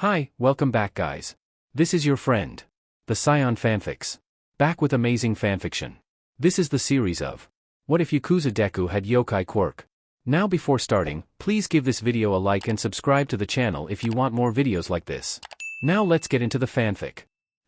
Hi, welcome back guys. This is your friend, the Scion Fanfics. Back with amazing fanfiction. This is the series of What if Yakuza Deku had Yokai Quirk? Now before starting, please give this video a like and subscribe to the channel if you want more videos like this. Now let's get into the fanfic.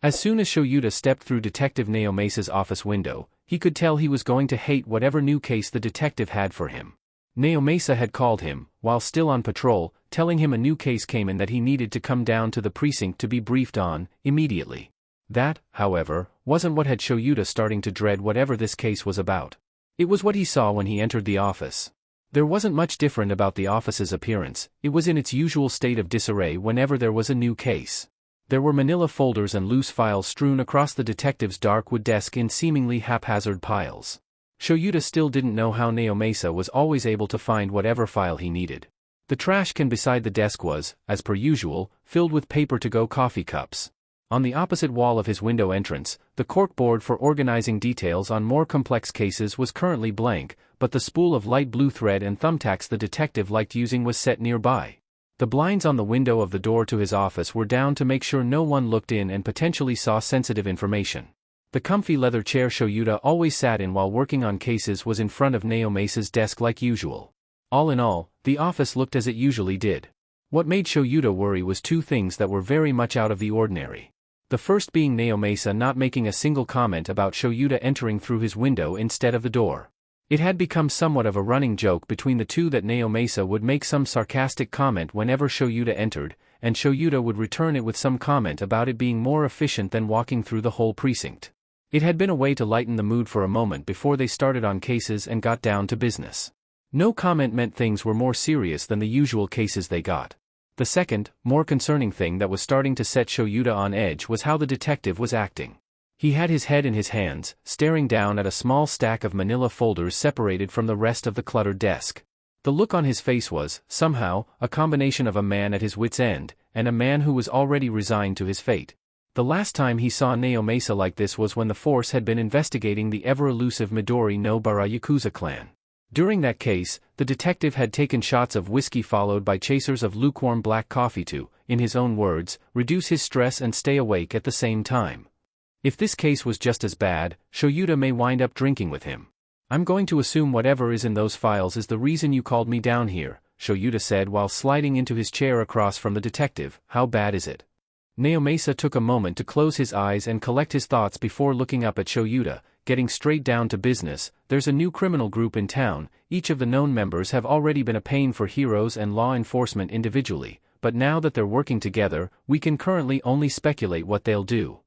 As soon as Shoyuta stepped through Detective Naomesa's office window, he could tell he was going to hate whatever new case the detective had for him. Naomesa had called him, while still on patrol, telling him a new case came in that he needed to come down to the precinct to be briefed on, immediately. That, however, wasn't what had Shoyuta starting to dread whatever this case was about. It was what he saw when he entered the office. There wasn't much different about the office's appearance, it was in its usual state of disarray whenever there was a new case. There were manila folders and loose files strewn across the detective's dark wood desk in seemingly haphazard piles. Shoyuta still didn't know how Naomesa was always able to find whatever file he needed. The trash can beside the desk was, as per usual, filled with paper-to-go coffee cups. On the opposite wall of his window entrance, the corkboard for organizing details on more complex cases was currently blank, but the spool of light blue thread and thumbtacks the detective liked using was set nearby. The blinds on the window of the door to his office were down to make sure no one looked in and potentially saw sensitive information. The comfy leather chair Shoyuta always sat in while working on cases was in front of Naomesa's desk like usual. All in all, the office looked as it usually did. What made Shoyuta worry was two things that were very much out of the ordinary. The first being Naomesa not making a single comment about Shoyuta entering through his window instead of the door. It had become somewhat of a running joke between the two that Naomesa would make some sarcastic comment whenever Shoyuta entered, and Shoyuta would return it with some comment about it being more efficient than walking through the whole precinct. It had been a way to lighten the mood for a moment before they started on cases and got down to business. No comment meant things were more serious than the usual cases they got. The second, more concerning thing that was starting to set Shoyuta on edge was how the detective was acting. He had his head in his hands, staring down at a small stack of manila folders separated from the rest of the cluttered desk. The look on his face was, somehow, a combination of a man at his wit's end, and a man who was already resigned to his fate. The last time he saw Naomesa like this was when the force had been investigating the ever-elusive Midori no Bara Yakuza clan. During that case, the detective had taken shots of whiskey followed by chasers of lukewarm black coffee to, in his own words, reduce his stress and stay awake at the same time. If this case was just as bad, Shoyuta may wind up drinking with him. I'm going to assume whatever is in those files is the reason you called me down here, Shoyuta said while sliding into his chair across from the detective. How bad is it? Naomesa took a moment to close his eyes and collect his thoughts before looking up at Shoyuta, getting straight down to business. There's a new criminal group in town, each of the known members have already been a pain for heroes and law enforcement individually, but now that they're working together, we can currently only speculate what they'll do.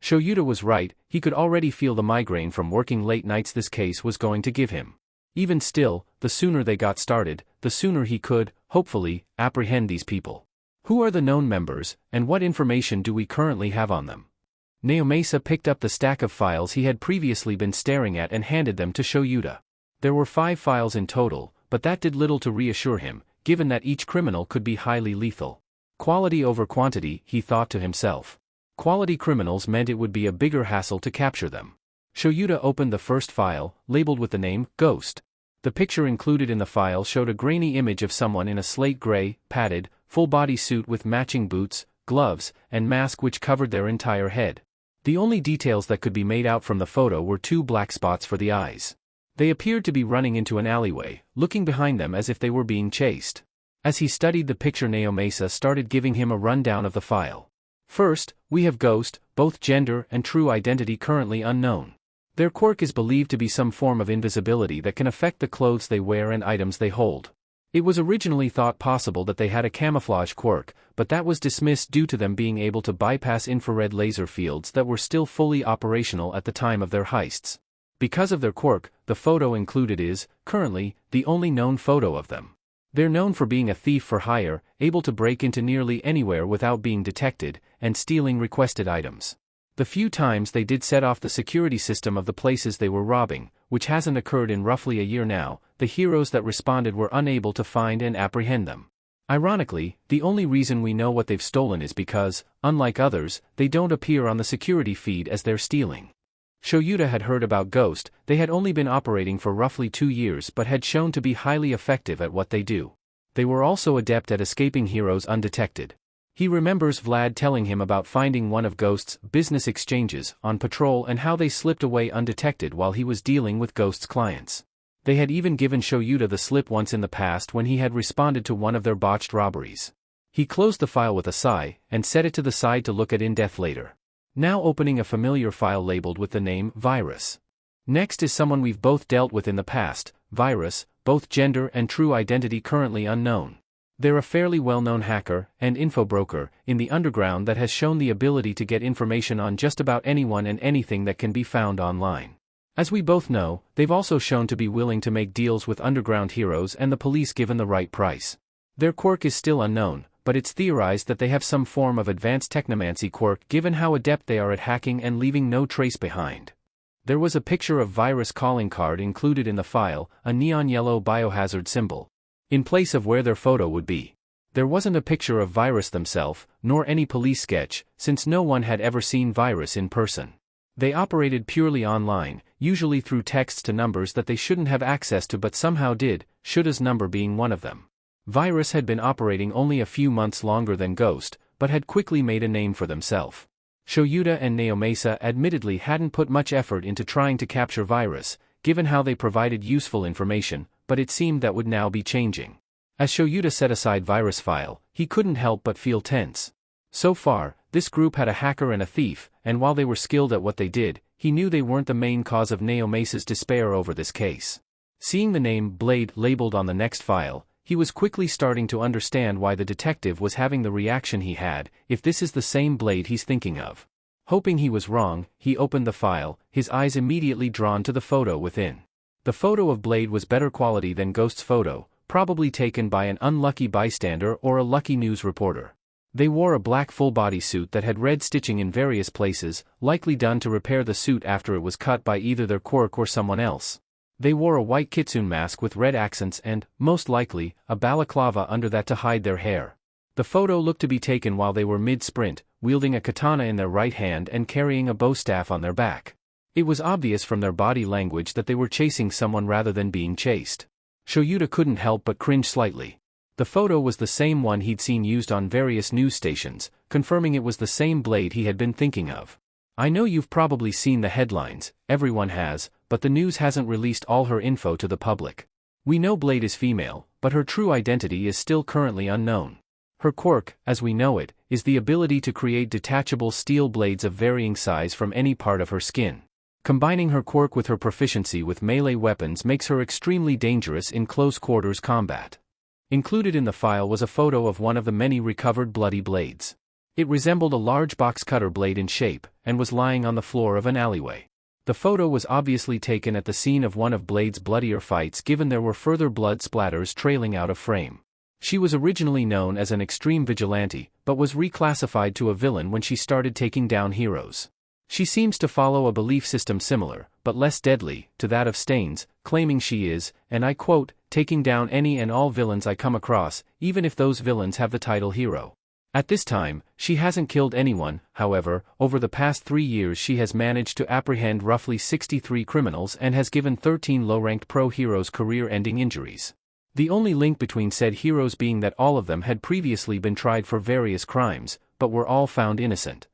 Shoyuta was right, he could already feel the migraine from working late nights this case was going to give him. Even still, the sooner they got started, the sooner he could, hopefully, apprehend these people. Who are the known members, and what information do we currently have on them? Naomesa picked up the stack of files he had previously been staring at and handed them to Shoyuta. There were 5 files in total, but that did little to reassure him, given that each criminal could be highly lethal. Quality over quantity, he thought to himself. Quality criminals meant it would be a bigger hassle to capture them. Shoyuta opened the first file, labeled with the name, Ghost. The picture included in the file showed a grainy image of someone in a slate gray, padded, full-body suit with matching boots, gloves, and mask which covered their entire head. The only details that could be made out from the photo were 2 black spots for the eyes. They appeared to be running into an alleyway, looking behind them as if they were being chased. As he studied the picture, Naomesa started giving him a rundown of the file. First, we have Ghost, both gender and true identity currently unknown. Their quirk is believed to be some form of invisibility that can affect the clothes they wear and items they hold. It was originally thought possible that they had a camouflage quirk, but that was dismissed due to them being able to bypass infrared laser fields that were still fully operational at the time of their heists. Because of their quirk, the photo included is, currently, the only known photo of them. They're known for being a thief for hire, able to break into nearly anywhere without being detected, and stealing requested items. The few times they did set off the security system of the places they were robbing, which hasn't occurred in roughly a year now, the heroes that responded were unable to find and apprehend them. Ironically, the only reason we know what they've stolen is because, unlike others, they don't appear on the security feed as they're stealing. Shoyuta had heard about Ghost. They had only been operating for roughly 2 years but had shown to be highly effective at what they do. They were also adept at escaping heroes undetected. He remembers Vlad telling him about finding one of Ghost's business exchanges on patrol and how they slipped away undetected while he was dealing with Ghost's clients. They had even given Shoyuta the slip once in the past when he had responded to one of their botched robberies. He closed the file with a sigh and set it to the side to look at in depth later. Now opening a familiar file labeled with the name Virus. Next is someone we've both dealt with in the past, Virus, both gender and true identity currently unknown. They're a fairly well-known hacker and info broker in the underground that has shown the ability to get information on just about anyone and anything that can be found online. As we both know, they've also shown to be willing to make deals with underground heroes and the police given the right price. Their quirk is still unknown, but it's theorized that they have some form of advanced technomancy quirk given how adept they are at hacking and leaving no trace behind. There was a picture of Virus calling card included in the file, a neon yellow biohazard symbol, in place of where their photo would be. There wasn't a picture of Virus themselves, nor any police sketch, since no one had ever seen Virus in person. They operated purely online, usually through texts to numbers that they shouldn't have access to but somehow did, Shuta's number being one of them. Virus had been operating only a few months longer than Ghost, but had quickly made a name for themselves. Shoyuta and Naomasa admittedly hadn't put much effort into trying to capture Virus, given how they provided useful information, but it seemed that would now be changing. As Shoyuta set aside Virus file, he couldn't help but feel tense. So far, this group had a hacker and a thief, and while they were skilled at what they did, he knew they weren't the main cause of Naomasa's despair over this case. Seeing the name Blade labeled on the next file, he was quickly starting to understand why the detective was having the reaction he had, if this is the same Blade he's thinking of. Hoping he was wrong, he opened the file, his eyes immediately drawn to the photo within. The photo of Blade was better quality than Ghost's photo, probably taken by an unlucky bystander or a lucky news reporter. They wore a black full-body suit that had red stitching in various places, likely done to repair the suit after it was cut by either their quirk or someone else. They wore a white kitsune mask with red accents and, most likely, a balaclava under that to hide their hair. The photo looked to be taken while they were mid-sprint, wielding a katana in their right hand and carrying a bow staff on their back. It was obvious from their body language that they were chasing someone rather than being chased. Shoyuta couldn't help but cringe slightly. The photo was the same one he'd seen used on various news stations, confirming it was the same Blade he had been thinking of. I know you've probably seen the headlines, everyone has, but the news hasn't released all her info to the public. We know Blade is female, but her true identity is still currently unknown. Her quirk, as we know it, is the ability to create detachable steel blades of varying size from any part of her skin. Combining her quirk with her proficiency with melee weapons makes her extremely dangerous in close-quarters combat. Included in the file was a photo of one of the many recovered bloody blades. It resembled a large box cutter blade in shape, and was lying on the floor of an alleyway. The photo was obviously taken at the scene of one of Blade's bloodier fights given there were further blood splatters trailing out of frame. She was originally known as an extreme vigilante, but was reclassified to a villain when she started taking down heroes. She seems to follow a belief system similar, but less deadly, to that of Stain's, claiming she is, and I quote, taking down any and all villains I come across, even if those villains have the title hero. At this time, she hasn't killed anyone, however, over the past 3 years she has managed to apprehend roughly 63 criminals and has given 13 low-ranked pro heroes career-ending injuries. The only link between said heroes being that all of them had previously been tried for various crimes, but were all found innocent.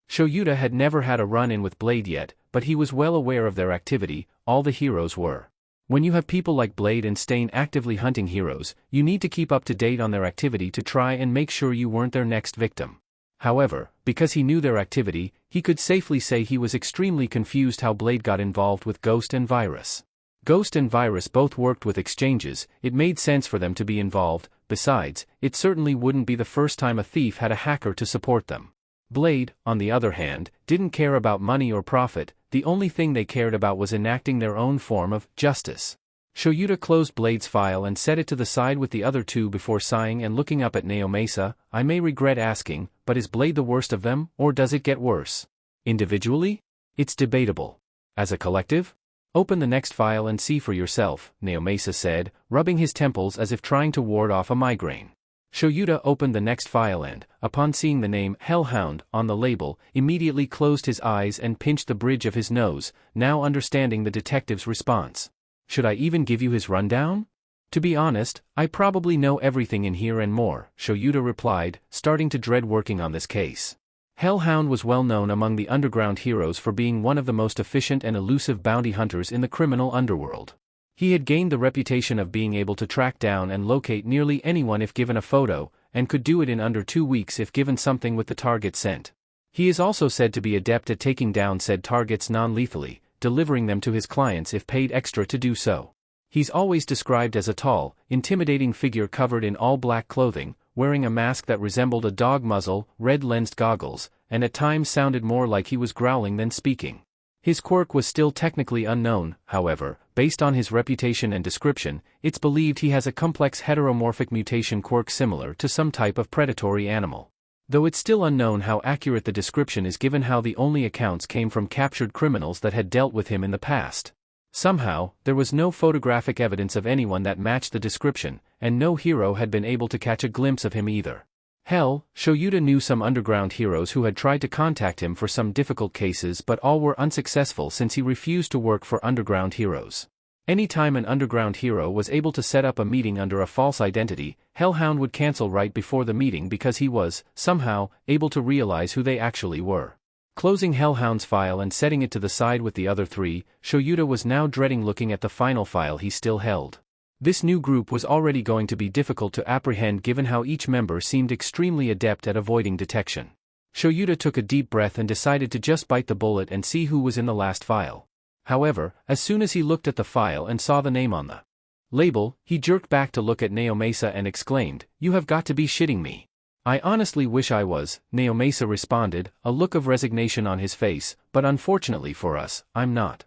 Shoyuta had never had a run-in with Blade yet, but he was well aware of their activity, all the heroes were. When you have people like Blade and Stain actively hunting heroes, you need to keep up to date on their activity to try and make sure you weren't their next victim. However, because he knew their activity, he could safely say he was extremely confused how Blade got involved with Ghost and Virus. Ghost and Virus both worked with exchanges, it made sense for them to be involved, besides, it certainly wouldn't be the first time a thief had a hacker to support them. Blade, on the other hand, didn't care about money or profit, the only thing they cared about was enacting their own form of justice. Shoyuta closed Blade's file and set it to the side with the other two before sighing and looking up at Naomasa. I may regret asking, but is Blade the worst of them, or does it get worse? Individually? It's debatable. As a collective? Open the next file and see for yourself, Naomasa said, rubbing his temples as if trying to ward off a migraine. Shoyuta opened the next file and, upon seeing the name Hellhound on the label, immediately closed his eyes and pinched the bridge of his nose, now understanding the detective's response. Should I even give you his rundown? To be honest, I probably know everything in here and more, Shoyuta replied, starting to dread working on this case. Hellhound was well known among the underground heroes for being one of the most efficient and elusive bounty hunters in the criminal underworld. He had gained the reputation of being able to track down and locate nearly anyone if given a photo, and could do it in under 2 weeks if given something with the target scent. He is also said to be adept at taking down said targets non-lethally, delivering them to his clients if paid extra to do so. He's always described as a tall, intimidating figure covered in all black clothing, wearing a mask that resembled a dog muzzle, red-lensed goggles, and at times sounded more like he was growling than speaking. His quirk was still technically unknown, however. Based on his reputation and description, it's believed he has a complex heteromorphic mutation quirk similar to some type of predatory animal. Though it's still unknown how accurate the description is given how the only accounts came from captured criminals that had dealt with him in the past. Somehow, there was no photographic evidence of anyone that matched the description, and no hero had been able to catch a glimpse of him either. Hell, Shoyuta knew some underground heroes who had tried to contact him for some difficult cases but all were unsuccessful since he refused to work for underground heroes. Anytime an underground hero was able to set up a meeting under a false identity, Hellhound would cancel right before the meeting because he was, somehow, able to realize who they actually were. Closing Hellhound's file and setting it to the side with the other 3, Shoyuta was now dreading looking at the final file he still held. This new group was already going to be difficult to apprehend given how each member seemed extremely adept at avoiding detection. Shoyuta took a deep breath and decided to just bite the bullet and see who was in the last file. However, as soon as he looked at the file and saw the name on the label, he jerked back to look at Naomasa and exclaimed, "You have got to be shitting me." "I honestly wish I was," Naomasa responded, a look of resignation on his face, "but unfortunately for us, I'm not."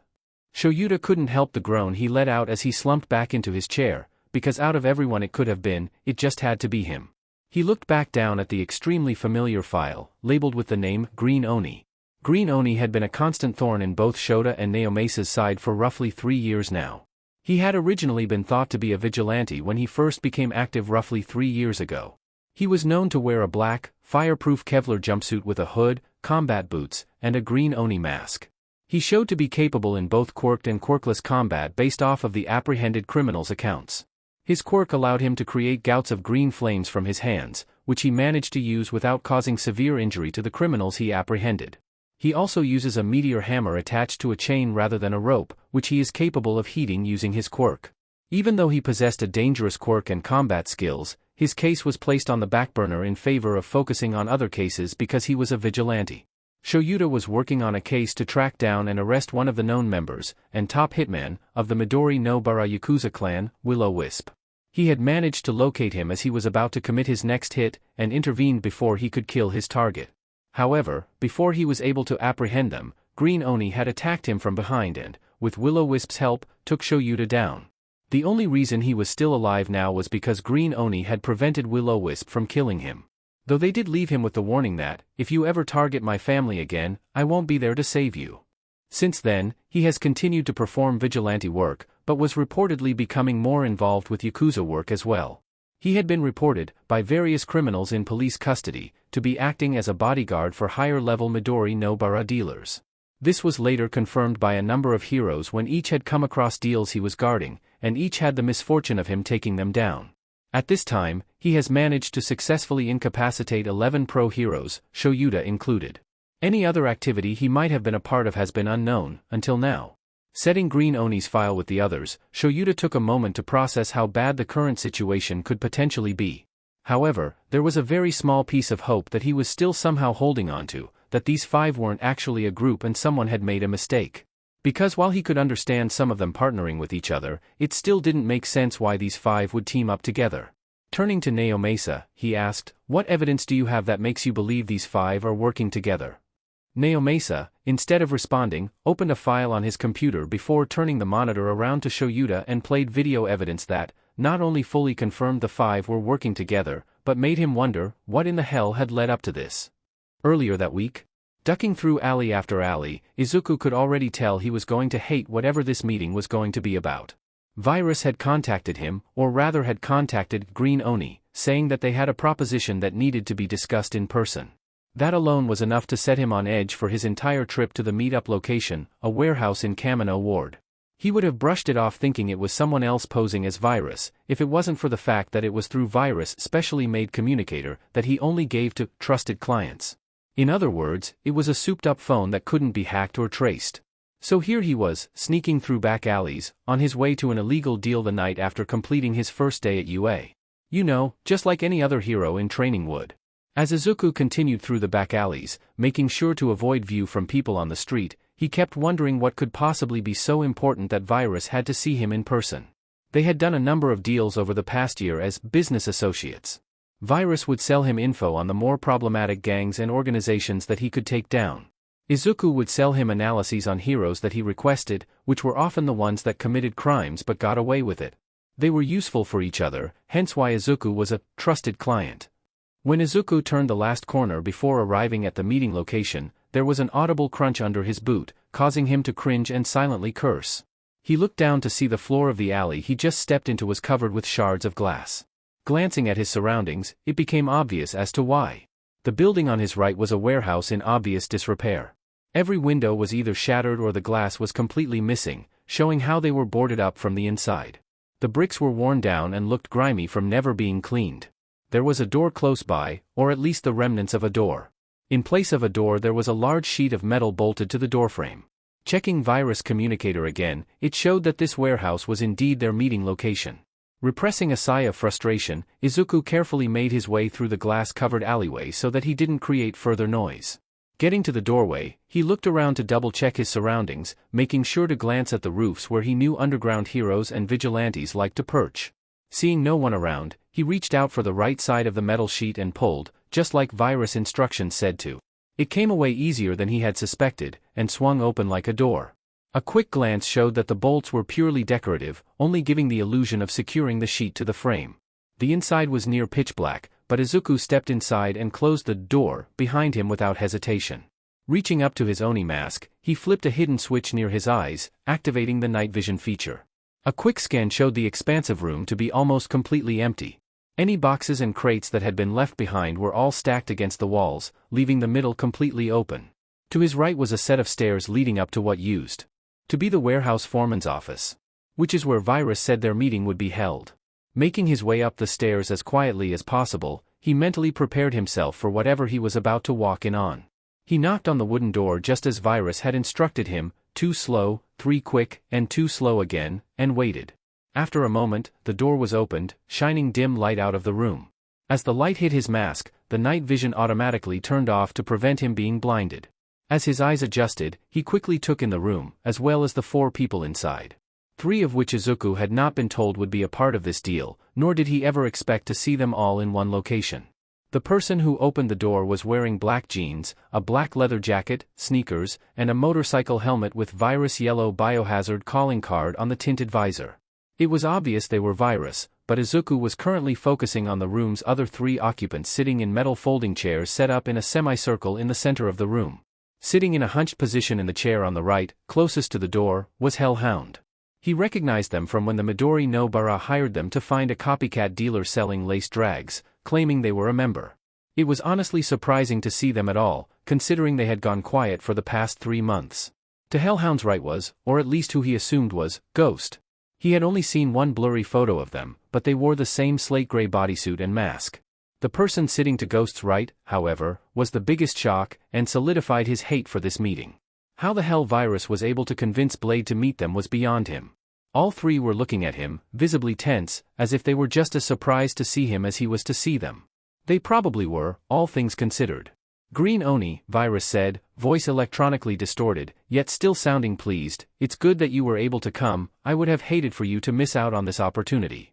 Shoyuta couldn't help the groan he let out as he slumped back into his chair, because out of everyone it could have been, it just had to be him. He looked back down at the extremely familiar file, labeled with the name Green Oni. Green Oni had been a constant thorn in both Shota and Naomasa's side for roughly 3 years now. He had originally been thought to be a vigilante when he first became active roughly 3 years ago. He was known to wear a black, fireproof Kevlar jumpsuit with a hood, combat boots, and a green Oni mask. He showed to be capable in both quirked and quirkless combat based off of the apprehended criminals' accounts. His quirk allowed him to create gouts of green flames from his hands, which he managed to use without causing severe injury to the criminals he apprehended. He also uses a meteor hammer attached to a chain rather than a rope, which he is capable of heating using his quirk. Even though he possessed a dangerous quirk and combat skills, his case was placed on the back burner in favor of focusing on other cases because he was a vigilante. Shoyuta was working on a case to track down and arrest one of the known members, and top hitman, of the Midori no Bara Yakuza clan, Will-O-Wisp. He had managed to locate him as he was about to commit his next hit, and intervened before he could kill his target. However, before he was able to apprehend them, Green Oni had attacked him from behind and, with Will-O-Wisp's help, took Shoyuta down. The only reason he was still alive now was because Green Oni had prevented Will-O-Wisp from killing him. Though they did leave him with the warning that, if you ever target my family again, I won't be there to save you. Since then, he has continued to perform vigilante work, but was reportedly becoming more involved with Yakuza work as well. He had been reported, by various criminals in police custody, to be acting as a bodyguard for higher-level Midori no Bara dealers. This was later confirmed by a number of heroes when each had come across deals he was guarding, and each had the misfortune of him taking them down. At this time, he has managed to successfully incapacitate 11 pro heroes, Shoyuta included. Any other activity he might have been a part of has been unknown, until now. Setting Green Oni's file with the others, Shoyuta took a moment to process how bad the current situation could potentially be. However, there was a very small piece of hope that he was still somehow holding on to, that these 5 weren't actually a group and someone had made a mistake. Because while he could understand some of them partnering with each other, it still didn't make sense why these 5 would team up together. Turning to Naomasa, he asked, "What evidence do you have that makes you believe these 5 are working together?" Naomasa, instead of responding, opened a file on his computer before turning the monitor around to Shoyuta and played video evidence that, not only fully confirmed the 5 were working together, but made him wonder, what in the hell had led up to this? Earlier that week, ducking through alley after alley, Izuku could already tell he was going to hate whatever this meeting was going to be about. Virus had contacted him, or rather had contacted Green Oni, saying that they had a proposition that needed to be discussed in person. That alone was enough to set him on edge for his entire trip to the meetup location, a warehouse in Kamino Ward. He would have brushed it off thinking it was someone else posing as Virus, if it wasn't for the fact that it was through Virus' specially made communicator that he only gave to trusted clients. In other words, it was a souped-up phone that couldn't be hacked or traced. So here he was, sneaking through back alleys, on his way to an illegal deal the night after completing his first day at UA. You know, just like any other hero in training would. As Izuku continued through the back alleys, making sure to avoid view from people on the street, he kept wondering what could possibly be so important that Virus had to see him in person. They had done a number of deals over the past year as business associates. Virus would sell him info on the more problematic gangs and organizations that he could take down. Izuku would sell him analyses on heroes that he requested, which were often the ones that committed crimes but got away with it. They were useful for each other, hence why Izuku was a trusted client. When Izuku turned the last corner before arriving at the meeting location, there was an audible crunch under his boot, causing him to cringe and silently curse. He looked down to see the floor of the alley he just stepped into was covered with shards of glass. Glancing at his surroundings, it became obvious as to why. The building on his right was a warehouse in obvious disrepair. Every window was either shattered or the glass was completely missing, showing how they were boarded up from the inside. The bricks were worn down and looked grimy from never being cleaned. There was a door close by, or at least the remnants of a door. In place of a door there was a large sheet of metal bolted to the doorframe. Checking Virus communicator again, it showed that this warehouse was indeed their meeting location. Repressing a sigh of frustration, Izuku carefully made his way through the glass-covered alleyway so that he didn't create further noise. Getting to the doorway, he looked around to double-check his surroundings, making sure to glance at the roofs where he knew underground heroes and vigilantes liked to perch. Seeing no one around, he reached out for the right side of the metal sheet and pulled, just like Virus instructions said to. It came away easier than he had suspected, and swung open like a door. A quick glance showed that the bolts were purely decorative, only giving the illusion of securing the sheet to the frame. The inside was near pitch black, but Izuku stepped inside and closed the door behind him without hesitation. Reaching up to his Oni mask, he flipped a hidden switch near his eyes, activating the night vision feature. A quick scan showed the expansive room to be almost completely empty. Any boxes and crates that had been left behind were all stacked against the walls, leaving the middle completely open. To his right was a set of stairs leading up to what used to be the warehouse foreman's office, which is where Virus said their meeting would be held. Making his way up the stairs as quietly as possible, he mentally prepared himself for whatever he was about to walk in on. He knocked on the wooden door just as Virus had instructed him, 2 slow, 3 quick, and 2 slow again, and waited. After a moment, the door was opened, shining dim light out of the room. As the light hit his mask, the night vision automatically turned off to prevent him being blinded. As his eyes adjusted, he quickly took in the room, as well as the 4 people inside. 3 of which Izuku had not been told would be a part of this deal, nor did he ever expect to see them all in one location. The person who opened the door was wearing black jeans, a black leather jacket, sneakers, and a motorcycle helmet with Virus yellow biohazard calling card on the tinted visor. It was obvious they were Virus, but Izuku was currently focusing on the room's other 3 occupants sitting in metal folding chairs set up in a semicircle in the center of the room. Sitting in a hunched position in the chair on the right, closest to the door, was Hellhound. He recognized them from when the Midori no Bara hired them to find a copycat dealer selling lace drags, claiming they were a member. It was honestly surprising to see them at all, considering they had gone quiet for the past 3 months. To Hellhound's right was, or at least who he assumed was, Ghost. He had only seen one blurry photo of them, but they wore the same slate gray bodysuit and mask. The person sitting to Ghost's right, however, was the biggest shock, and solidified his hate for this meeting. How the hell Virus was able to convince Blade to meet them was beyond him. All 3 were looking at him, visibly tense, as if they were just as surprised to see him as he was to see them. They probably were, all things considered. Green Oni, Virus said, voice electronically distorted, yet still sounding pleased, it's good that you were able to come, I would have hated for you to miss out on this opportunity.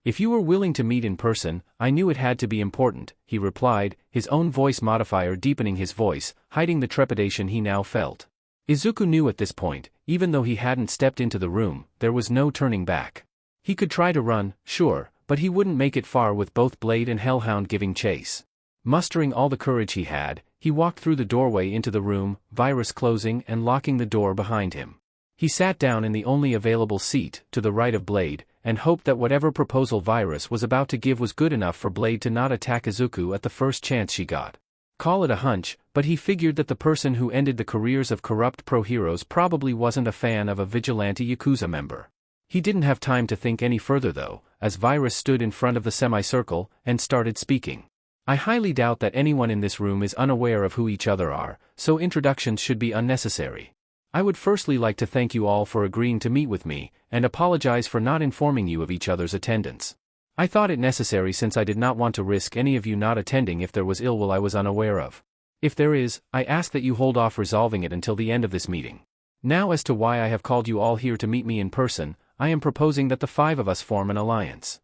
If you were willing to meet in person, I knew it had to be important, he replied, his own voice modifier deepening his voice, hiding the trepidation he now felt. Izuku knew at this point, even though he hadn't stepped into the room, there was no turning back. He could try to run, sure, but he wouldn't make it far with both Blade and Hellhound giving chase. Mustering all the courage he had, he walked through the doorway into the room, Virus closing and locking the door behind him. He sat down in the only available seat, to the right of Blade, and hoped that whatever proposal Virus was about to give was good enough for Blade to not attack Izuku at the first chance she got. Call it a hunch, but he figured that the person who ended the careers of corrupt pro-heroes probably wasn't a fan of a vigilante Yakuza member. He didn't have time to think any further though, as Virus stood in front of the semicircle and started speaking. I highly doubt that anyone in this room is unaware of who each other are, so introductions should be unnecessary. I would firstly like to thank you all for agreeing to meet with me, and apologize for not informing you of each other's attendance. I thought it necessary since I did not want to risk any of you not attending if there was ill will I was unaware of. If there is, I ask that you hold off resolving it until the end of this meeting. Now as to why I have called you all here to meet me in person, I am proposing that the 5 of us form an alliance.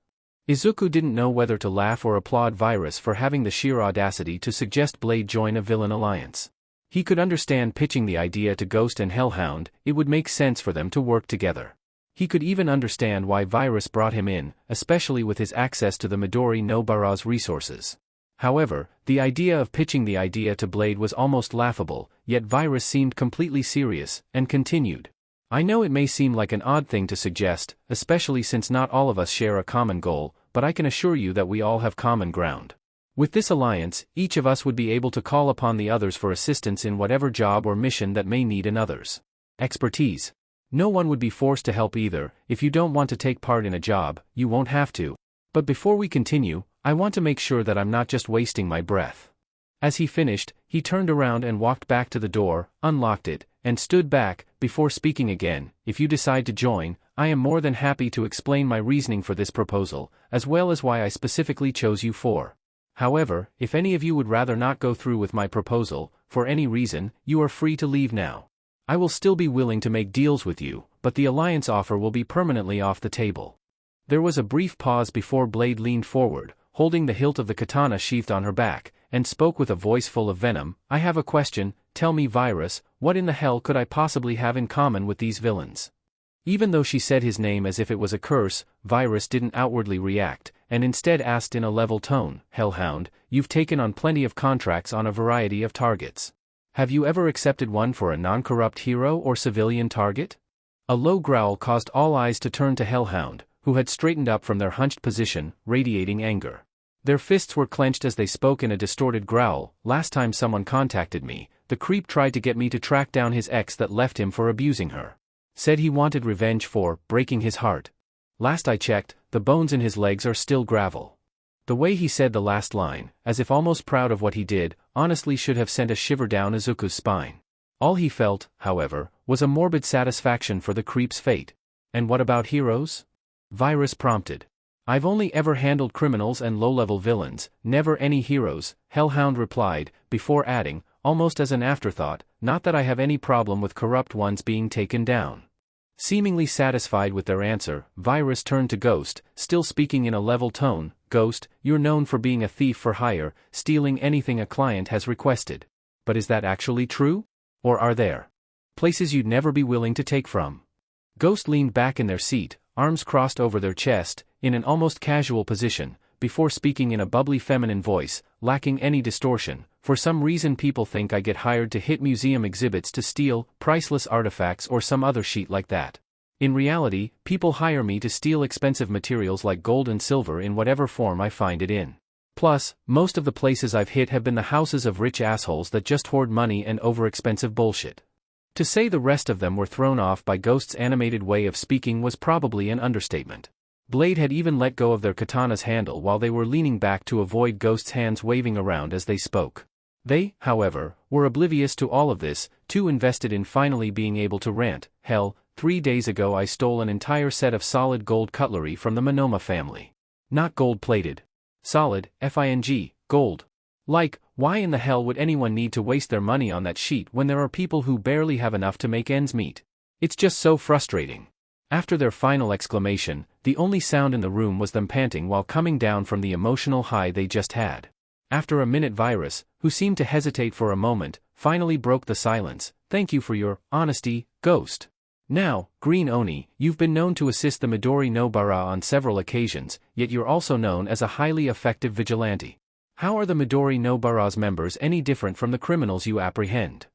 Izuku didn't know whether to laugh or applaud Virus for having the sheer audacity to suggest Blade join a villain alliance. He could understand pitching the idea to Ghost and Hellhound, it would make sense for them to work together. He could even understand why Virus brought him in, especially with his access to the Midori no Bara's resources. However, the idea of pitching the idea to Blade was almost laughable, yet Virus seemed completely serious, and continued. I know it may seem like an odd thing to suggest, especially since not all of us share a common goal, but I can assure you that we all have common ground. With this alliance, each of us would be able to call upon the others for assistance in whatever job or mission that may need another's expertise. No one would be forced to help either. If you don't want to take part in a job, you won't have to. But before we continue, I want to make sure that I'm not just wasting my breath. As he finished, he turned around and walked back to the door, unlocked it, and stood back, before speaking again. If you decide to join, I am more than happy to explain my reasoning for this proposal, as well as why I specifically chose you for. However, if any of you would rather not go through with my proposal, for any reason, you are free to leave now. I will still be willing to make deals with you, but the alliance offer will be permanently off the table. There was a brief pause before Blade leaned forward, holding the hilt of the katana sheathed on her back, and spoke with a voice full of venom. I have a question, tell me Virus, what in the hell could I possibly have in common with these villains? Even though she said his name as if it was a curse, Virus didn't outwardly react, and instead asked in a level tone, Hellhound, you've taken on plenty of contracts on a variety of targets. Have you ever accepted one for a non-corrupt hero or civilian target? A low growl caused all eyes to turn to Hellhound, who had straightened up from their hunched position, radiating anger. Their fists were clenched as they spoke in a distorted growl. Last time someone contacted me, the creep tried to get me to track down his ex that left him for abusing her. Said he wanted revenge for breaking his heart. Last I checked, the bones in his legs are still gravel. The way he said the last line, as if almost proud of what he did, honestly should have sent a shiver down Izuku's spine. All he felt, however, was a morbid satisfaction for the creep's fate. And what about heroes? Virus prompted. I've only ever handled criminals and low-level villains, never any heroes, Hellhound replied, before adding, almost as an afterthought, not that I have any problem with corrupt ones being taken down. Seemingly satisfied with their answer, Virus turned to Ghost, still speaking in a level tone. Ghost, you're known for being a thief for hire, stealing anything a client has requested. But is that actually true? Or are there places you'd never be willing to take from? Ghost leaned back in their seat, arms crossed over their chest, in an almost casual position, before speaking in a bubbly feminine voice, lacking any distortion. For some reason people think I get hired to hit museum exhibits to steal priceless artifacts or some other shit like that. In reality, people hire me to steal expensive materials like gold and silver in whatever form I find it in. Plus, most of the places I've hit have been the houses of rich assholes that just hoard money and overexpensive bullshit. To say the rest of them were thrown off by Ghost's animated way of speaking was probably an understatement. Blade had even let go of their katana's handle while they were leaning back to avoid Ghost's hands waving around as they spoke. They, however, were oblivious to all of this, too invested in finally being able to rant. Hell, 3 days ago I stole an entire set of solid gold cutlery from the Momo family. Not gold-plated. Solid, FING, gold. Like, why in the hell would anyone need to waste their money on that shit when there are people who barely have enough to make ends meet? It's just so frustrating. After their final exclamation, the only sound in the room was them panting while coming down from the emotional high they just had. After a minute Virus, who seemed to hesitate for a moment, finally broke the silence. Thank you for your honesty, Ghost. Now, Green Oni, you've been known to assist the Midori no Bara on several occasions, yet you're also known as a highly effective vigilante. How are the Midori no Bara's members any different from the criminals you apprehend?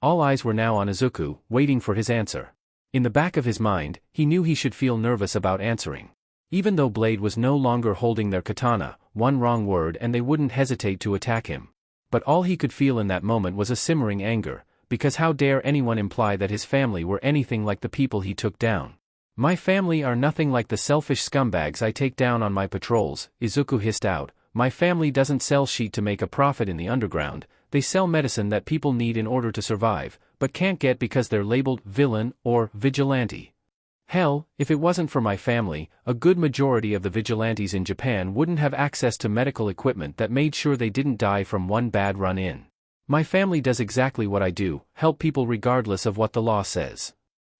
All eyes were now on Izuku, waiting for his answer. In the back of his mind, he knew he should feel nervous about answering. Even though Blade was no longer holding their katana, one wrong word and they wouldn't hesitate to attack him. but all he could feel in that moment was a simmering anger, because how dare anyone imply that his family were anything like the people he took down. My family are nothing like the selfish scumbags I take down on my patrols, Izuku hissed out. My family doesn't sell sheet to make a profit in the underground, they sell medicine that people need in order to survive, but can't get because they're labeled villain or vigilante. Hell, if it wasn't for my family, a good majority of the vigilantes in Japan wouldn't have access to medical equipment that made sure they didn't die from one bad run-in. My family does exactly what I do, help people regardless of what the law says.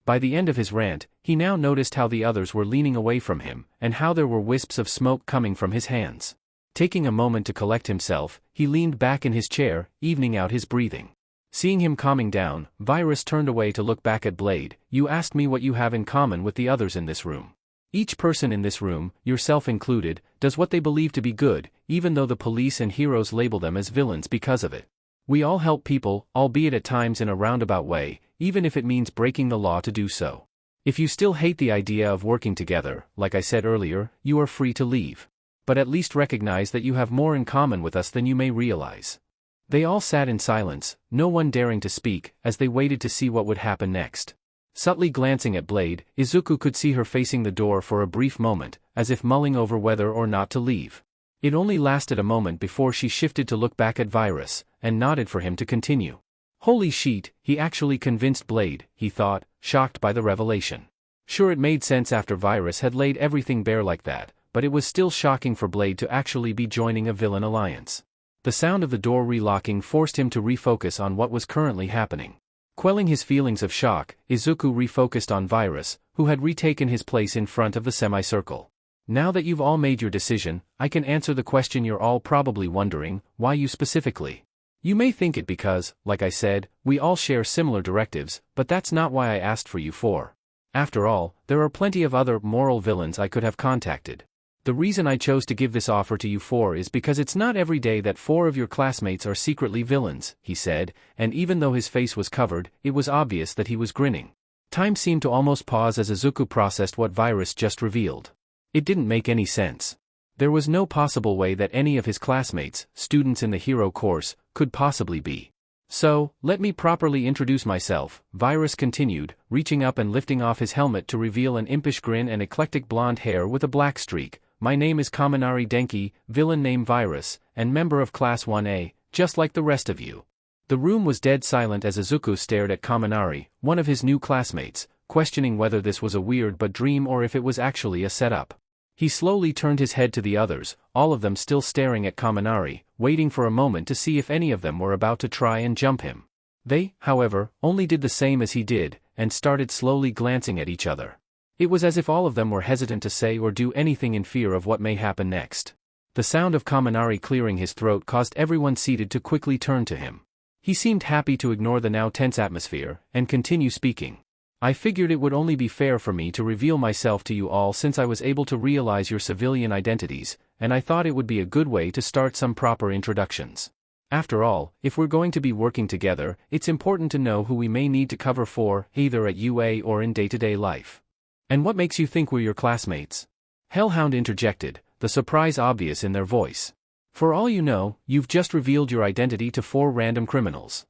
By the end of his rant, he now noticed how the others were leaning away from him, and how there were wisps of smoke coming from his hands. Taking a moment to collect himself, he leaned back in his chair, evening out his breathing. Seeing him calming down, Virus turned away to look back at Blade. You asked me what you have in common with the others in this room. Each person in this room, yourself included, does what they believe to be good, even though the police and heroes label them as villains because of it. We all help people, albeit at times in a roundabout way, even if it means breaking the law to do so. If you still hate the idea of working together, like I said earlier, you are free to leave. But at least recognize that you have more in common with us than you may realize. They all sat in silence, no one daring to speak, as they waited to see what would happen next. Subtly glancing at Blade, Izuku could see her facing the door for a brief moment, as if mulling over whether or not to leave. It only lasted a moment before she shifted to look back at Virus, and nodded for him to continue. Holy shit, he actually convinced Blade, he thought, shocked by the revelation. Sure, it made sense after Virus had laid everything bare like that, but it was still shocking for Blade to actually be joining a villain alliance. The sound of the door relocking forced him to refocus on what was currently happening. Quelling his feelings of shock, Izuku refocused on Virus, who had retaken his place in front of the semicircle. Now that you've all made your decision, I can answer the question you're all probably wondering, why you specifically? You may think it because, like I said, we all share similar directives, but that's not why I asked for you for. After all, there are plenty of other moral villains I could have contacted. The reason I chose to give this offer to you for is because it's not every day that 4 of your classmates are secretly villains, he said, and even though his face was covered, it was obvious that he was grinning. Time seemed to almost pause as Izuku processed what Virus just revealed. It didn't make any sense. There was no possible way that any of his classmates, students in the hero course, could possibly be. So, let me properly introduce myself, Virus continued, reaching up and lifting off his helmet to reveal an impish grin and eclectic blonde hair with a black streak. My name is Kaminari Denki, villain named Virus, and member of Class 1A, just like the rest of you. The room was dead silent as Izuku stared at Kaminari, one of his new classmates, questioning whether this was a weird but dream or if it was actually a setup. He slowly turned his head to the others, all of them still staring at Kaminari, waiting for a moment to see if any of them were about to try and jump him. They, however, only did the same as he did, and started slowly glancing at each other. It was as if all of them were hesitant to say or do anything in fear of what may happen next. The sound of Kaminari clearing his throat caused everyone seated to quickly turn to him. He seemed happy to ignore the now tense atmosphere, and continue speaking. I figured it would only be fair for me to reveal myself to you all since I was able to realize your civilian identities, and I thought it would be a good way to start some proper introductions. After all, if we're going to be working together, it's important to know who we may need to cover for, either at UA or in day-to-day life. And what makes you think we're your classmates? Hellhound interjected, the surprise obvious in their voice. For all you know, you've just revealed your identity to 4 random criminals.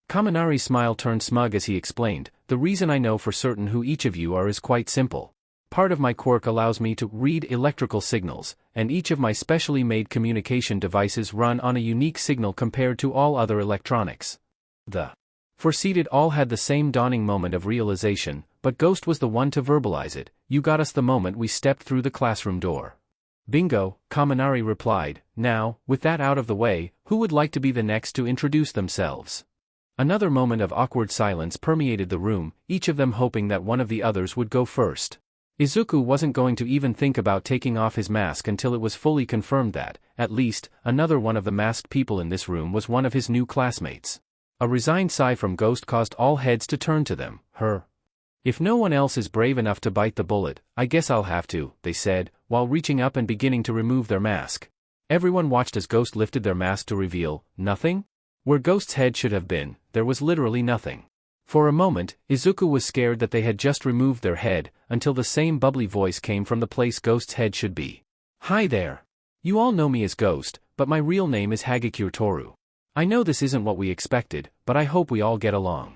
Kaminari's smile turned smug as he explained, the reason I know for certain who each of you are is quite simple. Part of my quirk allows me to read electrical signals, and each of my specially made communication devices run on a unique signal compared to all other electronics. The four-seated all had the same dawning moment of realization, but Ghost was the one to verbalize it. You got us the moment we stepped through the classroom door. Bingo, Kaminari replied. Now, with that out of the way, who would like to be the next to introduce themselves? Another moment of awkward silence permeated the room, each of them hoping that one of the others would go first. Izuku wasn't going to even think about taking off his mask until it was fully confirmed that, at least, another one of the masked people in this room was one of his new classmates. A resigned sigh from Ghost caused all heads to turn to them. If no one else is brave enough to bite the bullet, I guess I'll have to, they said, while reaching up and beginning to remove their mask. Everyone watched as Ghost lifted their mask to reveal, nothing? Where Ghost's head should have been, there was literally nothing. For a moment, Izuku was scared that they had just removed their head, until the same bubbly voice came from the place Ghost's head should be. Hi there. You all know me as Ghost, but my real name is Hagakure Toru. I know this isn't what we expected, but I hope we all get along.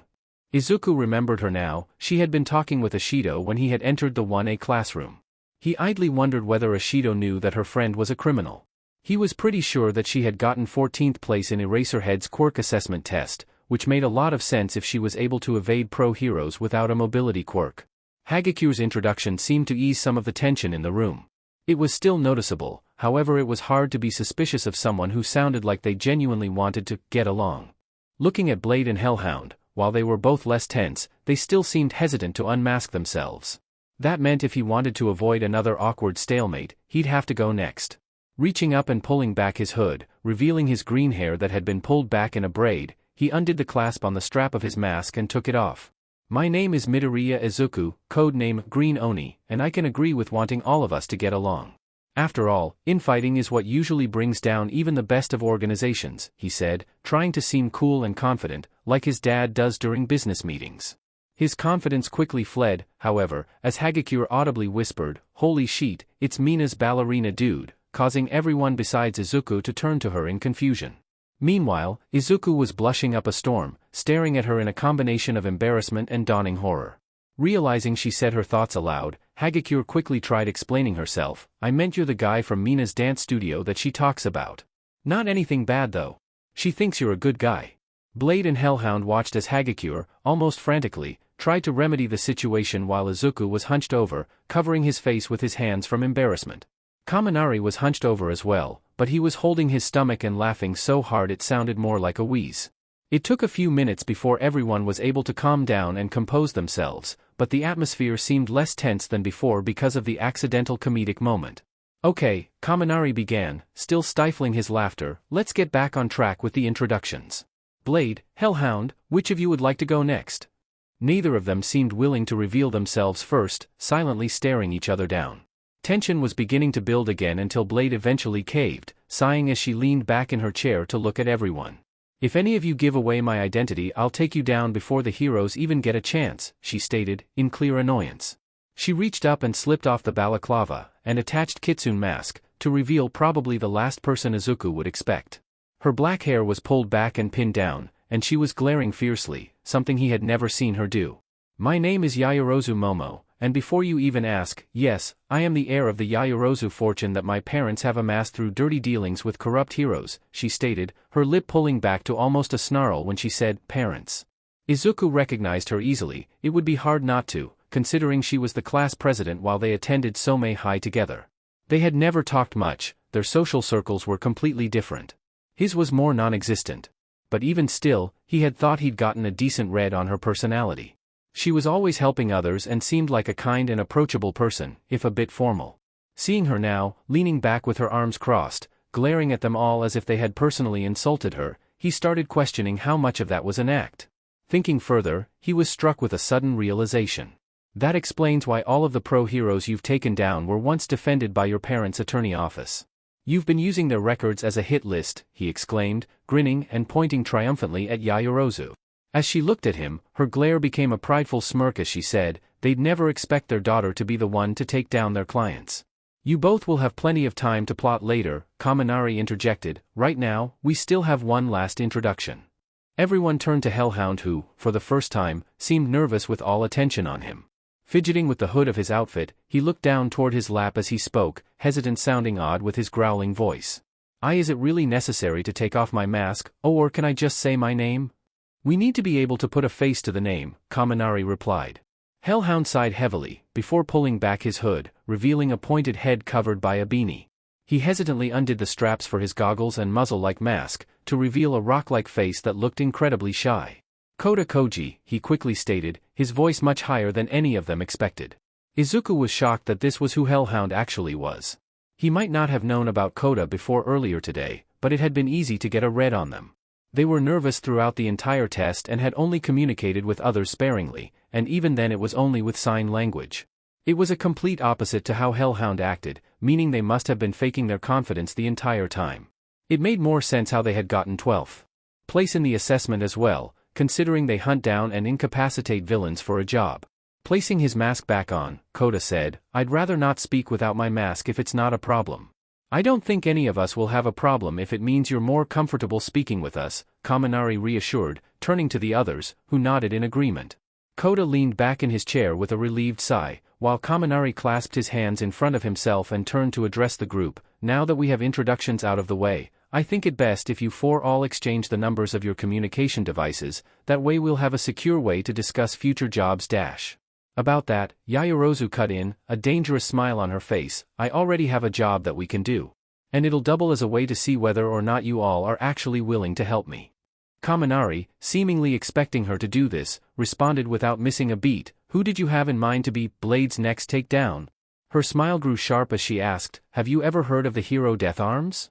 Izuku remembered her now. She had been talking with Ashido when he had entered the 1A classroom. He idly wondered whether Ashido knew that her friend was a criminal. He was pretty sure that she had gotten 14th place in Eraserhead's quirk assessment test, which made a lot of sense if she was able to evade pro-heroes without a mobility quirk. Hagakure's introduction seemed to ease some of the tension in the room. It was still noticeable, however it was hard to be suspicious of someone who sounded like they genuinely wanted to get along. Looking at Blade and Hellhound, while they were both less tense, they still seemed hesitant to unmask themselves. That meant if he wanted to avoid another awkward stalemate, he'd have to go next. Reaching up and pulling back his hood, revealing his green hair that had been pulled back in a braid, he undid the clasp on the strap of his mask and took it off. My name is Midoriya Izuku, codename Green Oni, and I can agree with wanting all of us to get along. After all, infighting is what usually brings down even the best of organizations, he said, trying to seem cool and confident, like his dad does during business meetings. His confidence quickly fled, however, as Hagakure audibly whispered, "Holy shit, it's Mina's ballerina dude," causing everyone besides Izuku to turn to her in confusion. Meanwhile, Izuku was blushing up a storm, staring at her in a combination of embarrassment and dawning horror. Realizing she said her thoughts aloud, Hagakure quickly tried explaining herself. "I meant you're the guy from Mina's dance studio that she talks about. Not anything bad though. She thinks you're a good guy." Blade and Hellhound watched as Hagakure, almost frantically, tried to remedy the situation while Izuku was hunched over, covering his face with his hands from embarrassment. Kaminari was hunched over as well, but he was holding his stomach and laughing so hard it sounded more like a wheeze. It took a few minutes before everyone was able to calm down and compose themselves, but the atmosphere seemed less tense than before because of the accidental comedic moment. "Okay," Kaminari began, still stifling his laughter, "let's get back on track with the introductions. Blade, Hellhound, which of you would like to go next?" Neither of them seemed willing to reveal themselves first, silently staring each other down. Tension was beginning to build again until Blade eventually caved, sighing as she leaned back in her chair to look at everyone. "If any of you give away my identity, I'll take you down before the heroes even get a chance," she stated, in clear annoyance. She reached up and slipped off the balaclava, and attached Kitsune mask, to reveal probably the last person Izuku would expect. Her black hair was pulled back and pinned down, and she was glaring fiercely, something he had never seen her do. "My name is Yaoyorozu Momo, and before you even ask, yes, I am the heir of the Yaoyorozu fortune that my parents have amassed through dirty dealings with corrupt heroes," she stated, her lip pulling back to almost a snarl when she said, "parents." Izuku recognized her easily. It would be hard not to, considering she was the class president while they attended Somei High together. They had never talked much, their social circles were completely different. His was more non-existent. But even still, he had thought he'd gotten a decent read on her personality. She was always helping others and seemed like a kind and approachable person, if a bit formal. Seeing her now, leaning back with her arms crossed, glaring at them all as if they had personally insulted her, he started questioning how much of that was an act. Thinking further, he was struck with a sudden realization. That explains why all of the pro-heroes you've taken down were once defended by your parents' attorney office. "You've been using their records as a hit list," he exclaimed, grinning and pointing triumphantly at Yaoyorozu. As she looked at him, her glare became a prideful smirk as she said, "They'd never expect their daughter to be the one to take down their clients." "You both will have plenty of time to plot later," Kaminari interjected. "Right now, we still have one last introduction." Everyone turned to Hellhound who, for the first time, seemed nervous with all attention on him. Fidgeting with the hood of his outfit, he looked down toward his lap as he spoke, hesitant sounding odd with his growling voice. Is it really necessary to take off my mask, or can I just say my name?" "We need to be able to put a face to the name," Kaminari replied. Hellhound sighed heavily, before pulling back his hood, revealing a pointed head covered by a beanie. He hesitantly undid the straps for his goggles and muzzle-like mask, to reveal a rock-like face that looked incredibly shy. "Kota Koji," he quickly stated, his voice much higher than any of them expected. Izuku was shocked that this was who Hellhound actually was. He might not have known about Kota before earlier today, but it had been easy to get a read on them. They were nervous throughout the entire test and had only communicated with others sparingly, and even then it was only with sign language. It was a complete opposite to how Hellhound acted, meaning they must have been faking their confidence the entire time. It made more sense how they had gotten 12th place in the assessment as well, considering they hunt down and incapacitate villains for a job. Placing his mask back on, Kota said, "I'd rather not speak without my mask if it's not a problem." I don't think any of us will have a problem if it means you're more comfortable speaking with us, Kaminari reassured, turning to the others, who nodded in agreement. Kota leaned back in his chair with a relieved sigh, while Kaminari clasped his hands in front of himself and turned to address the group. Now that we have introductions out of the way, I think it best if you four all exchange the numbers of your communication devices, that way we'll have a secure way to discuss future jobs. About that, Yaoyorozu cut in, a dangerous smile on her face. I already have a job that we can do. And it'll double as a way to see whether or not you all are actually willing to help me. Kaminari, seemingly expecting her to do this, responded without missing a beat. Who did you have in mind to be Blade's next takedown? Her smile grew sharp as she asked, have you ever heard of the hero Death Arms?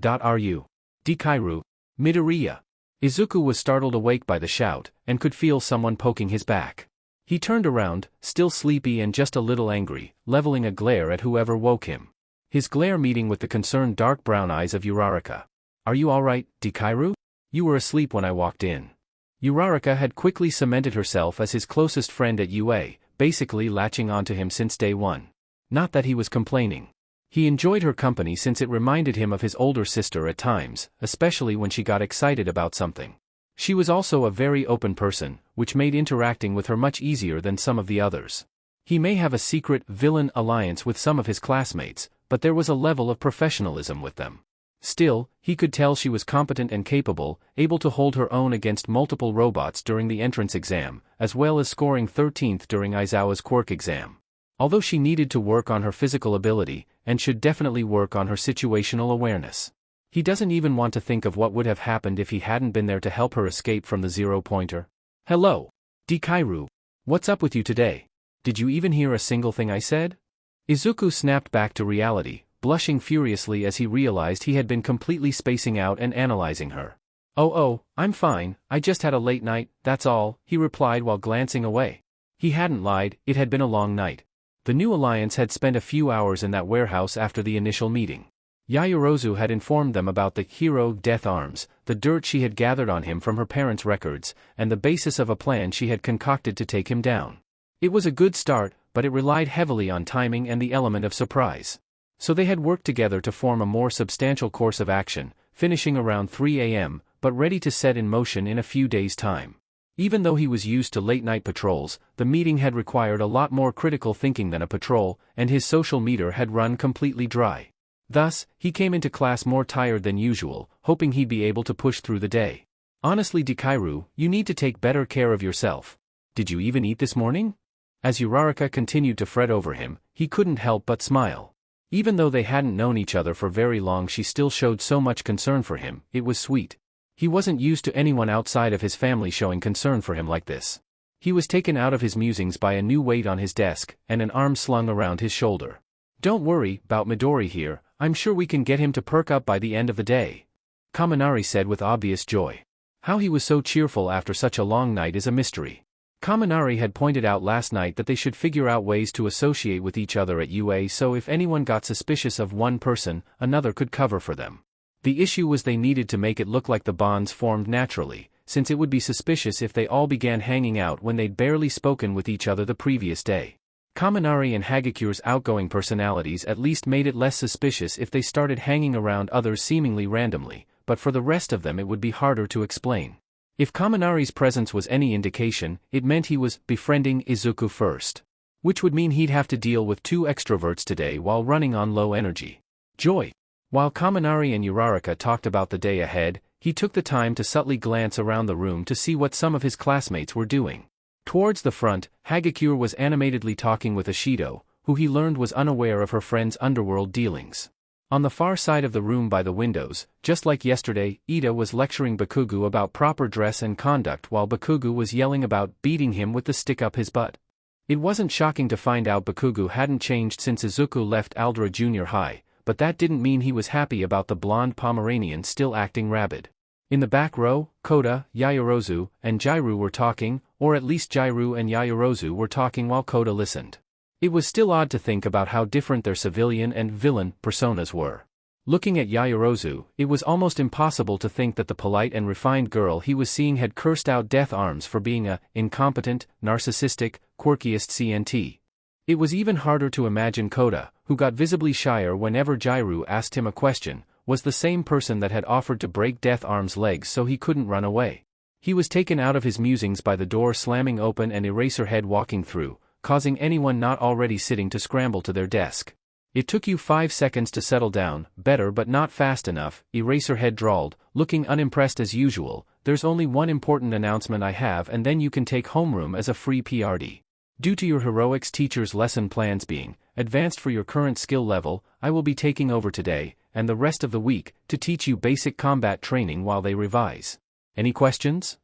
Are you? Dikairu? Midoriya? Izuku was startled awake by the shout, and could feel someone poking his back. He turned around, still sleepy and just a little angry, leveling a glare at whoever woke him. His glare meeting with the concerned dark brown eyes of Uraraka. Are you alright, Dikairu? You were asleep when I walked in. Uraraka had quickly cemented herself as his closest friend at UA, basically latching onto him since day one. Not that he was complaining. He enjoyed her company since it reminded him of his older sister at times, especially when she got excited about something. She was also a very open person, which made interacting with her much easier than some of the others. He may have a secret villain alliance with some of his classmates, but there was a level of professionalism with them. Still, he could tell she was competent and capable, able to hold her own against multiple robots during the entrance exam, as well as scoring 13th during Aizawa's quirk exam. Although she needed to work on her physical ability, and should definitely work on her situational awareness. He doesn't even want to think of what would have happened if he hadn't been there to help her escape from the zero-pointer. Hello. Dikairu. What's up with you today? Did you even hear a single thing I said? Izuku snapped back to reality, blushing furiously as he realized he had been completely spacing out and analyzing her. Oh, I'm fine, I just had a late night, that's all, he replied while glancing away. He hadn't lied, it had been a long night. The new alliance had spent a few hours in that warehouse after the initial meeting. Yaoyorozu had informed them about the hero Death Arms, the dirt she had gathered on him from her parents' records, and the basis of a plan she had concocted to take him down. It was a good start, but it relied heavily on timing and the element of surprise. So they had worked together to form a more substantial course of action, finishing around 3 a.m., but ready to set in motion in a few days' time. Even though he was used to late-night patrols, the meeting had required a lot more critical thinking than a patrol, and his social meter had run completely dry. Thus, he came into class more tired than usual, hoping he'd be able to push through the day. Honestly, Dikairu, you need to take better care of yourself. Did you even eat this morning? As Uraraka continued to fret over him, he couldn't help but smile. Even though they hadn't known each other for very long, she still showed so much concern for him. It was sweet. He wasn't used to anyone outside of his family showing concern for him like this. He was taken out of his musings by a new weight on his desk, and an arm slung around his shoulder. Don't worry about Midori here, I'm sure we can get him to perk up by the end of the day. Kaminari said with obvious joy. How he was so cheerful after such a long night is a mystery. Kaminari had pointed out last night that they should figure out ways to associate with each other at UA, so if anyone got suspicious of one person, another could cover for them. The issue was they needed to make it look like the bonds formed naturally, since it would be suspicious if they all began hanging out when they'd barely spoken with each other the previous day. Kaminari and Hagakure's outgoing personalities at least made it less suspicious if they started hanging around others seemingly randomly, but for the rest of them it would be harder to explain. If Kaminari's presence was any indication, it meant he was befriending Izuku first. Which would mean he'd have to deal with two extroverts today while running on low energy. Joy. While Kaminari and Uraraka talked about the day ahead, he took the time to subtly glance around the room to see what some of his classmates were doing. Towards the front, Hagakure was animatedly talking with Ashido, who he learned was unaware of her friend's underworld dealings. On the far side of the room by the windows, just like yesterday, Ida was lecturing Bakugu about proper dress and conduct while Bakugu was yelling about beating him with the stick up his butt. It wasn't shocking to find out Bakugu hadn't changed since Izuku left Aldera Junior High, but that didn't mean he was happy about the blonde Pomeranian still acting rabid. In the back row, Kota, Yaoyorozu, and Jairu were talking, or at least Jairu and Yaoyorozu were talking while Kota listened. It was still odd to think about how different their civilian and villain personas were. Looking at Yaoyorozu, it was almost impossible to think that the polite and refined girl he was seeing had cursed out Death Arms for being a incompetent, narcissistic, quirkiest CNT. It was even harder to imagine Kota, who got visibly shyer whenever Jairu asked him a question, was the same person that had offered to break Death Arm's legs so he couldn't run away. He was taken out of his musings by the door slamming open and Eraserhead walking through, causing anyone not already sitting to scramble to their desk. It took you 5 seconds to settle down, better but not fast enough, Eraserhead drawled, looking unimpressed as usual. There's only one important announcement I have and then you can take homeroom as a free PRD. Due to your heroics teacher's lesson plans being advanced for your current skill level, I will be taking over today, and the rest of the week, to teach you basic combat training while they revise. Any questions?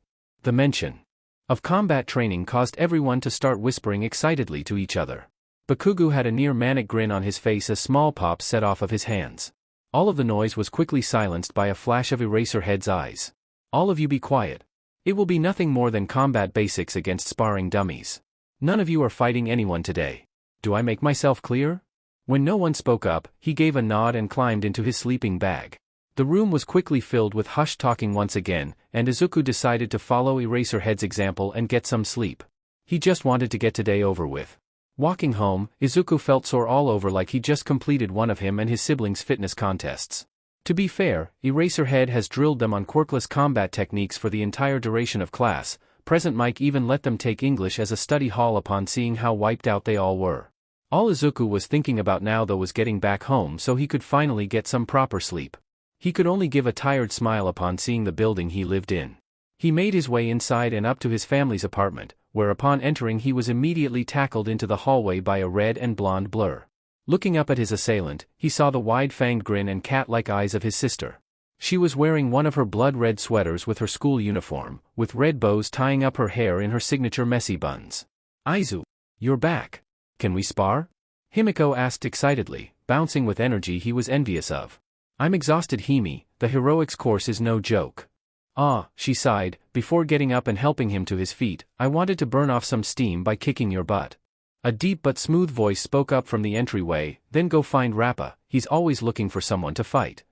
The mention of combat training caused everyone to start whispering excitedly to each other. Bakugu had a near-manic grin on his face as small pops set off of his hands. All of the noise was quickly silenced by a flash of Eraserhead's eyes. All of you be quiet. It will be nothing more than combat basics against sparring dummies. None of you are fighting anyone today. Do I make myself clear? When no one spoke up, he gave a nod and climbed into his sleeping bag. The room was quickly filled with hushed talking once again, and Izuku decided to follow Eraserhead's example and get some sleep. He just wanted to get today over with. Walking home, Izuku felt sore all over like he just completed one of him and his siblings' fitness contests. To be fair, Eraserhead has drilled them on quirkless combat techniques for the entire duration of class. Present Mike even let them take English as a study hall upon seeing how wiped out they all were. All Izuku was thinking about now though was getting back home so he could finally get some proper sleep. He could only give a tired smile upon seeing the building he lived in. He made his way inside and up to his family's apartment, where upon entering he was immediately tackled into the hallway by a red and blonde blur. Looking up at his assailant, he saw the wide-fanged grin and cat-like eyes of his sister. She was wearing one of her blood-red sweaters with her school uniform, with red bows tying up her hair in her signature messy buns. Aizu, you're back. Can we spar? Himiko asked excitedly, bouncing with energy he was envious of. I'm exhausted Himi, the heroics course is no joke. Ah, she sighed, before getting up and helping him to his feet, I wanted to burn off some steam by kicking your butt. A deep but smooth voice spoke up from the entryway, then go find Rappa, he's always looking for someone to fight.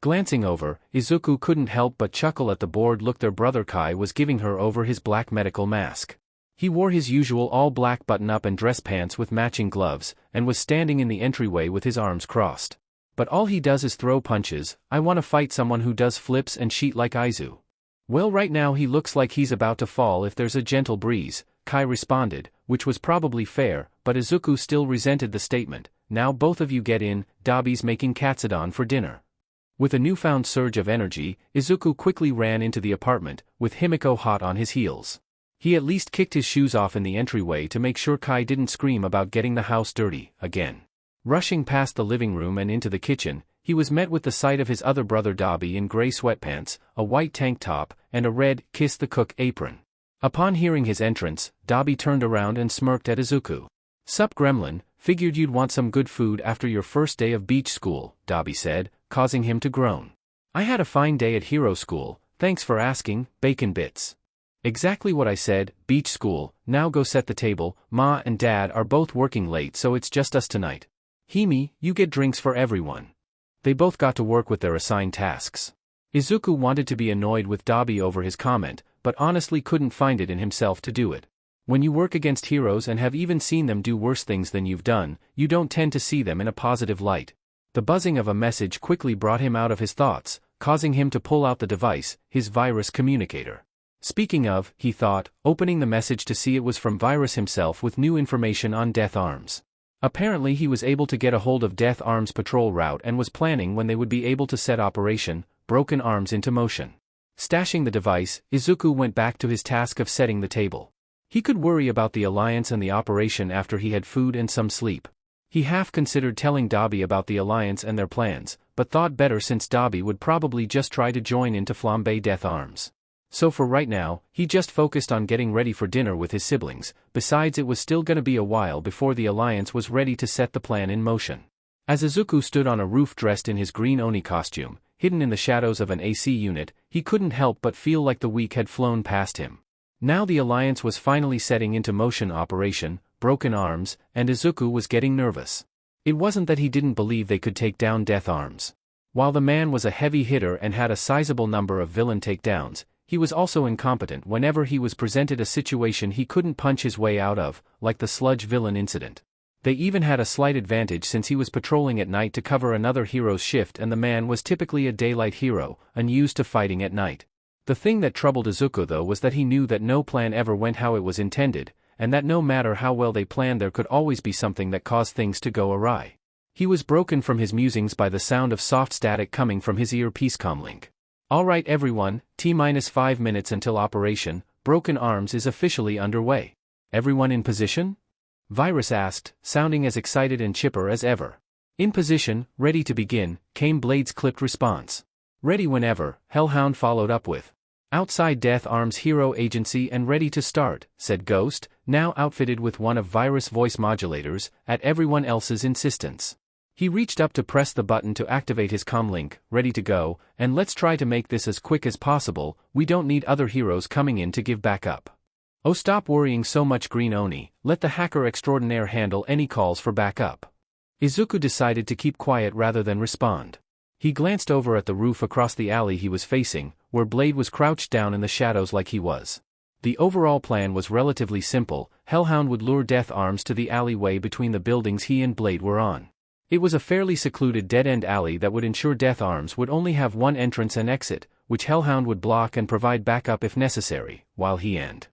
Glancing over, Izuku couldn't help but chuckle at the bored look their brother Kai was giving her over his black medical mask. He wore his usual all-black button-up and dress pants with matching gloves, and was standing in the entryway with his arms crossed. But all he does is throw punches. I want to fight someone who does flips and sheet like Aizu. Well right now he looks like he's about to fall if there's a gentle breeze, Kai responded, which was probably fair, but Izuku still resented the statement. Now both of you get in, Dabi's making katsudon for dinner. With a newfound surge of energy, Izuku quickly ran into the apartment, with Himiko hot on his heels. He at least kicked his shoes off in the entryway to make sure Kai didn't scream about getting the house dirty, again. Rushing past the living room and into the kitchen, he was met with the sight of his other brother Dabi in gray sweatpants, a white tank top, and a red Kiss the Cook apron. Upon hearing his entrance, Dabi turned around and smirked at Izuku. Sup gremlin, figured you'd want some good food after your first day of beach school, Dabi said, causing him to groan. I had a fine day at hero school, thanks for asking, bacon bits. Exactly what I said, beach school, now go set the table, Ma and Dad are both working late so it's just us tonight. Himi, you get drinks for everyone. They both got to work with their assigned tasks. Izuku wanted to be annoyed with Dabi over his comment, but honestly couldn't find it in himself to do it. When you work against heroes and have even seen them do worse things than you've done, you don't tend to see them in a positive light. The buzzing of a message quickly brought him out of his thoughts, causing him to pull out the device, his virus communicator. Speaking of, he thought, opening the message to see it was from Virus himself with new information on Death Arms. Apparently he was able to get a hold of Death Arms' patrol route and was planning when they would be able to set Operation Broken Arms into motion. Stashing the device, Izuku went back to his task of setting the table. He could worry about the Alliance and the operation after he had food and some sleep. He half considered telling Dabi about the Alliance and their plans, but thought better since Dabi would probably just try to join into Flambe Death Arms. So for right now, he just focused on getting ready for dinner with his siblings, besides it was still gonna be a while before the Alliance was ready to set the plan in motion. As Izuku stood on a roof dressed in his green Oni costume, hidden in the shadows of an AC unit, he couldn't help but feel like the week had flown past him. Now the Alliance was finally setting into motion Operation Broken Arms, and Izuku was getting nervous. It wasn't that he didn't believe they could take down Death Arms. While the man was a heavy hitter and had a sizable number of villain takedowns, he was also incompetent whenever he was presented a situation he couldn't punch his way out of, like the sludge villain incident. They even had a slight advantage since he was patrolling at night to cover another hero's shift and the man was typically a daylight hero, unused to fighting at night. The thing that troubled Izuku though was that he knew that no plan ever went how it was intended, and that no matter how well they planned there could always be something that caused things to go awry. He was broken from his musings by the sound of soft static coming from his earpiece comlink. Alright everyone, T-5 minutes until operation, Broken Arms is officially underway. Everyone in position? Virus asked, sounding as excited and chipper as ever. In position, ready to begin, came Blade's clipped response. Ready whenever, Hellhound followed up with. Outside Death Arms Hero Agency and ready to start, said Ghost, now outfitted with one of Virus' voice modulators, at everyone else's insistence. He reached up to press the button to activate his comlink, ready to go, and let's try to make this as quick as possible, we don't need other heroes coming in to give backup. Oh stop worrying so much Green Oni, let the hacker extraordinaire handle any calls for backup. Izuku decided to keep quiet rather than respond. He glanced over at the roof across the alley he was facing, where Blade was crouched down in the shadows like he was. The overall plan was relatively simple, Hellhound would lure Death Arms to the alleyway between the buildings he and Blade were on. It was a fairly secluded dead-end alley that would ensure Death Arms would only have one entrance and exit, which Hellhound would block and provide backup if necessary, while he and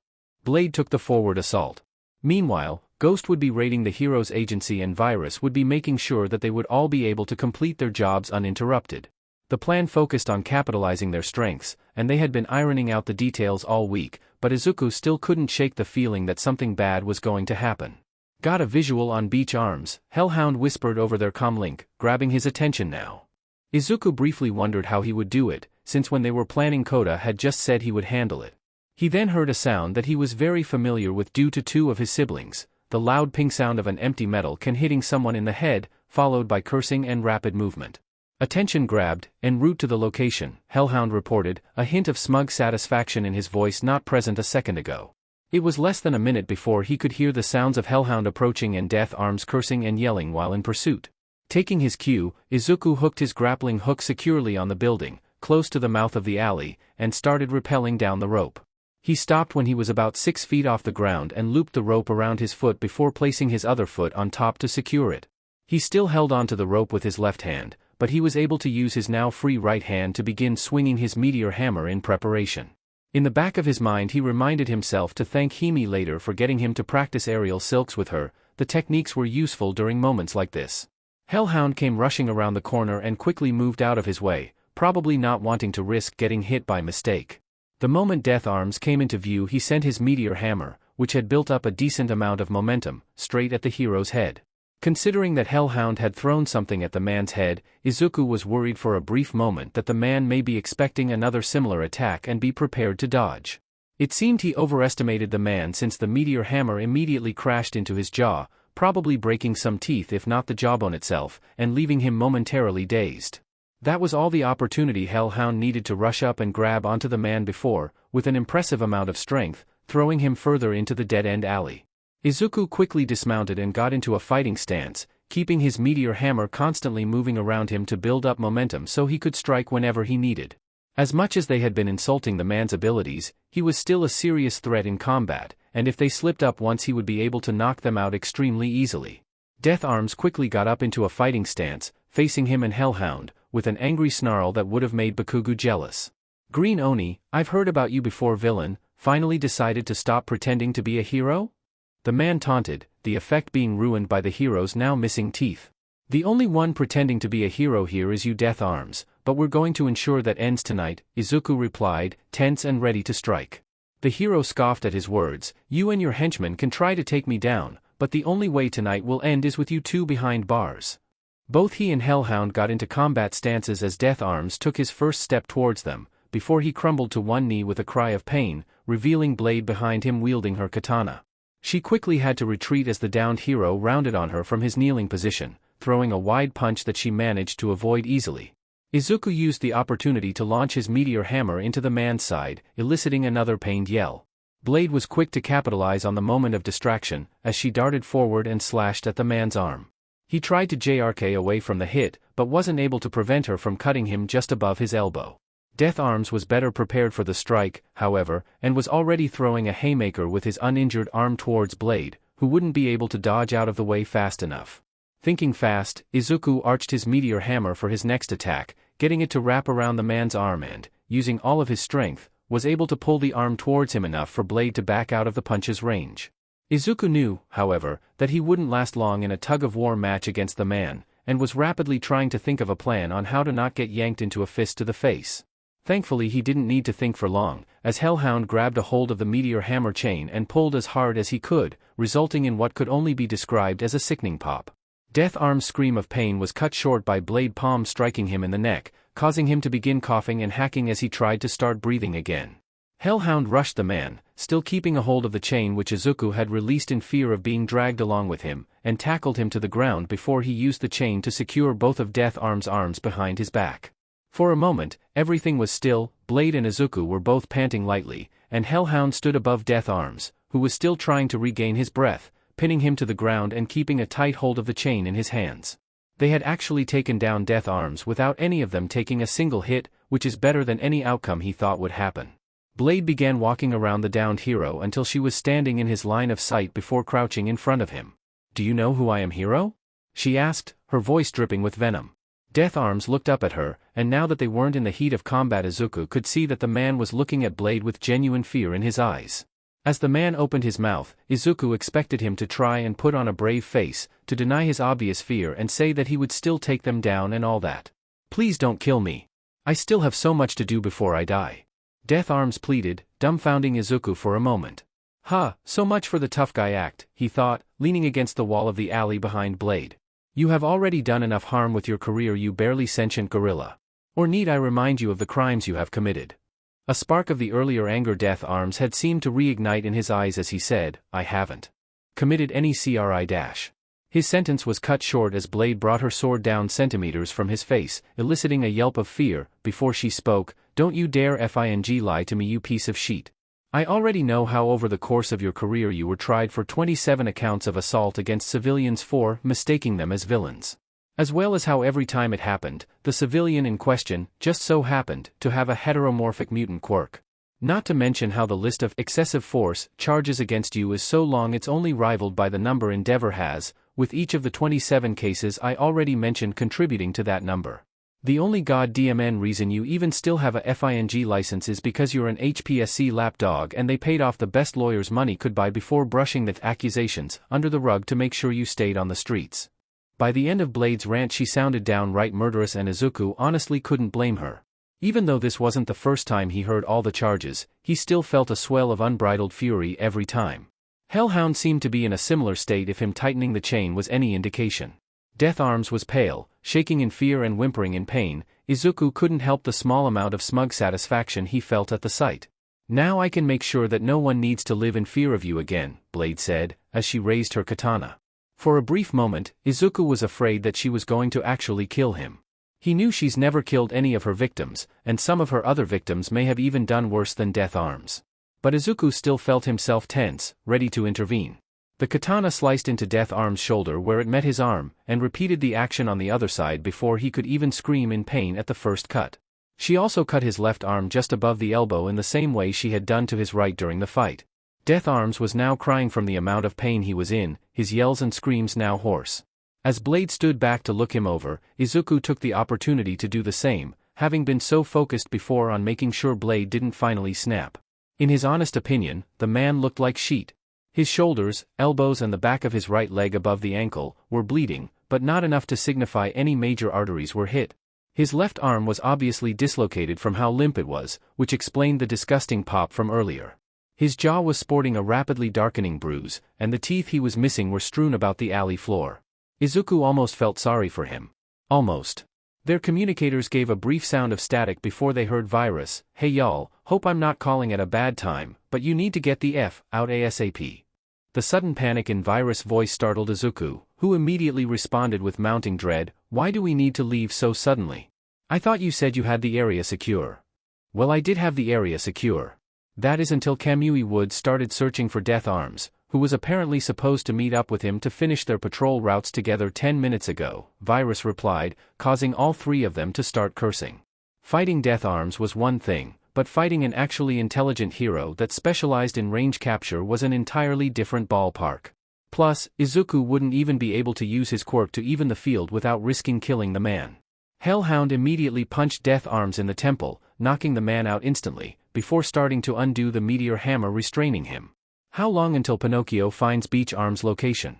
Blade took the forward assault. Meanwhile, Ghost would be raiding the Heroes Agency and Virus would be making sure that they would all be able to complete their jobs uninterrupted. The plan focused on capitalizing their strengths, and they had been ironing out the details all week, but Izuku still couldn't shake the feeling that something bad was going to happen. Got a visual on Beach Arms, Hellhound whispered over their comlink, grabbing his attention now. Izuku briefly wondered how he would do it, since when they were planning Koda had just said he would handle it. He then heard a sound that he was very familiar with due to two of his siblings, the loud ping sound of an empty metal can hitting someone in the head, followed by cursing and rapid movement. Attention grabbed, en route to the location, Hellhound reported, a hint of smug satisfaction in his voice not present a second ago. It was less than a minute before he could hear the sounds of Hellhound approaching and Death Arms cursing and yelling while in pursuit. Taking his cue, Izuku hooked his grappling hook securely on the building, close to the mouth of the alley, and started rappelling down the rope. He stopped when he was about 6 feet off the ground and looped the rope around his foot before placing his other foot on top to secure it. He still held onto the rope with his left hand, but he was able to use his now free right hand to begin swinging his meteor hammer in preparation. In the back of his mind he reminded himself to thank Hime later for getting him to practice aerial silks with her, the techniques were useful during moments like this. Hellhound came rushing around the corner and quickly moved out of his way, probably not wanting to risk getting hit by mistake. The moment Death Arms came into view he sent his meteor hammer, which had built up a decent amount of momentum, straight at the hero's head. Considering that Hellhound had thrown something at the man's head, Izuku was worried for a brief moment that the man may be expecting another similar attack and be prepared to dodge. It seemed he overestimated the man since the meteor hammer immediately crashed into his jaw, probably breaking some teeth if not the jawbone itself, and leaving him momentarily dazed. That was all the opportunity Hellhound needed to rush up and grab onto the man before, with an impressive amount of strength, throwing him further into the dead-end alley. Izuku quickly dismounted and got into a fighting stance, keeping his meteor hammer constantly moving around him to build up momentum so he could strike whenever he needed. As much as they had been insulting the man's abilities, he was still a serious threat in combat, and if they slipped up once he would be able to knock them out extremely easily. Death Arms quickly got up into a fighting stance, facing him and Hellhound, with an angry snarl that would have made Bakugu jealous. Green Oni, I've heard about you before villain, finally decided to stop pretending to be a hero? The man taunted, the effect being ruined by the hero's now missing teeth. The only one pretending to be a hero here is you Death Arms, but we're going to ensure that ends tonight, Izuku replied, tense and ready to strike. The hero scoffed at his words, you and your henchmen can try to take me down, but the only way tonight will end is with you two behind bars. Both he and Hellhound got into combat stances as Death Arms took his first step towards them, before he crumbled to one knee with a cry of pain, revealing Blade behind him wielding her katana. She quickly had to retreat as the downed hero rounded on her from his kneeling position, throwing a wide punch that she managed to avoid easily. Izuku used the opportunity to launch his meteor hammer into the man's side, eliciting another pained yell. Blade was quick to capitalize on the moment of distraction, as she darted forward and slashed at the man's arm. He tried to JRK away from the hit, but wasn't able to prevent her from cutting him just above his elbow. Death Arms was better prepared for the strike, however, and was already throwing a haymaker with his uninjured arm towards Blade, who wouldn't be able to dodge out of the way fast enough. Thinking fast, Izuku arched his meteor hammer for his next attack, getting it to wrap around the man's arm and, using all of his strength, was able to pull the arm towards him enough for Blade to back out of the punch's range. Izuku knew, however, that he wouldn't last long in a tug-of-war match against the man, and was rapidly trying to think of a plan on how to not get yanked into a fist to the face. Thankfully he didn't need to think for long, as Hellhound grabbed a hold of the meteor hammer chain and pulled as hard as he could, resulting in what could only be described as a sickening pop. Death Arm's scream of pain was cut short by Blade palm striking him in the neck, causing him to begin coughing and hacking as he tried to start breathing again. Hellhound rushed the man, still keeping a hold of the chain which Izuku had released in fear of being dragged along with him, and tackled him to the ground before he used the chain to secure both of Death Arm's arms behind his back. For a moment, everything was still. Blade and Izuku were both panting lightly, and Hellhound stood above Death Arms, who was still trying to regain his breath, pinning him to the ground and keeping a tight hold of the chain in his hands. They had actually taken down Death Arms without any of them taking a single hit, which is better than any outcome he thought would happen. Blade began walking around the downed hero until she was standing in his line of sight before crouching in front of him. "Do you know who I am, hero?" she asked, her voice dripping with venom. Death Arms looked up at her, and now that they weren't in the heat of combat, Izuku could see that the man was looking at Blade with genuine fear in his eyes. As the man opened his mouth, Izuku expected him to try and put on a brave face, to deny his obvious fear and say that he would still take them down and all that. "Please don't kill me. I still have so much to do before I die," Death Arms pleaded, dumbfounding Izuku for a moment. So much for the tough guy act, he thought, leaning against the wall of the alley behind Blade. "You have already done enough harm with your career, you barely sentient gorilla. Or need I remind you of the crimes you have committed?" A spark of the earlier anger Death Arms had seemed to reignite in his eyes as he said, "I haven't committed any CRI-." His sentence was cut short as Blade brought her sword down centimeters from his face, eliciting a yelp of fear. Before she spoke, "Don't you dare fing lie to me, you piece of shit. I already know how over the course of your career you were tried for 27 accounts of assault against civilians for mistaking them as villains. As well as how every time it happened, the civilian in question just so happened to have a heteromorphic mutant quirk. Not to mention how the list of excessive force charges against you is so long it's only rivaled by the number Endeavor has, with each of the 27 cases I already mentioned contributing to that number. The only goddamn reason you even still have a FING license is because you're an HPSC lapdog and they paid off the best lawyers money could buy before brushing the accusations under the rug to make sure you stayed on the streets." By the end of Blade's rant she sounded downright murderous, and Izuku honestly couldn't blame her. Even though this wasn't the first time he heard all the charges, he still felt a swell of unbridled fury every time. Hellhound seemed to be in a similar state if him tightening the chain was any indication. Death Arms was pale, shaking in fear and whimpering in pain. Izuku couldn't help the small amount of smug satisfaction he felt at the sight. "Now I can make sure that no one needs to live in fear of you again," Blade said, as she raised her katana. For a brief moment, Izuku was afraid that she was going to actually kill him. He knew she's never killed any of her victims, and some of her other victims may have even done worse than Death Arms. But Izuku still felt himself tense, ready to intervene. The katana sliced into Death Arm's shoulder where it met his arm, and repeated the action on the other side before he could even scream in pain at the first cut. She also cut his left arm just above the elbow in the same way she had done to his right during the fight. Death Arms was now crying from the amount of pain he was in, his yells and screams now hoarse. As Blade stood back to look him over, Izuku took the opportunity to do the same, having been so focused before on making sure Blade didn't finally snap. In his honest opinion, the man looked like sheet. His shoulders, elbows and the back of his right leg above the ankle were bleeding, but not enough to signify any major arteries were hit. His left arm was obviously dislocated from how limp it was, which explained the disgusting pop from earlier. His jaw was sporting a rapidly darkening bruise, and the teeth he was missing were strewn about the alley floor. Izuku almost felt sorry for him. Almost. Their communicators gave a brief sound of static before they heard Virus. "Hey y'all, hope I'm not calling at a bad time, but you need to get the F out ASAP." The sudden panic in Virus' voice startled Izuku, who immediately responded with mounting dread, "Why do we need to leave so suddenly? I thought you said you had the area secure." "Well, I did have the area secure. That is until Kamui Woods started searching for Death Arms, who was apparently supposed to meet up with him to finish their patrol routes together 10 minutes ago," Virus replied, causing all three of them to start cursing. Fighting Death Arms was one thing, but fighting an actually intelligent hero that specialized in range capture was an entirely different ballpark. Plus, Izuku wouldn't even be able to use his quirk to even the field without risking killing the man. Hellhound immediately punched Death Arms in the temple, knocking the man out instantly, before starting to undo the meteor hammer restraining him. How long until Pinocchio finds Beach Arms' location?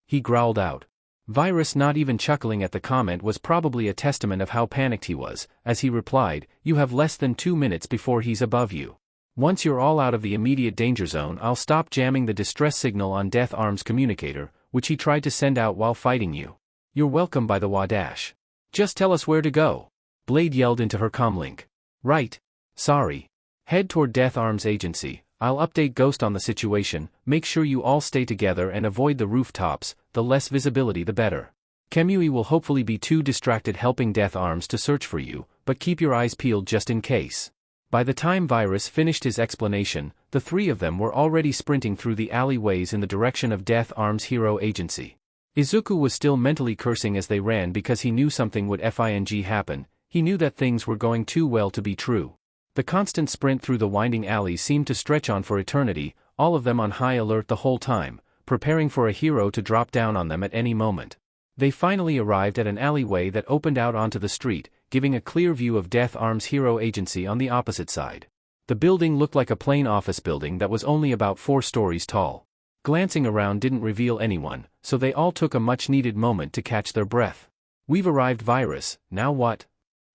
He growled out. Virus, not even chuckling at the comment, was probably a testament of how panicked he was, as he replied, "You have less than 2 minutes before he's above you. Once you're all out of the immediate danger zone, I'll stop jamming the distress signal on Death Arms' communicator, which he tried to send out while fighting you. You're welcome by the Wadash. Just tell us where to go." Blade yelled into her comlink. "Right. Sorry. Head toward Death Arms Agency. I'll update Ghost on the situation. Make sure you all stay together and avoid the rooftops, the less visibility the better. Kamui will hopefully be too distracted helping Death Arms to search for you, but keep your eyes peeled just in case." By the time Virus finished his explanation, the three of them were already sprinting through the alleyways in the direction of Death Arms Hero Agency. Izuku was still mentally cursing as they ran because he knew something would happen. He knew that things were going too well to be true. The constant sprint through the winding alleys seemed to stretch on for eternity, all of them on high alert the whole time, preparing for a hero to drop down on them at any moment. They finally arrived at an alleyway that opened out onto the street, giving a clear view of Death Arms Hero Agency on the opposite side. The building looked like a plain office building that was only about 4 stories tall. Glancing around didn't reveal anyone, so they all took a much-needed moment to catch their breath. "We've arrived, Virus, now what?"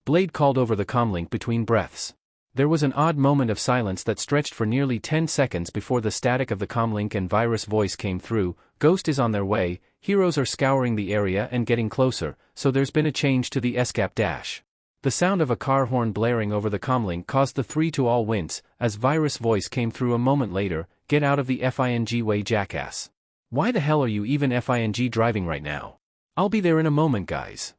Blade called over the comlink between breaths. There was an odd moment of silence that stretched for nearly 10 seconds before the static of the comlink and Virus' voice came through. "Ghost is on their way, heroes are scouring the area and getting closer, so there's been a change to the escape dash." The sound of a car horn blaring over the comlink caused the three to all wince, as Virus' voice came through a moment later. "Get out of the FING way, jackass. Why the hell are you even FING driving right now? I'll be there in a moment, guys."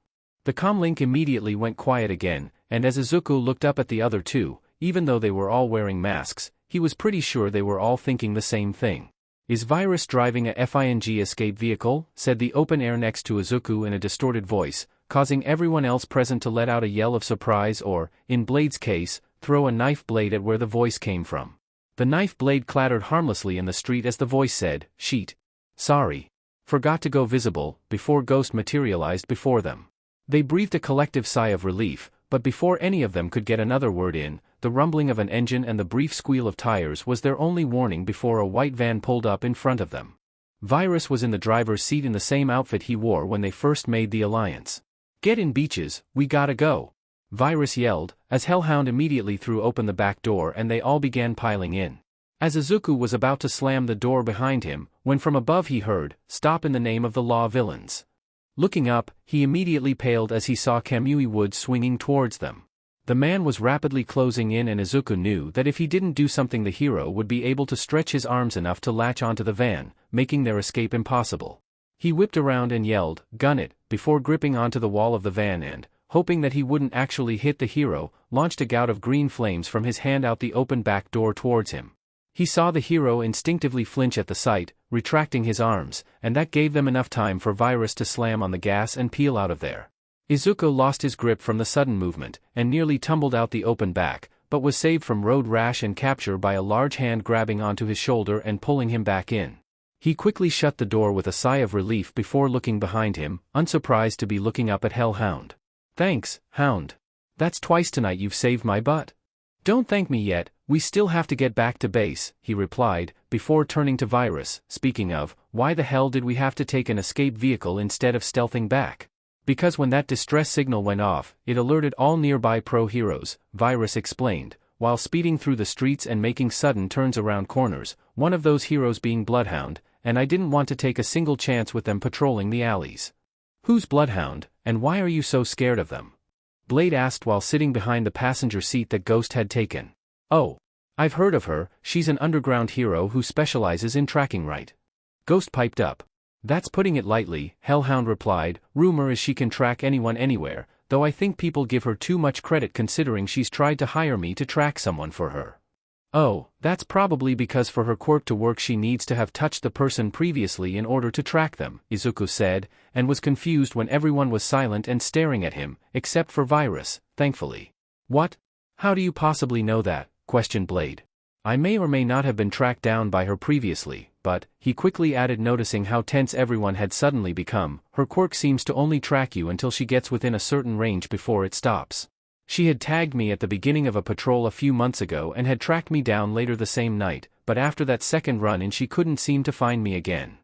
The comlink immediately went quiet again, and as Izuku looked up at the other two, even though they were all wearing masks, he was pretty sure they were all thinking the same thing. "Is Virus driving a FING escape vehicle?" said the open air next to Izuku in a distorted voice, causing everyone else present to let out a yell of surprise or, in Blade's case, throw a knife blade at where the voice came from. The knife blade clattered harmlessly in the street as the voice said, "Sheet. Sorry. Forgot to go visible," before Ghost materialized before them. They breathed a collective sigh of relief, but before any of them could get another word in, the rumbling of an engine and the brief squeal of tires was their only warning before a white van pulled up in front of them. Virus was in the driver's seat in the same outfit he wore when they first made the alliance. "Get in, Beaches, we gotta go," Virus yelled, as Hellhound immediately threw open the back door and they all began piling in. As Izuku was about to slam the door behind him, when from above he heard, "Stop in the name of the law, villains." Looking up, he immediately paled as he saw Kamui Wood swinging towards them. The man was rapidly closing in and Izuku knew that if he didn't do something the hero would be able to stretch his arms enough to latch onto the van, making their escape impossible. He whipped around and yelled, "Gun it," before gripping onto the wall of the van and, hoping that he wouldn't actually hit the hero, launched a gout of green flames from his hand out the open back door towards him. He saw the hero instinctively flinch at the sight, retracting his arms, and that gave them enough time for Virus to slam on the gas and peel out of there. Izuku lost his grip from the sudden movement, and nearly tumbled out the open back, but was saved from road rash and capture by a large hand grabbing onto his shoulder and pulling him back in. He quickly shut the door with a sigh of relief before looking behind him, unsurprised to be looking up at Hellhound. "Thanks, Hound. That's twice tonight you've saved my butt." "Don't thank me yet, we still have to get back to base," he replied, before turning to Virus. "Speaking of, why the hell did we have to take an escape vehicle instead of stealthing back?" "Because when that distress signal went off, it alerted all nearby pro-heroes," Virus explained, while speeding through the streets and making sudden turns around corners, one of those heroes being Bloodhound, and I didn't want to take a single chance with them patrolling the alleys. "Who's Bloodhound, and why are you so scared of them?" Blade asked while sitting behind the passenger seat that Ghost had taken. "Oh. I've heard of her, she's an underground hero who specializes in tracking, right?" Ghost piped up. "That's putting it lightly," Hellhound replied. "Rumor is she can track anyone anywhere, though I think people give her too much credit considering she's tried to hire me to track someone for her." "Oh, that's probably because for her quirk to work she needs to have touched the person previously in order to track them," Izuku said, and was confused when everyone was silent and staring at him, except for Virus, thankfully. "What? How do you possibly know that?" questioned Blade. "I may or may not have been tracked down by her previously," but, he quickly added, noticing how tense everyone had suddenly become, her quirk seems to only track you until she gets within a certain range before it stops. She had tagged me at the beginning of a patrol a few months ago and had tracked me down later the same night, but after that second run-in she couldn't seem to find me again.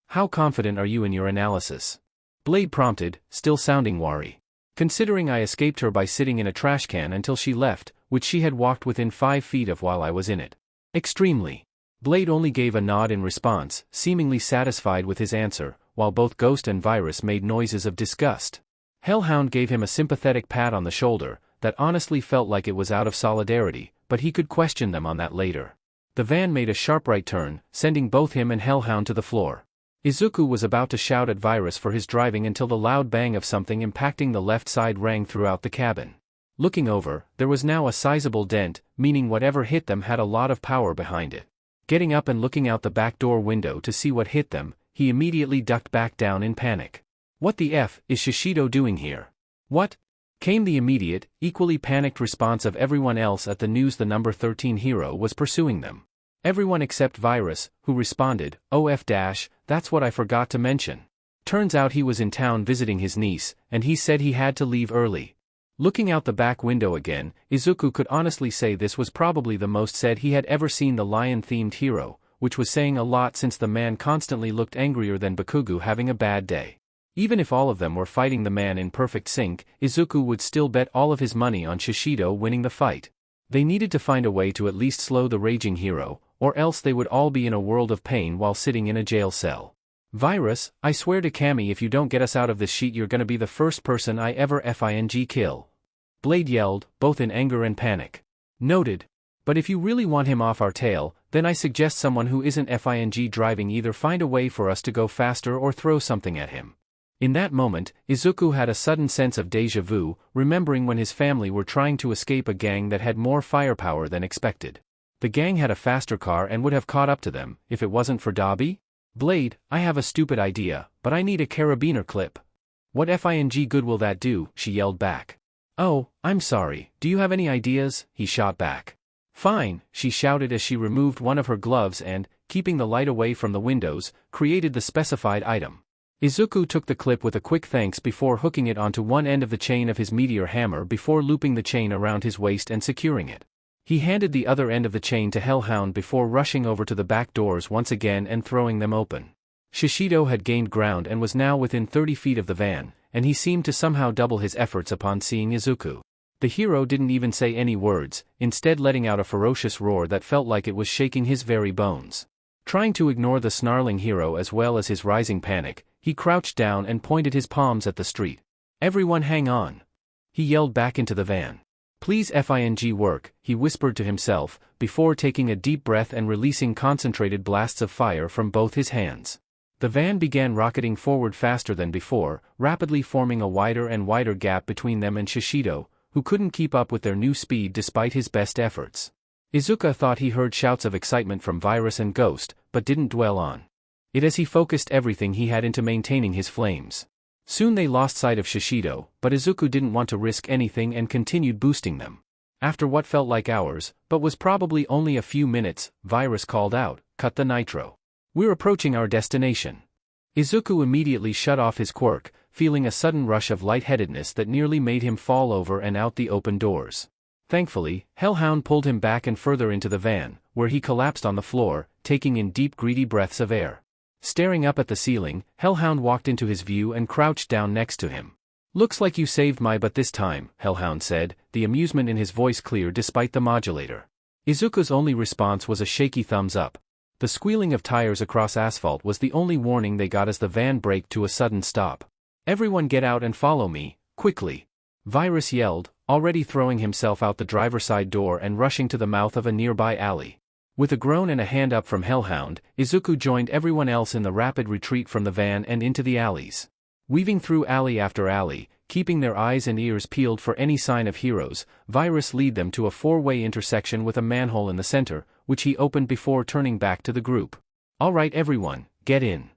How confident are you in your analysis? Blade prompted, still sounding wary. Considering I escaped her by sitting in a trash can until she left, which she had walked within 5 feet of while I was in it. Extremely. Blade only gave a nod in response, seemingly satisfied with his answer, while both Ghost and Virus made noises of disgust. Hellhound gave him a sympathetic pat on the shoulder, that honestly felt like it was out of solidarity, but he could question them on that later. The van made a sharp right turn, sending both him and Hellhound to the floor. Izuku was about to shout at Virus for his driving until the loud bang of something impacting the left side rang throughout the cabin. Looking over, there was now a sizable dent, meaning whatever hit them had a lot of power behind it. Getting up and looking out the back door window to see what hit them, he immediately ducked back down in panic. What the F is Shishido doing here? What? Came the immediate, equally panicked response of everyone else at the news the number 13 hero was pursuing them. Everyone except Virus, who responded, "Oh that's what I forgot to mention. Turns out he was in town visiting his niece, and he said he had to leave early." Looking out the back window again, Izuku could honestly say this was probably the most said he had ever seen the lion-themed hero, which was saying a lot since the man constantly looked angrier than Bakugu having a bad day. Even if all of them were fighting the man in perfect sync, Izuku would still bet all of his money on Shishido winning the fight. They needed to find a way to at least slow the raging hero, or else they would all be in a world of pain while sitting in a jail cell. "Virus, I swear to Kami if you don't get us out of this sheet you're gonna be the first person I ever FING kill." Blade yelled, both in anger and panic. "Noted. But if you really want him off our tail, then I suggest someone who isn't FING driving either find a way for us to go faster or throw something at him." In that moment, Izuku had a sudden sense of déjà vu, remembering when his family were trying to escape a gang that had more firepower than expected. The gang had a faster car and would have caught up to them, if it wasn't for Dabi? "Blade, I have a stupid idea, but I need a carabiner clip." "What FING good will that do?" she yelled back. "Oh, I'm sorry, do you have any ideas?" he shot back. "Fine," she shouted as she removed one of her gloves and, keeping the light away from the windows, created the specified item. Izuku took the clip with a quick thanks before hooking it onto one end of the chain of his meteor hammer before looping the chain around his waist and securing it. He handed the other end of the chain to Hellhound before rushing over to the back doors once again and throwing them open. Shishido had gained ground and was now within 30 feet of the van, and he seemed to somehow double his efforts upon seeing Izuku. The hero didn't even say any words, instead letting out a ferocious roar that felt like it was shaking his very bones. Trying to ignore the snarling hero as well as his rising panic, he crouched down and pointed his palms at the street. "Everyone hang on!" He yelled back into the van. "Please FING work," he whispered to himself, before taking a deep breath and releasing concentrated blasts of fire from both his hands. The van began rocketing forward faster than before, rapidly forming a wider and wider gap between them and Shishido, who couldn't keep up with their new speed despite his best efforts. Izuku thought he heard shouts of excitement from Virus and Ghost, but didn't dwell on it as he focused everything he had into maintaining his flames. Soon they lost sight of Shishido, but Izuku didn't want to risk anything and continued boosting them. After what felt like hours, but was probably only a few minutes, Virus called out, "Cut the nitro. We're approaching our destination." Izuku immediately shut off his quirk, feeling a sudden rush of lightheadedness that nearly made him fall over and out the open doors. Thankfully, Hellhound pulled him back and further into the van, where he collapsed on the floor, taking in deep greedy breaths of air. Staring up at the ceiling, Hellhound walked into his view and crouched down next to him. "Looks like you saved my butt this time," Hellhound said, the amusement in his voice clear despite the modulator. Izuku's only response was a shaky thumbs up. The squealing of tires across asphalt was the only warning they got as the van braked to a sudden stop. "Everyone get out and follow me, quickly!" Virus yelled, already throwing himself out the driver's side door and rushing to the mouth of a nearby alley. With a groan and a hand up from Hellhound, Izuku joined everyone else in the rapid retreat from the van and into the alleys. Weaving through alley after alley, keeping their eyes and ears peeled for any sign of heroes, Virus led them to a four-way intersection with a manhole in the center, which he opened before turning back to the group. "All right everyone, get in."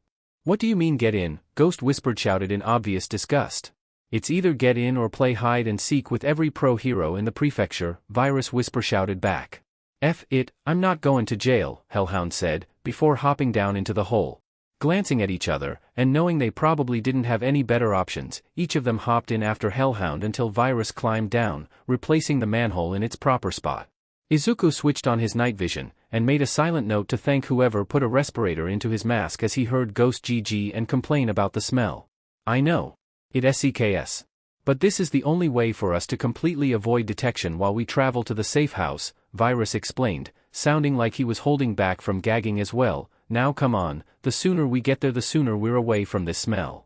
"What do you mean get in?" Ghost whispered shouted in obvious disgust. "It's either get in or play hide and seek with every pro-hero in the prefecture," Virus whisper shouted back. "F it, I'm not going to jail," Hellhound said, before hopping down into the hole. Glancing at each other, and knowing they probably didn't have any better options, each of them hopped in after Hellhound until Virus climbed down, replacing the manhole in its proper spot. Izuku switched on his night vision, and made a silent note to thank whoever put a respirator into his mask as he heard Ghost GG and complain about the smell. I know. It SCKS. But this is the only way for us to completely avoid detection while we travel to the safe house, Virus explained, sounding like he was holding back from gagging as well. Now come on, the sooner we get there the sooner we're away from this smell.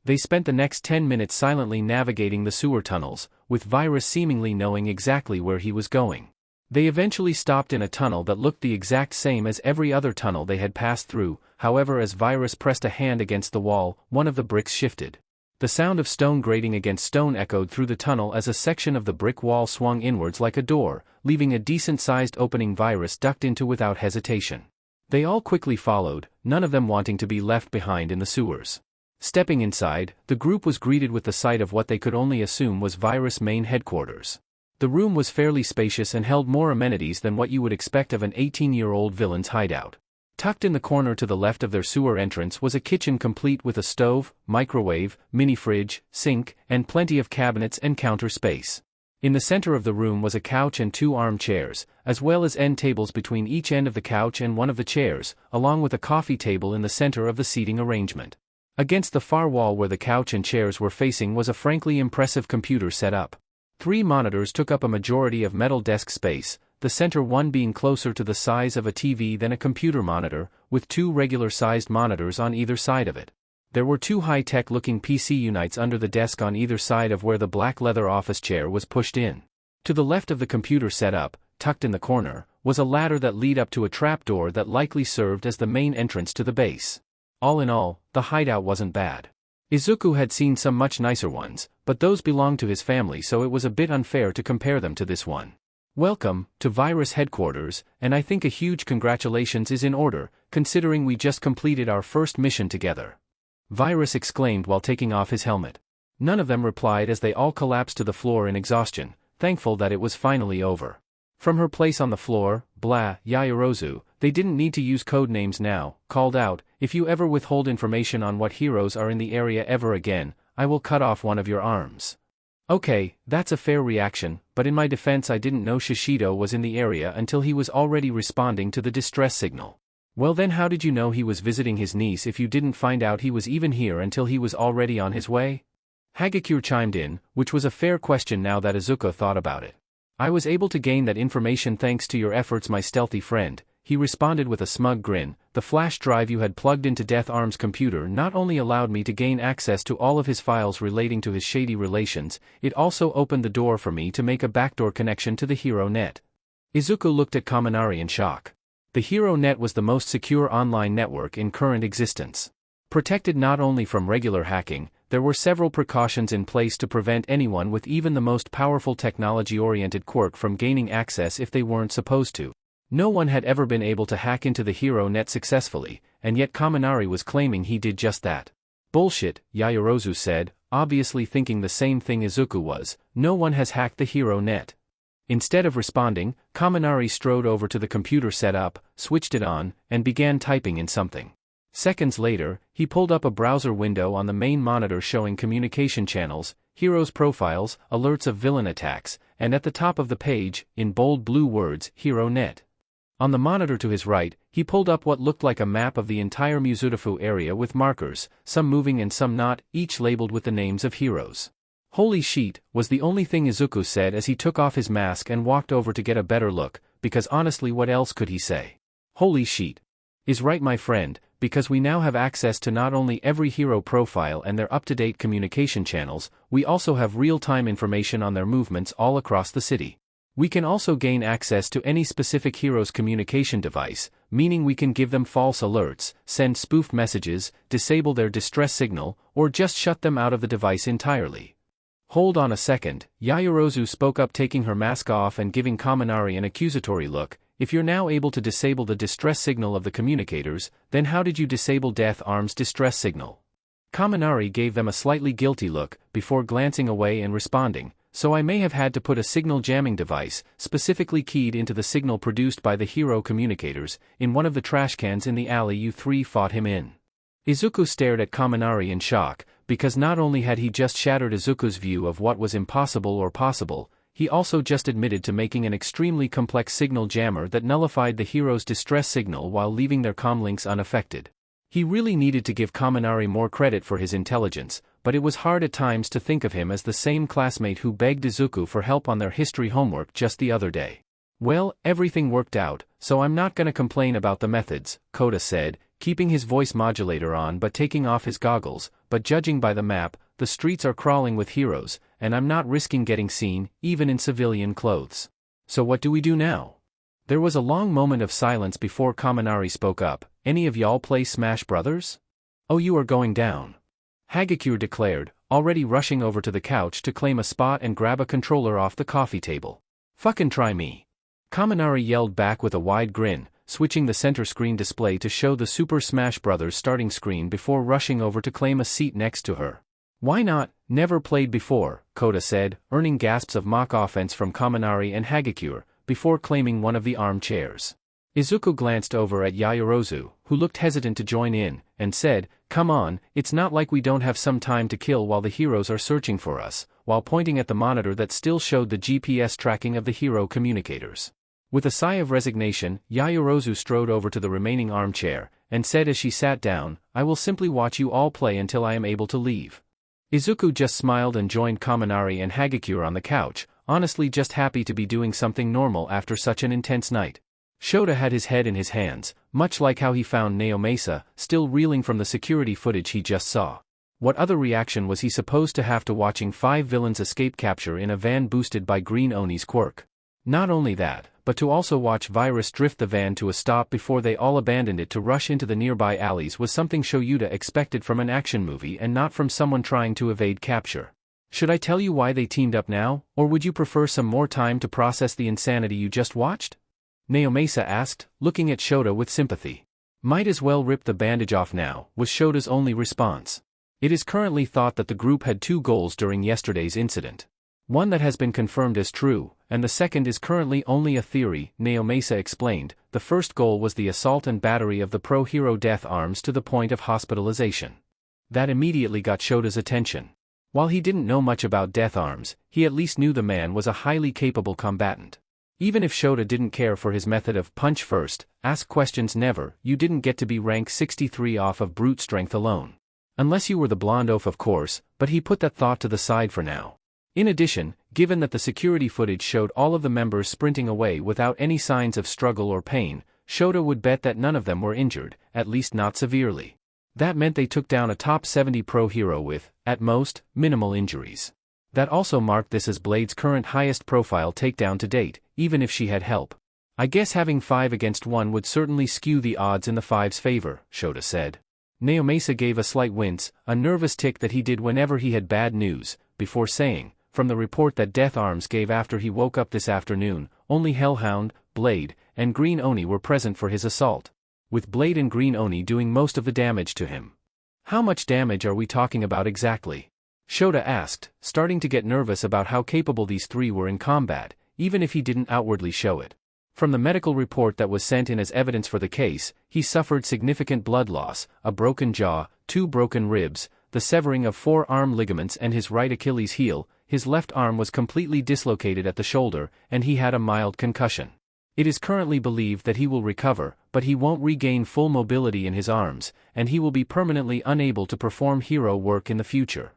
They spent the next 10 minutes silently navigating the sewer tunnels, with Virus seemingly knowing exactly where he was going. They eventually stopped in a tunnel that looked the exact same as every other tunnel they had passed through. However, as Virus pressed a hand against the wall, one of the bricks shifted. The sound of stone grating against stone echoed through the tunnel as a section of the brick wall swung inwards like a door, leaving a decent-sized opening Virus ducked into without hesitation. They all quickly followed, none of them wanting to be left behind in the sewers. Stepping inside, the group was greeted with the sight of what they could only assume was Virus' main headquarters. The room was fairly spacious and held more amenities than what you would expect of an 18-year-old villain's hideout. Tucked in the corner to the left of their sewer entrance was a kitchen complete with a stove, microwave, mini-fridge, sink, and plenty of cabinets and counter space. In the center of the room was a couch and 2 armchairs, as well as end tables between each end of the couch and one of the chairs, along with a coffee table in the center of the seating arrangement. Against the far wall where the couch and chairs were facing was a frankly impressive computer setup. 3 monitors took up a majority of metal desk space, the center one being closer to the size of a TV than a computer monitor, with 2 regular-sized monitors on either side of it. There were 2 high-tech-looking PC units under the desk on either side of where the black leather office chair was pushed in. To the left of the computer setup, tucked in the corner, was a ladder that led up to a trapdoor that likely served as the main entrance to the base. All in all, the hideout wasn't bad. Izuku had seen some much nicer ones, but those belonged to his family, so it was a bit unfair to compare them to this one. Welcome to Virus headquarters, and I think a huge congratulations is in order, considering we just completed our first mission together. Virus exclaimed while taking off his helmet. None of them replied as they all collapsed to the floor in exhaustion, thankful that it was finally over. From her place on the floor, Yaoyorozu, they didn't need to use code names now, called out, "If you ever withhold information on what heroes are in the area ever again, I will cut off one of your arms." Okay, that's a fair reaction, but in my defense I didn't know Shishido was in the area until he was already responding to the distress signal. Well then how did you know he was visiting his niece if you didn't find out he was even here until he was already on his way? Hagakure chimed in, which was a fair question now that Izuku thought about it. I was able to gain that information thanks to your efforts, my stealthy friend, he responded with a smug grin. The flash drive you had plugged into Death Arm's computer not only allowed me to gain access to all of his files relating to his shady relations, it also opened the door for me to make a backdoor connection to the Hero Net. Izuku looked at Kaminari in shock. The Hero Net was the most secure online network in current existence. Protected not only from regular hacking, there were several precautions in place to prevent anyone with even the most powerful technology-oriented quirk from gaining access if they weren't supposed to. No one had ever been able to hack into the Hero Net successfully, and yet Kaminari was claiming he did just that. Bullshit, Yaoyorozu said, obviously thinking the same thing Izuku was. No one has hacked the Hero Net. Instead of responding, Kaminari strode over to the computer setup, switched it on, and began typing in something. Seconds later, he pulled up a browser window on the main monitor showing communication channels, heroes' profiles, alerts of villain attacks, and at the top of the page, in bold blue words, Hero Net. On the monitor to his right, he pulled up what looked like a map of the entire Muzutafu area with markers, some moving and some not, each labeled with the names of heroes. Holy shit, was the only thing Izuku said as he took off his mask and walked over to get a better look, because honestly what else could he say? Holy shit. Is right, my friend, because we now have access to not only every hero profile and their up-to-date communication channels, we also have real-time information on their movements all across the city. We can also gain access to any specific hero's communication device, meaning we can give them false alerts, send spoofed messages, disable their distress signal, or just shut them out of the device entirely. Hold on a second, Yaoyorozu spoke up, taking her mask off and giving Kaminari an accusatory look. If you're now able to disable the distress signal of the communicators, then how did you disable Death Arm's distress signal? Kaminari gave them a slightly guilty look, before glancing away and responding, so I may have had to put a signal jamming device, specifically keyed into the signal produced by the hero communicators, in one of the trash cans in the alley you three fought him in. Izuku stared at Kaminari in shock, because not only had he just shattered Izuku's view of what was impossible or possible, he also just admitted to making an extremely complex signal jammer that nullified the hero's distress signal while leaving their comlinks unaffected. He really needed to give Kaminari more credit for his intelligence, but it was hard at times to think of him as the same classmate who begged Izuku for help on their history homework just the other day. Well, everything worked out, so I'm not gonna complain about the methods, Kota said, keeping his voice modulator on but taking off his goggles, but judging by the map, the streets are crawling with heroes, and I'm not risking getting seen, even in civilian clothes. So what do we do now? There was a long moment of silence before Kaminari spoke up. Any of y'all play Smash Brothers? Oh, you are going down. Hagakure declared, already rushing over to the couch to claim a spot and grab a controller off the coffee table. Fucking try me. Kaminari yelled back with a wide grin, switching the center screen display to show the Super Smash Bros. Starting screen before rushing over to claim a seat next to her. Why not? Never played before, Kota said, earning gasps of mock offense from Kaminari and Hagakure, before claiming one of the armchairs. Izuku glanced over at Yaoyorozu, who looked hesitant to join in, and said, come on, it's not like we don't have some time to kill while the heroes are searching for us, while pointing at the monitor that still showed the GPS tracking of the hero communicators. With a sigh of resignation, Yaoyorozu strode over to the remaining armchair, and said as she sat down, I will simply watch you all play until I am able to leave. Izuku just smiled and joined Kaminari and Hagakure on the couch, honestly just happy to be doing something normal after such an intense night. Shota had his head in his hands, much like how he found Naomasa, still reeling from the security footage he just saw. What other reaction was he supposed to have to watching 5 villains escape capture in a van boosted by Green Oni's quirk? Not only that, but to also watch Virus drift the van to a stop before they all abandoned it to rush into the nearby alleys was something Shoyuta expected from an action movie and not from someone trying to evade capture. Should I tell you why they teamed up now, or would you prefer some more time to process the insanity you just watched? Naomasa asked, looking at Shota with sympathy. Might as well rip the bandage off now, was Shota's only response. It is currently thought that the group had 2 goals during yesterday's incident. One that has been confirmed as true, and the second is currently only a theory, Naomasa explained. The first goal was the assault and battery of the pro-hero Death Arms to the point of hospitalization. That immediately got Shota's attention. While he didn't know much about Death Arms, he at least knew the man was a highly capable combatant. Even if Shota didn't care for his method of punch first, ask questions never, you didn't get to be rank 63 off of brute strength alone. Unless you were the blonde oaf of course, but he put that thought to the side for now. In addition, given that the security footage showed all of the members sprinting away without any signs of struggle or pain, Shota would bet that none of them were injured, at least not severely. That meant they took down a top 70 pro hero with, at most, minimal injuries. That also marked this as Blade's current highest profile takedown to date, even if she had help. I guess having 5 against 1 would certainly skew the odds in the 5's favor, Shota said. Naomasa gave a slight wince, a nervous tick that he did whenever he had bad news, before saying, from the report that Death Arms gave after he woke up this afternoon, only Hellhound, Blade, and Green Oni were present for his assault. With Blade and Green Oni doing most of the damage to him. How much damage are we talking about exactly? Shota asked, starting to get nervous about how capable these 3 were in combat, even if he didn't outwardly show it. From the medical report that was sent in as evidence for the case, he suffered significant blood loss, a broken jaw, 2 broken ribs, the severing of 4 arm ligaments and his right Achilles heel, his left arm was completely dislocated at the shoulder, and he had a mild concussion. It is currently believed that he will recover, but he won't regain full mobility in his arms, and he will be permanently unable to perform hero work in the future.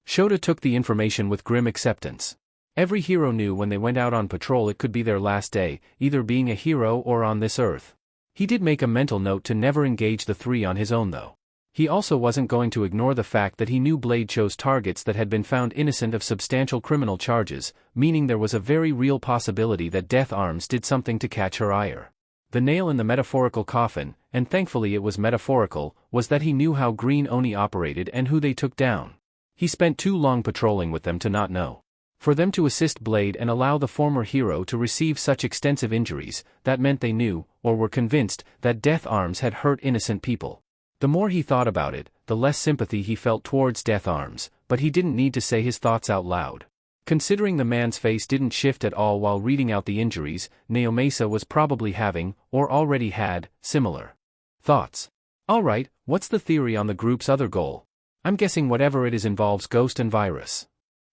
Shota took the information with grim acceptance. Every hero knew when they went out on patrol it could be their last day, either being a hero or on this earth. He did make a mental note to never engage the 3 on his own though. He also wasn't going to ignore the fact that he knew Blade chose targets that had been found innocent of substantial criminal charges, meaning there was a very real possibility that Death Arms did something to catch her ire. The nail in the metaphorical coffin, and thankfully it was metaphorical, was that he knew how Green Oni operated and who they took down. He spent too long patrolling with them to not know. For them to assist Blade and allow the former hero to receive such extensive injuries, that meant they knew, or were convinced, that Death Arms had hurt innocent people. The more he thought about it, the less sympathy he felt towards Death Arms, but he didn't need to say his thoughts out loud. Considering the man's face didn't shift at all while reading out the injuries, Naomasa was probably having, or already had, similar thoughts. Alright, what's the theory on the group's other goal? I'm guessing whatever it is involves Ghost and Virus.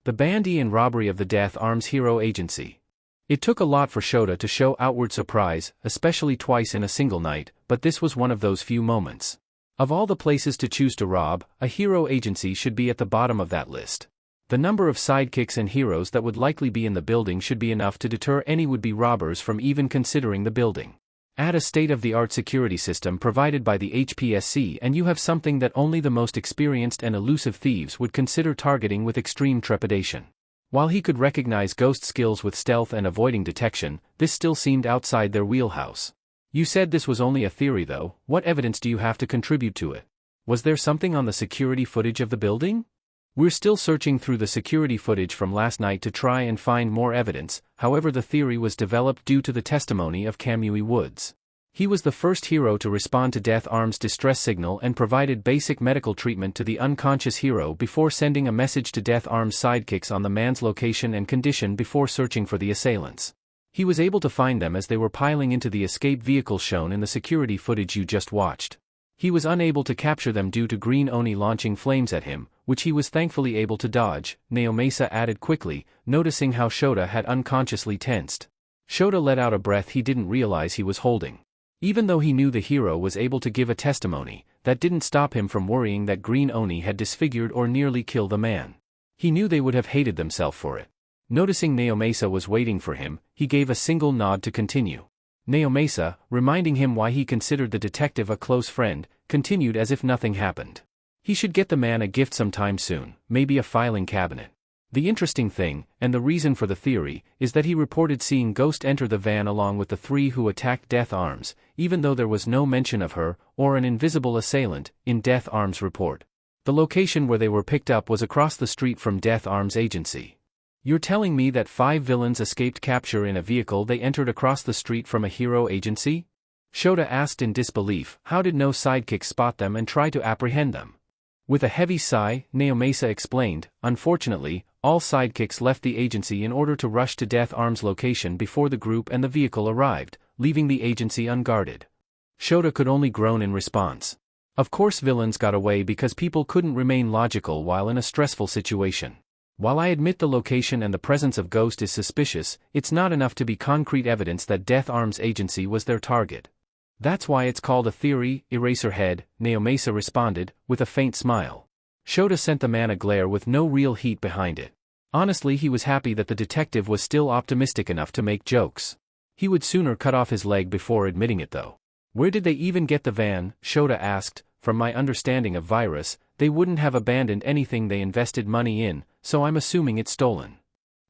The bandy and robbery of the Death Arms Hero Agency. It took a lot for Shota to show outward surprise, especially twice in a single night, but this was one of those few moments. Of all the places to choose to rob, a hero agency should be at the bottom of that list. The number of sidekicks and heroes that would likely be in the building should be enough to deter any would-be robbers from even considering the building. Add a state-of-the-art security system provided by the HPSC and you have something that only the most experienced and elusive thieves would consider targeting with extreme trepidation. While he could recognize Ghost skills with stealth and avoiding detection, this still seemed outside their wheelhouse. You said this was only a theory though, what evidence do you have to contribute to it? Was there something on the security footage of the building? We're still searching through the security footage from last night to try and find more evidence, however the theory was developed due to the testimony of Kamui Woods. He was the first hero to respond to Death Arm's distress signal and provided basic medical treatment to the unconscious hero before sending a message to Death Arm's sidekicks on the man's location and condition before searching for the assailants. He was able to find them as they were piling into the escape vehicle shown in the security footage you just watched. He was unable to capture them due to Green Oni launching flames at him, which he was thankfully able to dodge, Naomasa added quickly, noticing how Shota had unconsciously tensed. Shota let out a breath he didn't realize he was holding. Even though he knew the hero was able to give a testimony, that didn't stop him from worrying that Green Oni had disfigured or nearly killed the man. He knew they would have hated themselves for it. Noticing Naomasa was waiting for him, he gave a single nod to continue. Naomasa, reminding him why he considered the detective a close friend, continued as if nothing happened. He should get the man a gift sometime soon, maybe a filing cabinet. The interesting thing, and the reason for the theory, is that he reported seeing Ghost enter the van along with the three who attacked Death Arms, even though there was no mention of her, or an invisible assailant, in Death Arms' report. The location where they were picked up was across the street from Death Arms Agency. You're telling me that 5 villains escaped capture in a vehicle they entered across the street from a hero agency? Shota asked in disbelief, how did no sidekicks spot them and try to apprehend them? With a heavy sigh, Naomasa explained, unfortunately, all sidekicks left the agency in order to rush to Death Arms' location before the group and the vehicle arrived, leaving the agency unguarded. Shota could only groan in response. Of course villains got away because people couldn't remain logical while in a stressful situation. While I admit the location and the presence of Ghost is suspicious, it's not enough to be concrete evidence that Death Arms Agency was their target. That's why it's called a theory, Eraserhead, Naomasa responded, with a faint smile. Shota sent the man a glare with no real heat behind it. Honestly, he was happy that the detective was still optimistic enough to make jokes. He would sooner cut off his leg before admitting it though. Where did they even get the van? Shota asked. From my understanding of Virus, they wouldn't have abandoned anything they invested money in, so I'm assuming it's stolen.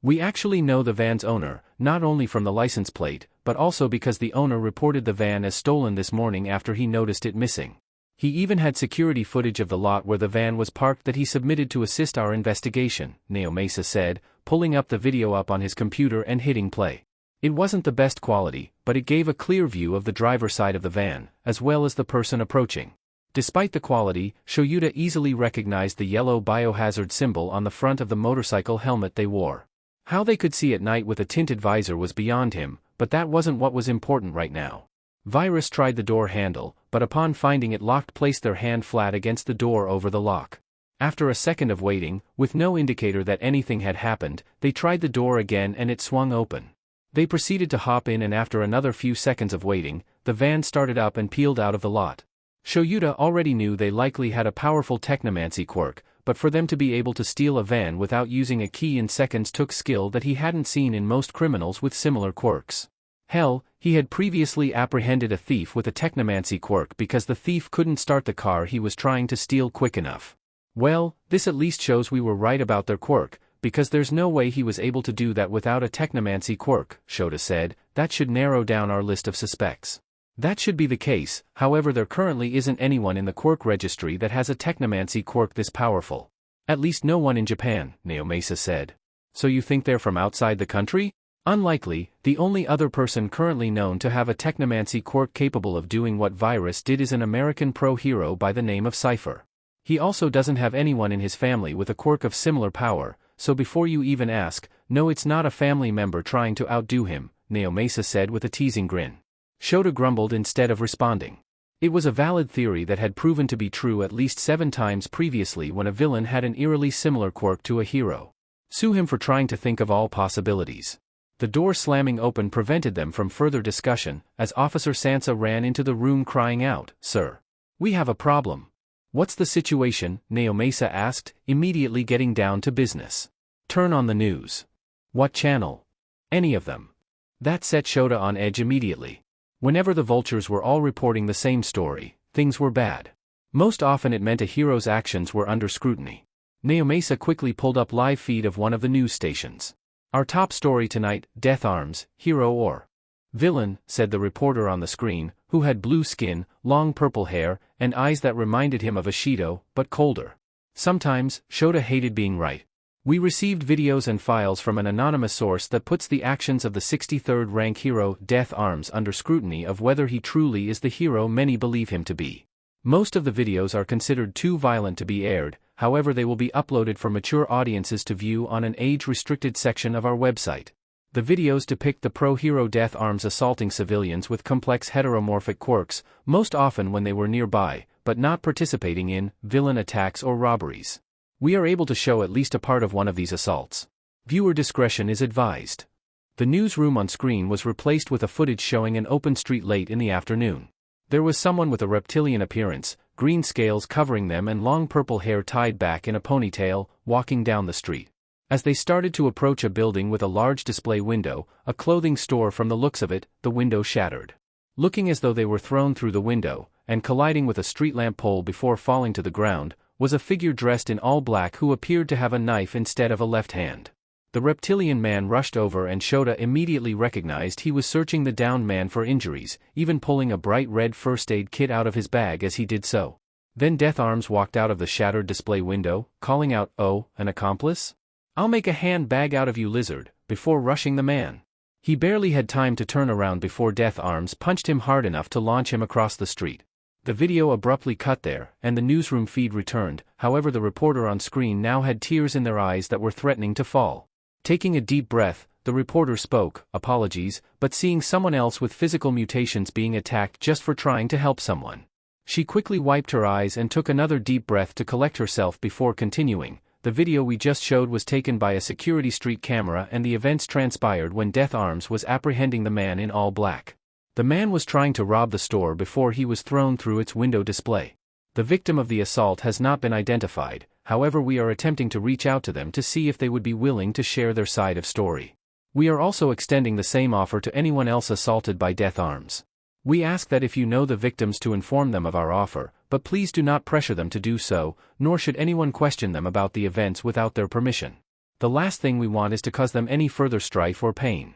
We actually know the van's owner, not only from the license plate, but also because the owner reported the van as stolen this morning after he noticed it missing. He even had security footage of the lot where the van was parked that he submitted to assist our investigation, Naomasa said, pulling up the video on his computer and hitting play. It wasn't the best quality, but it gave a clear view of the driver's side of the van, as well as the person approaching. Despite the quality, Shoyuta easily recognized the yellow biohazard symbol on the front of the motorcycle helmet they wore. How they could see at night with a tinted visor was beyond him, but that wasn't what was important right now. Virus tried the door handle, but upon finding it locked placed their hand flat against the door over the lock. After a second of waiting, with no indicator that anything had happened, they tried the door again and it swung open. They proceeded to hop in and after another few seconds of waiting, the van started up and peeled out of the lot. Shoyuta already knew they likely had a powerful technomancy quirk, but for them to be able to steal a van without using a key in seconds took skill that he hadn't seen in most criminals with similar quirks. Hell, he had previously apprehended a thief with a technomancy quirk because the thief couldn't start the car he was trying to steal quick enough. Well, this at least shows we were right about their quirk, because there's no way he was able to do that without a technomancy quirk, Shota said. That should narrow down our list of suspects. That should be the case, however there currently isn't anyone in the quirk registry that has a technomancy quirk this powerful. At least no one in Japan, Naomasa said. So you think they're from outside the country? Unlikely. The only other person currently known to have a technomancy quirk capable of doing what Virus did is an American pro-hero by the name of Cypher. He also doesn't have anyone in his family with a quirk of similar power, so before you even ask, no, it's not a family member trying to outdo him, Naomasa said with a teasing grin. Shota grumbled instead of responding. It was a valid theory that had proven to be true at least 7 times previously when a villain had an eerily similar quirk to a hero. Sue him for trying to think of all possibilities. The door slamming open prevented them from further discussion, as Officer Sansa ran into the room crying out, "Sir, we have a problem." "What's the situation?" Naomasa asked, immediately getting down to business. "Turn on the news." "What channel?" "Any of them." That set Shota on edge immediately. Whenever the vultures were all reporting the same story, things were bad. Most often it meant a hero's actions were under scrutiny. Naomasa quickly pulled up live feed of one of the news stations. "Our top story tonight, Death Arms, hero or villain," said the reporter on the screen, who had blue skin, long purple hair, and eyes that reminded him of a Shido, but colder. Sometimes, Shota hated being right. "We received videos and files from an anonymous source that puts the actions of the 63rd rank hero Death Arms under scrutiny of whether he truly is the hero many believe him to be. Most of the videos are considered too violent to be aired, however they will be uploaded for mature audiences to view on an age-restricted section of our website. The videos depict the pro-hero Death Arms assaulting civilians with complex heteromorphic quirks, most often when they were nearby, but not participating in villain attacks or robberies. We are able to show at least a part of one of these assaults. Viewer discretion is advised." The newsroom on screen was replaced with a footage showing an open street late in the afternoon. There was someone with a reptilian appearance, green scales covering them and long purple hair tied back in a ponytail, walking down the street. As they started to approach a building with a large display window, a clothing store from the looks of it, the window shattered. Looking as though they were thrown through the window, and colliding with a street lamp pole before falling to the ground, was a figure dressed in all black who appeared to have a knife instead of a left hand. The reptilian man rushed over and Shota immediately recognized he was searching the downed man for injuries, even pulling a bright red first aid kit out of his bag as he did so. Then Death Arms walked out of the shattered display window, calling out, "Oh, an accomplice? I'll make a handbag out of you, lizard," before rushing the man. He barely had time to turn around before Death Arms punched him hard enough to launch him across the street. The video abruptly cut there, and the newsroom feed returned, however the reporter on screen now had tears in their eyes that were threatening to fall. Taking a deep breath, the reporter spoke, "Apologies, but seeing someone else with physical mutations being attacked just for trying to help someone." She quickly wiped her eyes and took another deep breath to collect herself before continuing. "The video we just showed was taken by a security street camera and the events transpired when Death Arms was apprehending the man in all black. The man was trying to rob the store before he was thrown through its window display. The victim of the assault has not been identified, however we are attempting to reach out to them to see if they would be willing to share their side of story. We are also extending the same offer to anyone else assaulted by Death Arms. We ask that if you know the victims to inform them of our offer, but please do not pressure them to do so, nor should anyone question them about the events without their permission. The last thing we want is to cause them any further strife or pain."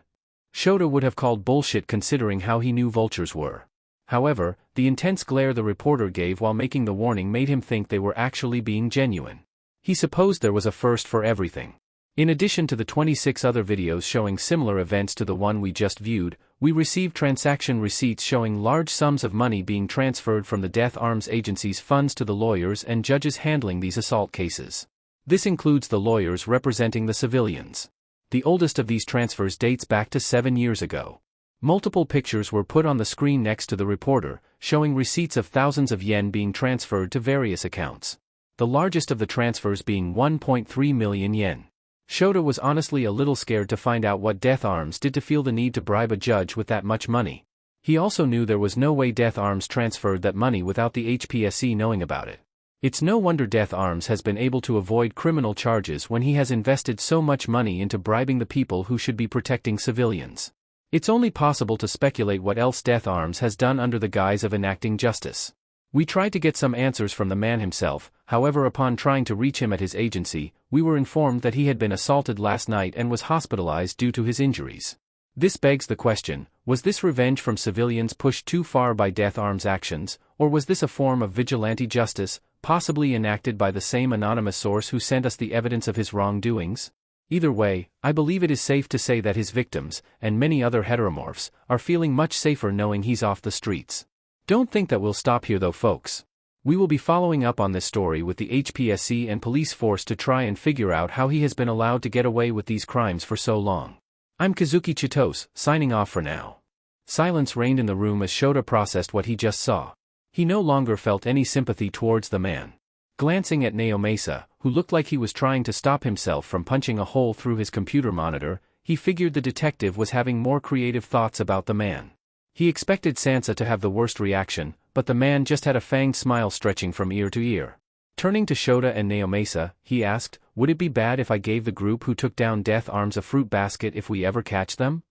Shota would have called bullshit considering how he knew vultures were. However, the intense glare the reporter gave while making the warning made him think they were actually being genuine. He supposed there was a first for everything. In addition to the 26 other videos showing similar events to the one we just viewed, we received transaction receipts showing large sums of money being transferred from the Death Arms Agency's funds to the lawyers and judges handling these assault cases. This includes the lawyers representing the civilians. The oldest of these transfers dates back to 7 years ago. Multiple pictures were put on the screen next to the reporter, showing receipts of thousands of yen being transferred to various accounts. The largest of the transfers being 1.3 million yen. Shota was honestly a little scared to find out what Death Arms did to feel the need to bribe a judge with that much money. He also knew there was no way Death Arms transferred that money without the HPSC knowing about it. It's no wonder Death Arms has been able to avoid criminal charges when he has invested so much money into bribing the people who should be protecting civilians. It's only possible to speculate what else Death Arms has done under the guise of enacting justice. We tried to get some answers from the man himself, however upon trying to reach him at his agency, we were informed that he had been assaulted last night and was hospitalized due to his injuries. This begs the question, was this revenge from civilians pushed too far by Death Arms' actions, or was this a form of vigilante justice, possibly enacted by the same anonymous source who sent us the evidence of his wrongdoings? Either way, I believe it is safe to say that his victims, and many other heteromorphs, are feeling much safer knowing he's off the streets. Don't think that we'll stop here though folks. We will be following up on this story with the HPSC and police force to try and figure out how he has been allowed to get away with these crimes for so long. I'm Kazuki Chitose, signing off for now. Silence reigned in the room as Shota processed what he just saw. He no longer felt any sympathy towards the man. Glancing at Naomasa, who looked like he was trying to stop himself from punching a hole through his computer monitor, he figured the detective was having more creative thoughts about the man. He expected Sansa to have the worst reaction, but the man just had a fanged smile stretching from ear to ear. Turning to Shota and Naomasa, he asked, "Would it be bad if I gave the group who took down Death Arms a fruit basket if we ever catch them?"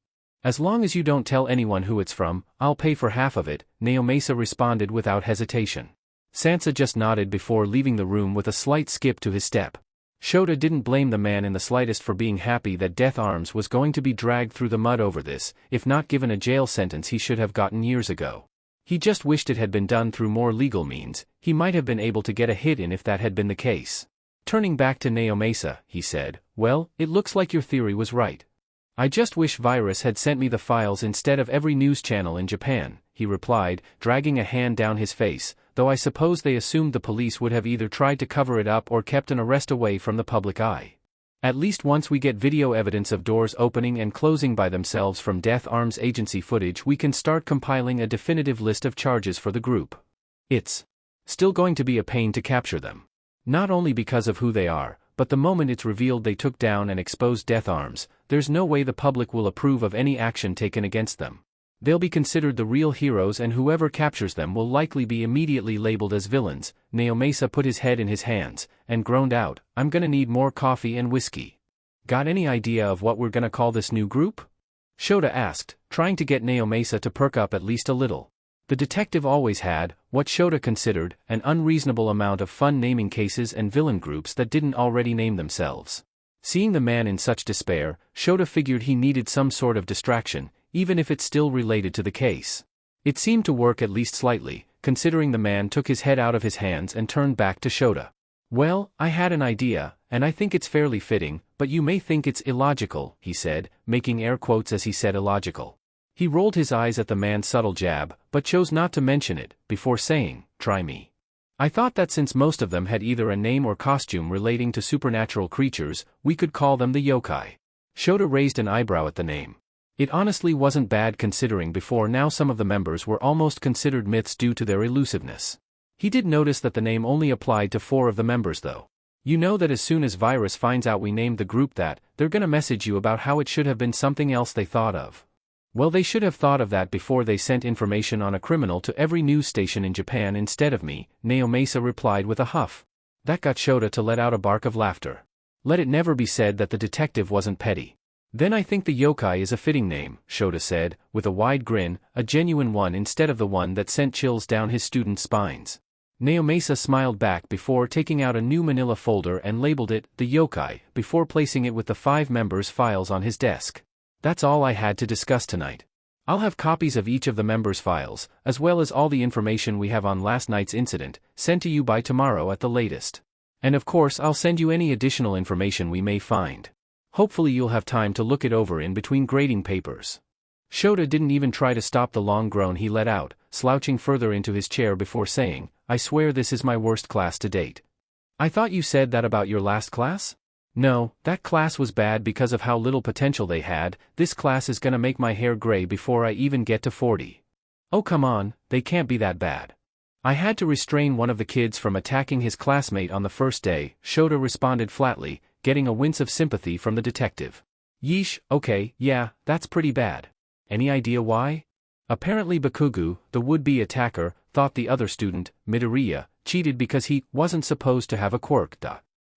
"As long as you don't tell anyone who it's from, I'll pay for half of it," Naomasa responded without hesitation. Sansa just nodded before leaving the room with a slight skip to his step. Shota didn't blame the man in the slightest for being happy that Death Arms was going to be dragged through the mud over this, if not given a jail sentence he should have gotten years ago. He just wished it had been done through more legal means. He might have been able to get a hit in if that had been the case. Turning back to Naomasa, he said, "Well, it looks like your theory was right. I just wish Virus had sent me the files instead of every news channel in Japan," he replied, dragging a hand down his face, "though I suppose they assumed the police would have either tried to cover it up or kept an arrest away from the public eye. At least once we get video evidence of doors opening and closing by themselves from Death Arms agency footage, we can start compiling a definitive list of charges for the group. It's still going to be a pain to capture them. Not only because of who they are, but the moment it's revealed they took down and exposed Death Arms, there's no way the public will approve of any action taken against them. They'll be considered the real heroes and whoever captures them will likely be immediately labeled as villains." Naomasa put his head in his hands, and groaned out, "I'm gonna need more coffee and whiskey." "Got any idea of what we're gonna call this new group?" Shota asked, trying to get Naomasa to perk up at least a little. The detective always had, what Shota considered, an unreasonable amount of fun naming cases and villain groups that didn't already name themselves. Seeing the man in such despair, Shota figured he needed some sort of distraction, even if it's still related to the case. It seemed to work at least slightly, considering the man took his head out of his hands and turned back to Shota. "Well, I had an idea, and I think it's fairly fitting, but you may think it's illogical," he said, making air quotes as he said illogical. He rolled his eyes at the man's subtle jab, but chose not to mention it, before saying, "Try me. I thought that since most of them had either a name or costume relating to supernatural creatures, we could call them the Yōkai." Shota raised an eyebrow at the name. It honestly wasn't bad considering before now some of the members were almost considered myths due to their elusiveness. He did notice that the name only applied to 4 of the members though. You know that as soon as Virus finds out we named the group that, they're gonna message you about how it should have been something else they thought of. Well, they should have thought of that before they sent information on a criminal to every news station in Japan instead of me, Naomasa replied with a huff. That got Shota to let out a bark of laughter. Let it never be said that the detective wasn't petty. "Then I think the Yōkai is a fitting name," Shota said, with a wide grin, a genuine one instead of the one that sent chills down his students' spines. Naomasa smiled back before taking out a new manila folder and labeled it, the Yōkai, before placing it with the 5 members' files on his desk. "That's all I had to discuss tonight. I'll have copies of each of the members' files, as well as all the information we have on last night's incident, sent to you by tomorrow at the latest. And of course I'll send you any additional information we may find. Hopefully you'll have time to look it over in between grading papers." Shota didn't even try to stop the long groan he let out, slouching further into his chair before saying, "I swear this is my worst class to date." "I thought you said that about your last class?" "No, that class was bad because of how little potential they had. This class is gonna make my hair gray before I even get to 40. "Oh come on, they can't be that bad. I had to restrain one of the kids from attacking his classmate on the first day," Shota responded flatly, getting a wince of sympathy from the detective. "Yeesh, okay, yeah, that's pretty bad. Any idea why?" Apparently Bakugu, the would-be attacker, thought the other student, Midoriya, cheated because he wasn't supposed to have a quirk.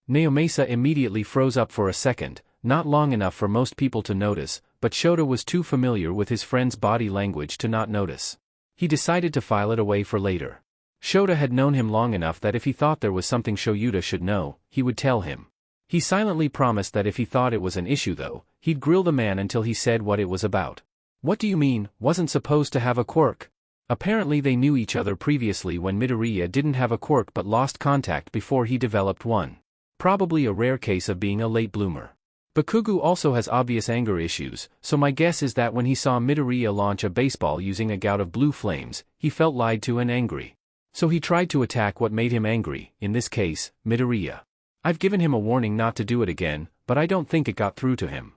Naomasa immediately froze up for a second, not long enough for most people to notice, but Shota was too familiar with his friend's body language to not notice. He decided to file it away for later. Shota had known him long enough that if he thought there was something Shoyuta should know, he would tell him. He silently promised that if he thought it was an issue though, he'd grill the man until he said what it was about. "What do you mean, wasn't supposed to have a quirk?" Apparently they knew each other previously when Midoriya didn't have a quirk but lost contact before he developed one. Probably a rare case of being a late bloomer. Bakugu also has obvious anger issues, so my guess is that when he saw Midoriya launch a baseball using a gout of blue flames, he felt lied to and angry. So he tried to attack what made him angry, in this case, Midoriya. I've given him a warning not to do it again, but I don't think it got through to him.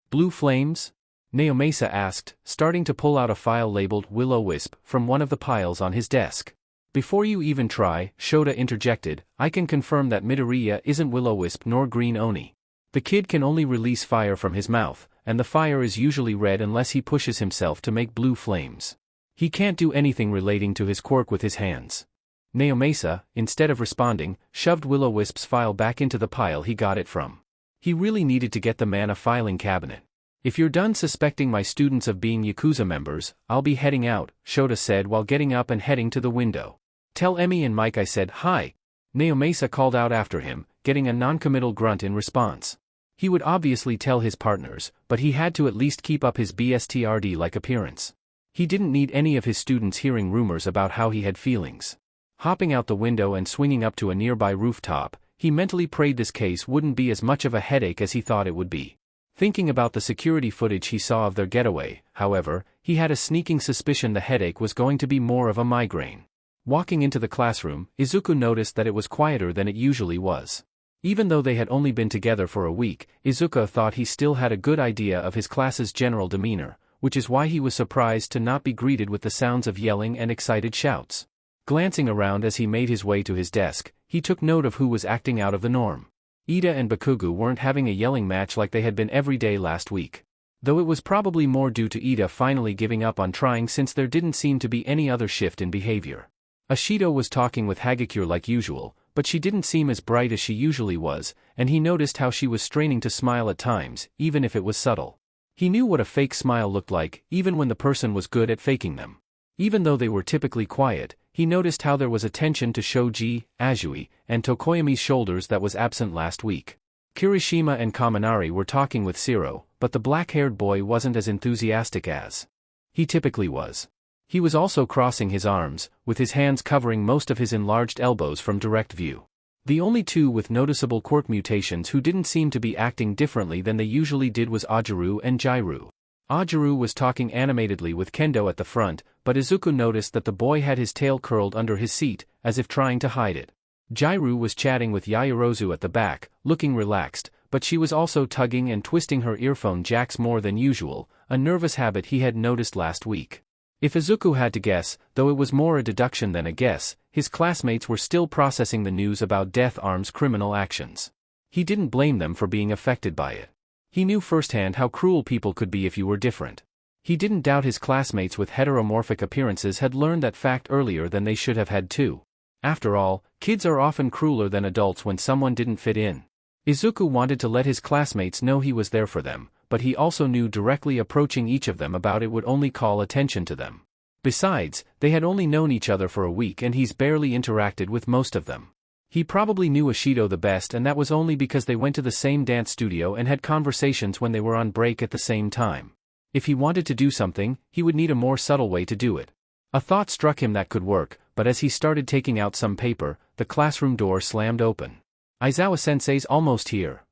Blue flames? Naomasa asked, starting to pull out a file labeled Will-O-Wisp from one of the piles on his desk. Before you even try, Shota interjected, I can confirm that Midoriya isn't Will-O-Wisp nor Green Oni. The kid can only release fire from his mouth, and the fire is usually red unless he pushes himself to make blue flames. He can't do anything relating to his quirk with his hands. Naomasa, instead of responding, shoved Will-O-Wisp's file back into the pile he got it from. He really needed to get the man a filing cabinet. If you're done suspecting my students of being Yakuza members, I'll be heading out, Shota said while getting up and heading to the window. Tell Emmy and Mike I said hi. Naomasa called out after him, getting a non-committal grunt in response. He would obviously tell his partners, but he had to at least keep up his BSTRD-like appearance. He didn't need any of his students hearing rumors about how he had feelings. Hopping out the window and swinging up to a nearby rooftop, he mentally prayed this case wouldn't be as much of a headache as he thought it would be. Thinking about the security footage he saw of their getaway, however, he had a sneaking suspicion the headache was going to be more of a migraine. Walking into the classroom, Izuku noticed that it was quieter than it usually was. Even though they had only been together for a week, Izuku thought he still had a good idea of his class's general demeanor, which is why he was surprised to not be greeted with the sounds of yelling and excited shouts. Glancing around as he made his way to his desk, he took note of who was acting out of the norm. Ida and Bakugu weren't having a yelling match like they had been every day last week. Though it was probably more due to Ida finally giving up on trying since there didn't seem to be any other shift in behavior. Ashido was talking with Hagakure like usual, but she didn't seem as bright as she usually was, and he noticed how she was straining to smile at times, even if it was subtle. He knew what a fake smile looked like, even when the person was good at faking them. Even though they were typically quiet, he noticed how there was attention to Shoji, Azui, and Tokoyami's shoulders that was absent last week. Kirishima and Kaminari were talking with Shiro, but the black-haired boy wasn't as enthusiastic as he typically was. He was also crossing his arms, with his hands covering most of his enlarged elbows from direct view. The only two with noticeable quirk mutations who didn't seem to be acting differently than they usually did was Ajiru and Jairu. Ajiru was talking animatedly with Kendo at the front, but Izuku noticed that the boy had his tail curled under his seat, as if trying to hide it. Jairu was chatting with Yaoyorozu at the back, looking relaxed, but she was also tugging and twisting her earphone jacks more than usual, a nervous habit he had noticed last week. If Izuku had to guess, though it was more a deduction than a guess, his classmates were still processing the news about Death Arm's criminal actions. He didn't blame them for being affected by it. He knew firsthand how cruel people could be if you were different. He didn't doubt his classmates with heteromorphic appearances had learned that fact earlier than they should have had too. After all, kids are often crueler than adults when someone didn't fit in. Izuku wanted to let his classmates know he was there for them, but he also knew directly approaching each of them about it would only call attention to them. Besides, they had only known each other for a week and he's barely interacted with most of them. He probably knew Ashido the best, and that was only because they went to the same dance studio and had conversations when they were on break at the same time. If he wanted to do something, he would need a more subtle way to do it. A thought struck him that could work, but as he started taking out some paper, the classroom door slammed open. Aizawa-sensei's almost here.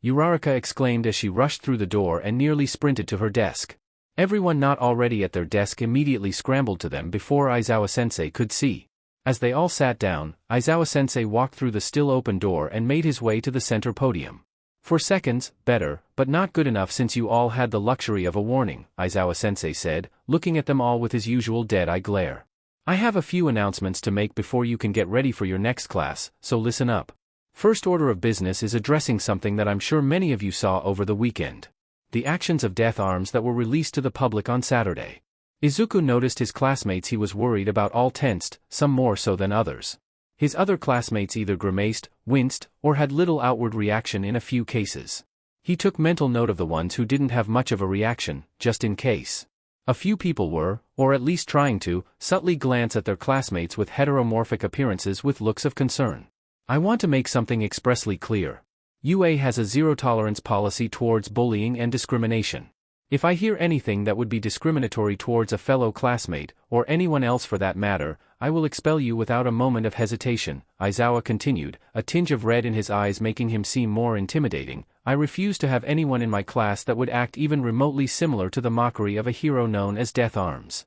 Uraraka exclaimed as she rushed through the door and nearly sprinted to her desk. Everyone not already at their desk immediately scrambled to them before Aizawa-sensei could see. As they all sat down, Aizawa-sensei walked through the still open door and made his way to the center podium. For seconds, better, but not good enough since you all had the luxury of a warning, Aizawa-sensei said, looking at them all with his usual dead-eye glare. I have a few announcements to make before you can get ready for your next class, so listen up. First order of business is addressing something that I'm sure many of you saw over the weekend. The actions of Death Arms that were released to the public on Saturday. Izuku noticed his classmates he was worried about all tensed, some more so than others. His other classmates either grimaced, winced, or had little outward reaction in a few cases. He took mental note of the ones who didn't have much of a reaction, just in case. A few people were, or at least trying to, subtly glance at their classmates with heteromorphic appearances with looks of concern. I want to make something expressly clear. UA has a zero-tolerance policy towards bullying and discrimination. If I hear anything that would be discriminatory towards a fellow classmate, or anyone else for that matter, I will expel you without a moment of hesitation, Aizawa continued, a tinge of red in his eyes making him seem more intimidating. I refuse to have anyone in my class that would act even remotely similar to the mockery of a hero known as Death Arms.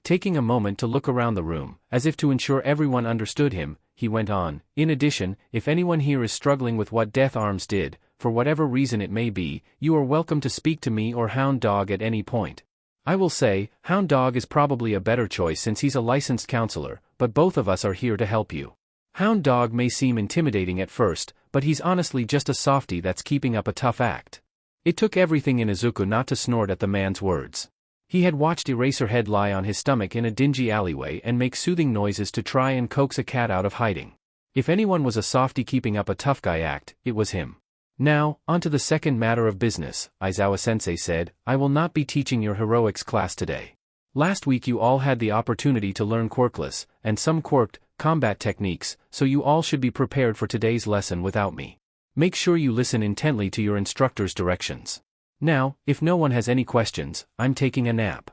Taking a moment to look around the room, as if to ensure everyone understood him, he went on, "In addition, if anyone here is struggling with what Death Arms did, for whatever reason it may be, you are welcome to speak to me or Hound Dog at any point. I will say, Hound Dog is probably a better choice since he's a licensed counselor, but both of us are here to help you. Hound Dog may seem intimidating at first, but he's honestly just a softie that's keeping up a tough act." It took everything in Izuku not to snort at the man's words. He had watched Eraserhead lie on his stomach in a dingy alleyway and make soothing noises to try and coax a cat out of hiding. If anyone was a softie keeping up a tough guy act, it was him. "Now, on to the second matter of business," Aizawa-sensei said. "I will not be teaching your heroics class today. Last week you all had the opportunity to learn quirkless, and some quirked, combat techniques, so you all should be prepared for today's lesson without me. Make sure you listen intently to your instructor's directions. Now, if no one has any questions, I'm taking a nap."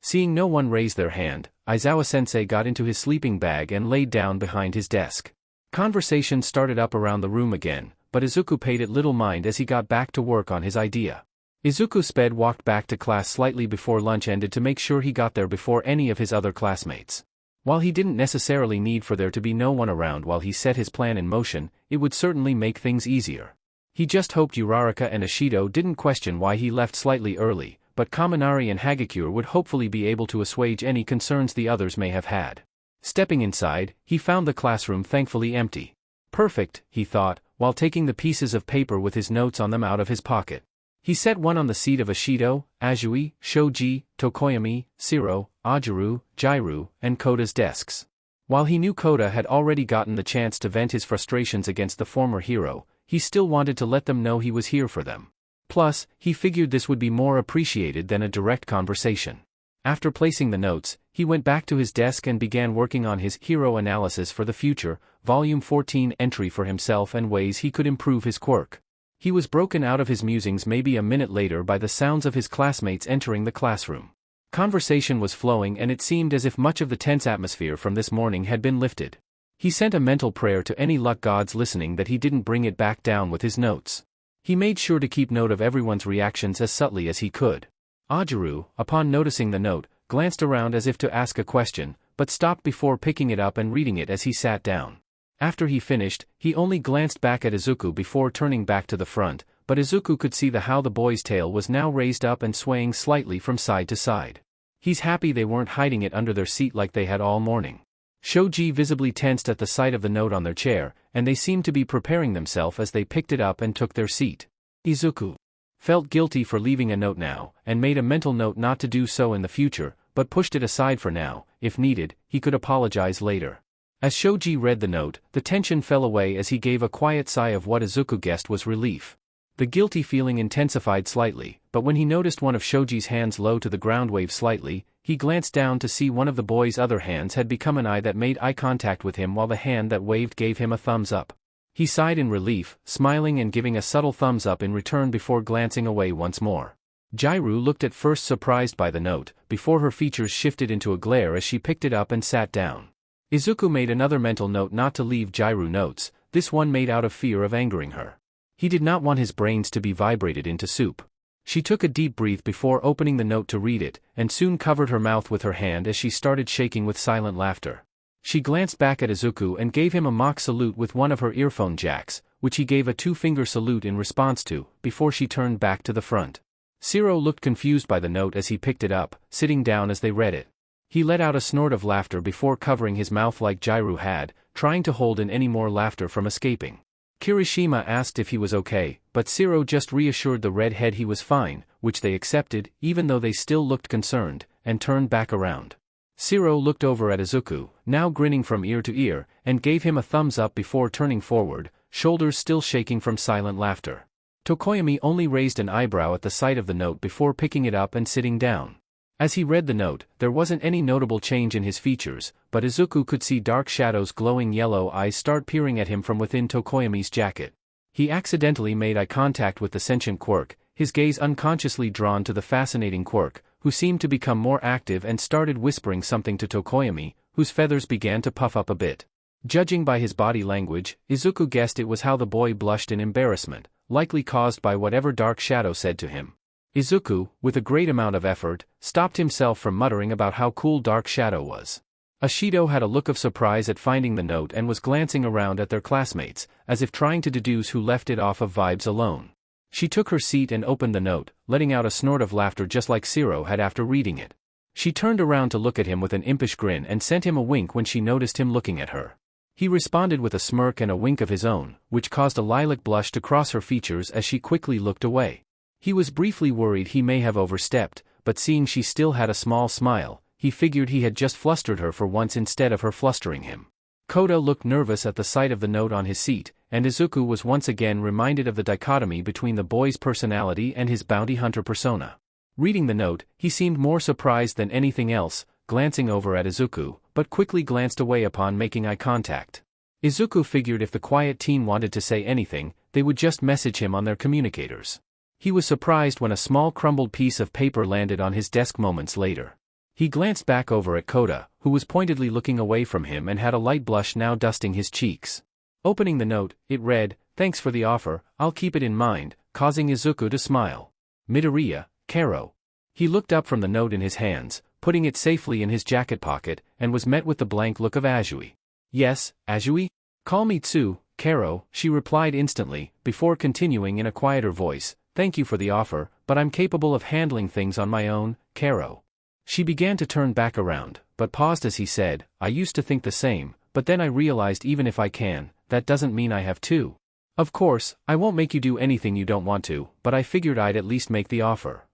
Seeing no one raise their hand, Aizawa-sensei got into his sleeping bag and laid down behind his desk. Conversation started up around the room again, but Izuku paid it little mind as he got back to work on his idea. Izuku walked back to class slightly before lunch ended to make sure he got there before any of his other classmates. While he didn't necessarily need for there to be no one around while he set his plan in motion, it would certainly make things easier. He just hoped Uraraka and Ishido didn't question why he left slightly early, but Kaminari and Hagakure would hopefully be able to assuage any concerns the others may have had. Stepping inside, he found the classroom thankfully empty. Perfect, he thought, while taking the pieces of paper with his notes on them out of his pocket. He set one on the seat of Ishido, Azui, Shoji, Tokoyami, Shiro, Ajiru, Jairu, and Koda's desks. While he knew Koda had already gotten the chance to vent his frustrations against the former hero, he still wanted to let them know he was here for them. Plus, he figured this would be more appreciated than a direct conversation. After placing the notes, he went back to his desk and began working on his Hero Analysis for the Future, Volume 14 entry for himself and ways he could improve his quirk. He was broken out of his musings maybe a minute later by the sounds of his classmates entering the classroom. Conversation was flowing and it seemed as if much of the tense atmosphere from this morning had been lifted. He sent a mental prayer to any luck gods listening that he didn't bring it back down with his notes. He made sure to keep note of everyone's reactions as subtly as he could. Ajiru, upon noticing the note, glanced around as if to ask a question, but stopped before picking it up and reading it as he sat down. After he finished, he only glanced back at Izuku before turning back to the front, but Izuku could see how the boy's tail was now raised up and swaying slightly from side to side. He's happy they weren't hiding it under their seat like they had all morning. Shoji visibly tensed at the sight of the note on their chair, and they seemed to be preparing themselves as they picked it up and took their seat. Izuku felt guilty for leaving a note now, and made a mental note not to do so in the future, but pushed it aside for now. If needed, he could apologize later. As Shoji read the note, the tension fell away as he gave a quiet sigh of what Izuku guessed was relief. The guilty feeling intensified slightly, but when he noticed one of Shoji's hands low to the ground wave slightly, he glanced down to see one of the boy's other hands had become an eye that made eye contact with him while the hand that waved gave him a thumbs up. He sighed in relief, smiling and giving a subtle thumbs up in return before glancing away once more. Jairu looked at first surprised by the note, before her features shifted into a glare as she picked it up and sat down. Izuku made another mental note not to leave Jairu notes, this one made out of fear of angering her. He did not want his brains to be vibrated into soup. She took a deep breath before opening the note to read it, and soon covered her mouth with her hand as she started shaking with silent laughter. She glanced back at Izuku and gave him a mock salute with one of her earphone jacks, which he gave a two-finger salute in response to, before she turned back to the front. Shiro looked confused by the note as he picked it up, sitting down as they read it. He let out a snort of laughter before covering his mouth like Jairu had, trying to hold in any more laughter from escaping. Kirishima asked if he was okay, but Shiro just reassured the redhead he was fine, which they accepted, even though they still looked concerned, and turned back around. Shiro looked over at Izuku, now grinning from ear to ear, and gave him a thumbs up before turning forward, shoulders still shaking from silent laughter. Tokoyami only raised an eyebrow at the sight of the note before picking it up and sitting down. As he read the note, there wasn't any notable change in his features, but Izuku could see dark shadows glowing yellow eyes start peering at him from within Tokoyami's jacket. He accidentally made eye contact with the sentient quirk, his gaze unconsciously drawn to the fascinating quirk, who seemed to become more active and started whispering something to Tokoyami, whose feathers began to puff up a bit. Judging by his body language, Izuku guessed it was how the boy blushed in embarrassment, likely caused by whatever dark shadow said to him. Izuku, with a great amount of effort, stopped himself from muttering about how cool Dark Shadow was. Ashido had a look of surprise at finding the note and was glancing around at their classmates, as if trying to deduce who left it off of vibes alone. She took her seat and opened the note, letting out a snort of laughter just like Zero had after reading it. She turned around to look at him with an impish grin and sent him a wink when she noticed him looking at her. He responded with a smirk and a wink of his own, which caused a lilac blush to cross her features as she quickly looked away. He was briefly worried he may have overstepped, but seeing she still had a small smile, he figured he had just flustered her for once instead of her flustering him. Koda looked nervous at the sight of the note on his seat, and Izuku was once again reminded of the dichotomy between the boy's personality and his bounty hunter persona. Reading the note, he seemed more surprised than anything else, glancing over at Izuku, but quickly glanced away upon making eye contact. Izuku figured if the quiet teen wanted to say anything, they would just message him on their communicators. He was surprised when a small crumbled piece of paper landed on his desk moments later. He glanced back over at Koda, who was pointedly looking away from him and had a light blush now dusting his cheeks. Opening the note, it read, "Thanks for the offer, I'll keep it in mind," causing Izuku to smile. Midoriya, Kero. He looked up from the note in his hands, putting it safely in his jacket pocket, and was met with the blank look of Azui. "Yes, Azui? Call me Tsu, Kero," she replied instantly, before continuing in a quieter voice, "Thank you for the offer, but I'm capable of handling things on my own, Kero." She began to turn back around, but paused as he said, "I used to think the same, but then I realized even if I can, that doesn't mean I have to. Of course, I won't make you do anything you don't want to, but I figured I'd at least make the offer."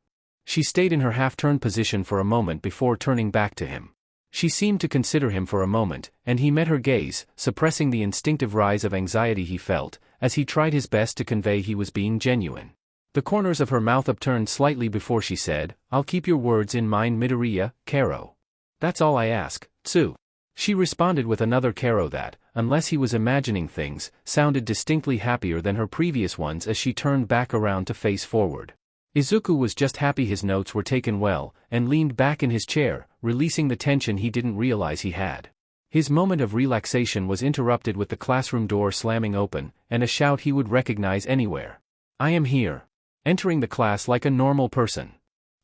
She stayed in her half-turned position for a moment before turning back to him. She seemed to consider him for a moment, and he met her gaze, suppressing the instinctive rise of anxiety he felt, as he tried his best to convey he was being genuine. The corners of her mouth upturned slightly before she said, "I'll keep your words in mind, Midoriya, Kero. That's all I ask, Tsu." She responded with another Kero that, unless he was imagining things, sounded distinctly happier than her previous ones as she turned back around to face forward. Izuku was just happy his notes were taken well, and leaned back in his chair, releasing the tension he didn't realize he had. His moment of relaxation was interrupted with the classroom door slamming open, and a shout he would recognize anywhere. "I am here." Entering the class like a normal person,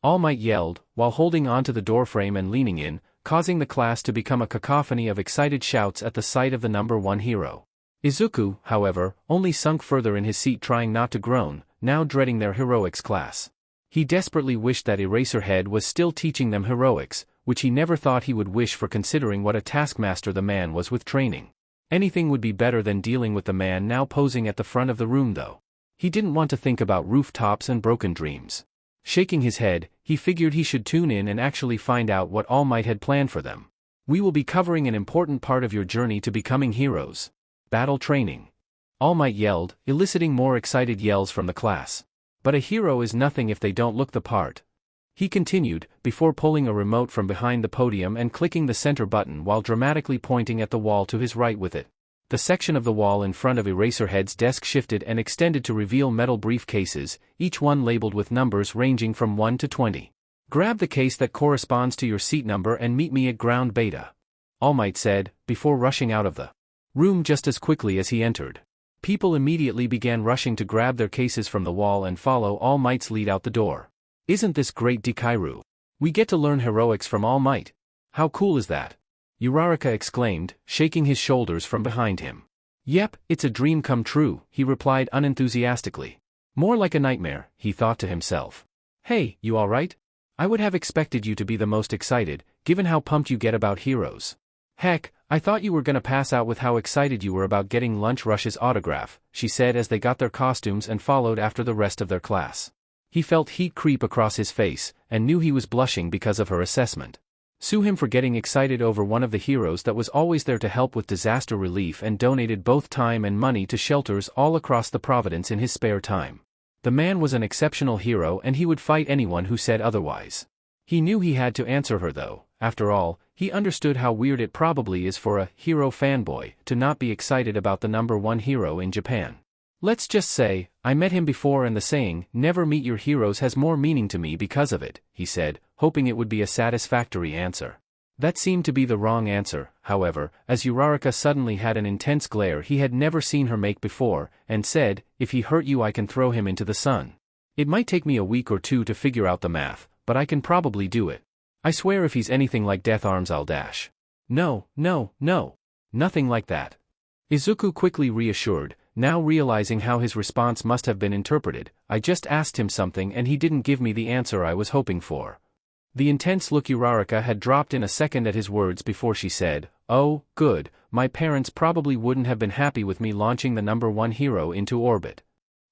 All Might yelled, while holding onto the doorframe and leaning in, causing the class to become a cacophony of excited shouts at the sight of the number one hero. Izuku, however, only sunk further in his seat trying not to groan, now dreading their heroics class. He desperately wished that Eraserhead was still teaching them heroics, which he never thought he would wish for considering what a taskmaster the man was with training. Anything would be better than dealing with the man now posing at the front of the room though. He didn't want to think about rooftops and broken dreams. Shaking his head, he figured he should tune in and actually find out what All Might had planned for them. "We will be covering an important part of your journey to becoming heroes. Battle training." All Might yelled, eliciting more excited yells from the class. "But a hero is nothing if they don't look the part." He continued, before pulling a remote from behind the podium and clicking the center button while dramatically pointing at the wall to his right with it. The section of the wall in front of Eraserhead's desk shifted and extended to reveal metal briefcases, each one labeled with numbers ranging from 1 to 20. "Grab the case that corresponds to your seat number and meet me at ground beta," All Might said, before rushing out of the room just as quickly as he entered. People immediately began rushing to grab their cases from the wall and follow All Might's lead out the door. "Isn't this great, Dikairu? We get to learn heroics from All Might. How cool is that?" Uraraka exclaimed, shaking his shoulders from behind him. "Yep, it's a dream come true," he replied unenthusiastically. "More like a nightmare," he thought to himself. "Hey, you alright? I would have expected you to be the most excited, given how pumped you get about heroes. Heck, I thought you were gonna pass out with how excited you were about getting Lunch Rush's autograph," she said as they got their costumes and followed after the rest of their class. He felt heat creep across his face, and knew he was blushing because of her assessment. Sue him for getting excited over one of the heroes that was always there to help with disaster relief and donated both time and money to shelters all across the Providence in his spare time. The man was an exceptional hero and he would fight anyone who said otherwise. He knew he had to answer her though. After all, he understood how weird it probably is for a hero fanboy to not be excited about the number one hero in Japan. "Let's just say, I met him before and the saying, 'never meet your heroes' has more meaning to me because of it," he said, hoping it would be a satisfactory answer. That seemed to be the wrong answer, however, as Uraraka suddenly had an intense glare he had never seen her make before, and said, "If he hurt you I can throw him into the sun." It might take me a week or two to figure out the math, but I can probably do it. I swear if he's anything like Death Arms I'll dash. No, no, no. Nothing like that. Izuku quickly reassured, now realizing how his response must have been interpreted. I just asked him something and he didn't give me the answer I was hoping for. The intense look Uraraka had dropped in a second at his words before she said, "Oh, good, my parents probably wouldn't have been happy with me launching the #1 hero into orbit."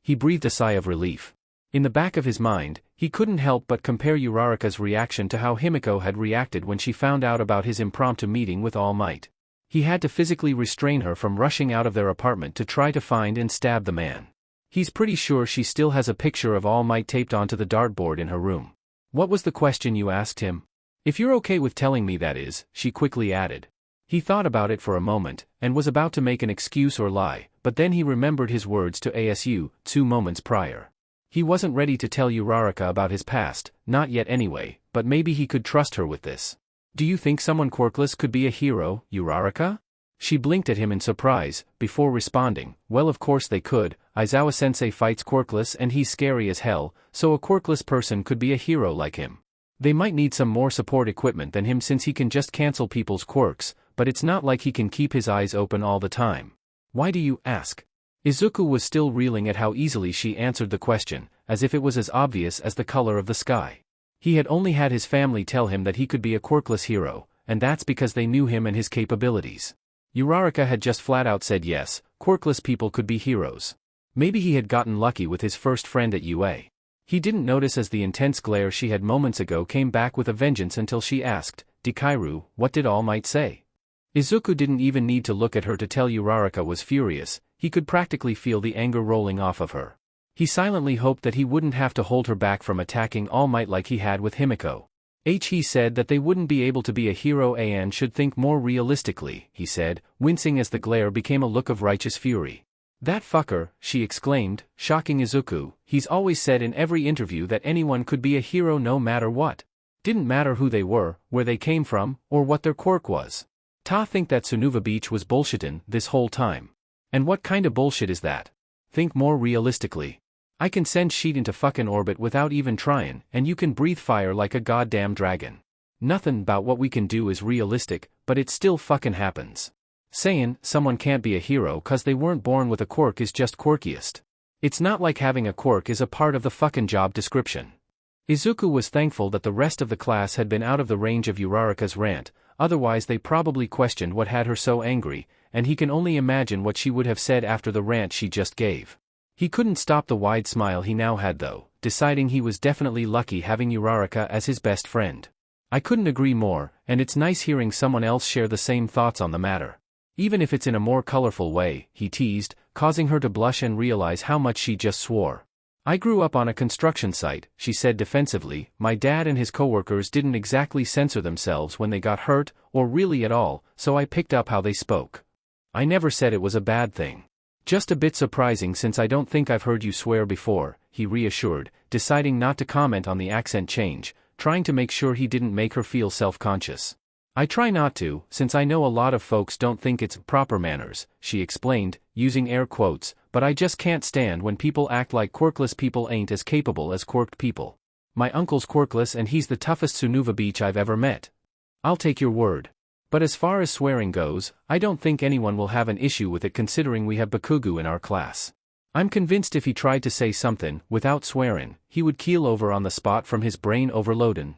He breathed a sigh of relief. In the back of his mind, he couldn't help but compare Uraraka's reaction to how Himiko had reacted when she found out about his impromptu meeting with All Might. He had to physically restrain her from rushing out of their apartment to try to find and stab the man. He's pretty sure she still has a picture of All Might taped onto the dartboard in her room. "What was the question you asked him?" "If you're okay with telling me, that is," she quickly added. He thought about it for a moment, and was about to make an excuse or lie, but then he remembered his words to Asu 2 moments prior. He wasn't ready to tell Uraraka about his past, not yet anyway, but maybe he could trust her with this. "Do you think someone quirkless could be a hero, Uraraka?" She blinked at him in surprise, before responding, "Well, of course they could. Aizawa-sensei fights quirkless and he's scary as hell, so a quirkless person could be a hero like him. They might need some more support equipment than him since he can just cancel people's quirks, but it's not like he can keep his eyes open all the time." "Why do you ask?" Izuku was still reeling at how easily she answered the question, as if it was as obvious as the color of the sky. He had only had his family tell him that he could be a quirkless hero, and that's because they knew him and his capabilities. Uraraka had just flat out said yes, quirkless people could be heroes. Maybe he had gotten lucky with his first friend at UA. He didn't notice as the intense glare she had moments ago came back with a vengeance until she asked, "Dikairu, what did All Might say?" Izuku didn't even need to look at her to tell Uraraka was furious, he could practically feel the anger rolling off of her. He silently hoped that he wouldn't have to hold her back from attacking All Might like he had with Himiko. He said that they wouldn't be able to be a hero and should think more realistically, he said, wincing as the glare became a look of righteous fury. "That fucker," she exclaimed, shocking Izuku. "He's always said in every interview that anyone could be a hero no matter what. Didn't matter who they were, where they came from, or what their quirk was. Ta think that Sunuva Beach was bullshittin' this whole time. And what kinda bullshit is that? Think more realistically. I can send shit into fucking orbit without even tryin', and you can breathe fire like a goddamn dragon. Nothin' about what we can do is realistic, but it still fucking happens. Sayin' someone can't be a hero 'cause they weren't born with a quirk is just quirkiest. It's not like having a quirk is a part of the fucking job description." Izuku was thankful that the rest of the class had been out of the range of Uraraka's rant, otherwise they probably questioned what had her so angry, and he can only imagine what she would have said after the rant she just gave. He couldn't stop the wide smile he now had though, deciding he was definitely lucky having Uraraka as his best friend. "I couldn't agree more, and it's nice hearing someone else share the same thoughts on the matter. Even if it's in a more colorful way," he teased, causing her to blush and realize how much she just swore. "I grew up on a construction site," she said defensively. "My dad and his coworkers didn't exactly censor themselves when they got hurt, or really at all, so I picked up how they spoke. I never said it was a bad thing. Just a bit surprising since I don't think I've heard you swear before," he reassured, deciding not to comment on the accent change, trying to make sure he didn't make her feel self-conscious. "I try not to, since I know a lot of folks don't think it's proper manners," she explained, using air quotes, "but I just can't stand when people act like quirkless people ain't as capable as quirked people. My uncle's quirkless and he's the toughest Sunuva Beach I've ever met. I'll take your word. But as far as swearing goes, I don't think anyone will have an issue with it considering we have Bakugu in our class. I'm convinced if he tried to say something, without swearing, he would keel over on the spot from his brain overloading."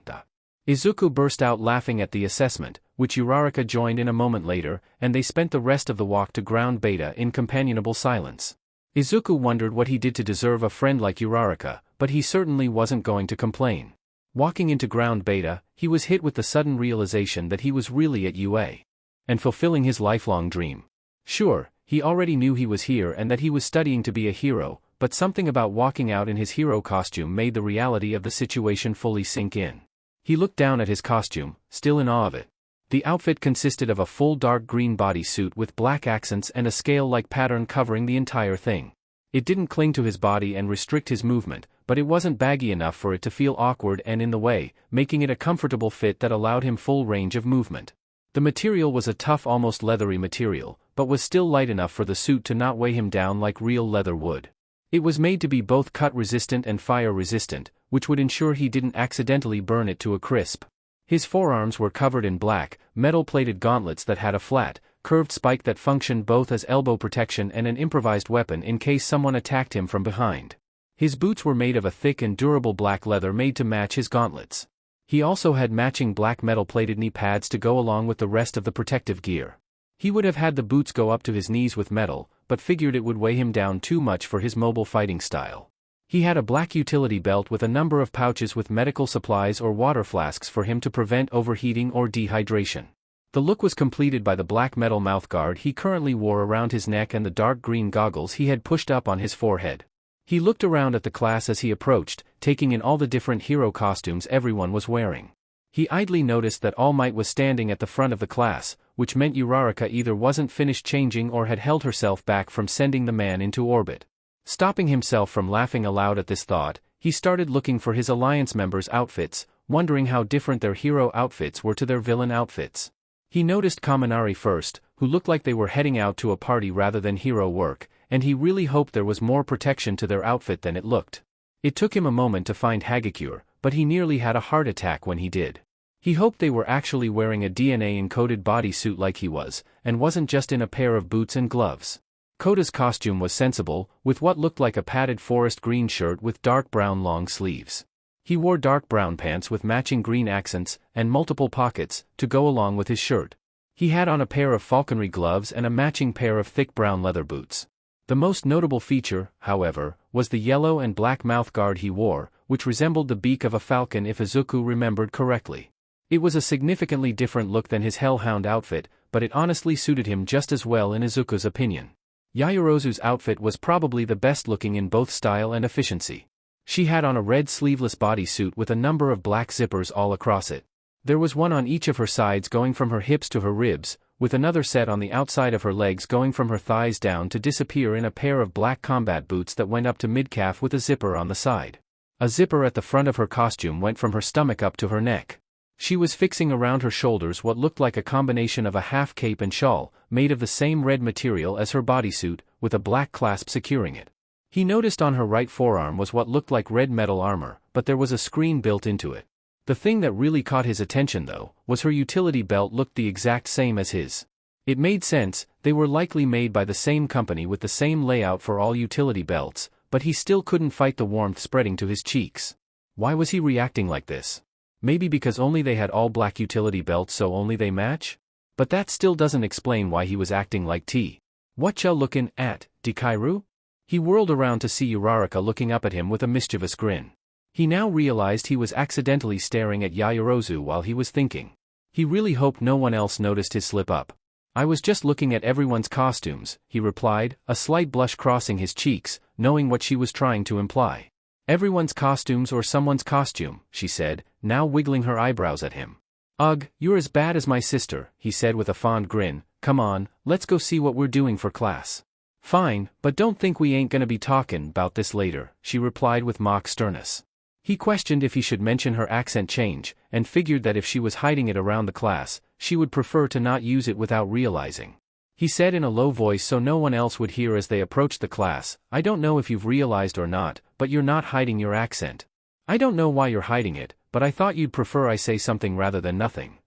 Izuku burst out laughing at the assessment, which Uraraka joined in a moment later, and they spent the rest of the walk to Ground Beta in companionable silence. Izuku wondered what he did to deserve a friend like Uraraka, but he certainly wasn't going to complain. Walking into Ground Beta, he was hit with the sudden realization that he was really at UA. And fulfilling his lifelong dream. Sure, he already knew he was here and that he was studying to be a hero, but something about walking out in his hero costume made the reality of the situation fully sink in. He looked down at his costume, still in awe of it. The outfit consisted of a full dark green bodysuit with black accents and a scale-like pattern covering the entire thing. It didn't cling to his body and restrict his movement, but it wasn't baggy enough for it to feel awkward and in the way, making it a comfortable fit that allowed him full range of movement. The material was a tough, almost leathery material, but was still light enough for the suit to not weigh him down like real leather would. It was made to be both cut-resistant and fire-resistant, which would ensure he didn't accidentally burn it to a crisp. His forearms were covered in black, metal-plated gauntlets that had a flat, curved spike that functioned both as elbow protection and an improvised weapon in case someone attacked him from behind. His boots were made of a thick and durable black leather made to match his gauntlets. He also had matching black metal-plated knee pads to go along with the rest of the protective gear. He would have had the boots go up to his knees with metal, but figured it would weigh him down too much for his mobile fighting style. He had a black utility belt with a number of pouches with medical supplies or water flasks for him to prevent overheating or dehydration. The look was completed by the black metal mouthguard he currently wore around his neck and the dark green goggles he had pushed up on his forehead. He looked around at the class as he approached, taking in all the different hero costumes everyone was wearing. He idly noticed that All Might was standing at the front of the class, which meant Uraraka either wasn't finished changing or had held herself back from sending the man into orbit. Stopping himself from laughing aloud at this thought, he started looking for his alliance members' outfits, wondering how different their hero outfits were to their villain outfits. He noticed Kaminari first, who looked like they were heading out to a party rather than hero work, and he really hoped there was more protection to their outfit than it looked. It took him a moment to find Hagakure, but he nearly had a heart attack when he did. He hoped they were actually wearing a DNA-encoded bodysuit like he was, and wasn't just in a pair of boots and gloves. Kota's costume was sensible, with what looked like a padded forest green shirt with dark brown long sleeves. He wore dark brown pants with matching green accents, and multiple pockets, to go along with his shirt. He had on a pair of falconry gloves and a matching pair of thick brown leather boots. The most notable feature, however, was the yellow and black mouthguard he wore, which resembled the beak of a falcon if Izuku remembered correctly. It was a significantly different look than his hellhound outfit, but it honestly suited him just as well in Izuku's opinion. Yaoyorozu's outfit was probably the best looking in both style and efficiency. She had on a red sleeveless bodysuit with a number of black zippers all across it. There was one on each of her sides going from her hips to her ribs, with another set on the outside of her legs going from her thighs down to disappear in a pair of black combat boots that went up to mid-calf with a zipper on the side. A zipper at the front of her costume went from her stomach up to her neck. She was fixing around her shoulders what looked like a combination of a half cape and shawl, made of the same red material as her bodysuit, with a black clasp securing it. He noticed on her right forearm was what looked like red metal armor, but there was a screen built into it. The thing that really caught his attention though, was her utility belt looked the exact same as his. It made sense, they were likely made by the same company with the same layout for all utility belts, but he still couldn't fight the warmth spreading to his cheeks. Why was he reacting like this? Maybe because only they had all black utility belts so only they match? But that still doesn't explain why he was acting like T. Whatcha lookin' at, Dikairu? He whirled around to see Uraraka looking up at him with a mischievous grin. He now realized he was accidentally staring at Yaoyorozu while he was thinking. He really hoped no one else noticed his slip-up. I was just looking at everyone's costumes, he replied, a slight blush crossing his cheeks, knowing what she was trying to imply. Everyone's costumes or someone's costume, she said, now wiggling her eyebrows at him. Ugh, you're as bad as my sister, he said with a fond grin. Come on, let's go see what we're doing for class. Fine, but don't think we ain't gonna be talking about this later, she replied with mock sternness. He questioned if he should mention her accent change, and figured that if she was hiding it around the class, she would prefer to not use it without realizing. He said in a low voice so no one else would hear as they approached the class, I don't know if you've realized or not, but you're not hiding your accent. I don't know why you're hiding it, but I thought you'd prefer I say something rather than nothing.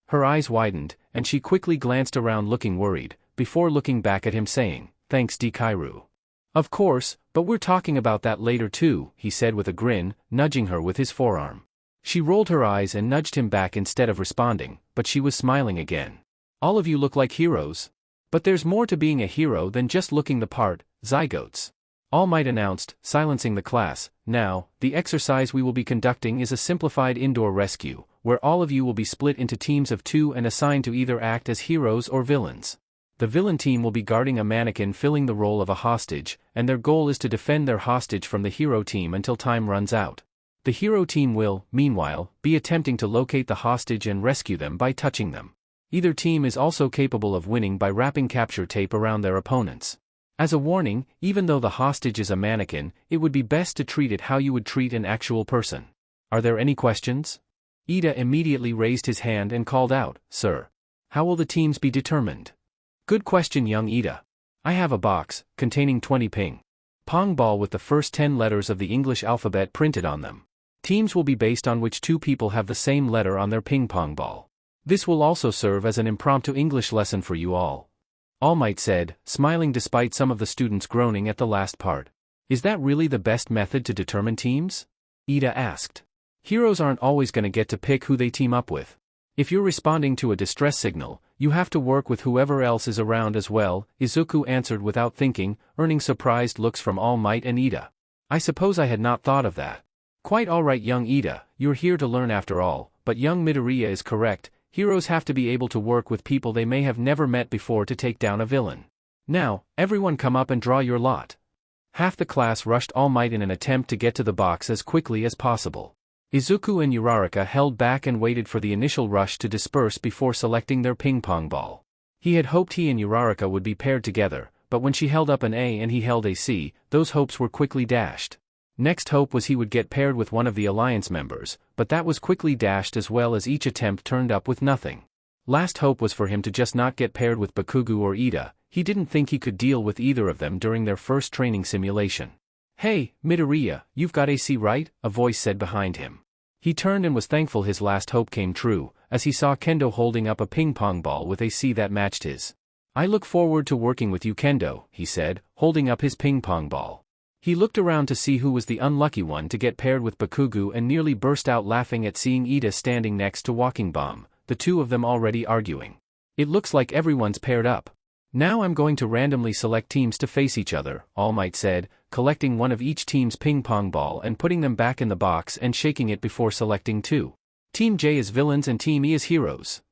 Her eyes widened, and she quickly glanced around looking worried, before looking back at him saying, Thanks Dikairu. Of course, but we're talking about that later too, he said with a grin, nudging her with his forearm. She rolled her eyes and nudged him back instead of responding, but she was smiling again. All of you look like heroes. But there's more to being a hero than just looking the part, zygotes. All Might announced, silencing the class. Now, the exercise we will be conducting is a simplified indoor rescue, where all of you will be split into teams of 2 and assigned to either act as heroes or villains. The villain team will be guarding a mannequin filling the role of a hostage, and their goal is to defend their hostage from the hero team until time runs out. The hero team will, meanwhile, be attempting to locate the hostage and rescue them by touching them. Either team is also capable of winning by wrapping capture tape around their opponents. As a warning, even though the hostage is a mannequin, it would be best to treat it how you would treat an actual person. Are there any questions? Ida immediately raised his hand and called out, Sir. How will the teams be determined? Good question young Ida. I have a box, containing 20 ping. Pong ball with the first 10 letters of the English alphabet printed on them. Teams will be based on which two people have the same letter on their ping pong ball. This will also serve as an impromptu English lesson for you all. All Might said, smiling despite some of the students groaning at the last part. Is that really the best method to determine teams? Ida asked. Heroes aren't always going to get to pick who they team up with. If you're responding to a distress signal, you have to work with whoever else is around as well, Izuku answered without thinking, earning surprised looks from All Might and Ida. I suppose I had not thought of that. Quite alright young Ida, you're here to learn after all, but young Midoriya is correct, heroes have to be able to work with people they may have never met before to take down a villain. Now, everyone come up and draw your lot. Half the class rushed All Might in an attempt to get to the box as quickly as possible. Izuku and Uraraka held back and waited for the initial rush to disperse before selecting their ping-pong ball. He had hoped he and Uraraka would be paired together, but when she held up an A and he held a C, those hopes were quickly dashed. Next hope was he would get paired with one of the alliance members, but that was quickly dashed as well as each attempt turned up with nothing. Last hope was for him to just not get paired with Bakugu or Ida. He didn't think he could deal with either of them during their first training simulation. Hey, Midoriya, you've got a C right? A voice said behind him. He turned and was thankful his last hope came true, as he saw Kendo holding up a ping-pong ball with a C that matched his. I look forward to working with you Kendo, he said, holding up his ping-pong ball. He looked around to see who was the unlucky one to get paired with Bakugu and nearly burst out laughing at seeing Ida standing next to Walking Bomb, the two of them already arguing. It looks like everyone's paired up. Now I'm going to randomly select teams to face each other, All Might said, collecting one of each team's ping-pong ball and putting them back in the box and shaking it before selecting two. Team J is villains and Team E is heroes.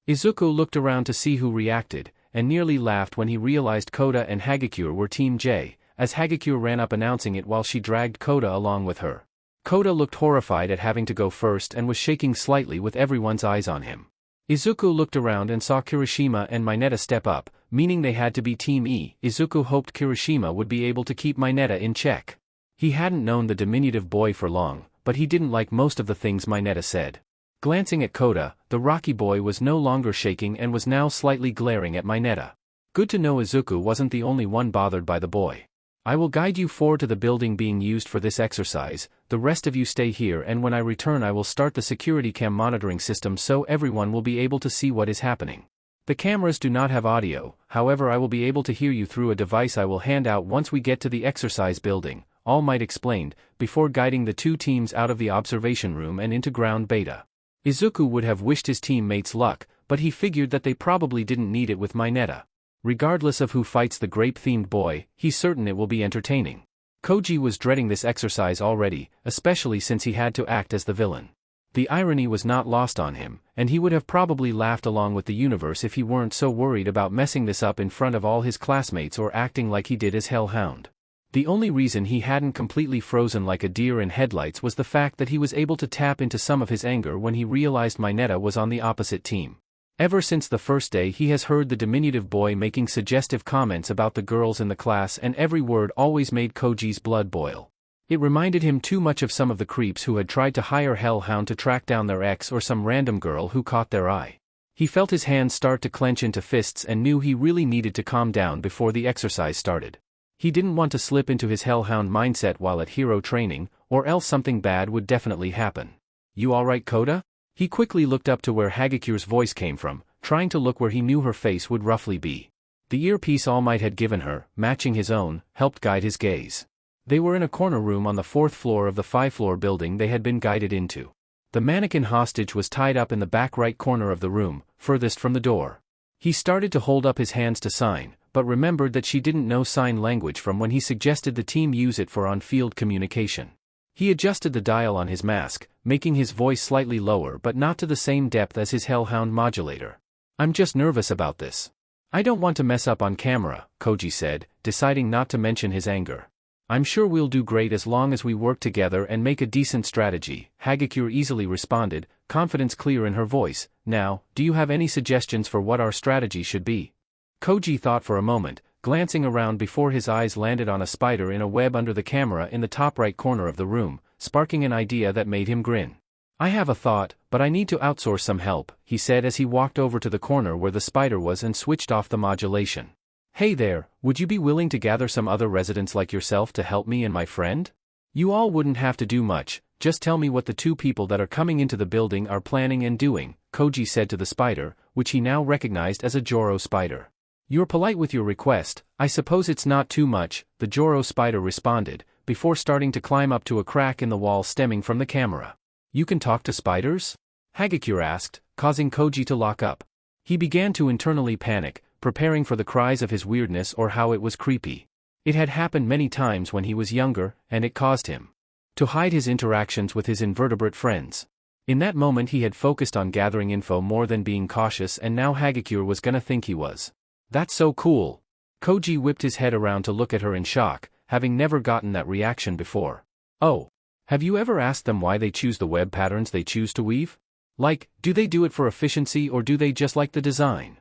Izuku looked around to see who reacted, and nearly laughed when he realized Koda and Hagakure were Team J, as Hagakure ran up announcing it while she dragged Koda along with her. Koda looked horrified at having to go first and was shaking slightly with everyone's eyes on him. Izuku looked around and saw Kirishima and Mineta step up, meaning they had to be Team E. Izuku hoped Kirishima would be able to keep Mineta in check. He hadn't known the diminutive boy for long, but he didn't like most of the things Mineta said. Glancing at Koda, the Rocky boy was no longer shaking and was now slightly glaring at Mineta. Good to know Izuku wasn't the only one bothered by the boy. I will guide you four to the building being used for this exercise, the rest of you stay here and when I return I will start the security cam monitoring system so everyone will be able to see what is happening. The cameras do not have audio, however I will be able to hear you through a device I will hand out once we get to the exercise building, All Might explained, before guiding the two teams out of the observation room and into ground beta. Izuku would have wished his teammates luck, but he figured that they probably didn't need it with Mineta. Regardless of who fights the grape-themed boy, he's certain it will be entertaining. Koji was dreading this exercise already, especially since he had to act as the villain. The irony was not lost on him, and he would have probably laughed along with the universe if he weren't so worried about messing this up in front of all his classmates or acting like he did as Hellhound. The only reason he hadn't completely frozen like a deer in headlights was the fact that he was able to tap into some of his anger when he realized Mineta was on the opposite team. Ever since the first day he has heard the diminutive boy making suggestive comments about the girls in the class and every word always made Koji's blood boil. It reminded him too much of some of the creeps who had tried to hire Hellhound to track down their ex or some random girl who caught their eye. He felt his hands start to clench into fists and knew he really needed to calm down before the exercise started. He didn't want to slip into his Hellhound mindset while at hero training, or else something bad would definitely happen. You alright Koda? He quickly looked up to where Hagakure's voice came from, trying to look where he knew her face would roughly be. The earpiece All Might had given her, matching his own, helped guide his gaze. They were in a corner room on the 4th floor of the 5-floor building they had been guided into. The mannequin hostage was tied up in the back right corner of the room, furthest from the door. He started to hold up his hands to sign, but remembered that she didn't know sign language from when he suggested the team use it for on-field communication. He adjusted the dial on his mask, making his voice slightly lower but not to the same depth as his Hellhound modulator. I'm just nervous about this. I don't want to mess up on camera, Koji said, deciding not to mention his anger. I'm sure we'll do great as long as we work together and make a decent strategy, Hagakure easily responded, confidence clear in her voice. Now, do you have any suggestions for what our strategy should be? Koji thought for a moment, glancing around before his eyes landed on a spider in a web under the camera in the top right corner of the room, sparking an idea that made him grin. I have a thought, but I need to outsource some help, he said as he walked over to the corner where the spider was and switched off the modulation. Hey there, would you be willing to gather some other residents like yourself to help me and my friend? You all wouldn't have to do much, just tell me what the two people that are coming into the building are planning and doing, Koji said to the spider, which he now recognized as a Joro spider. You're polite with your request, I suppose it's not too much, the Joro spider responded, before starting to climb up to a crack in the wall stemming from the camera. You can talk to spiders? Hagakure asked, causing Koji to lock up. He began to internally panic, preparing for the cries of his weirdness or how it was creepy. It had happened many times when he was younger, and it caused him to hide his interactions with his invertebrate friends. In that moment he had focused on gathering info more than being cautious, and now Hagakure was gonna think he was. That's so cool. Koji whipped his head around to look at her in shock, having never gotten that reaction before. Oh. Have you ever asked them why they choose the web patterns they choose to weave? Like, do they do it for efficiency or do they just like the design?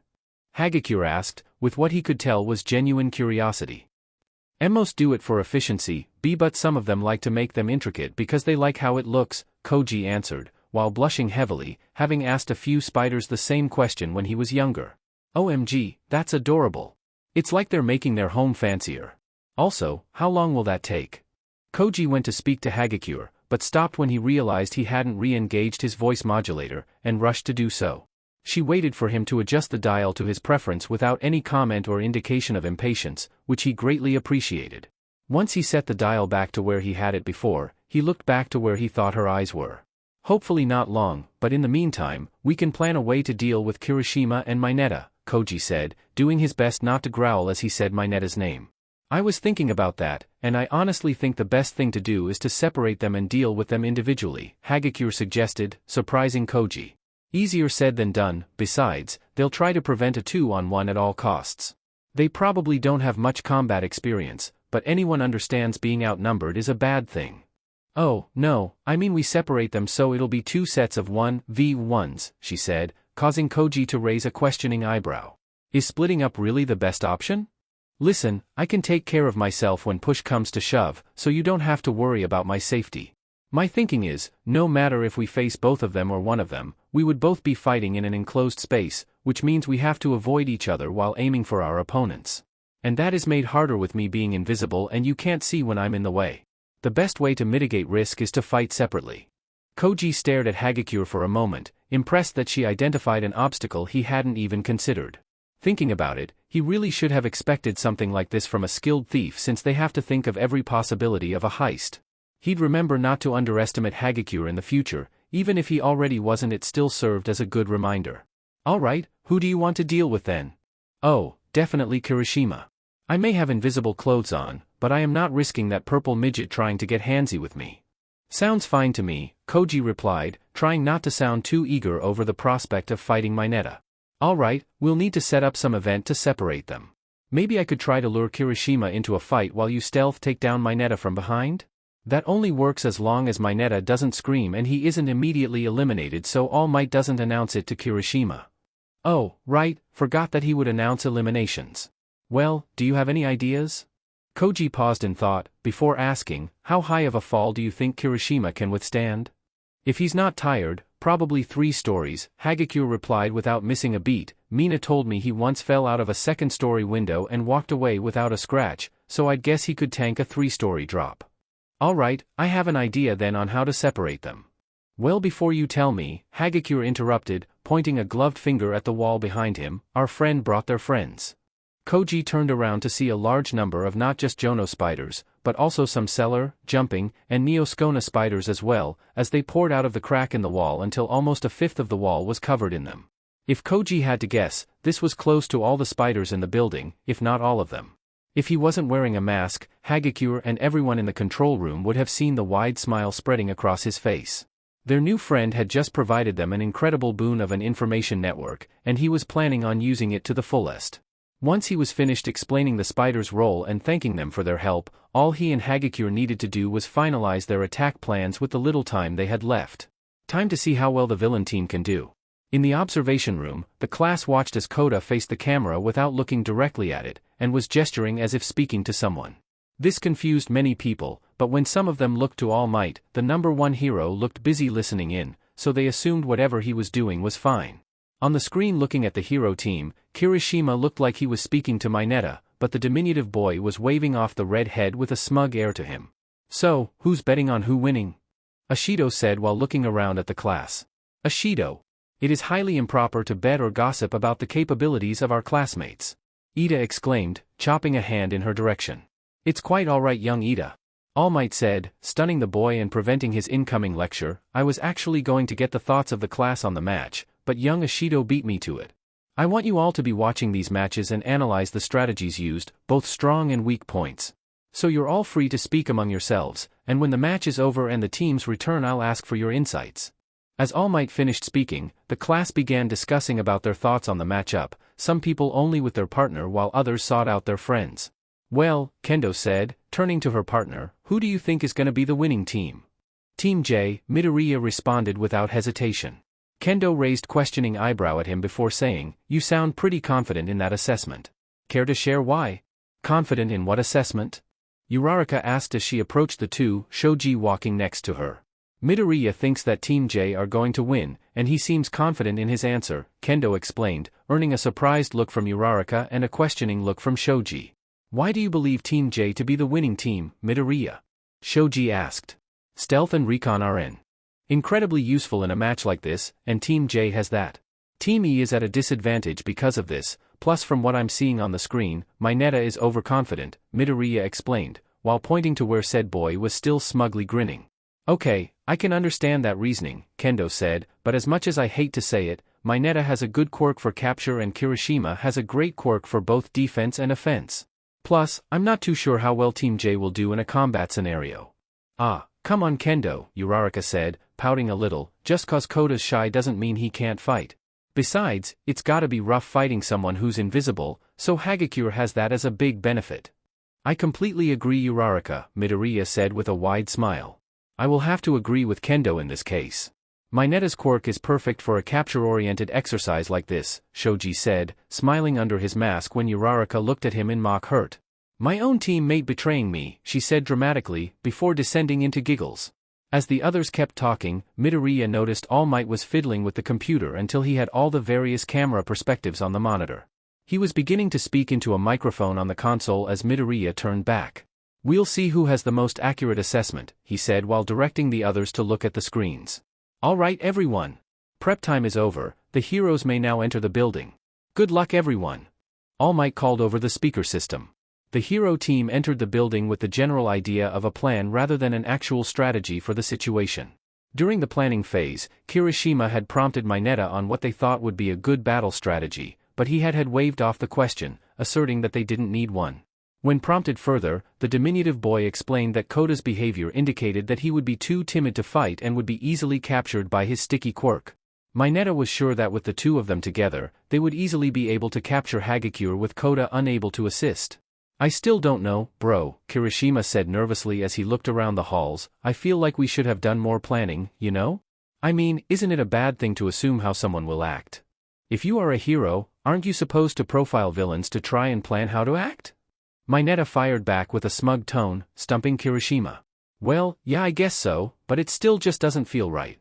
Hagakure asked, with what he could tell was genuine curiosity. Most do it for efficiency, but some of them like to make them intricate because they like how it looks, Koji answered, while blushing heavily, having asked a few spiders the same question when he was younger. OMG, that's adorable. It's like they're making their home fancier. Also, how long will that take? Koji went to speak to Hagakure, but stopped when he realized he hadn't re-engaged his voice modulator, and rushed to do so. She waited for him to adjust the dial to his preference without any comment or indication of impatience, which he greatly appreciated. Once he set the dial back to where he had it before, he looked back to where he thought her eyes were. Hopefully not long, but in the meantime, we can plan a way to deal with Kirishima and Mineta, Koji said, doing his best not to growl as he said Mineta's name. I was thinking about that, and I honestly think the best thing to do is to separate them and deal with them individually, Hagakure suggested, surprising Koji. Easier said than done, besides, they'll try to prevent a 2-on-1 at all costs. They probably don't have much combat experience, but anyone understands being outnumbered is a bad thing. Oh, no, I mean we separate them so it'll be 2 sets of 1v1s, she said, causing Koji to raise a questioning eyebrow. Is splitting up really the best option? Listen, I can take care of myself when push comes to shove, so you don't have to worry about my safety. My thinking is, no matter if we face both of them or one of them, we would both be fighting in an enclosed space, which means we have to avoid each other while aiming for our opponents. And that is made harder with me being invisible and you can't see when I'm in the way. The best way to mitigate risk is to fight separately. Koji stared at Hagakure for a moment, impressed that she identified an obstacle he hadn't even considered. Thinking about it, he really should have expected something like this from a skilled thief since they have to think of every possibility of a heist. He'd remember not to underestimate Hagakure in the future, even if he already wasn't. It still served as a good reminder. Alright, who do you want to deal with then? Oh, definitely Kirishima. I may have invisible clothes on, but I am not risking that purple midget trying to get handsy with me. Sounds fine to me, Koji replied, trying not to sound too eager over the prospect of fighting Mineta. Alright, we'll need to set up some event to separate them. Maybe I could try to lure Kirishima into a fight while you stealth take down Mineta from behind? That only works as long as Mineta doesn't scream and he isn't immediately eliminated, so All Might doesn't announce it to Kirishima. Oh, right, forgot that he would announce eliminations. Well, do you have any ideas? Koji paused in thought, before asking, how high of a fall do you think Kirishima can withstand? If he's not tired, probably 3 stories, Hagakure replied without missing a beat. Mina told me he once fell out of a 2nd-story window and walked away without a scratch, so I'd guess he could tank a 3-story drop. Alright, I have an idea then on how to separate them. Well, before you tell me, Hagakure interrupted, pointing a gloved finger at the wall behind him, our friend brought their friends. Koji turned around to see a large number of not just Jono spiders, but also some Cellar, Jumping, and Neoscona spiders as well, as they poured out of the crack in the wall until almost a 1/5 of the wall was covered in them. If Koji had to guess, this was close to all the spiders in the building, if not all of them. If he wasn't wearing a mask, Hagakure and everyone in the control room would have seen the wide smile spreading across his face. Their new friend had just provided them an incredible boon of an information network, and he was planning on using it to the fullest. Once he was finished explaining the spiders' role and thanking them for their help, all he and Hagakure needed to do was finalize their attack plans with the little time they had left. Time to see how well the villain team can do. In the observation room, the class watched as Koda faced the camera without looking directly at it, and was gesturing as if speaking to someone. This confused many people, but when some of them looked to All Might, the #1 hero looked busy listening in, so they assumed whatever he was doing was fine. On the screen looking at the hero team, Kirishima looked like he was speaking to Mineta, but the diminutive boy was waving off the red head with a smug air to him. So, who's betting on who winning? Ashido said while looking around at the class. Ashido. It is highly improper to bet or gossip about the capabilities of our classmates. Ida exclaimed, chopping a hand in her direction. It's quite alright, young Ida. All Might said, stunning the boy and preventing his incoming lecture. I was actually going to get the thoughts of the class on the match, but young Ashido beat me to it. I want you all to be watching these matches and analyze the strategies used, both strong and weak points. So you're all free to speak among yourselves, and when the match is over and the teams return I'll ask for your insights. As All Might finished speaking, the class began discussing about their thoughts on the matchup, some people only with their partner while others sought out their friends. Well, Kendo said, turning to her partner, who do you think is going to be the winning team? Team J, Midoriya responded without hesitation. Kendo raised questioning eyebrow at him before saying, you sound pretty confident in that assessment. Care to share why? Confident in what assessment? Uraraka asked as she approached the two, Shoji walking next to her. Midoriya thinks that Team J are going to win, and he seems confident in his answer, Kendo explained, earning a surprised look from Uraraka and a questioning look from Shoji. Why do you believe Team J to be the winning team, Midoriya? Shoji asked. Stealth and recon are incredibly useful in a match like this, and Team J has that. Team E is at a disadvantage because of this, plus from what I'm seeing on the screen, Mineta is overconfident, Midoriya explained, while pointing to where said boy was still smugly grinning. Okay, I can understand that reasoning, Kendo said, but as much as I hate to say it, Mineta has a good quirk for capture and Kirishima has a great quirk for both defense and offense. Plus, I'm not too sure how well Team J will do in a combat scenario. Ah, come on Kendo, Uraraka said, pouting a little, just cause Kota's shy doesn't mean he can't fight. Besides, it's gotta be rough fighting someone who's invisible, so Hagakure has that as a big benefit. I completely agree Uraraka, Midoriya said with a wide smile. I will have to agree with Kendo in this case. Mineta's quirk is perfect for a capture-oriented exercise like this, Shoji said, smiling under his mask when Uraraka looked at him in mock hurt. My own teammate betraying me, she said dramatically, before descending into giggles. As the others kept talking, Midoriya noticed All Might was fiddling with the computer until he had all the various camera perspectives on the monitor. He was beginning to speak into a microphone on the console as Midoriya turned back. We'll see who has the most accurate assessment, he said while directing the others to look at the screens. All right everyone. Prep time is over, the heroes may now enter the building. Good luck everyone. All Might called over the speaker system. The hero team entered the building with the general idea of a plan rather than an actual strategy for the situation. During the planning phase, Kirishima had prompted Mineta on what they thought would be a good battle strategy, but he had waved off the question, asserting that they didn't need one. When prompted further, the diminutive boy explained that Kota's behavior indicated that he would be too timid to fight and would be easily captured by his sticky quirk. Mineta was sure that with the two of them together, they would easily be able to capture Hagakure with Kota unable to assist. I still don't know, bro, Kirishima said nervously as he looked around the halls. I feel like we should have done more planning, you know? I mean, isn't it a bad thing to assume how someone will act? If you are a hero, aren't you supposed to profile villains to try and plan how to act? Mineta fired back with a smug tone, stumping Kirishima. Well, yeah I guess so, but it still just doesn't feel right.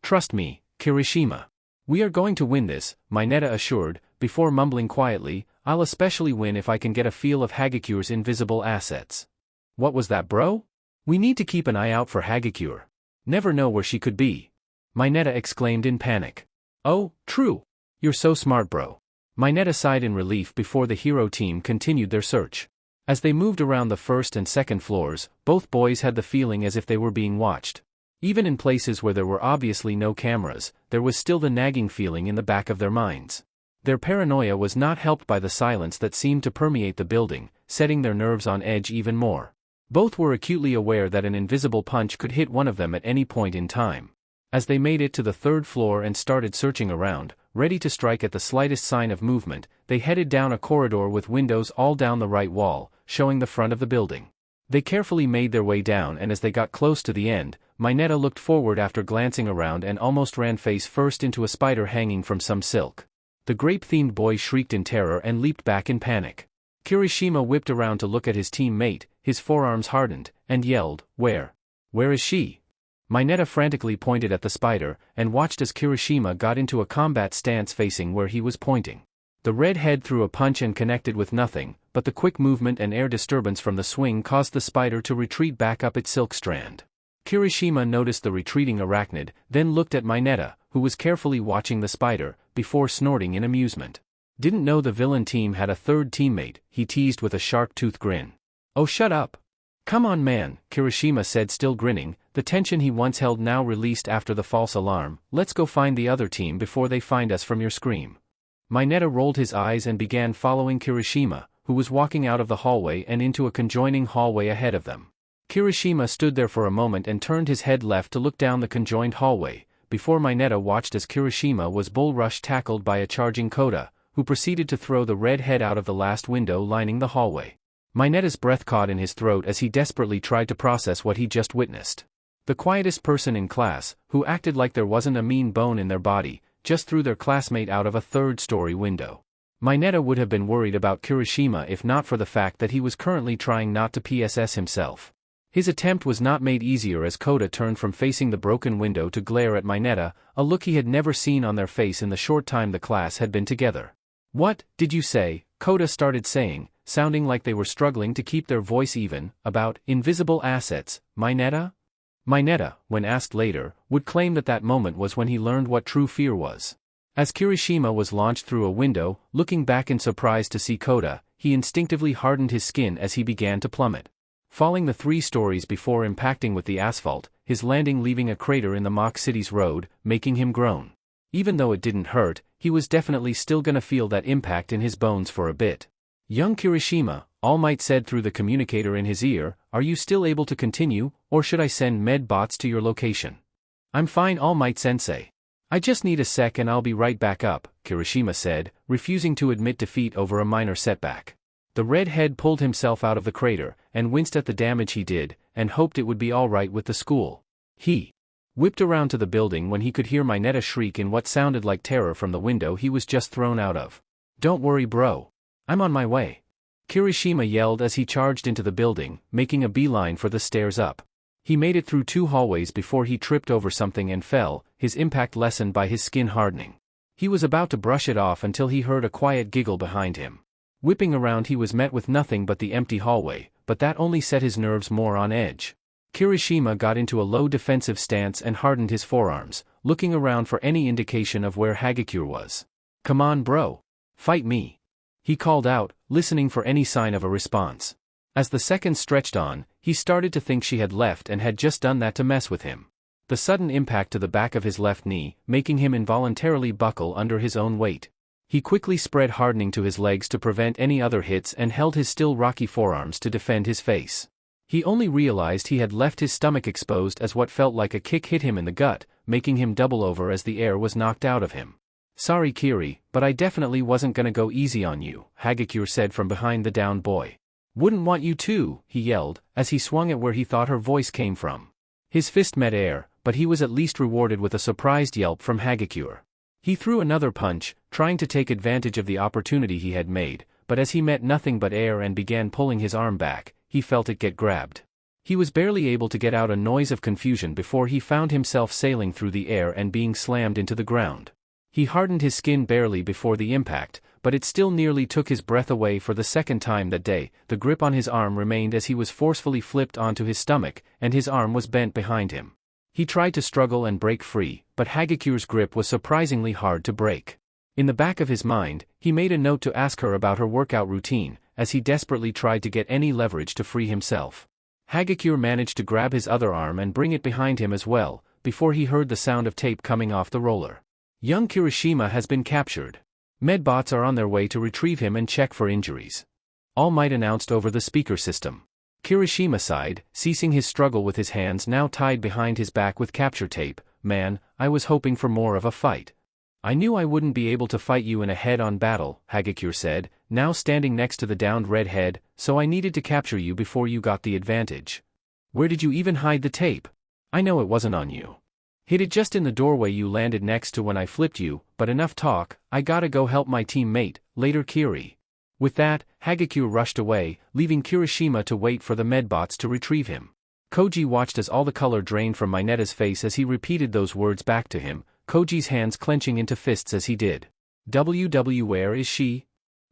Trust me, Kirishima. We are going to win this, Mineta assured, before mumbling quietly, I'll especially win if I can get a feel of Hagakure's invisible assets. What was that bro? We need to keep an eye out for Hagakure. Never know where she could be. Mineta exclaimed in panic. Oh, true. You're so smart bro. Mineta sighed in relief before the hero team continued their search. As they moved around the first and second floors, both boys had the feeling as if they were being watched. Even in places where there were obviously no cameras, there was still the nagging feeling in the back of their minds. Their paranoia was not helped by the silence that seemed to permeate the building, setting their nerves on edge even more. Both were acutely aware that an invisible punch could hit one of them at any point in time. As they made it to the third floor and started searching around, ready to strike at the slightest sign of movement, they headed down a corridor with windows all down the right wall, showing the front of the building. They carefully made their way down and as they got close to the end, Mineta looked forward after glancing around and almost ran face first into a spider hanging from some silk. The grape-themed boy shrieked in terror and leaped back in panic. Kirishima whipped around to look at his teammate, his forearms hardened, and yelled, Where is she? Mineta frantically pointed at the spider, and watched as Kirishima got into a combat stance facing where he was pointing. The red head threw a punch and connected with nothing, but the quick movement and air disturbance from the swing caused the spider to retreat back up its silk strand. Kirishima noticed the retreating arachnid, then looked at Mineta, who was carefully watching the spider, before snorting in amusement. Didn't know the villain team had a third teammate, he teased with a sharp-toothed grin. Oh, shut up. Come on, man, Kirishima said, still grinning, the tension he once held now released after the false alarm. Let's go find the other team before they find us from your scream. Mineta rolled his eyes and began following Kirishima, who was walking out of the hallway and into a conjoining hallway ahead of them. Kirishima stood there for a moment and turned his head left to look down the conjoined hallway, before Mineta watched as Kirishima was bull-rush tackled by a charging Kota, who proceeded to throw the red head out of the last window lining the hallway. Mineta's breath caught in his throat as he desperately tried to process what he just witnessed. The quietest person in class, who acted like there wasn't a mean bone in their body, just threw their classmate out of a third-story window. Mineta would have been worried about Kirishima if not for the fact that he was currently trying not to PSS himself. His attempt was not made easier as Kota turned from facing the broken window to glare at Mineta, a look he had never seen on their face in the short time the class had been together. What did you say? Kota started saying, sounding like they were struggling to keep their voice even, about invisible assets, Mineta? Mineta, when asked later, would claim that that moment was when he learned what true fear was. As Kirishima was launched through a window, looking back in surprise to see Kota, he instinctively hardened his skin as he began to plummet. Falling the 3 stories before impacting with the asphalt, his landing leaving a crater in the Mach City's road, making him groan. Even though it didn't hurt, he was definitely still gonna feel that impact in his bones for a bit. Young Kirishima, All Might said through the communicator in his ear, are you still able to continue, or should I send med bots to your location? I'm fine, All Might sensei. I just need a sec and I'll be right back up, Kirishima said, refusing to admit defeat over a minor setback. The red head pulled himself out of the crater, and winced at the damage he did, and hoped it would be all right with the school. He whipped around to the building when he could hear Mineta shriek in what sounded like terror from the window he was just thrown out of. Don't worry, bro. I'm on my way. Kirishima yelled as he charged into the building, making a beeline for the stairs up. He made it through 2 hallways before he tripped over something and fell, his impact lessened by his skin hardening. He was about to brush it off until he heard a quiet giggle behind him. Whipping around, he was met with nothing but the empty hallway, but that only set his nerves more on edge. Kirishima got into a low defensive stance and hardened his forearms, looking around for any indication of where Hagakure was. Come on, bro. Fight me. He called out, listening for any sign of a response. As the seconds stretched on, he started to think she had left and had just done that to mess with him. The sudden impact to the back of his left knee, making him involuntarily buckle under his own weight. He quickly spread hardening to his legs to prevent any other hits and held his still rocky forearms to defend his face. He only realized he had left his stomach exposed as what felt like a kick hit him in the gut, making him double over as the air was knocked out of him. Sorry, Kiri, but I definitely wasn't gonna go easy on you, Hagakure said from behind the downed boy. Wouldn't want you to, he yelled, as he swung at where he thought her voice came from. His fist met air, but he was at least rewarded with a surprised yelp from Hagakure. He threw another punch, trying to take advantage of the opportunity he had made, but as he met nothing but air and began pulling his arm back, he felt it get grabbed. He was barely able to get out a noise of confusion before he found himself sailing through the air and being slammed into the ground. He hardened his skin barely before the impact, but it still nearly took his breath away for the second time that day. The grip on his arm remained as he was forcefully flipped onto his stomach, and his arm was bent behind him. He tried to struggle and break free, but Hagakure's grip was surprisingly hard to break. In the back of his mind, he made a note to ask her about her workout routine, as he desperately tried to get any leverage to free himself. Hagakure managed to grab his other arm and bring it behind him as well, before he heard the sound of tape coming off the roller. Young Kirishima has been captured. Medbots are on their way to retrieve him and check for injuries. All Might announced over the speaker system. Kirishima sighed, ceasing his struggle with his hands now tied behind his back with capture tape. Man, I was hoping for more of a fight. I knew I wouldn't be able to fight you in a head-on battle, Hagakure said, now standing next to the downed redhead, so I needed to capture you before you got the advantage. Where did you even hide the tape? I know it wasn't on you. Hid it just in the doorway you landed next to when I flipped you, but enough talk, I gotta go help my teammate, later Kiri. With that, Hagakure rushed away, leaving Kirishima to wait for the medbots to retrieve him. Koji watched as all the color drained from Mineta's face as he repeated those words back to him, Koji's hands clenching into fists as he did. Where is she?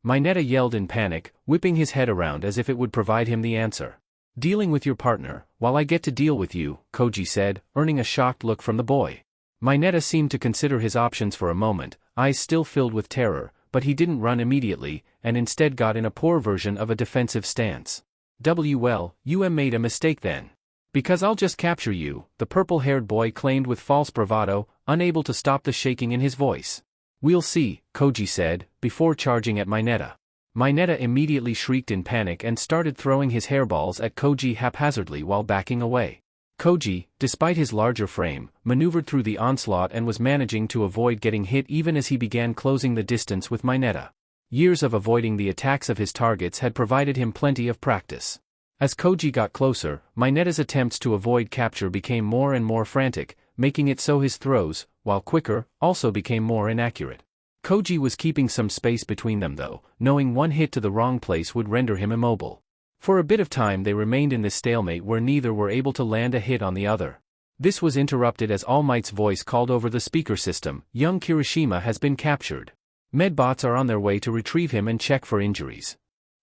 Mineta yelled in panic, whipping his head around as if it would provide him the answer. Dealing with your partner, while I get to deal with you, Koji said, earning a shocked look from the boy. Mineta seemed to consider his options for a moment, eyes still filled with terror, but he didn't run immediately, and instead got in a poor version of a defensive stance. You made a mistake then. Because I'll just capture you, the purple-haired boy claimed with false bravado, unable to stop the shaking in his voice. We'll see, Koji said, before charging at Mineta. Mineta immediately shrieked in panic and started throwing his hairballs at Koji haphazardly while backing away. Koji, despite his larger frame, maneuvered through the onslaught and was managing to avoid getting hit even as he began closing the distance with Mineta. Years of avoiding the attacks of his targets had provided him plenty of practice. As Koji got closer, Mineta's attempts to avoid capture became more and more frantic, making it so his throws, while quicker, also became more inaccurate. Koji was keeping some space between them though, knowing one hit to the wrong place would render him immobile. For a bit of time they remained in this stalemate where neither were able to land a hit on the other. This was interrupted as All Might's voice called over the speaker system, young Kirishima has been captured. Medbots are on their way to retrieve him and check for injuries.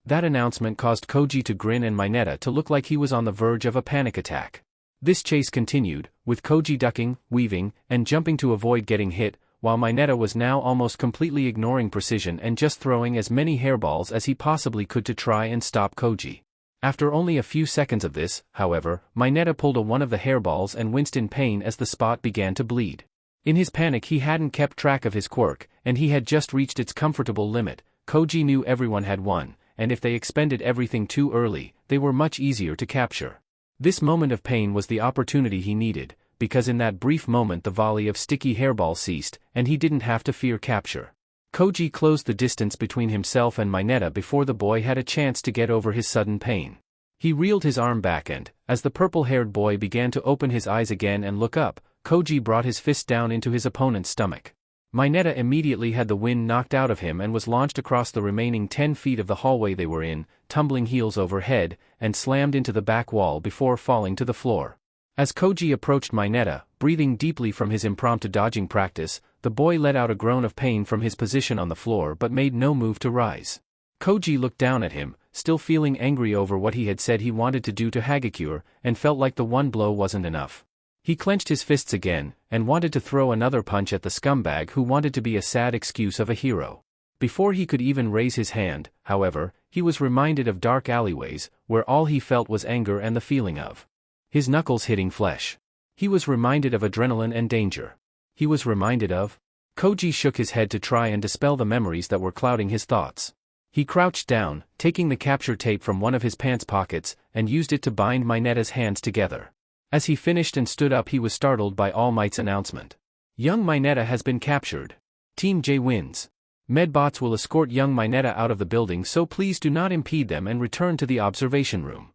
That announcement caused Koji to grin and Mineta to look like he was on the verge of a panic attack. This chase continued, with Koji ducking, weaving, and jumping to avoid getting hit, while Mineta was now almost completely ignoring precision and just throwing as many hairballs as he possibly could to try and stop Koji. After only a few seconds of this, however, Mineta pulled one of the hairballs and winced in pain as the spot began to bleed. In his panic he hadn't kept track of his quirk, and he had just reached its comfortable limit. Koji knew everyone had one, and if they expended everything too early, they were much easier to capture. This moment of pain was the opportunity he needed, because in that brief moment the volley of sticky hairball ceased, and he didn't have to fear capture. Koji closed the distance between himself and Mineta before the boy had a chance to get over his sudden pain. He reeled his arm back and, as the purple-haired boy began to open his eyes again and look up, Koji brought his fist down into his opponent's stomach. Mineta immediately had the wind knocked out of him and was launched across the remaining 10 feet of the hallway they were in, tumbling heels over head, and slammed into the back wall before falling to the floor. As Koji approached Mineta, breathing deeply from his impromptu dodging practice, the boy let out a groan of pain from his position on the floor but made no move to rise. Koji looked down at him, still feeling angry over what he had said he wanted to do to Hagakure, and felt like the one blow wasn't enough. He clenched his fists again, and wanted to throw another punch at the scumbag who wanted to be a sad excuse of a hero. Before he could even raise his hand, however, he was reminded of dark alleyways, where all he felt was anger and the feeling of his knuckles hitting flesh. He was reminded of adrenaline and danger. He was reminded of... Koji shook his head to try and dispel the memories that were clouding his thoughts. He crouched down, taking the capture tape from one of his pants pockets, and used it to bind Mineta's hands together. As he finished and stood up he was startled by All Might's announcement. Young Mineta has been captured. Team J wins. Medbots will escort young Mineta out of the building, so please do not impede them and return to the observation room.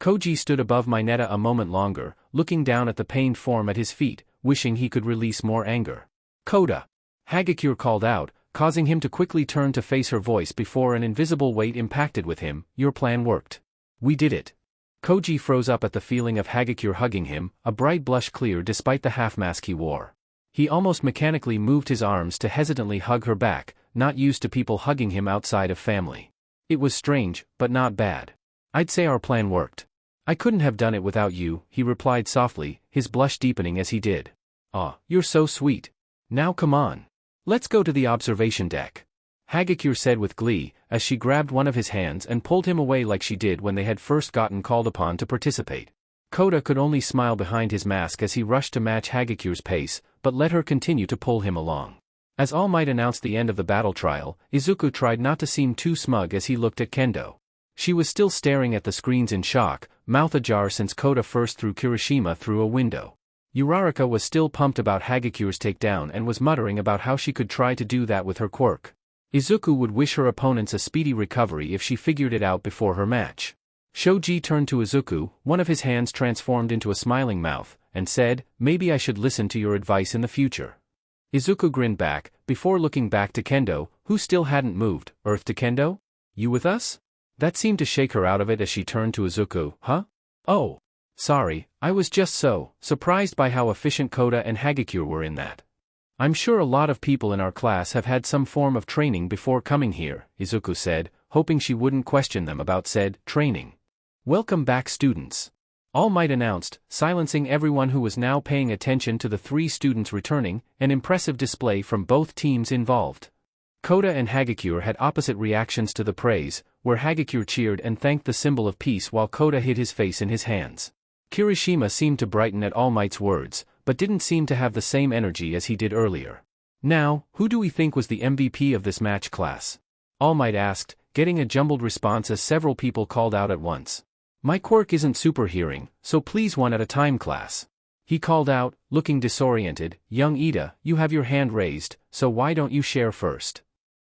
Koji stood above Mineta a moment longer, looking down at the pained form at his feet, wishing he could release more anger. Koda! Hagakure called out, causing him to quickly turn to face her voice before an invisible weight impacted with him. Your plan worked. We did it. Koji froze up at the feeling of Hagakure hugging him, a bright blush clear despite the half-mask he wore. He almost mechanically moved his arms to hesitantly hug her back, not used to people hugging him outside of family. It was strange, but not bad. I'd say our plan worked. I couldn't have done it without you, he replied softly, his blush deepening as he did. Aw, you're so sweet. Now come on. Let's go to the observation deck. Hagakure said with glee, as she grabbed one of his hands and pulled him away like she did when they had first gotten called upon to participate. Koda could only smile behind his mask as he rushed to match Hagakure's pace, but let her continue to pull him along. As All Might announced the end of the battle trial, Izuku tried not to seem too smug as he looked at Kendo. She was still staring at the screens in shock, mouth ajar since Koda first threw Kirishima through a window. Uraraka was still pumped about Hagakure's takedown and was muttering about how she could try to do that with her quirk. Izuku would wish her opponents a speedy recovery if she figured it out before her match. Shoji turned to Izuku, one of his hands transformed into a smiling mouth, and said, maybe I should listen to your advice in the future. Izuku grinned back, before looking back to Kendo, who still hadn't moved. Earth to Kendo? You with us? That seemed to shake her out of it as she turned to Izuku. Huh? Oh. Sorry, I was just so surprised by how efficient Kota and Hagakure were in that. I'm sure a lot of people in our class have had some form of training before coming here, Izuku said, hoping she wouldn't question them about said training. Welcome back, students. All Might announced, silencing everyone who was now paying attention to the 3 students returning, an impressive display from both teams involved. Kota and Hagakure had opposite reactions to the praise, where Hagakure cheered and thanked the symbol of peace while Kota hid his face in his hands. Kirishima seemed to brighten at All Might's words, but didn't seem to have the same energy as he did earlier. Now, who do we think was the MVP of this match class? All Might asked, getting a jumbled response as several people called out at once. My quirk isn't super hearing, so please one at a time, class. He called out, looking disoriented. Young Ida, you have your hand raised, so why don't you share first?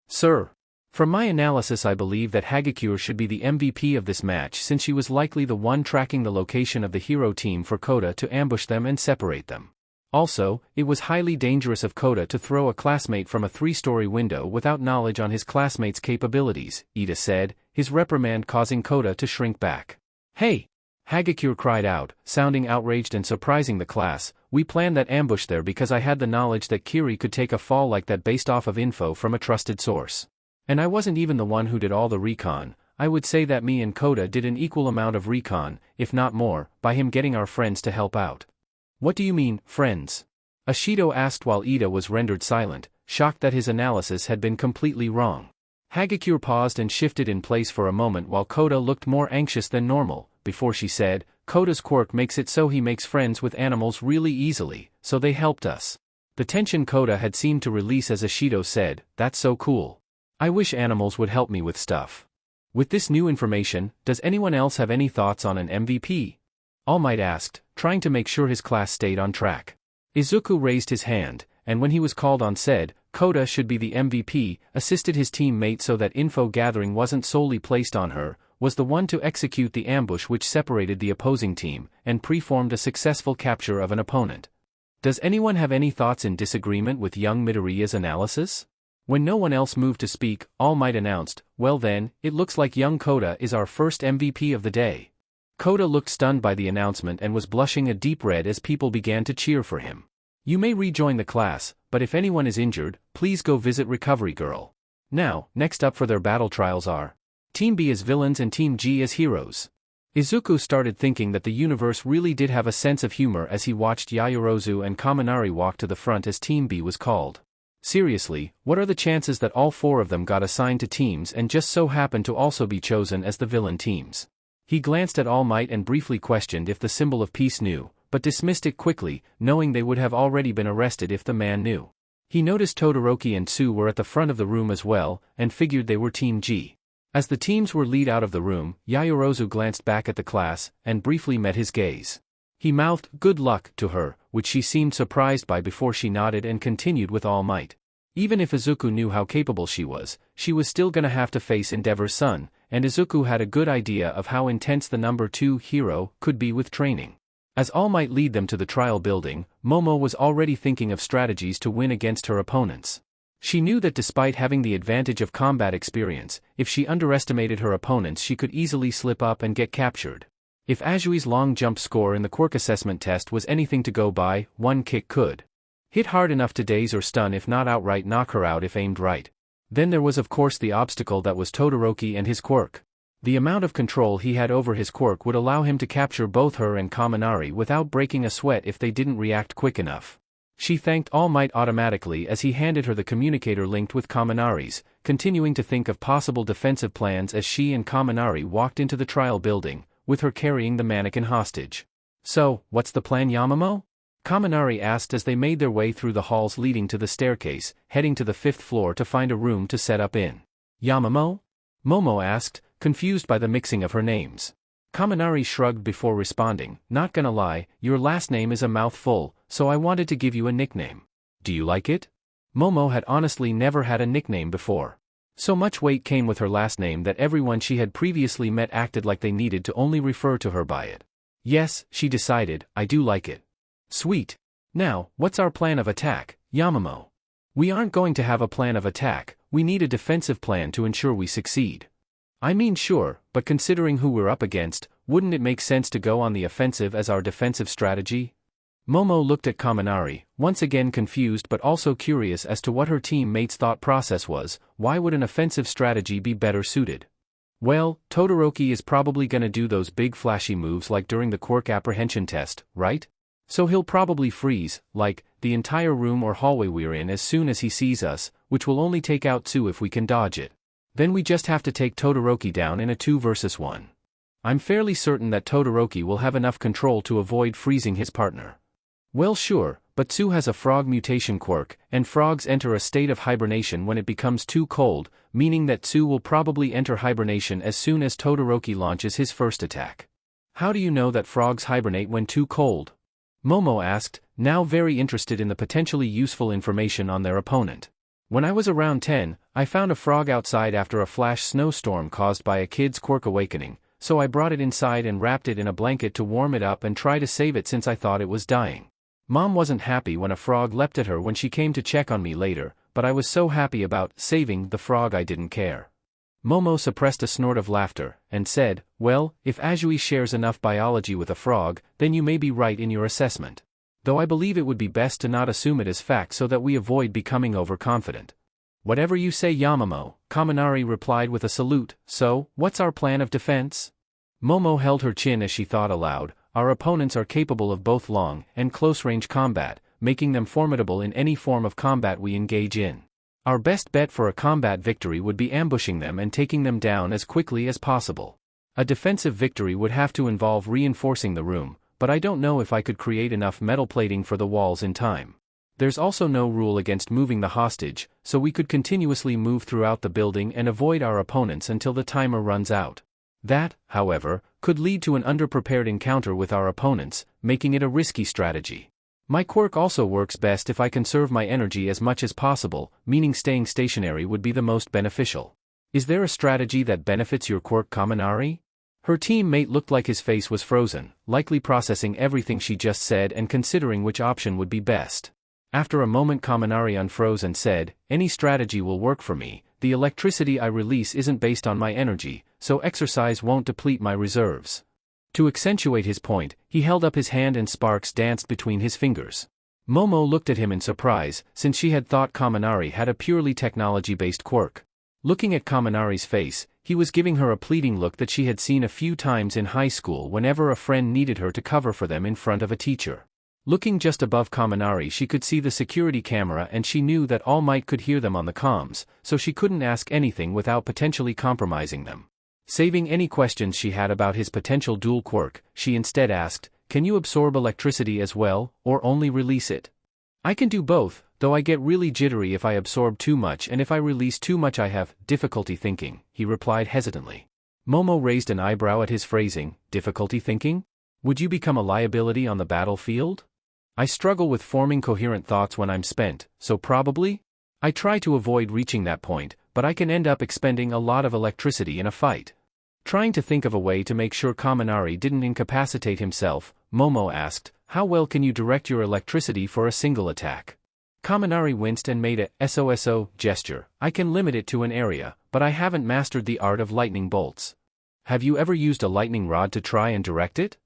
Sir. From my analysis, I believe that Hagakure should be the MVP of this match since she was likely the one tracking the location of the hero team for Kota to ambush them and separate them. Also, it was highly dangerous of Kota to throw a classmate from a 3-story window without knowledge on his classmate's capabilities, Ida said, his reprimand causing Kota to shrink back. Hey! Hagakure cried out, sounding outraged and surprising the class. We planned that ambush there because I had the knowledge that Kiri could take a fall like that based off of info from a trusted source. And I wasn't even the one who did all the recon. I would say that me and Kota did an equal amount of recon, if not more, by him getting our friends to help out. What do you mean, friends? Ashido asked while Ida was rendered silent, shocked that his analysis had been completely wrong. Hagakure paused and shifted in place for a moment while Kota looked more anxious than normal, before she said, Kota's quirk makes it so he makes friends with animals really easily, so they helped us. The tension Kota had seemed to release as Ashido said, that's so cool. I wish animals would help me with stuff. With this new information, does anyone else have any thoughts on an MVP? All Might asked, trying to make sure his class stayed on track. Izuku raised his hand, and when he was called on said, Kota should be the MVP, assisted his teammate so that info gathering wasn't solely placed on her, was the one to execute the ambush which separated the opposing team, and preformed a successful capture of an opponent. Does anyone have any thoughts in disagreement with young Midoriya's analysis? When no one else moved to speak, All Might announced, well then, it looks like young Kota is our first MVP of the day. Kota looked stunned by the announcement and was blushing a deep red as people began to cheer for him. You may rejoin the class, but if anyone is injured, please go visit Recovery Girl. Now, next up for their battle trials are Team B as villains and Team G as heroes. Izuku started thinking that the universe really did have a sense of humor as he watched Yaoyorozu and Kaminari walk to the front as Team B was called. Seriously, what are the chances that all 4 of them got assigned to teams and just so happened to also be chosen as the villain teams? He glanced at All Might and briefly questioned if the symbol of peace knew, but dismissed it quickly, knowing they would have already been arrested if the man knew. He noticed Todoroki and Tsu were at the front of the room as well, and figured they were Team G. As the teams were lead out of the room, Yaoyorozu glanced back at the class, and briefly met his gaze. He mouthed, good luck, to her, which she seemed surprised by before she nodded and continued with All Might. Even if Izuku knew how capable she was still gonna have to face Endeavor's son, and Izuku had a good idea of how intense the number 2 hero could be with training. As All Might lead them to the trial building, Momo was already thinking of strategies to win against her opponents. She knew that despite having the advantage of combat experience, if she underestimated her opponents she could easily slip up and get captured. If Ajui's long jump score in the quirk assessment test was anything to go by, one kick could hit hard enough to daze or stun if not outright knock her out if aimed right. Then there was of course the obstacle that was Todoroki and his quirk. The amount of control he had over his quirk would allow him to capture both her and Kaminari without breaking a sweat if they didn't react quick enough. She thanked All Might automatically as he handed her the communicator linked with Kaminari's, continuing to think of possible defensive plans as she and Kaminari walked into the trial building, with her carrying the mannequin hostage. So, what's the plan, Yamamoto? Kaminari asked as they made their way through the halls leading to the staircase, heading to the 5th floor to find a room to set up in. Yamamoto? Momo asked, confused by the mixing of her names. Kaminari shrugged before responding, not gonna lie, your last name is a mouthful, so I wanted to give you a nickname. Do you like it? Momo had honestly never had a nickname before. So much weight came with her last name that everyone she had previously met acted like they needed to only refer to her by it. Yes, she decided, I do like it. Sweet. Now, what's our plan of attack, Yamamoto? We aren't going to have a plan of attack, we need a defensive plan to ensure we succeed. I mean sure, but considering who we're up against, wouldn't it make sense to go on the offensive as our defensive strategy? Momo looked at Kaminari, once again confused but also curious as to what her teammate's thought process was. Why would an offensive strategy be better suited? Well, Todoroki is probably gonna do those big flashy moves like during the quirk apprehension test, right? So he'll probably freeze, like, the entire room or hallway we're in as soon as he sees us, which will only take out 2 if we can dodge it. Then we just have to take Todoroki down in a 2 versus 1. I'm fairly certain that Todoroki will have enough control to avoid freezing his partner. Well sure, but Tsu has a frog mutation quirk, and frogs enter a state of hibernation when it becomes too cold, meaning that Tsu will probably enter hibernation as soon as Todoroki launches his first attack. How do you know that frogs hibernate when too cold? Momo asked, now very interested in the potentially useful information on their opponent. When I was around 10, I found a frog outside after a flash snowstorm caused by a kid's quirk awakening, so I brought it inside and wrapped it in a blanket to warm it up and try to save it since I thought it was dying. Mom wasn't happy when a frog leapt at her when she came to check on me later, but I was so happy about saving the frog I didn't care. Momo suppressed a snort of laughter, and said, well, if Azui shares enough biology with a frog, then you may be right in your assessment. Though I believe it would be best to not assume it as fact so that we avoid becoming overconfident. Whatever you say Yamamoto, Kaminari replied with a salute. So, what's our plan of defense? Momo held her chin as she thought aloud. Our opponents are capable of both long and close-range combat, making them formidable in any form of combat we engage in. Our best bet for a combat victory would be ambushing them and taking them down as quickly as possible. A defensive victory would have to involve reinforcing the room, but I don't know if I could create enough metal plating for the walls in time. There's also no rule against moving the hostage, so we could continuously move throughout the building and avoid our opponents until the timer runs out. That, however, could lead to an underprepared encounter with our opponents, making it a risky strategy. My quirk also works best if I conserve my energy as much as possible, meaning staying stationary would be the most beneficial. Is there a strategy that benefits your quirk, Kaminari? Her teammate looked like his face was frozen, likely processing everything she just said and considering which option would be best. After a moment Kaminari unfroze and said, any strategy will work for me. The electricity I release isn't based on my energy, so exercise won't deplete my reserves. To accentuate his point, he held up his hand and sparks danced between his fingers. Momo looked at him in surprise, since she had thought Kaminari had a purely technology-based quirk. Looking at Kaminari's face, he was giving her a pleading look that she had seen a few times in high school whenever a friend needed her to cover for them in front of a teacher. Looking just above Kaminari, she could see the security camera and she knew that All Might could hear them on the comms, so she couldn't ask anything without potentially compromising them. Saving any questions she had about his potential dual quirk, she instead asked, can you absorb electricity as well, or only release it? I can do both, though I get really jittery if I absorb too much and if I release too much I have difficulty thinking, he replied hesitantly. Momo raised an eyebrow at his phrasing. Difficulty thinking? Would you become a liability on the battlefield? I struggle with forming coherent thoughts when I'm spent, so probably? I try to avoid reaching that point, but I can end up expending a lot of electricity in a fight. Trying to think of a way to make sure Kaminari didn't incapacitate himself, Momo asked, how well can you direct your electricity for a single attack? Kaminari winced and made a SOSO gesture. I can limit it to an area, but I haven't mastered the art of lightning bolts. Have you ever used a lightning rod to try and direct it?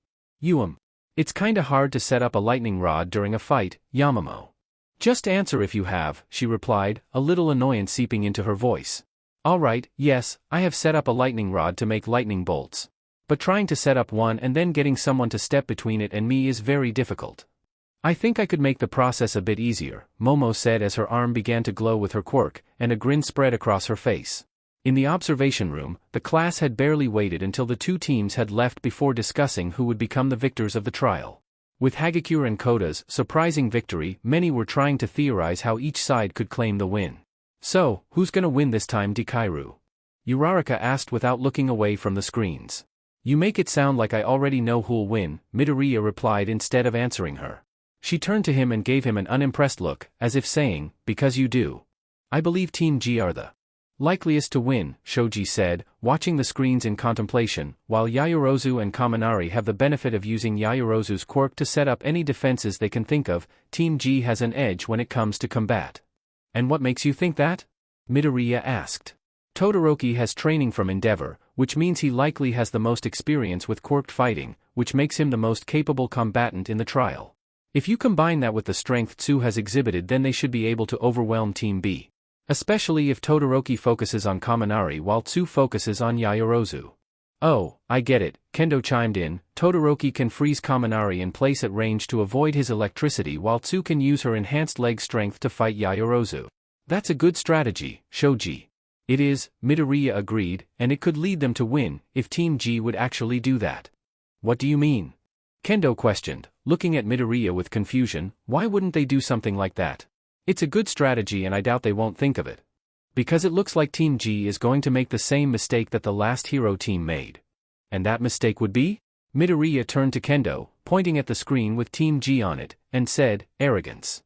It's kinda hard to set up a lightning rod during a fight, Yamamoto. Just answer if you have, she replied, a little annoyance seeping into her voice. Alright, yes, I have set up a lightning rod to make lightning bolts. But trying to set up one and then getting someone to step between it and me is very difficult. I think I could make the process a bit easier, Momo said as her arm began to glow with her quirk, and a grin spread across her face. In the observation room, the class had barely waited until the two teams had left before discussing who would become the victors of the trial. With Hagakure and Koda's surprising victory, many were trying to theorize how each side could claim the win. So, who's gonna win this time, Dikairu? Uraraka asked without looking away from the screens. You make it sound like I already know who'll win, Midoriya replied instead of answering her. She turned to him and gave him an unimpressed look, as if saying, because you do. I believe Team G are the likeliest to win, Shoji said, watching the screens in contemplation, while Yaoyorozu and Kaminari have the benefit of using Yaoyorozu's quirk to set up any defenses they can think of. Team G has an edge when it comes to combat. And what makes you think that? Midoriya asked. Todoroki has training from Endeavor, which means he likely has the most experience with quirked fighting, which makes him the most capable combatant in the trial. If you combine that with the strength Tsu has exhibited, then they should be able to overwhelm Team B. Especially if Todoroki focuses on Kaminari while Tsu focuses on Yaoyorozu. Oh, I get it, Kendo chimed in. Todoroki can freeze Kaminari in place at range to avoid his electricity while Tsu can use her enhanced leg strength to fight Yaoyorozu. That's a good strategy, Shoji. It is, Midoriya agreed, and it could lead them to win, if Team G would actually do that. What do you mean? Kendo questioned, looking at Midoriya with confusion. Why wouldn't they do something like that? It's a good strategy and I doubt they won't think of it. Because it looks like Team G is going to make the same mistake that the last hero team made. And that mistake would be? Midoriya turned to Kendo, pointing at the screen with Team G on it, and said, arrogance.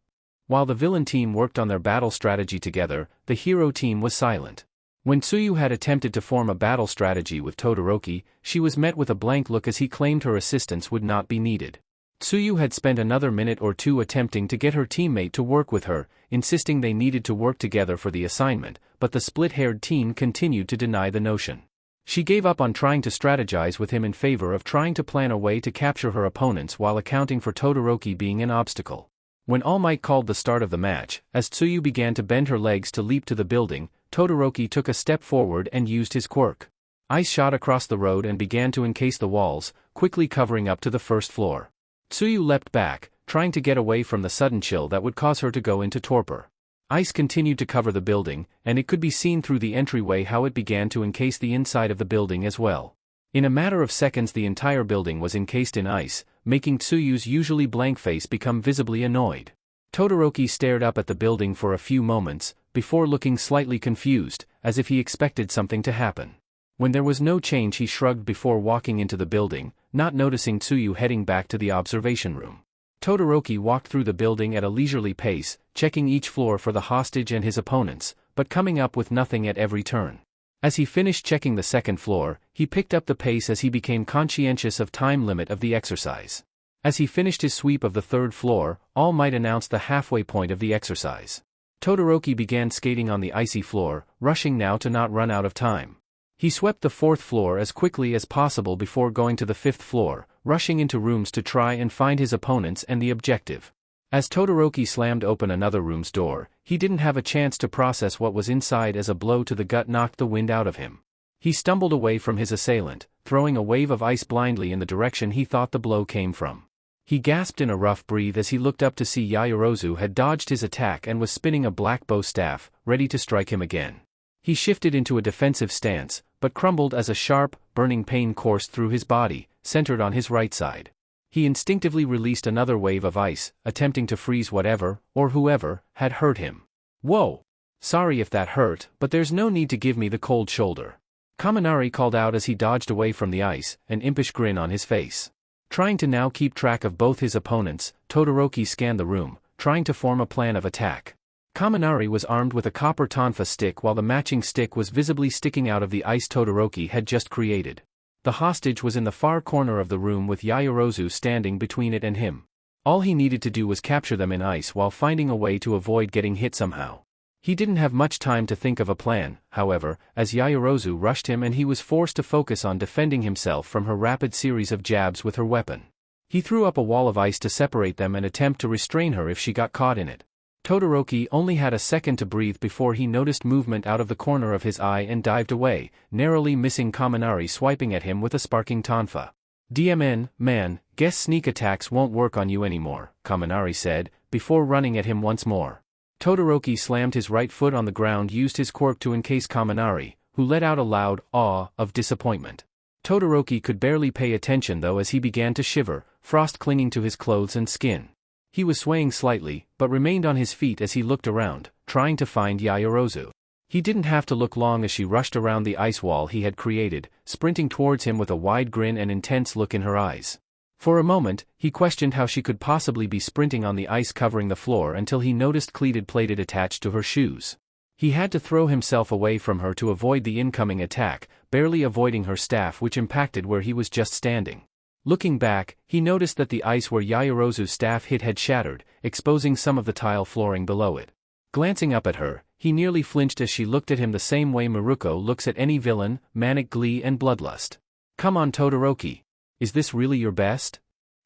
While the villain team worked on their battle strategy together, the hero team was silent. When Tsuyu had attempted to form a battle strategy with Todoroki, she was met with a blank look as he claimed her assistance would not be needed. Tsuyu had spent another minute or two attempting to get her teammate to work with her, insisting they needed to work together for the assignment, but the split-haired team continued to deny the notion. She gave up on trying to strategize with him in favor of trying to plan a way to capture her opponents while accounting for Todoroki being an obstacle. When All Might called the start of the match, as Tsuyu began to bend her legs to leap to the building, Todoroki took a step forward and used his quirk. Ice shot across the road and began to encase the walls, quickly covering up to the first floor. Tsuyu leapt back, trying to get away from the sudden chill that would cause her to go into torpor. Ice continued to cover the building, and it could be seen through the entryway how it began to encase the inside of the building as well. In a matter of seconds the entire building was encased in ice, making Tsuyu's usually blank face become visibly annoyed. Todoroki stared up at the building for a few moments, before looking slightly confused, as if he expected something to happen. When there was no change he shrugged before walking into the building, not noticing Tsuyu heading back to the observation room. Todoroki walked through the building at a leisurely pace, checking each floor for the hostage and his opponents, but coming up with nothing at every turn. As he finished checking the second floor, he picked up the pace as he became conscientious of time limit of the exercise. As he finished his sweep of the third floor, All Might announced the halfway point of the exercise. Todoroki began skating on the icy floor, rushing now to not run out of time. He swept the fourth floor as quickly as possible before going to the fifth floor, rushing into rooms to try and find his opponents and the objective. As Todoroki slammed open another room's door, he didn't have a chance to process what was inside as a blow to the gut knocked the wind out of him. He stumbled away from his assailant, throwing a wave of ice blindly in the direction he thought the blow came from. He gasped in a rough breath as he looked up to see Yaoyorozu had dodged his attack and was spinning a black bow staff, ready to strike him again. He shifted into a defensive stance, but crumbled as a sharp, burning pain coursed through his body, centered on his right side. He instinctively released another wave of ice, attempting to freeze whatever, or whoever, had hurt him. Whoa! Sorry if that hurt, but there's no need to give me the cold shoulder. Kaminari called out as he dodged away from the ice, an impish grin on his face. Trying to now keep track of both his opponents, Todoroki scanned the room, trying to form a plan of attack. Kaminari was armed with a copper tonfa stick while the matching stick was visibly sticking out of the ice Todoroki had just created. The hostage was in the far corner of the room with Yaoyorozu standing between it and him. All he needed to do was capture them in ice while finding a way to avoid getting hit somehow. He didn't have much time to think of a plan, however, as Yaoyorozu rushed him and he was forced to focus on defending himself from her rapid series of jabs with her weapon. He threw up a wall of ice to separate them and attempt to restrain her if she got caught in it. Todoroki only had a second to breathe before he noticed movement out of the corner of his eye and dived away, narrowly missing Kaminari swiping at him with a sparking tonfa. "DMN, man, guess sneak attacks won't work on you anymore," Kaminari said, before running at him once more. Todoroki slammed his right foot on the ground, used his quirk to encase Kaminari, who let out a loud "aw" of disappointment. Todoroki could barely pay attention though as he began to shiver, frost clinging to his clothes and skin. He was swaying slightly, but remained on his feet as he looked around, trying to find Yaoyorozu. He didn't have to look long as she rushed around the ice wall he had created, sprinting towards him with a wide grin and intense look in her eyes. For a moment, he questioned how she could possibly be sprinting on the ice covering the floor until he noticed cleated plated attached to her shoes. He had to throw himself away from her to avoid the incoming attack, barely avoiding her staff which impacted where he was just standing. Looking back, he noticed that the ice where Yaoyorozu's staff hit had shattered, exposing some of the tile flooring below it. Glancing up at her, he nearly flinched as she looked at him the same way Maruko looks at any villain, manic glee and bloodlust. "Come on Todoroki. Is this really your best?"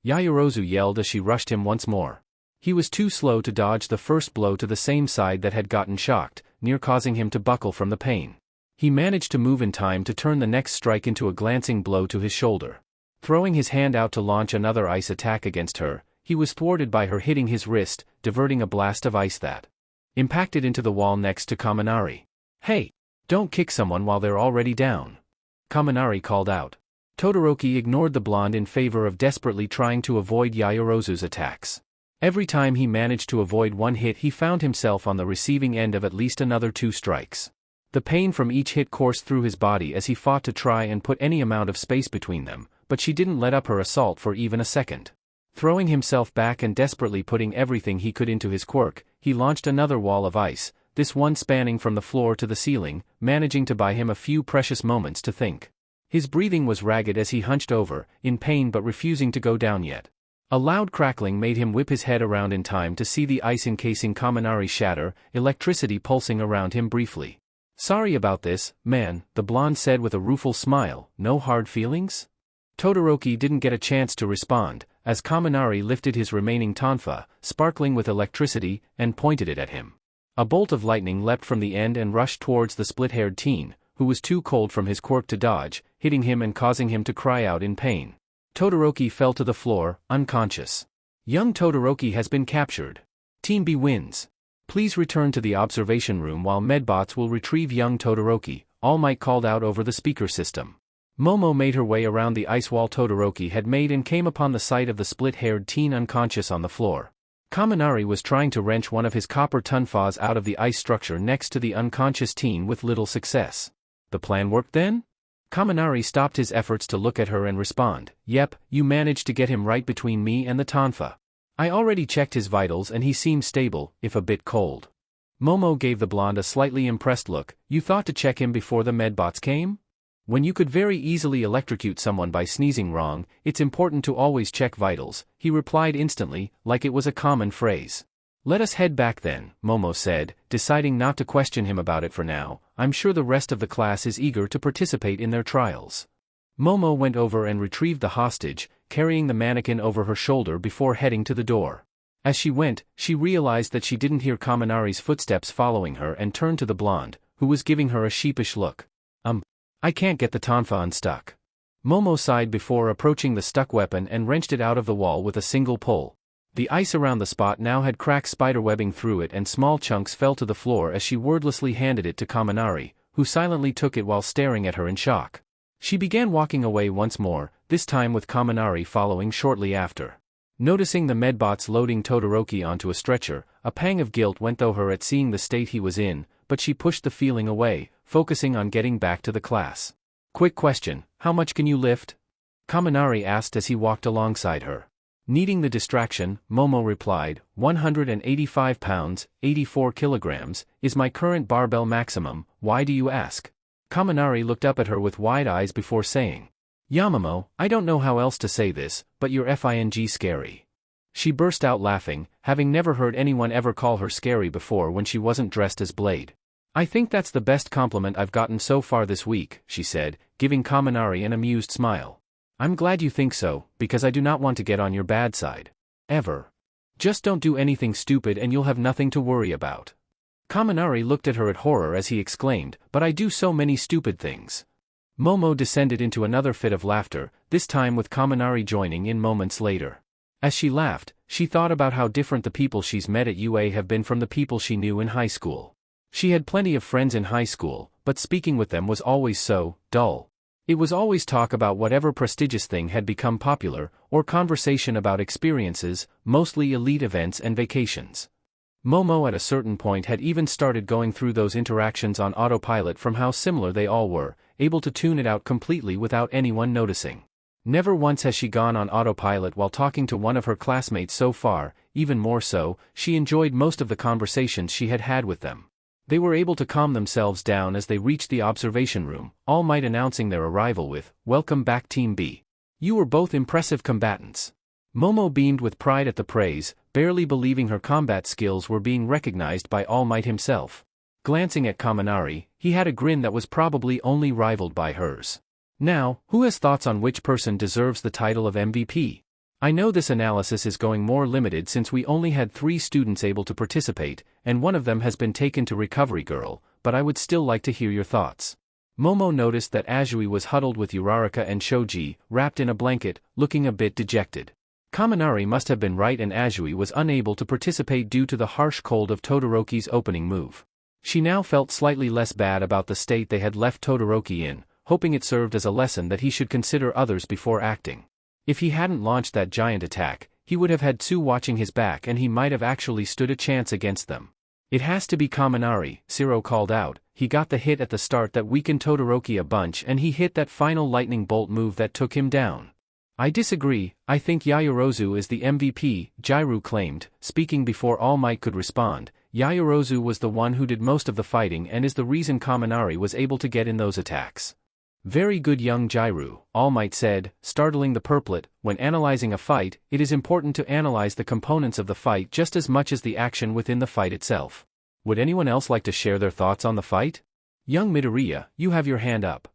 Yaoyorozu yelled as she rushed him once more. He was too slow to dodge the first blow to the same side that had gotten shocked, near causing him to buckle from the pain. He managed to move in time to turn the next strike into a glancing blow to his shoulder. Throwing his hand out to launch another ice attack against her, he was thwarted by her hitting his wrist, diverting a blast of ice that impacted into the wall next to Kaminari. "Hey! Don't kick someone while they're already down," Kaminari called out. Todoroki ignored the blonde in favor of desperately trying to avoid Yaoyorozu's attacks. Every time he managed to avoid one hit he found himself on the receiving end of at least another 2 strikes. The pain from each hit coursed through his body as he fought to try and put any amount of space between them, but she didn't let up her assault for even a second. Throwing himself back and desperately putting everything he could into his quirk, he launched another wall of ice, this one spanning from the floor to the ceiling, managing to buy him a few precious moments to think. His breathing was ragged as he hunched over, in pain but refusing to go down yet. A loud crackling made him whip his head around in time to see the ice encasing Kaminari shatter, electricity pulsing around him briefly. "Sorry about this, man," the blonde said with a rueful smile. "No hard feelings?" Todoroki didn't get a chance to respond, as Kaminari lifted his remaining tonfa, sparkling with electricity, and pointed it at him. A bolt of lightning leapt from the end and rushed towards the split-haired teen, who was too cold from his quirk to dodge, hitting him and causing him to cry out in pain. Todoroki fell to the floor, unconscious. Young Todoroki has been captured. Team B wins. Please return to the observation room while Medbots will retrieve young Todoroki, All Might called out over the speaker system. Momo made her way around the ice wall Todoroki had made and came upon the sight of the split-haired teen unconscious on the floor. Kaminari was trying to wrench one of his copper tonfas out of the ice structure next to the unconscious teen with little success. The plan worked then? Kaminari stopped his efforts to look at her and respond. "Yep, you managed to get him right between me and the tonfa. I already checked his vitals and he seemed stable, if a bit cold." Momo gave the blonde a slightly impressed look. "You thought to check him before the medbots came? When you could very easily electrocute someone by sneezing wrong, it's important to always check vitals," he replied instantly, like it was a common phrase. "Let us head back then," Momo said, deciding not to question him about it for now. "I'm sure the rest of the class is eager to participate in their trials." Momo went over and retrieved the hostage, carrying the mannequin over her shoulder before heading to the door. As she went, she realized that she didn't hear Kaminari's footsteps following her and turned to the blonde, who was giving her a sheepish look. I can't get the tonfa unstuck." Momo sighed before approaching the stuck weapon and wrenched it out of the wall with a single pull. The ice around the spot now had cracked spiderwebbing through it and small chunks fell to the floor as she wordlessly handed it to Kaminari, who silently took it while staring at her in shock. She began walking away once more, this time with Kaminari following shortly after. Noticing the medbots loading Todoroki onto a stretcher, a pang of guilt went through her at seeing the state he was in, but she pushed the feeling away, focusing on getting back to the class. "Quick question, how much can you lift?" Kaminari asked as he walked alongside her. Needing the distraction, Momo replied, 185 pounds, 84 kilograms, is my current barbell maximum. Why do you ask?" Kaminari looked up at her with wide eyes before saying, "Yamamoto, I don't know how else to say this, but you're fing scary." She burst out laughing, having never heard anyone ever call her scary before when she wasn't dressed as Blade. "I think that's the best compliment I've gotten so far this week," she said, giving Kaminari an amused smile. "I'm glad you think so, because I do not want to get on your bad side. Ever. Just don't do anything stupid and you'll have nothing to worry about." Kaminari looked at her at horror as he exclaimed, "But I do so many stupid things." Momo descended into another fit of laughter, this time with Kaminari joining in moments later. As she laughed, she thought about how different the people she's met at UA have been from the people she knew in high school. She had plenty of friends in high school, but speaking with them was always so dull. It was always talk about whatever prestigious thing had become popular, or conversation about experiences, mostly elite events and vacations. Momo at a certain point had even started going through those interactions on autopilot from how similar they all were, able to tune it out completely without anyone noticing. Never once has she gone on autopilot while talking to one of her classmates so far. Even more so, she enjoyed most of the conversations she had had with them. They were able to calm themselves down as they reached the observation room, All Might announcing their arrival with, "Welcome back Team B. You were both impressive combatants." Momo beamed with pride at the praise, barely believing her combat skills were being recognized by All Might himself. Glancing at Kaminari, he had a grin that was probably only rivaled by hers. Now, who has thoughts on which person deserves the title of MVP? I know this analysis is going more limited since we only had 3 students able to participate, and one of them has been taken to Recovery Girl, but I would still like to hear your thoughts. Momo noticed that Azui was huddled with Uraraka and Shoji, wrapped in a blanket, looking a bit dejected. Kaminari must have been right and Azui was unable to participate due to the harsh cold of Todoroki's opening move. She now felt slightly less bad about the state they had left Todoroki in, hoping it served as a lesson that he should consider others before acting. If he hadn't launched that giant attack, he would have had Tsu watching his back and he might have actually stood a chance against them. It has to be Kaminari, Shiro called out. He got the hit at the start that weakened Todoroki a bunch and he hit that final lightning bolt move that took him down. I disagree, I think Yaoyorozu is the MVP, Jairu claimed, speaking before All Might could respond. Yaoyorozu was the one who did most of the fighting and is the reason Kaminari was able to get in those attacks. Very good young Jairu, All Might said, startling the purplet. When analyzing a fight, it is important to analyze the components of the fight just as much as the action within the fight itself. Would anyone else like to share their thoughts on the fight? Young Midoriya, you have your hand up.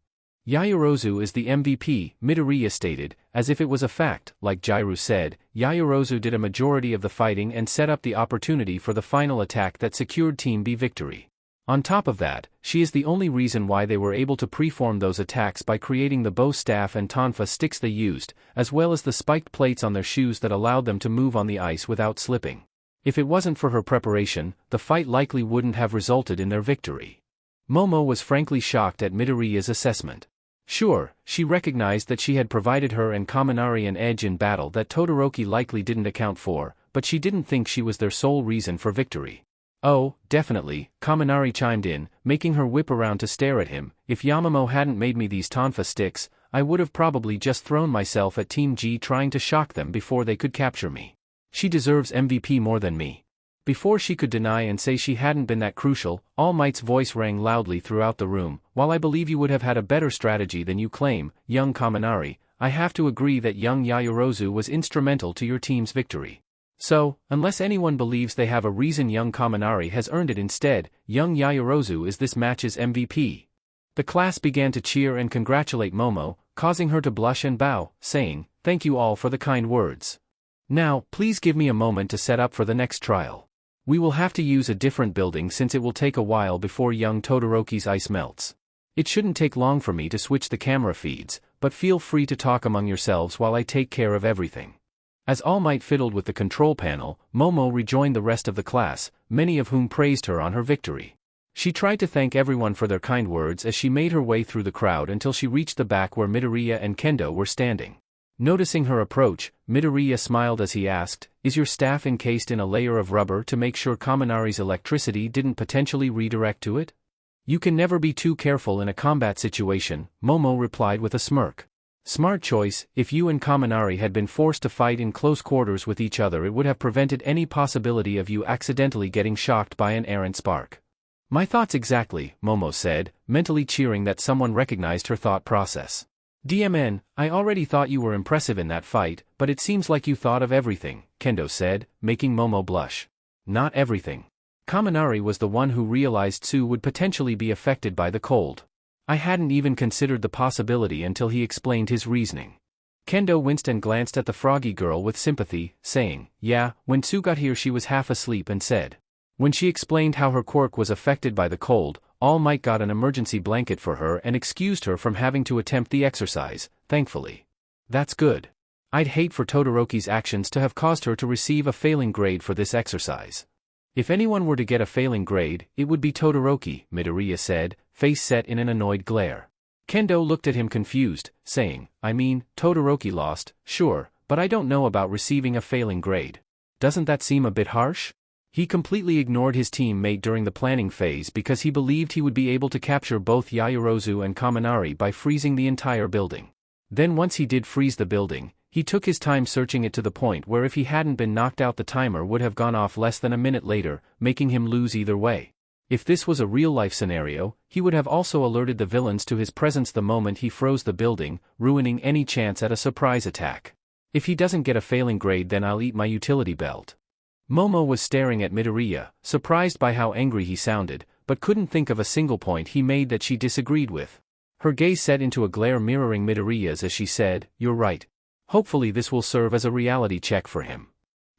Yaoyorozu is the MVP, Midoriya stated, as if it was a fact. Like Jairu said, Yaoyorozu did a majority of the fighting and set up the opportunity for the final attack that secured Team B victory. On top of that, she is the only reason why they were able to preform those attacks by creating the bow staff and tonfa sticks they used, as well as the spiked plates on their shoes that allowed them to move on the ice without slipping. If it wasn't for her preparation, the fight likely wouldn't have resulted in their victory. Momo was frankly shocked at Midoriya's assessment. Sure, she recognized that she had provided her and Kaminari an edge in battle that Todoroki likely didn't account for, but she didn't think she was their sole reason for victory. Oh, definitely, Kaminari chimed in, making her whip around to stare at him. If Yamamoto hadn't made me these tonfa sticks, I would have probably just thrown myself at Team G trying to shock them before they could capture me. She deserves MVP more than me. Before she could deny and say she hadn't been that crucial, All Might's voice rang loudly throughout the room. While I believe you would have had a better strategy than you claim, young Kaminari, I have to agree that young Yaoyorozu was instrumental to your team's victory. So, unless anyone believes they have a reason, young Kaminari has earned it instead. Young Yaoyorozu is this match's MVP. The class began to cheer and congratulate Momo, causing her to blush and bow, saying, "Thank you all for the kind words. Now, please give me a moment to set up for the next trial. We will have to use a different building since it will take a while before young Todoroki's ice melts. It shouldn't take long for me to switch the camera feeds, but feel free to talk among yourselves while I take care of everything." As All Might fiddled with the control panel, Momo rejoined the rest of the class, many of whom praised her on her victory. She tried to thank everyone for their kind words as she made her way through the crowd until she reached the back where Midoriya and Kendo were standing. Noticing her approach, Midoriya smiled as he asked, "Is your staff encased in a layer of rubber to make sure Kaminari's electricity didn't potentially redirect to it?" "You can never be too careful in a combat situation," Momo replied with a smirk. "Smart choice. If you and Kaminari had been forced to fight in close quarters with each other, it would have prevented any possibility of you accidentally getting shocked by an errant spark." "My thoughts exactly," Momo said, mentally cheering that someone recognized her thought process. "DMN, I already thought you were impressive in that fight, but it seems like you thought of everything," Kendo said, making Momo blush. "Not everything. Kaminari was the one who realized Tsu would potentially be affected by the cold. I hadn't even considered the possibility until he explained his reasoning." Kendo winced and glanced at the froggy girl with sympathy, saying, "Yeah, when Tsu got here she was half asleep and said." When she explained how her quirk was affected by the cold, All Might got an emergency blanket for her and excused her from having to attempt the exercise, thankfully. "That's good. I'd hate for Todoroki's actions to have caused her to receive a failing grade for this exercise. If anyone were to get a failing grade, it would be Todoroki," Midoriya said, face set in an annoyed glare. Kendo looked at him confused, saying, "I mean, Todoroki lost, sure, but I don't know about receiving a failing grade. Doesn't that seem a bit harsh?" He completely ignored his teammate during the planning phase because he believed he would be able to capture both Yaoyorozu and Kaminari by freezing the entire building. Then once he did freeze the building, he took his time searching it to the point where if he hadn't been knocked out the timer would have gone off less than a minute later, making him lose either way. If this was a real-life scenario, he would have also alerted the villains to his presence the moment he froze the building, ruining any chance at a surprise attack. "If he doesn't get a failing grade then I'll eat my utility belt." Momo was staring at Midoriya, surprised by how angry he sounded, but couldn't think of a single point he made that she disagreed with. Her gaze set into a glare mirroring Midoriya's as she said, "You're right. Hopefully this will serve as a reality check for him."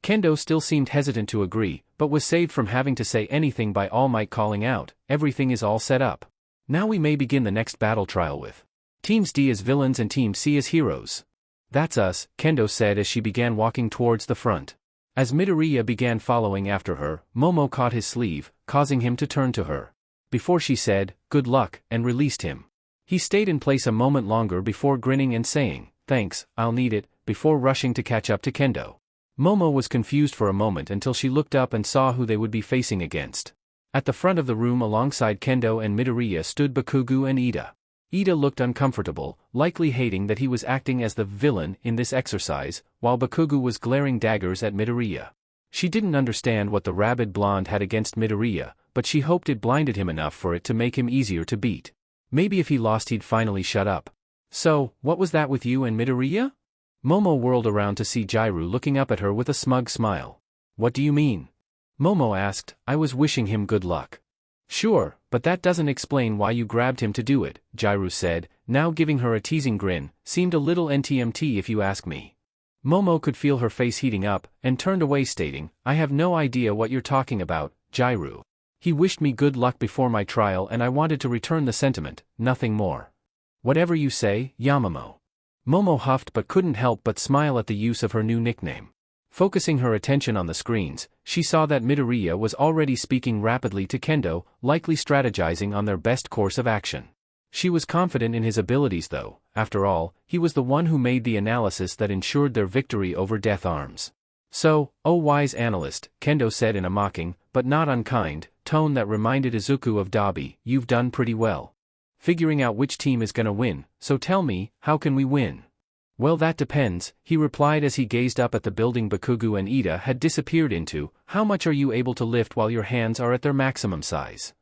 Kendo still seemed hesitant to agree, but was saved from having to say anything by All Might calling out, "Everything is all set up. Now we may begin the next battle trial with Teams D as villains and Team C as heroes." "That's us," Kendo said as she began walking towards the front. As Midoriya began following after her, Momo caught his sleeve, causing him to turn to her. Before she said, "Good luck," and released him. He stayed in place a moment longer before grinning and saying, "Thanks, I'll need it," before rushing to catch up to Kendo. Momo was confused for a moment until she looked up and saw who they would be facing against. At the front of the room alongside Kendo and Midoriya stood Bakugu and Ida. Ida looked uncomfortable, likely hating that he was acting as the villain in this exercise, while Bakugu was glaring daggers at Midoriya. She didn't understand what the rabid blonde had against Midoriya, but she hoped it blinded him enough for it to make him easier to beat. Maybe if he lost he'd finally shut up. "So, what was that with you and Midoriya?" Momo whirled around to see Jairu looking up at her with a smug smile. "What do you mean?" Momo asked. "I was wishing him good luck." "Sure, but that doesn't explain why you grabbed him to do it," Jairu said, now giving her a teasing grin. "Seemed a little NTMT if you ask me." Momo could feel her face heating up, and turned away stating, "I have no idea what you're talking about, Jairu. He wished me good luck before my trial and I wanted to return the sentiment, nothing more." "Whatever you say, Yamamoto." Momo huffed but couldn't help but smile at the use of her new nickname. Focusing her attention on the screens, she saw that Midoriya was already speaking rapidly to Kendo, likely strategizing on their best course of action. She was confident in his abilities though, after all, he was the one who made the analysis that ensured their victory over Death Arms. "So, oh wise analyst," Kendo said in a mocking, but not unkind, tone that reminded Izuku of Dabi, "you've done pretty well figuring out which team is gonna win, so tell me, how can we win?" "Well that depends," he replied as he gazed up at the building Bakugu and Ida had disappeared into. "How much are you able to lift while your hands are at their maximum size?"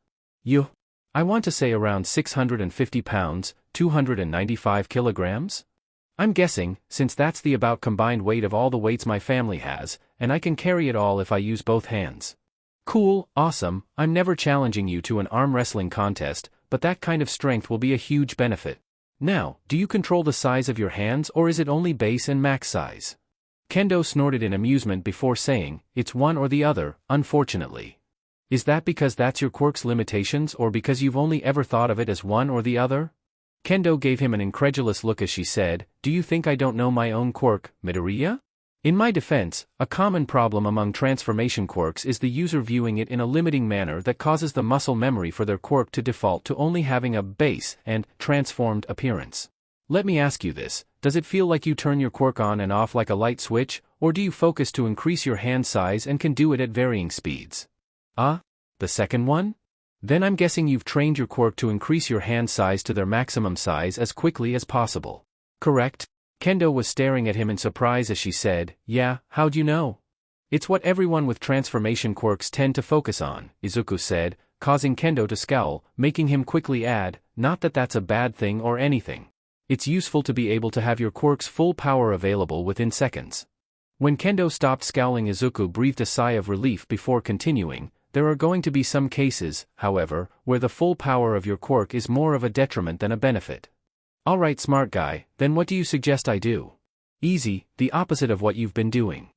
I want to say around 650 pounds, 295 kilograms? I'm guessing, since that's the about combined weight of all the weights my family has, and I can carry it all if I use both hands." "Cool, awesome, I'm never challenging you to an arm wrestling contest, but that kind of strength will be a huge benefit. Now, do you control the size of your hands or is it only base and max size?" Kendo snorted in amusement before saying, "It's one or the other, unfortunately." "Is that because that's your quirk's limitations or because you've only ever thought of it as one or the other?" Kendo gave him an incredulous look as she said, "Do you think I don't know my own quirk, Midoriya? In my defense, a common problem among transformation quirks is the user viewing it in a limiting manner that causes the muscle memory for their quirk to default to only having a base and transformed appearance. Let me ask you this, does it feel like you turn your quirk on and off like a light switch, or do you focus to increase your hand size and can do it at varying speeds?" The second one? Then I'm guessing you've trained your quirk to increase your hand size to their maximum size as quickly as possible. Correct? Kendo was staring at him in surprise as she said, "Yeah, how'd you know?" "It's what everyone with transformation quirks tend to focus on," Izuku said, causing Kendo to scowl, making him quickly add, "Not that that's a bad thing or anything. It's useful to be able to have your quirk's full power available within seconds." When Kendo stopped scowling, Izuku breathed a sigh of relief before continuing, "There are going to be some cases, however, where the full power of your quirk is more of a detriment than a benefit." "Alright smart guy, then what do you suggest I do?" "Easy, the opposite of what you've been doing."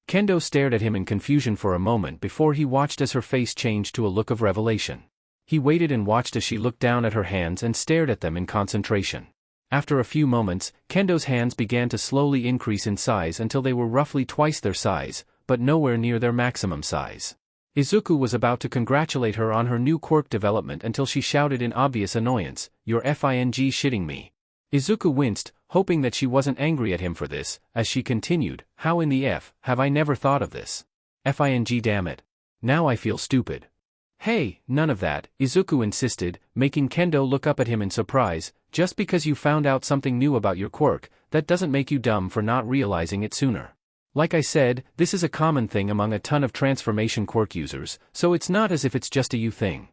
Kendo stared at him in confusion for a moment before he watched as her face changed to a look of revelation. He waited and watched as she looked down at her hands and stared at them in concentration. After a few moments, Kendo's hands began to slowly increase in size until they were roughly twice their size, but nowhere near their maximum size. Izuku was about to congratulate her on her new quirk development until she shouted in obvious annoyance, "You're fing shitting me." Izuku winced, hoping that she wasn't angry at him for this, as she continued, "How in the F have I never thought of this? Fing damn it. Now I feel stupid." "Hey, none of that," Izuku insisted, making Kendo look up at him in surprise. "Just because you found out something new about your quirk, that doesn't make you dumb for not realizing it sooner. Like I said, this is a common thing among a ton of transformation quirk users, so it's not as if it's just a you thing."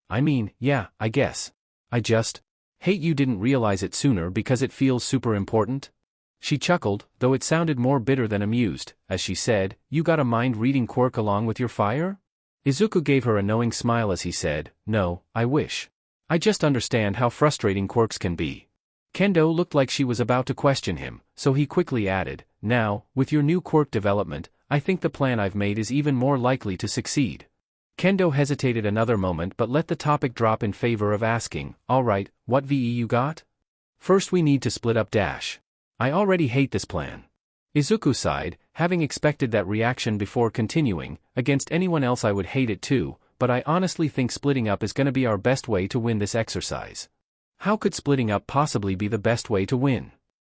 "I mean, yeah, I guess. I just hate you didn't realize it sooner because it feels super important." She chuckled, though it sounded more bitter than amused, as she said, "You got a mind reading quirk along with your fire?" Izuku gave her a knowing smile as he said, "No, I wish. I just understand how frustrating quirks can be." Kendo looked like she was about to question him, so he quickly added, "Now, with your new quirk development, I think the plan I've made is even more likely to succeed." Kendo hesitated another moment but let the topic drop in favor of asking, "Alright, what VE you got?" "First we need to split up Dash. I already hate this plan." Izuku sighed, having expected that reaction before continuing, "Against anyone else I would hate it too, but I honestly think splitting up is gonna be our best way to win this exercise." "How could splitting up possibly be the best way to win?"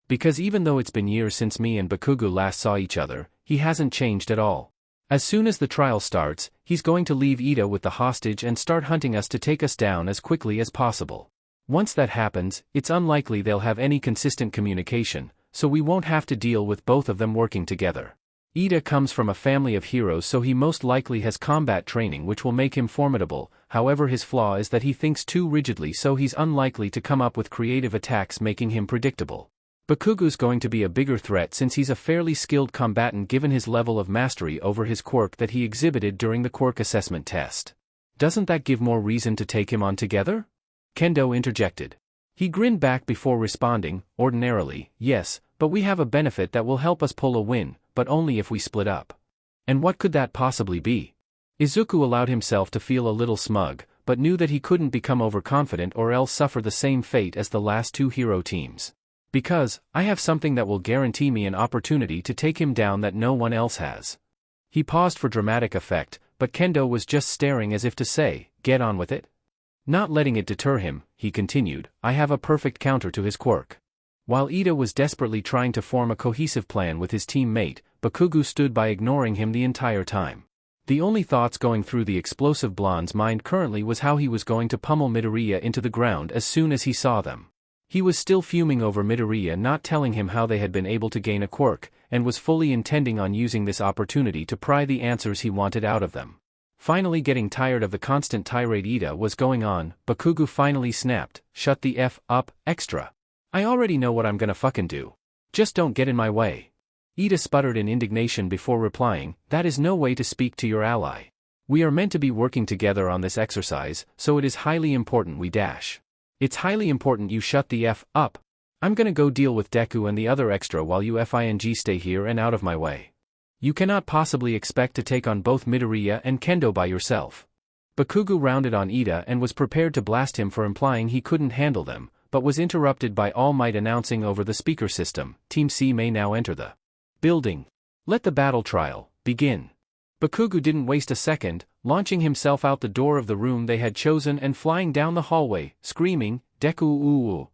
"Because even though it's been years since me and Bakugu last saw each other, he hasn't changed at all. As soon as the trial starts, he's going to leave Ida with the hostage and start hunting us to take us down as quickly as possible. Once that happens, it's unlikely they'll have any consistent communication, so we won't have to deal with both of them working together. Ida comes from a family of heroes, so he most likely has combat training which will make him formidable. However, his flaw is that he thinks too rigidly, so he's unlikely to come up with creative attacks, making him predictable. Bakugu's going to be a bigger threat since he's a fairly skilled combatant given his level of mastery over his quirk that he exhibited during the quirk assessment test. Doesn't that give more reason to take him on together?" Kendo interjected. He grinned back before responding, "Ordinarily, yes, but we have a benefit that will help us pull a win, but only if we split up." "And what could that possibly be?" Izuku allowed himself to feel a little smug, but knew that he couldn't become overconfident or else suffer the same fate as the last two hero teams. "Because, I have something that will guarantee me an opportunity to take him down that no one else has." He paused for dramatic effect, but Kendo was just staring as if to say, "Get on with it." Not letting it deter him, he continued, "I have a perfect counter to his quirk." While Ida was desperately trying to form a cohesive plan with his teammate, Bakugu stood by ignoring him the entire time. The only thoughts going through the explosive blonde's mind currently was how he was going to pummel Midoriya into the ground as soon as he saw them. He was still fuming over Midoriya not telling him how they had been able to gain a quirk, and was fully intending on using this opportunity to pry the answers he wanted out of them. Finally getting tired of the constant tirade Ida was going on, Bakugu finally snapped, "Shut the F up, extra. I already know what I'm gonna fucking do. Just don't get in my way." Ida sputtered in indignation before replying, "That is no way to speak to your ally. We are meant to be working together on this exercise, so it is highly important we dash. It's highly important you shut the F up. I'm gonna go deal with Deku and the other extra while you FING stay here and out of my way. You cannot possibly expect to take on both Midoriya and Kendo by yourself." Bakugu rounded on Ida and was prepared to blast him for implying he couldn't handle them, but was interrupted by All Might announcing over the speaker system, "Team C may now enter the building. Let the battle trial begin." Bakugu didn't waste a second, launching himself out the door of the room they had chosen and flying down the hallway, screaming, "Deku uu."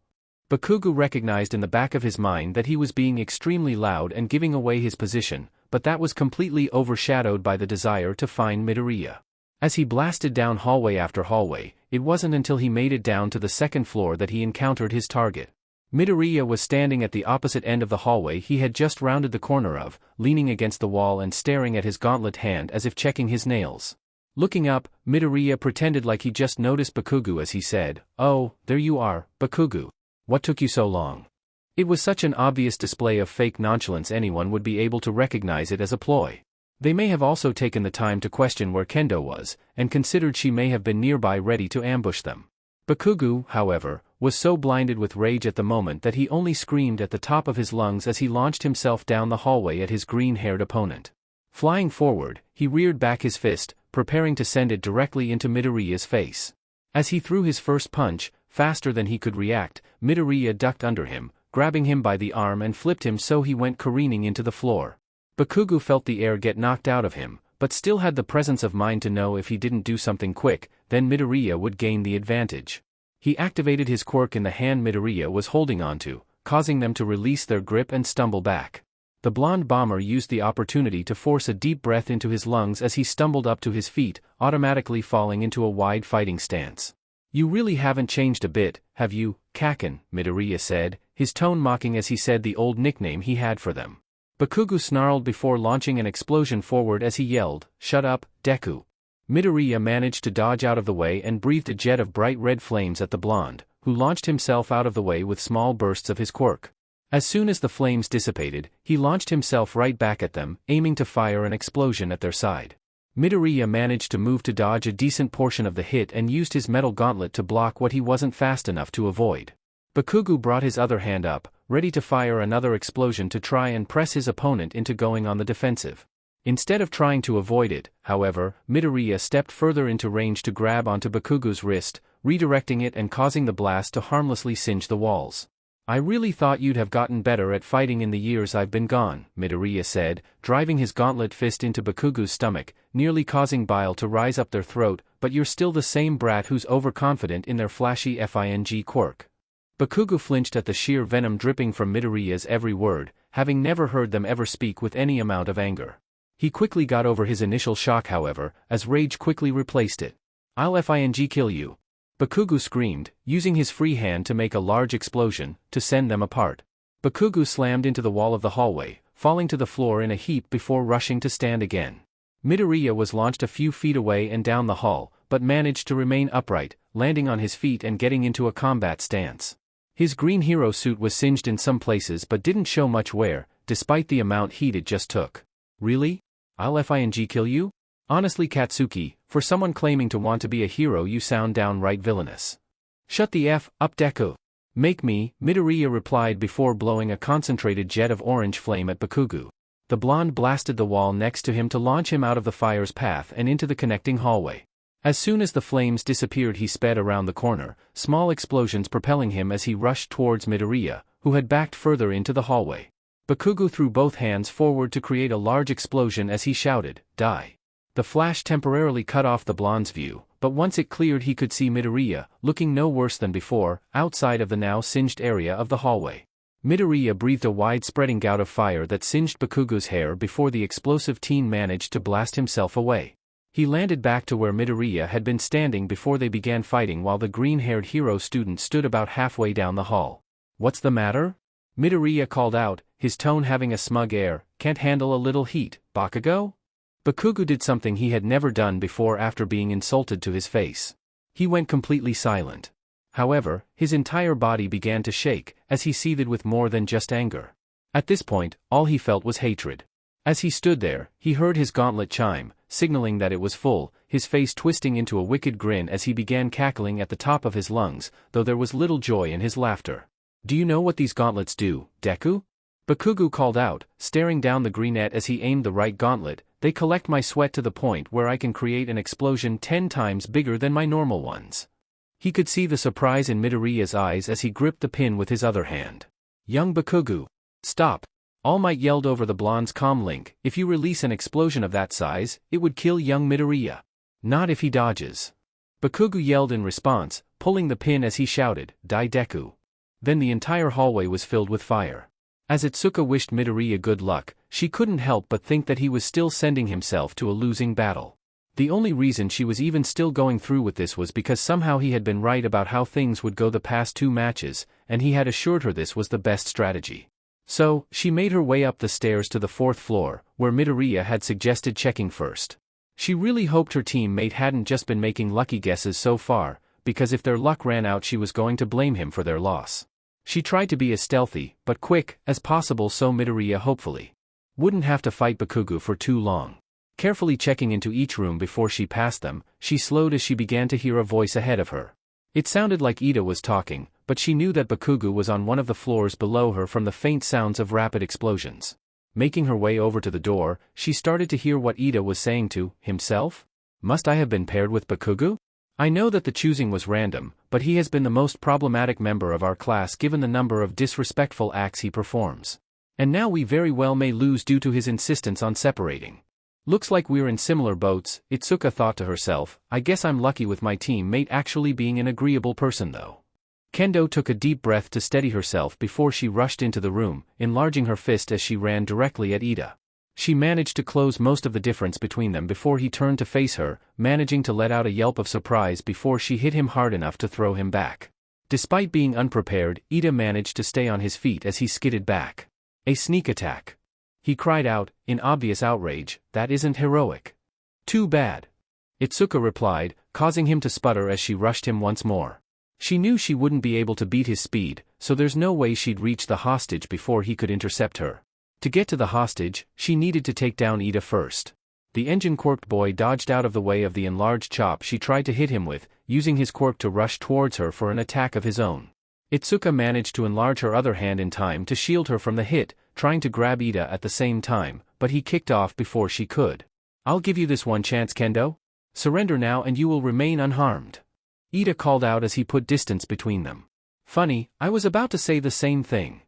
Bakugu recognized in the back of his mind that he was being extremely loud and giving away his position, but that was completely overshadowed by the desire to find Midoriya. As he blasted down hallway after hallway, it wasn't until he made it down to the second floor that he encountered his target. Midoriya was standing at the opposite end of the hallway he had just rounded the corner of, leaning against the wall and staring at his gauntlet hand as if checking his nails. Looking up, Midoriya pretended like he just noticed Bakugu as he said, "Oh, there you are, Bakugu. What took you so long?" It was such an obvious display of fake nonchalance anyone would be able to recognize it as a ploy. They may have also taken the time to question where Kendo was, and considered she may have been nearby ready to ambush them. Bakugu, however, was so blinded with rage at the moment that he only screamed at the top of his lungs as he launched himself down the hallway at his green-haired opponent. Flying forward, he reared back his fist, preparing to send it directly into Midoriya's face. As he threw his first punch, faster than he could react, Midoriya ducked under him, grabbing him by the arm and flipped him so he went careening into the floor. Bakugu felt the air get knocked out of him, but still had the presence of mind to know if he didn't do something quick, then Midoriya would gain the advantage. He activated his quirk in the hand Midoriya was holding onto, causing them to release their grip and stumble back. The blonde bomber used the opportunity to force a deep breath into his lungs as he stumbled up to his feet, automatically falling into a wide fighting stance. "You really haven't changed a bit, have you, Kaken?" Midoriya said, his tone mocking as he said the old nickname he had for them. Bakugu snarled before launching an explosion forward as he yelled, "Shut up, Deku." Midoriya managed to dodge out of the way and breathed a jet of bright red flames at the blonde, who launched himself out of the way with small bursts of his quirk. As soon as the flames dissipated, he launched himself right back at them, aiming to fire an explosion at their side. Midoriya managed to move to dodge a decent portion of the hit and used his metal gauntlet to block what he wasn't fast enough to avoid. Bakugu brought his other hand up, ready to fire another explosion to try and press his opponent into going on the defensive. Instead of trying to avoid it, however, Midoriya stepped further into range to grab onto Bakugu's wrist, redirecting it and causing the blast to harmlessly singe the walls. "I really thought you'd have gotten better at fighting in the years I've been gone," Midoriya said, driving his gauntlet fist into Bakugu's stomach, nearly causing bile to rise up their throat, "but you're still the same brat who's overconfident in their flashy FING quirk." Bakugu flinched at the sheer venom dripping from Midoriya's every word, having never heard them ever speak with any amount of anger. He quickly got over his initial shock however, as rage quickly replaced it. "I'll FING kill you!" Bakugu screamed, using his free hand to make a large explosion, to send them apart. Bakugu slammed into the wall of the hallway, falling to the floor in a heap before rushing to stand again. Midoriya was launched a few feet away and down the hall, but managed to remain upright, landing on his feet and getting into a combat stance. His green hero suit was singed in some places but didn't show much wear, despite the amount heat it just took. "Really? I'll FING kill you? Honestly Katsuki, for someone claiming to want to be a hero you sound downright villainous." "Shut the F up Deku. Make me," Midoriya replied before blowing a concentrated jet of orange flame at Bakugu. The blonde blasted the wall next to him to launch him out of the fire's path and into the connecting hallway. As soon as the flames disappeared he sped around the corner, small explosions propelling him as he rushed towards Midoriya, who had backed further into the hallway. Bakugu threw both hands forward to create a large explosion as he shouted, "Die." The flash temporarily cut off the blonde's view, but once it cleared he could see Midoriya, looking no worse than before, outside of the now singed area of the hallway. Midoriya breathed a wide-spreading gout of fire that singed Bakugu's hair before the explosive teen managed to blast himself away. He landed back to where Midoriya had been standing before they began fighting while the green-haired hero student stood about halfway down the hall. "What's the matter?" Midoriya called out, his tone having a smug air. "Can't handle a little heat, Bakugo?" Bakugu did something he had never done before after being insulted to his face. He went completely silent. However, his entire body began to shake, as he seethed with more than just anger. At this point, all he felt was hatred. As he stood there, he heard his gauntlet chime, signaling that it was full, his face twisting into a wicked grin as he began cackling at the top of his lungs, though there was little joy in his laughter. "Do you know what these gauntlets do, Deku?" Bakugu called out, staring down the greenette as he aimed the right gauntlet. "They collect my sweat to the point where I can create an explosion 10 times bigger than my normal ones." He could see the surprise in Midoriya's eyes as he gripped the pin with his other hand. "Young Bakugu. Stop." All Might yelled over the blonde's comm link, "If you release an explosion of that size, it would kill young Midoriya. Not if he dodges." Bakugu yelled in response, pulling the pin as he shouted, "Die Deku." Then the entire hallway was filled with fire. As Itsuka wished Midoriya good luck, she couldn't help but think that he was still sending himself to a losing battle. The only reason she was even still going through with this was because somehow he had been right about how things would go the past 2 matches, and he had assured her this was the best strategy. So, she made her way up the stairs to the 4th floor, where Midoriya had suggested checking first. She really hoped her teammate hadn't just been making lucky guesses so far, because if their luck ran out she was going to blame him for their loss. She tried to be as stealthy, but quick, as possible so Midoriya hopefully wouldn't have to fight Bakugu for too long. Carefully checking into each room before she passed them, she slowed as she began to hear a voice ahead of her. It sounded like Ida was talking, but she knew that Bakugu was on one of the floors below her from the faint sounds of rapid explosions. Making her way over to the door, she started to hear what Ida was saying to himself. "Must I have been paired with Bakugu? I know that the choosing was random, but he has been the most problematic member of our class given the number of disrespectful acts he performs. And now we very well may lose due to his insistence on separating. Looks like we're in similar boats," Itsuka thought to herself. "I guess I'm lucky with my teammate actually being an agreeable person though." Kendo took a deep breath to steady herself before she rushed into the room, enlarging her fist as she ran directly at Ida. She managed to close most of the difference between them before he turned to face her, managing to let out a yelp of surprise before she hit him hard enough to throw him back. Despite being unprepared, Ida managed to stay on his feet as he skidded back. "A sneak attack!" he cried out, in obvious outrage. "That isn't heroic." "Too bad," Itsuka replied, causing him to sputter as she rushed him once more. She knew she wouldn't be able to beat his speed, so there's no way she'd reach the hostage before he could intercept her. To get to the hostage, she needed to take down Ida first. The engine-quirked boy dodged out of the way of the enlarged chop she tried to hit him with, using his quirk to rush towards her for an attack of his own. Itsuka managed to enlarge her other hand in time to shield her from the hit, trying to grab Ida at the same time, but he kicked off before she could. "I'll give you this one chance, Kendo. Surrender now and you will remain unharmed," Ida called out as he put distance between them. "Funny, I was about to say the same thing,"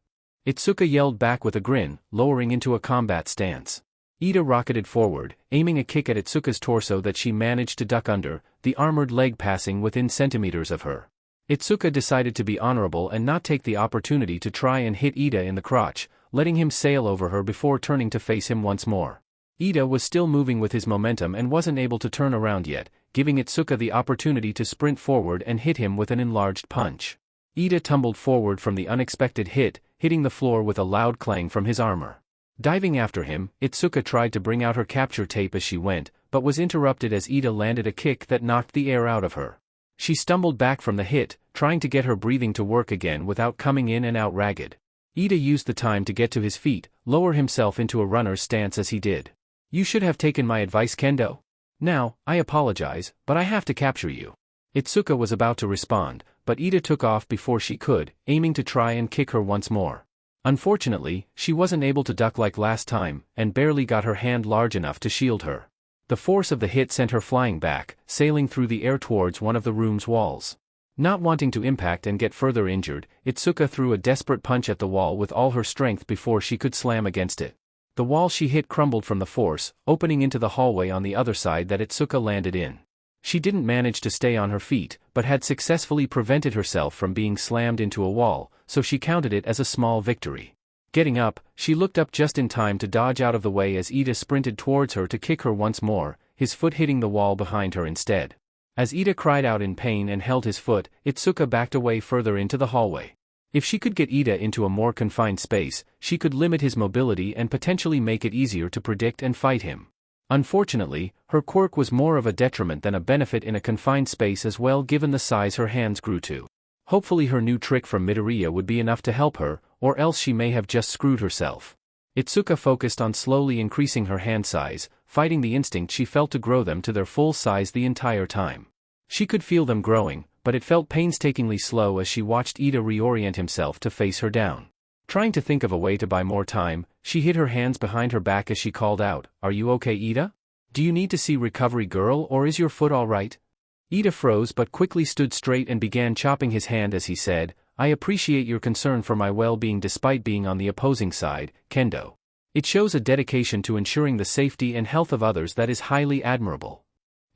Itsuka yelled back with a grin, lowering into a combat stance. Ida rocketed forward, aiming a kick at Itsuka's torso that she managed to duck under, the armored leg passing within centimeters of her. Itsuka decided to be honorable and not take the opportunity to try and hit Ida in the crotch, letting him sail over her before turning to face him once more. Ida was still moving with his momentum and wasn't able to turn around yet, giving Itsuka the opportunity to sprint forward and hit him with an enlarged punch. Ida tumbled forward from the unexpected hit, hitting the floor with a loud clang from his armor. Diving after him, Itsuka tried to bring out her capture tape as she went, but was interrupted as Ida landed a kick that knocked the air out of her. She stumbled back from the hit, trying to get her breathing to work again without coming in and out ragged. Ida used the time to get to his feet, lower himself into a runner's stance as he did. "You should have taken my advice, Kendo. Now, I apologize, but I have to capture you." Itsuka was about to respond, but Ida took off before she could, aiming to try and kick her once more. Unfortunately, she wasn't able to duck like last time, and barely got her hand large enough to shield her. The force of the hit sent her flying back, sailing through the air towards one of the room's walls. Not wanting to impact and get further injured, Itsuka threw a desperate punch at the wall with all her strength before she could slam against it. The wall she hit crumbled from the force, opening into the hallway on the other side that Itsuka landed in. She didn't manage to stay on her feet, but had successfully prevented herself from being slammed into a wall, so she counted it as a small victory. Getting up, she looked up just in time to dodge out of the way as Ida sprinted towards her to kick her once more, his foot hitting the wall behind her instead. As Ida cried out in pain and held his foot, Itsuka backed away further into the hallway. If she could get Ida into a more confined space, she could limit his mobility and potentially make it easier to predict and fight him. Unfortunately, her quirk was more of a detriment than a benefit in a confined space as well given the size her hands grew to. Hopefully her new trick from Midoriya would be enough to help her, or else she may have just screwed herself. Itsuka focused on slowly increasing her hand size, fighting the instinct she felt to grow them to their full size the entire time. She could feel them growing, but it felt painstakingly slow as she watched Ida reorient himself to face her down. Trying to think of a way to buy more time, she hid her hands behind her back as she called out, "Are you okay, Ida? Do you need to see recovery girl or is your foot alright?" Ida froze but quickly stood straight and began chopping his hand as he said, "I appreciate your concern for my well-being despite being on the opposing side, Kendo. It shows a dedication to ensuring the safety and health of others that is highly admirable."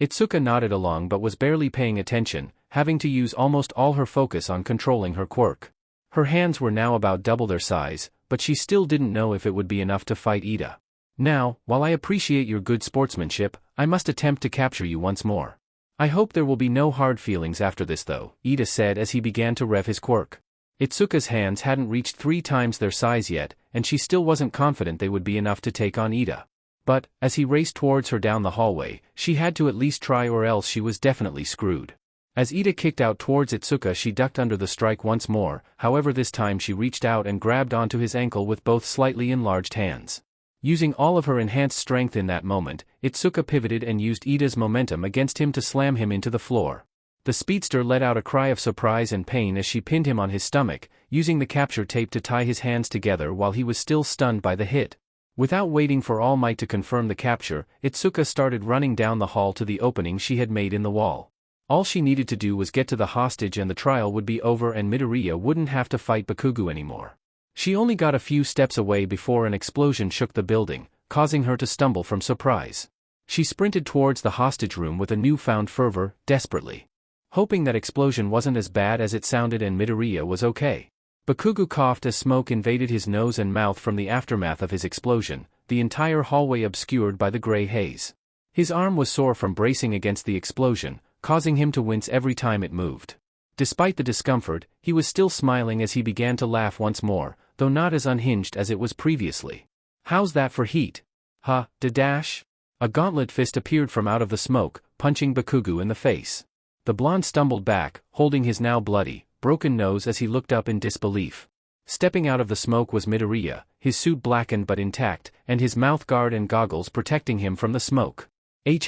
Itsuka nodded along but was barely paying attention, having to use almost all her focus on controlling her quirk. Her hands were now about double their size, but she still didn't know if it would be enough to fight Ida. "Now, while I appreciate your good sportsmanship, I must attempt to capture you once more. I hope there will be no hard feelings after this though," Ida said as he began to rev his quirk. Itsuka's hands hadn't reached 3 times their size yet, and she still wasn't confident they would be enough to take on Ida. But, as he raced towards her down the hallway, she had to at least try or else she was definitely screwed. As Ida kicked out towards Itsuka she ducked under the strike once more, however this time she reached out and grabbed onto his ankle with both slightly enlarged hands. Using all of her enhanced strength in that moment, Itsuka pivoted and used Ida's momentum against him to slam him into the floor. The speedster let out a cry of surprise and pain as she pinned him on his stomach, using the capture tape to tie his hands together while he was still stunned by the hit. Without waiting for All Might to confirm the capture, Itsuka started running down the hall to the opening she had made in the wall. All she needed to do was get to the hostage and the trial would be over and Midoriya wouldn't have to fight Bakugu anymore. She only got a few steps away before an explosion shook the building, causing her to stumble from surprise. She sprinted towards the hostage room with a newfound fervor, desperately hoping that explosion wasn't as bad as it sounded and Midoriya was okay. Bakugu coughed as smoke invaded his nose and mouth from the aftermath of his explosion, the entire hallway obscured by the gray haze. His arm was sore from bracing against the explosion, causing him to wince every time it moved. Despite the discomfort, he was still smiling as he began to laugh once more, though not as unhinged as it was previously. "How's that for heat? Huh, da dash?" A gauntlet fist appeared from out of the smoke, punching Bakugu in the face. The blonde stumbled back, holding his now bloody, broken nose as he looked up in disbelief. Stepping out of the smoke was Midoriya, his suit blackened but intact, and his mouth guard and goggles protecting him from the smoke.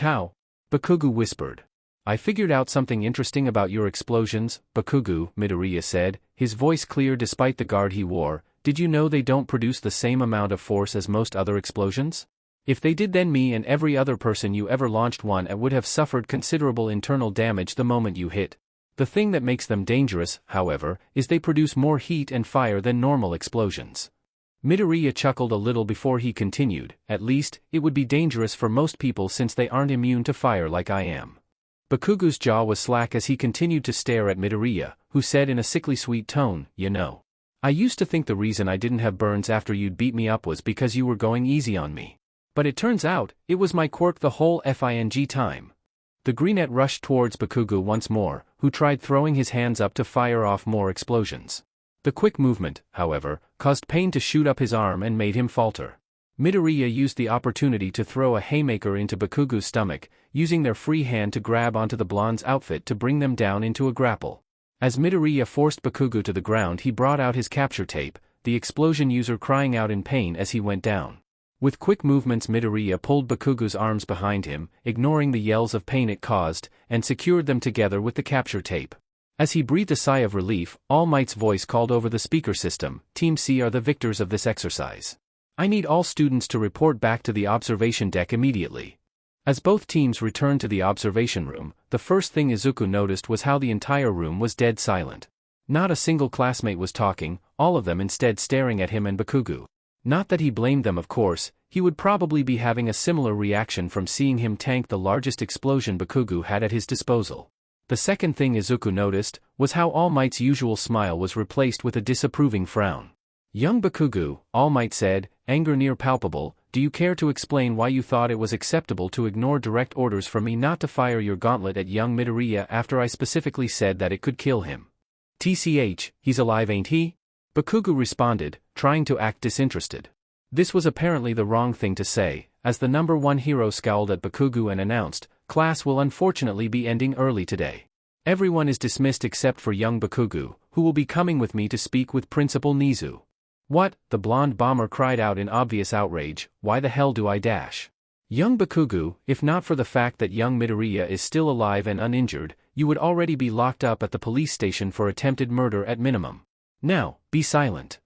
How? Bakugu whispered. I figured out something interesting about your explosions, Bakugu, Midoriya said, his voice clear despite the guard he wore. Did you know they don't produce the same amount of force as most other explosions? If they did, then me and every other person you ever launched one at would have suffered considerable internal damage the moment you hit. The thing that makes them dangerous, however, is they produce more heat and fire than normal explosions. Midoriya chuckled a little before he continued, at least, it would be dangerous for most people since they aren't immune to fire like I am. Bakugu's jaw was slack as he continued to stare at Midoriya, who said in a sickly sweet tone, you know. I used to think the reason I didn't have burns after you'd beat me up was because you were going easy on me. But it turns out, it was my quirk the whole FING time. The greenette rushed towards Bakugu once more, who tried throwing his hands up to fire off more explosions. The quick movement, however, caused pain to shoot up his arm and made him falter. Midoriya used the opportunity to throw a haymaker into Bakugu's stomach, using their free hand to grab onto the blonde's outfit to bring them down into a grapple. As Midoriya forced Bakugu to the ground, he brought out his capture tape, the explosion user crying out in pain as he went down. With quick movements, Midoriya pulled Bakugu's arms behind him, ignoring the yells of pain it caused, and secured them together with the capture tape. As he breathed a sigh of relief, All Might's voice called over the speaker system, Team C are the victors of this exercise. I need all students to report back to the observation deck immediately. As both teams returned to the observation room, the first thing Izuku noticed was how the entire room was dead silent. Not a single classmate was talking, all of them instead staring at him and Bakugu. Not that he blamed them, of course, he would probably be having a similar reaction from seeing him tank the largest explosion Bakugu had at his disposal. The second thing Izuku noticed was how All Might's usual smile was replaced with a disapproving frown. Young Bakugu, All Might said, anger near palpable, do you care to explain why you thought it was acceptable to ignore direct orders from me not to fire your gauntlet at young Midoriya after I specifically said that it could kill him? TCH, he's alive, ain't he? Bakugu responded, trying to act disinterested. This was apparently the wrong thing to say, as the number one hero scowled at Bakugu and announced, class will unfortunately be ending early today. Everyone is dismissed except for young Bakugu, who will be coming with me to speak with Principal Nizu. What? The blonde bomber cried out in obvious outrage, why the hell do I dash? Young Bakugu, if not for the fact that young Midoriya is still alive and uninjured, you would already be locked up at the police station for attempted murder at minimum. Now, be silent.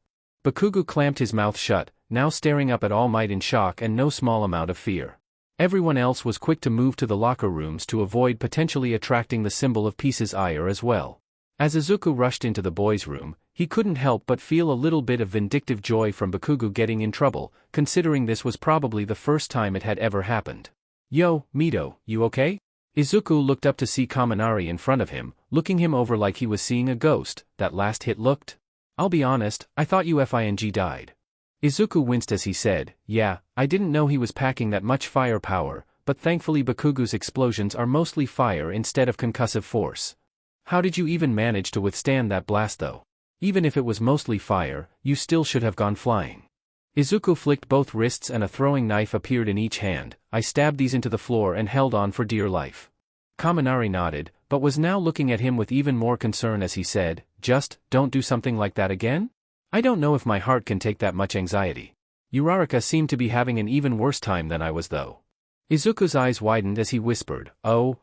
Bakugu clamped his mouth shut, now staring up at All Might in shock and no small amount of fear. Everyone else was quick to move to the locker rooms to avoid potentially attracting the symbol of peace's ire as well. As Izuku rushed into the boys' room, he couldn't help but feel a little bit of vindictive joy from Bakugu getting in trouble, considering this was probably the first time it had ever happened. Yo, Mito, you okay? Izuku looked up to see Kaminari in front of him, looking him over like he was seeing a ghost. That last hit looked. I'll be honest, I thought you FING died. Izuku winced as he said, yeah, I didn't know he was packing that much firepower, but thankfully Bakugu's explosions are mostly fire instead of concussive force. How did you even manage to withstand that blast though? Even if it was mostly fire, you still should have gone flying. Izuku flicked both wrists and a throwing knife appeared in each hand. I stabbed these into the floor and held on for dear life. Kaminari nodded, but was now looking at him with even more concern as he said, just, don't do something like that again? I don't know if my heart can take that much anxiety. Uraraka seemed to be having an even worse time than I was though. Izuku's eyes widened as he whispered, oh,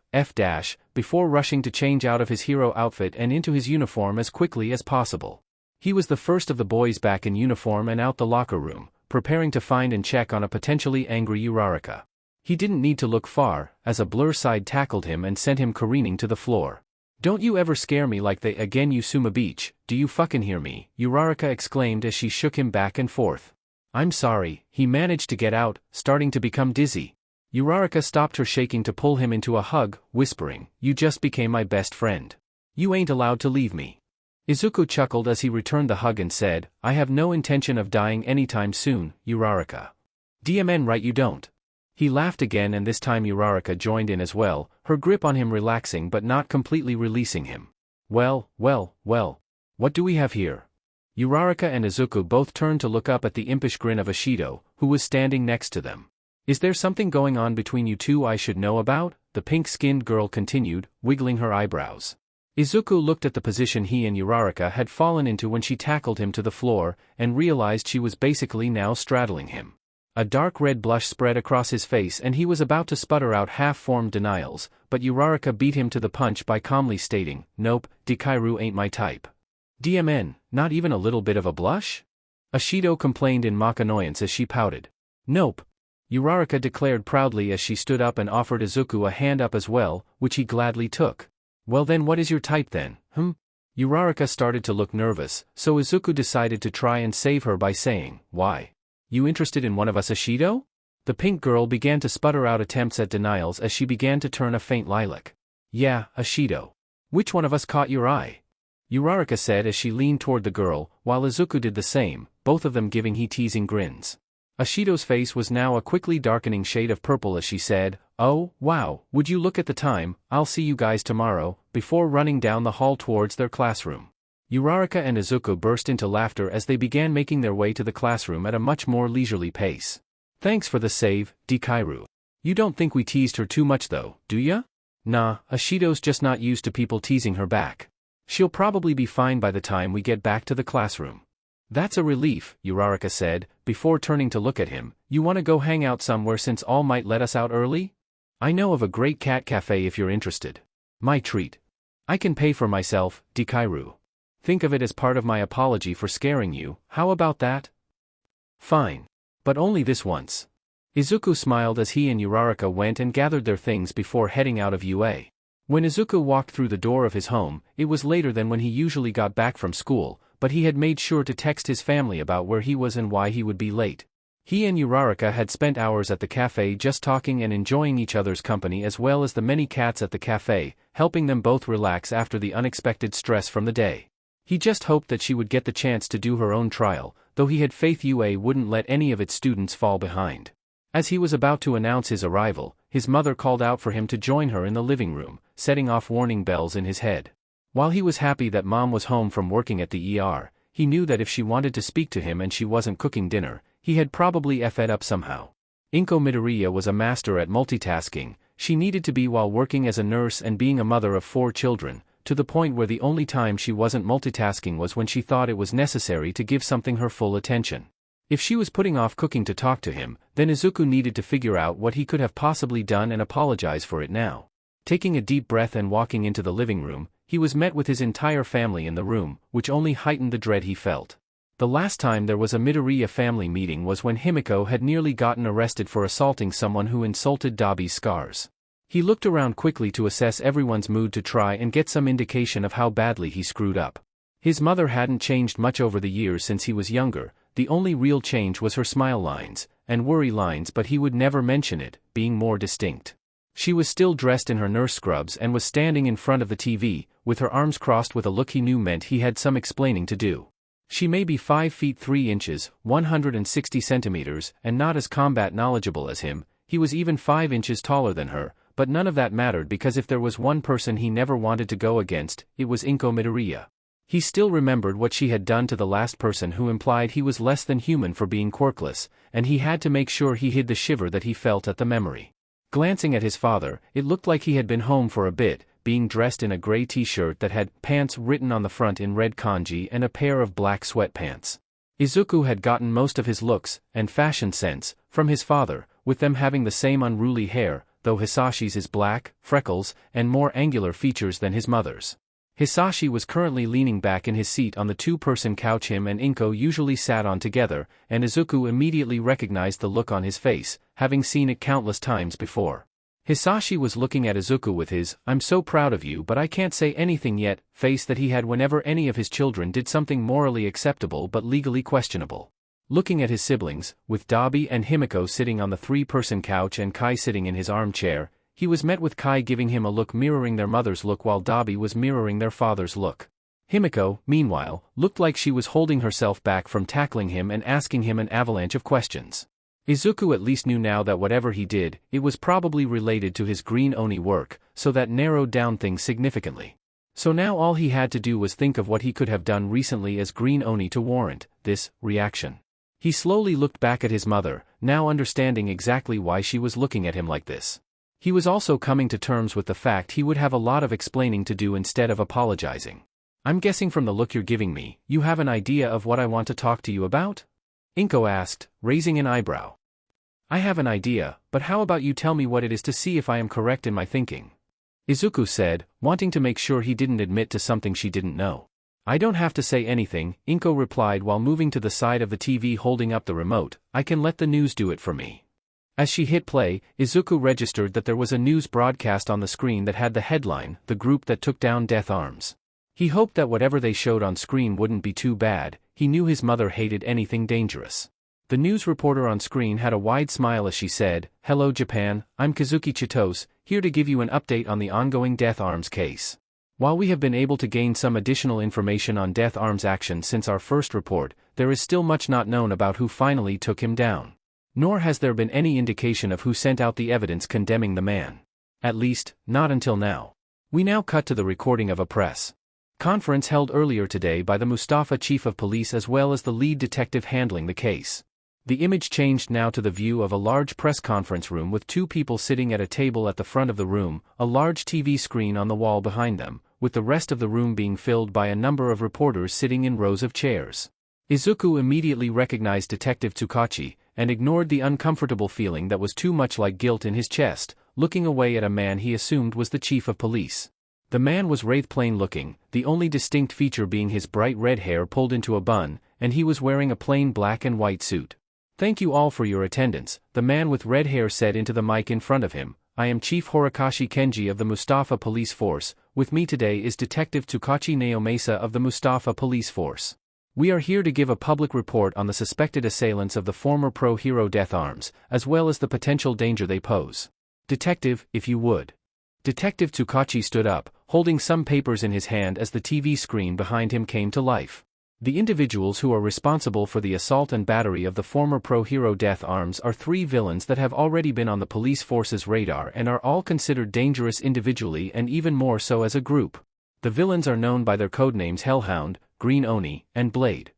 before rushing to change out of his hero outfit and into his uniform as quickly as possible. He was the first of the boys back in uniform and out the locker room, preparing to find and check on a potentially angry Uraraka. He didn't need to look far, as a blur side tackled him and sent him careening to the floor. Don't you ever scare me like they again, you Suma Beach, do you fucking hear me? Uraraka exclaimed as she shook him back and forth. I'm sorry, he managed to get out, starting to become dizzy. Uraraka stopped her shaking to pull him into a hug, whispering, you just became my best friend. You ain't allowed to leave me. Izuku chuckled as he returned the hug and said, I have no intention of dying anytime soon, Uraraka. DMN right you don't. He laughed again and this time Uraraka joined in as well, her grip on him relaxing but not completely releasing him. Well, what do we have here? Uraraka and Izuku both turned to look up at the impish grin of Ashido, who was standing next to them. Is there something going on between you two I should know about? The pink-skinned girl continued, wiggling her eyebrows. Izuku looked at the position he and Uraraka had fallen into when she tackled him to the floor, and realized she was basically now straddling him. A dark red blush spread across his face and he was about to sputter out half-formed denials, but Uraraka beat him to the punch by calmly stating, "Nope, Dikairu ain't my type." DMN, not even a little bit of a blush? Ashido complained in mock annoyance as she pouted. "Nope," Uraraka declared proudly as she stood up and offered Izuku a hand up as well, which he gladly took. "Well then what is your type then, Uraraka started to look nervous, so Izuku decided to try and save her by saying, "Why? You interested in one of us, Ashido?" The pink girl began to sputter out attempts at denials as she began to turn a faint lilac. "Yeah, Ashido. Which one of us caught your eye?" Uraraka said as she leaned toward the girl, while Izuku did the same, both of them giving teasing grins. Ashido's face was now a quickly darkening shade of purple as she said, "Oh, wow, would you look at the time, I'll see you guys tomorrow," before running down the hall towards their classroom. Uraraka and Izuku burst into laughter as they began making their way to the classroom at a much more leisurely pace. "Thanks for the save, Dikairu. You don't think we teased her too much though, do ya?" "Nah, Ashido's just not used to people teasing her back. She'll probably be fine by the time we get back to the classroom." "That's a relief," Uraraka said, before turning to look at him. "You wanna go hang out somewhere since All Might let us out early? I know of a great cat cafe if you're interested." "My treat. I can pay for myself, Dikairu. Think of it as part of my apology for scaring you, how about that?" "Fine. But only this once." Izuku smiled as he and Uraraka went and gathered their things before heading out of UA. When Izuku walked through the door of his home, it was later than when he usually got back from school, but he had made sure to text his family about where he was and why he would be late. He and Uraraka had spent hours at the cafe just talking and enjoying each other's company as well as the many cats at the cafe, helping them both relax after the unexpected stress from the day. He just hoped that she would get the chance to do her own trial, though he had faith UA wouldn't let any of its students fall behind. As he was about to announce his arrival, his mother called out for him to join her in the living room, setting off warning bells in his head. While he was happy that Mom was home from working at the ER, he knew that if she wanted to speak to him and she wasn't cooking dinner, he had probably F'd up somehow. Inko Midoriya was a master at multitasking. She needed to be while working as a nurse and being a mother of 4 children, to the point where the only time she wasn't multitasking was when she thought it was necessary to give something her full attention. If she was putting off cooking to talk to him, then Izuku needed to figure out what he could have possibly done and apologize for it now. Taking a deep breath and walking into the living room, he was met with his entire family in the room, which only heightened the dread he felt. The last time there was a Midoriya family meeting was when Himiko had nearly gotten arrested for assaulting someone who insulted Dabi's scars. He looked around quickly to assess everyone's mood to try and get some indication of how badly he screwed up. His mother hadn't changed much over the years since he was younger. The only real change was her smile lines and worry lines, but he would never mention it, being more distinct. She was still dressed in her nurse scrubs and was standing in front of the TV, with her arms crossed with a look he knew meant he had some explaining to do. She may be 5 feet 3 inches, 160 centimeters, and not as combat knowledgeable as him. He was even 5 inches taller than her, but none of that mattered because if there was one person he never wanted to go against, it was Inko Midoriya. He still remembered what she had done to the last person who implied he was less than human for being quirkless, and he had to make sure he hid the shiver that he felt at the memory. Glancing at his father, it looked like he had been home for a bit, being dressed in a gray t-shirt that had pants written on the front in red kanji and a pair of black sweatpants. Izuku had gotten most of his looks and fashion sense from his father, with them having the same unruly hair, though Hisashi's is black, freckles, and more angular features than his mother's. Hisashi was currently leaning back in his seat on the 2-person couch him and Inko usually sat on together, and Izuku immediately recognized the look on his face, having seen it countless times before. Hisashi was looking at Izuku with his, "I'm so proud of you but I can't say anything yet," face that he had whenever any of his children did something morally acceptable but legally questionable. Looking at his siblings, with Dabi and Himiko sitting on the 3-person couch and Kai sitting in his armchair, he was met with Kai giving him a look mirroring their mother's look while Dabi was mirroring their father's look. Himiko, meanwhile, looked like she was holding herself back from tackling him and asking him an avalanche of questions. Izuku at least knew now that whatever he did, it was probably related to his green Oni work, so that narrowed down things significantly. So now all he had to do was think of what he could have done recently as green Oni to warrant this reaction. He slowly looked back at his mother, now understanding exactly why she was looking at him like this. He was also coming to terms with the fact he would have a lot of explaining to do instead of apologizing. "I'm guessing from the look you're giving me, you have an idea of what I want to talk to you about?" Inko asked, raising an eyebrow. "I have an idea, but how about you tell me what it is to see if I am correct in my thinking?" Izuku said, wanting to make sure he didn't admit to something she didn't know. "I don't have to say anything," Inko replied while moving to the side of the TV holding up the remote. "I can let the news do it for me." As she hit play, Izuku registered that there was a news broadcast on the screen that had the headline, "The Group That Took Down Death Arms." He hoped that whatever they showed on screen wouldn't be too bad. He knew his mother hated anything dangerous. The news reporter on screen had a wide smile as she said, "Hello Japan, I'm Kazuki Chitose, here to give you an update on the ongoing Death Arms case. While we have been able to gain some additional information on Death Arms' action since our first report, there is still much not known about who finally took him down. Nor has there been any indication of who sent out the evidence condemning the man. At least, not until now." We now cut to the recording of a press conference held earlier today by the Mustafa chief of police as well as the lead detective handling the case. The image changed now to the view of a large press conference room with two people sitting at a table at the front of the room, a large TV screen on the wall behind them, with the rest of the room being filled by a number of reporters sitting in rows of chairs. Izuku immediately recognized Detective Tsukachi, and ignored the uncomfortable feeling that was too much like guilt in his chest, looking away at a man he assumed was the chief of police. The man was wraith-plain looking, the only distinct feature being his bright red hair pulled into a bun, and he was wearing a plain black and white suit. "Thank you all for your attendance," the man with red hair said into the mic in front of him. "I am Chief Horikoshi Kenji of the Mustafa Police Force. With me today is Detective Tsukachi Naomasa of the Mustafa Police Force. We are here to give a public report on the suspected assailants of the former pro-hero Death Arms, as well as the potential danger they pose. Detective, if you would." Detective Tsukachi stood up, holding some papers in his hand as the TV screen behind him came to life. The individuals who are responsible for the assault and battery of the former pro-hero Death Arms are three villains that have already been on the police force's radar and are all considered dangerous individually and even more so as a group. The villains are known by their codenames Hellhound, Green Oni, and Blade.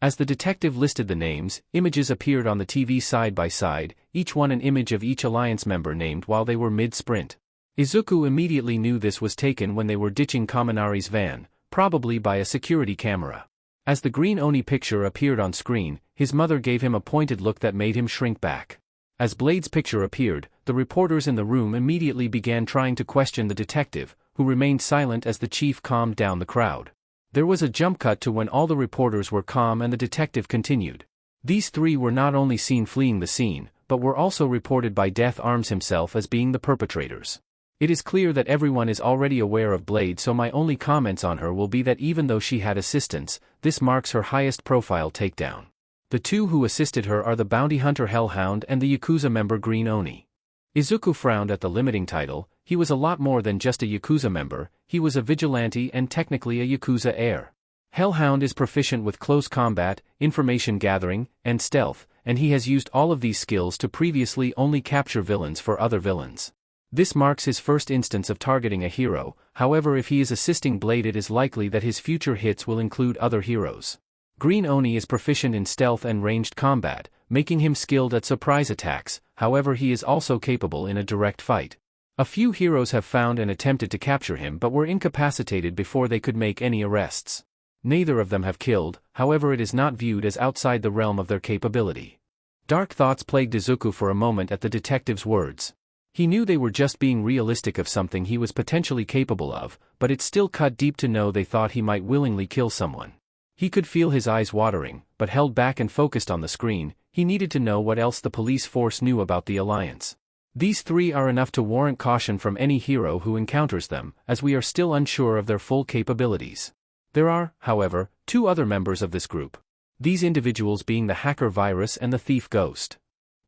As the detective listed the names, images appeared on the TV side by side, each one an image of each alliance member named while they were mid-sprint. Izuku immediately knew this was taken when they were ditching Kaminari's van, probably by a security camera. As the Green Oni picture appeared on screen, his mother gave him a pointed look that made him shrink back. As Blade's picture appeared, the reporters in the room immediately began trying to question the detective, who remained silent as the chief calmed down the crowd. There was a jump cut to when all the reporters were calm and the detective continued. These three were not only seen fleeing the scene, but were also reported by Death Arms himself as being the perpetrators. It is clear that everyone is already aware of Blade, so my only comments on her will be that even though she had assistance, this marks her highest profile takedown. The two who assisted her are the bounty hunter Hellhound and the Yakuza member Green Oni. Izuku frowned at the limiting title. He was a lot more than just a Yakuza member, he was a vigilante and technically a Yakuza heir. Hellhound is proficient with close combat, information gathering, and stealth, and he has used all of these skills to previously only capture villains for other villains. This marks his first instance of targeting a hero. However, if he is assisting Blade, it is likely that his future hits will include other heroes. Green Oni is proficient in stealth and ranged combat, making him skilled at surprise attacks. However, he is also capable in a direct fight. A few heroes have found and attempted to capture him but were incapacitated before they could make any arrests. Neither of them have killed, however it is not viewed as outside the realm of their capability. Dark thoughts plagued Izuku for a moment at the detective's words. He knew they were just being realistic of something he was potentially capable of, but it still cut deep to know they thought he might willingly kill someone. He could feel his eyes watering, but held back and focused on the screen. He needed to know what else the police force knew about the alliance. These three are enough to warrant caution from any hero who encounters them, as we are still unsure of their full capabilities. There are, however, two other members of this group. These individuals being the hacker Virus and the thief Ghost.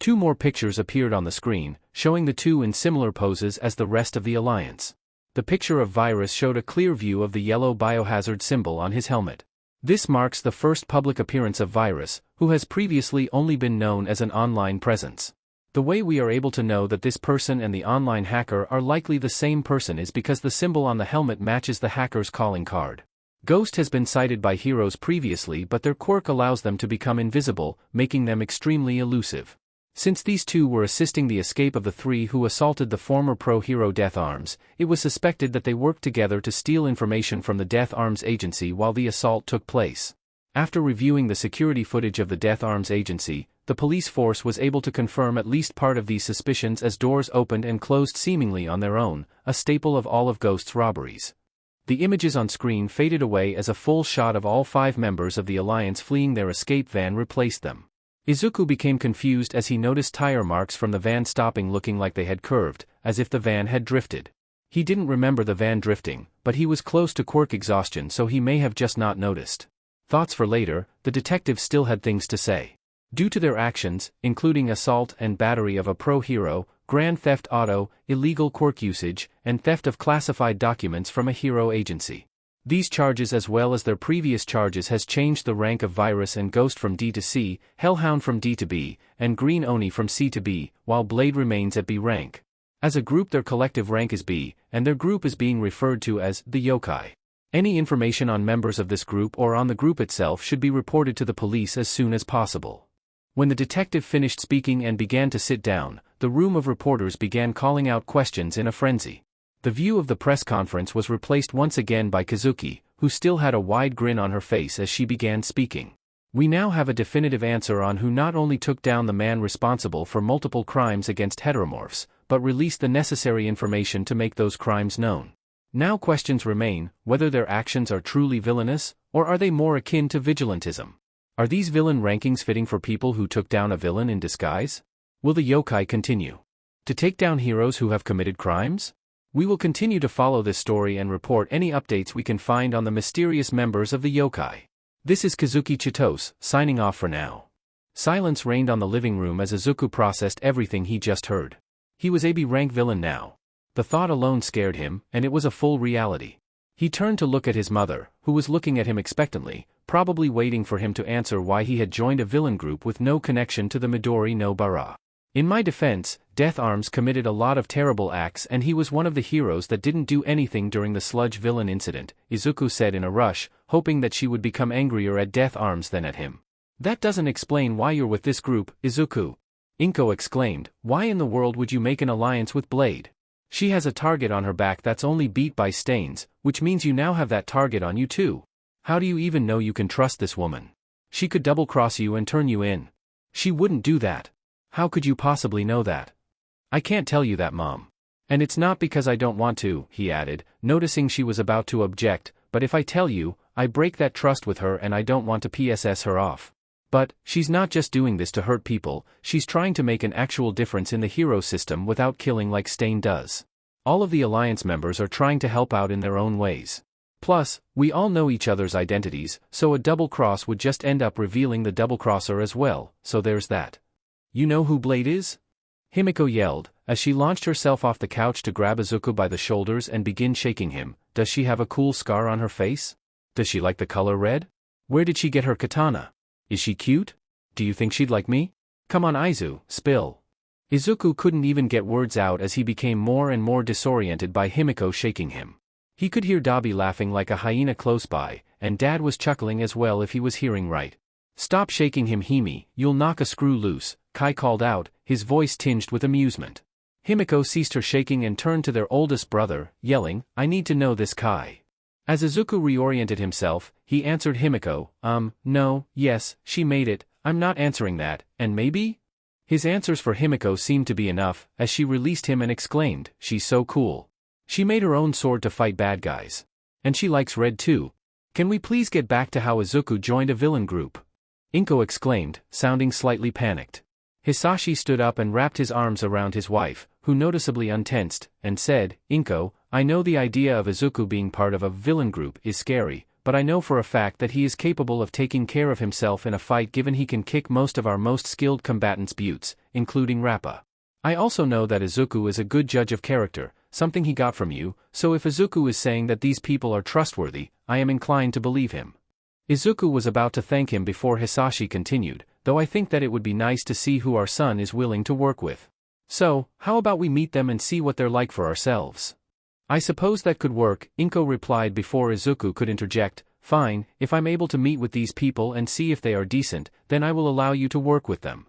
Two more pictures appeared on the screen, showing the two in similar poses as the rest of the alliance. The picture of Virus showed a clear view of the yellow biohazard symbol on his helmet. This marks the first public appearance of Virus, who has previously only been known as an online presence. The way we are able to know that this person and the online hacker are likely the same person is because the symbol on the helmet matches the hacker's calling card. Ghost has been sighted by heroes previously, but their quirk allows them to become invisible, making them extremely elusive. Since these two were assisting the escape of the three who assaulted the former pro-hero Death Arms, it was suspected that they worked together to steal information from the Death Arms agency while the assault took place. After reviewing the security footage of the Death Arms agency, the police force was able to confirm at least part of these suspicions as doors opened and closed seemingly on their own, a staple of all of Ghost's robberies. The images on screen faded away as a full shot of all 5 members of the Alliance fleeing their escape van replaced them. Izuku became confused as he noticed tire marks from the van stopping looking like they had curved, as if the van had drifted. He didn't remember the van drifting, but he was close to quirk exhaustion so he may have just not noticed. Thoughts for later, the detective still had things to say. Due to their actions, including assault and battery of a pro-hero, grand theft auto, illegal quirk usage, and theft of classified documents from a hero agency. These charges as well as their previous charges has changed the rank of Virus and Ghost from D to C, Hellhound from D to B, and Green Oni from C to B, while Blade remains at B rank. As a group their collective rank is B, and their group is being referred to as the Yokai. Any information on members of this group or on the group itself should be reported to the police as soon as possible. When the detective finished speaking and began to sit down, the room of reporters began calling out questions in a frenzy. The view of the press conference was replaced once again by Kazuki, who still had a wide grin on her face as she began speaking. We now have a definitive answer on who not only took down the man responsible for multiple crimes against heteromorphs, but released the necessary information to make those crimes known. Now questions remain, whether their actions are truly villainous, or are they more akin to vigilantism? Are these villain rankings fitting for people who took down a villain in disguise? Will the yokai continue to take down heroes who have committed crimes? We will continue to follow this story and report any updates we can find on the mysterious members of the yokai. This is Kazuki Chitose, signing off for now. Silence reigned on the living room as Izuku processed everything he just heard. He was a B-rank villain now. The thought alone scared him, and it was a full reality. He turned to look at his mother, who was looking at him expectantly, probably waiting for him to answer why he had joined a villain group with no connection to the Midori no Bara. In my defense, Death Arms committed a lot of terrible acts and he was one of the heroes that didn't do anything during the sludge villain incident, Izuku said in a rush, hoping that she would become angrier at Death Arms than at him. That doesn't explain why you're with this group, Izuku. Inko exclaimed, why in the world would you make an alliance with Blade? She has a target on her back that's only beat by stains, which means you now have that target on you too. How do you even know you can trust this woman? She could double-cross you and turn you in. She wouldn't do that. How could you possibly know that? I can't tell you that, Mom. And it's not because I don't want to, he added, noticing she was about to object, but if I tell you, I break that trust with her and I don't want to PSS her off. But, she's not just doing this to hurt people, she's trying to make an actual difference in the hero system without killing like Stain does. All of the Alliance members are trying to help out in their own ways. Plus, we all know each other's identities, so a double cross would just end up revealing the double crosser as well, so there's that. You know who Blade is? Himiko yelled, as she launched herself off the couch to grab Izuku by the shoulders and begin shaking him. Does she have a cool scar on her face? Does she like the color red? Where did she get her katana? Is she cute? Do you think she'd like me? Come on Aizu, spill. Izuku couldn't even get words out as he became more and more disoriented by Himiko shaking him. He could hear Dabi laughing like a hyena close by, and Dad was chuckling as well if he was hearing right. Stop shaking him Himi, you'll knock a screw loose, Kai called out, his voice tinged with amusement. Himiko ceased her shaking and turned to their oldest brother, yelling, I need to know this Kai. As Izuku reoriented himself, he answered Himiko, no, yes, she made it, I'm not answering that, and maybe? His answers for Himiko seemed to be enough, as she released him and exclaimed, she's so cool. She made her own sword to fight bad guys. And she likes red too. Can we please get back to how Izuku joined a villain group? Inko exclaimed, sounding slightly panicked. Hisashi stood up and wrapped his arms around his wife, who noticeably untensed, and said, Inko, I know the idea of Izuku being part of a villain group is scary, but I know for a fact that he is capable of taking care of himself in a fight given he can kick most of our most skilled combatants' butts, including Rappa. I also know that Izuku is a good judge of character, something he got from you, so if Izuku is saying that these people are trustworthy, I am inclined to believe him. Izuku was about to thank him before Hisashi continued, though I think that it would be nice to see who our son is willing to work with. So, how about we meet them and see what they're like for ourselves? I suppose that could work, Inko replied before Izuku could interject, fine, if I'm able to meet with these people and see if they are decent, then I will allow you to work with them.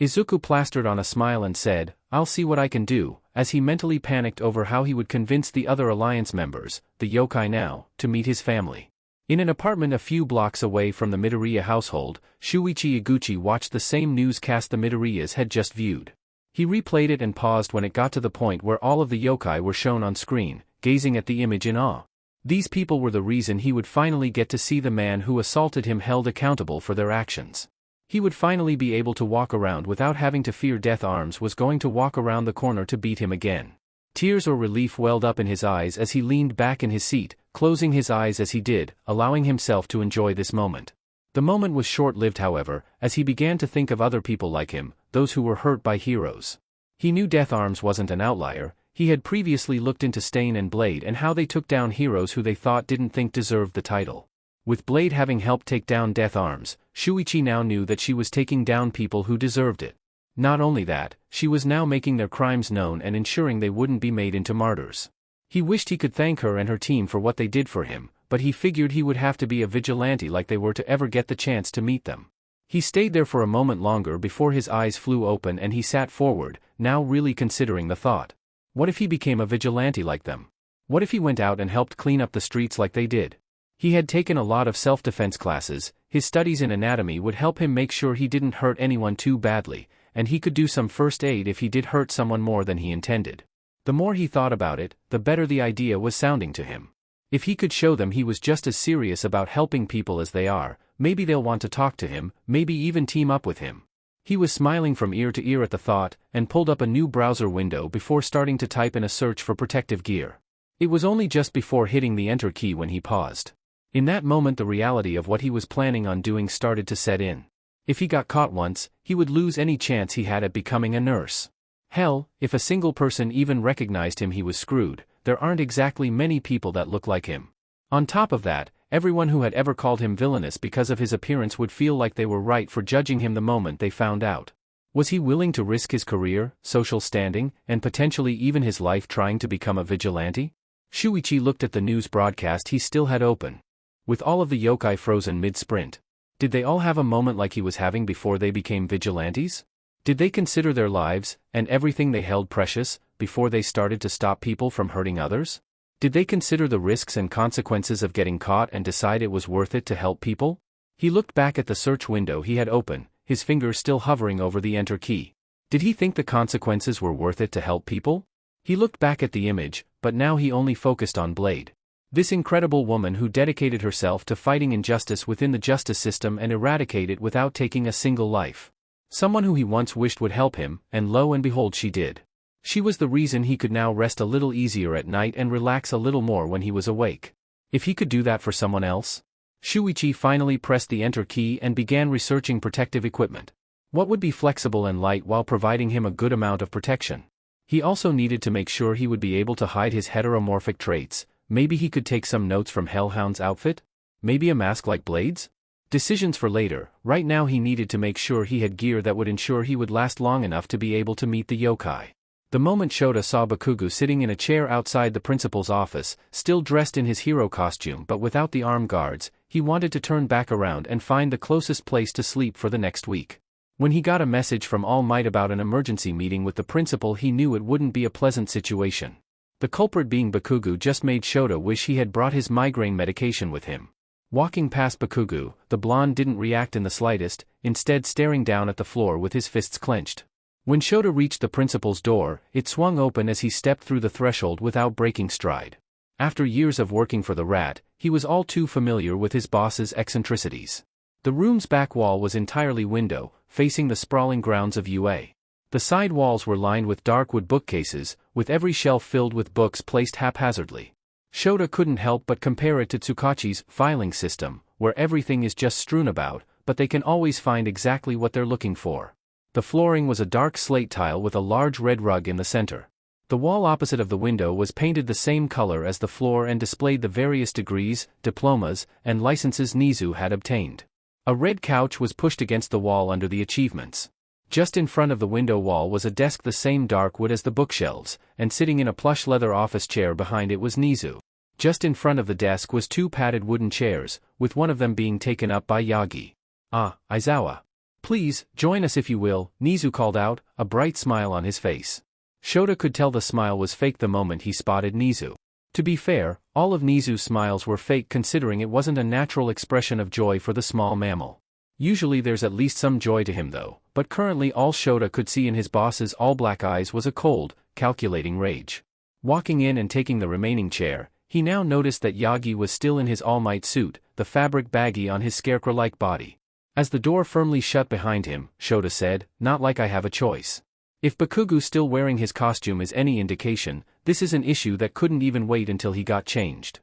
Izuku plastered on a smile and said, "I'll see what I can do," as he mentally panicked over how he would convince the other alliance members, the yokai now, to meet his family. In an apartment a few blocks away from the Midoriya household, Shuichi Iguchi watched the same newscast the Midoriyas had just viewed. He replayed it and paused when it got to the point where all of the yokai were shown on screen, gazing at the image in awe. These people were the reason he would finally get to see the man who assaulted him held accountable for their actions. He would finally be able to walk around without having to fear Death Arms was going to walk around the corner to beat him again. Tears or relief welled up in his eyes as he leaned back in his seat, closing his eyes as he did, allowing himself to enjoy this moment. The moment was short-lived however, as he began to think of other people like him, those who were hurt by heroes. He knew Death Arms wasn't an outlier. He had previously looked into Stain and Blade and how they took down heroes who they thought didn't think deserved the title. With Blade having helped take down Death Arms, Shuichi now knew that she was taking down people who deserved it. Not only that, she was now making their crimes known and ensuring they wouldn't be made into martyrs. He wished he could thank her and her team for what they did for him, but he figured he would have to be a vigilante like they were to ever get the chance to meet them. He stayed there for a moment longer before his eyes flew open and he sat forward, now really considering the thought. What if he became a vigilante like them? What if he went out and helped clean up the streets like they did? He had taken a lot of self-defense classes, his studies in anatomy would help him make sure he didn't hurt anyone too badly, and he could do some first aid if he did hurt someone more than he intended. The more he thought about it, the better the idea was sounding to him. If he could show them he was just as serious about helping people as they are, maybe they'll want to talk to him, maybe even team up with him. He was smiling from ear to ear at the thought, and pulled up a new browser window before starting to type in a search for protective gear. It was only just before hitting the enter key when he paused. In that moment the reality of what he was planning on doing started to set in. If he got caught once, he would lose any chance he had at becoming a nurse. Hell, if a single person even recognized him he was screwed. There aren't exactly many people that look like him. On top of that, everyone who had ever called him villainous because of his appearance would feel like they were right for judging him the moment they found out. Was he willing to risk his career, social standing, and potentially even his life trying to become a vigilante? Shuichi looked at the news broadcast he still had open. With all of the yokai frozen mid-sprint, did they all have a moment like he was having before they became vigilantes? Did they consider their lives, and everything they held precious, before they started to stop people from hurting others? Did they consider the risks and consequences of getting caught and decide it was worth it to help people? He looked back at the search window he had open, his finger still hovering over the enter key. Did he think the consequences were worth it to help people? He looked back at the image, but now he only focused on Blade. This incredible woman who dedicated herself to fighting injustice within the justice system and eradicate it without taking a single life. Someone who he once wished would help him, and lo and behold she did. She was the reason he could now rest a little easier at night and relax a little more when he was awake. If he could do that for someone else? Shuichi finally pressed the enter key and began researching protective equipment. What would be flexible and light while providing him a good amount of protection? He also needed to make sure he would be able to hide his heteromorphic traits. Maybe he could take some notes from Hellhound's outfit? Maybe a mask like Blade's? Decisions for later. Right now he needed to make sure he had gear that would ensure he would last long enough to be able to meet the yokai. The moment Shota saw Bakugu sitting in a chair outside the principal's office, still dressed in his hero costume but without the armed guards, he wanted to turn back around and find the closest place to sleep for the next week. When he got a message from All Might about an emergency meeting with the principal he knew it wouldn't be a pleasant situation. The culprit being Bakugu just made Shota wish he had brought his migraine medication with him. Walking past Bakugu, the blonde didn't react in the slightest, instead staring down at the floor with his fists clenched. When Shota reached the principal's door, it swung open as he stepped through the threshold without breaking stride. After years of working for the rat, he was all too familiar with his boss's eccentricities. The room's back wall was entirely window, facing the sprawling grounds of UA. The side walls were lined with dark wood bookcases, with every shelf filled with books placed haphazardly. Shota couldn't help but compare it to Tsukachi's filing system, where everything is just strewn about, but they can always find exactly what they're looking for. The flooring was a dark slate tile with a large red rug in the center. The wall opposite of the window was painted the same color as the floor and displayed the various degrees, diplomas, and licenses Nizu had obtained. A red couch was pushed against the wall under the achievements. Just in front of the window wall was a desk the same dark wood as the bookshelves, and sitting in a plush leather office chair behind it was Nizu. Just in front of the desk was two padded wooden chairs, with one of them being taken up by Yagi. Ah, Aizawa. Please, join us if you will, Nizu called out, a bright smile on his face. Shota could tell the smile was fake the moment he spotted Nizu. To be fair, all of Nizu's smiles were fake considering it wasn't a natural expression of joy for the small mammal. Usually there's at least some joy to him though, but currently all Shota could see in his boss's all-black eyes was a cold, calculating rage. Walking in and taking the remaining chair, he now noticed that Yagi was still in his All Might suit, the fabric baggy on his scarecrow-like body. As the door firmly shut behind him, Shota said, "Not like I have a choice." If Bakugu still wearing his costume is any indication, this is an issue that couldn't even wait until he got changed.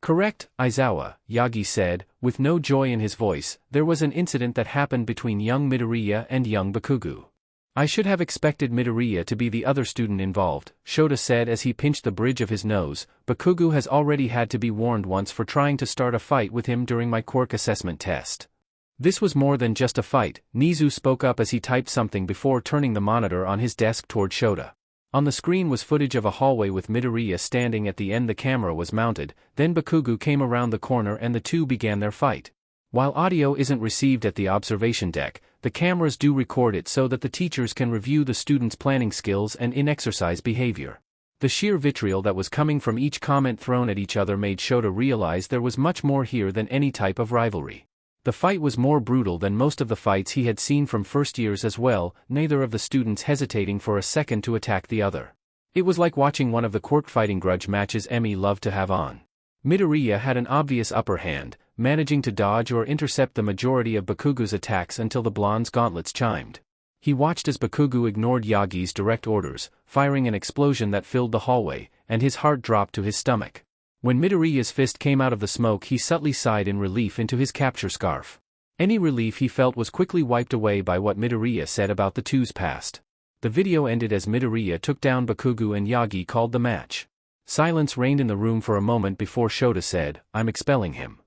"Correct, Aizawa," Yagi said, with no joy in his voice. "There was an incident that happened between young Midoriya and young Bakugu. I should have expected Midoriya to be the other student involved," Shota said as he pinched the bridge of his nose. "Bakugu has already had to be warned once for trying to start a fight with him during my quirk assessment test." This was more than just a fight, Nizu spoke up as he typed something before turning the monitor on his desk toward Shota. On the screen was footage of a hallway with Midoriya standing at the end the camera was mounted, then Bakugu came around the corner and the two began their fight. While audio isn't received at the observation deck, the cameras do record it so that the teachers can review the students' planning skills and in-exercise behavior. The sheer vitriol that was coming from each comment thrown at each other made Shota realize there was much more here than any type of rivalry. The fight was more brutal than most of the fights he had seen from first years as well, neither of the students hesitating for a second to attack the other. It was like watching one of the quirk fighting grudge matches Emmy loved to have on. Midoriya had an obvious upper hand, managing to dodge or intercept the majority of Bakugu's attacks until the blonde's gauntlets chimed. He watched as Bakugu ignored Yagi's direct orders, firing an explosion that filled the hallway, and his heart dropped to his stomach. When Midoriya's fist came out of the smoke he subtly sighed in relief into his capture scarf. Any relief he felt was quickly wiped away by what Midoriya said about the two's past. The video ended as Midoriya took down Bakugu and Yagi called the match. Silence reigned in the room for a moment before Shota said, "I'm expelling him."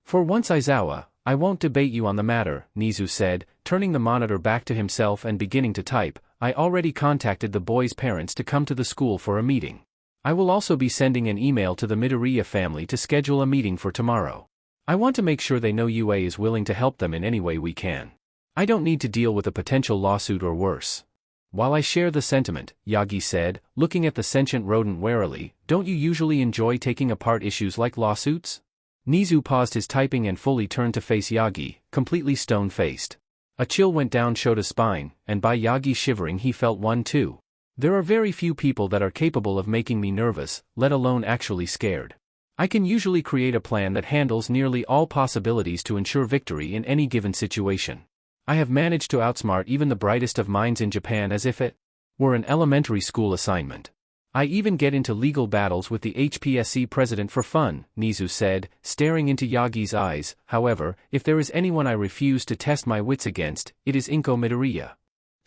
"For once Aizawa, I won't debate you on the matter," Nizu said, turning the monitor back to himself and beginning to type. "I already contacted the boys' parents to come to the school for a meeting. I will also be sending an email to the Midoriya family to schedule a meeting for tomorrow. I want to make sure they know UA is willing to help them in any way we can. I don't need to deal with a potential lawsuit or worse." "While I share the sentiment," Yagi said, looking at the sentient rodent warily, "don't you usually enjoy taking apart issues like lawsuits?" Nizu paused his typing and fully turned to face Yagi, completely stone-faced. A chill went down Shota's spine, and by Yagi shivering he felt one too. "There are very few people that are capable of making me nervous, let alone actually scared. I can usually create a plan that handles nearly all possibilities to ensure victory in any given situation. I have managed to outsmart even the brightest of minds in Japan as if it were an elementary school assignment. I even get into legal battles with the HPSC president for fun," Nizu said, staring into Yagi's eyes. "However, if there is anyone I refuse to test my wits against, it is Inko Midoriya."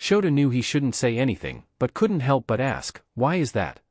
Shota knew he shouldn't say anything, but couldn't help but ask, "Why is that?"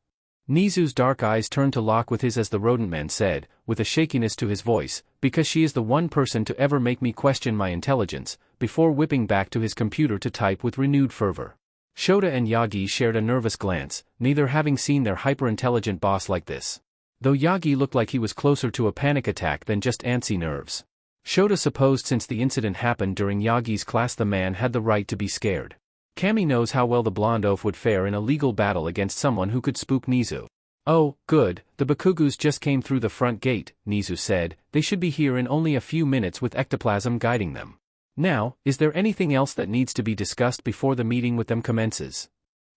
Nizu's dark eyes turned to lock with his as the rodent man said, with a shakiness to his voice, "Because she is the one person to ever make me question my intelligence," before whipping back to his computer to type with renewed fervor. Shota and Yagi shared a nervous glance, neither having seen their hyper-intelligent boss like this. Though Yagi looked like he was closer to a panic attack than just antsy nerves. Shota supposed since the incident happened during Yagi's class the man had the right to be scared. Kami knows how well the blonde oaf would fare in a legal battle against someone who could spook Nizu. "Oh, good, the Bakugus just came through the front gate," Nizu said. "They should be here in only a few minutes with ectoplasm guiding them. Now, is there anything else that needs to be discussed before the meeting with them commences?"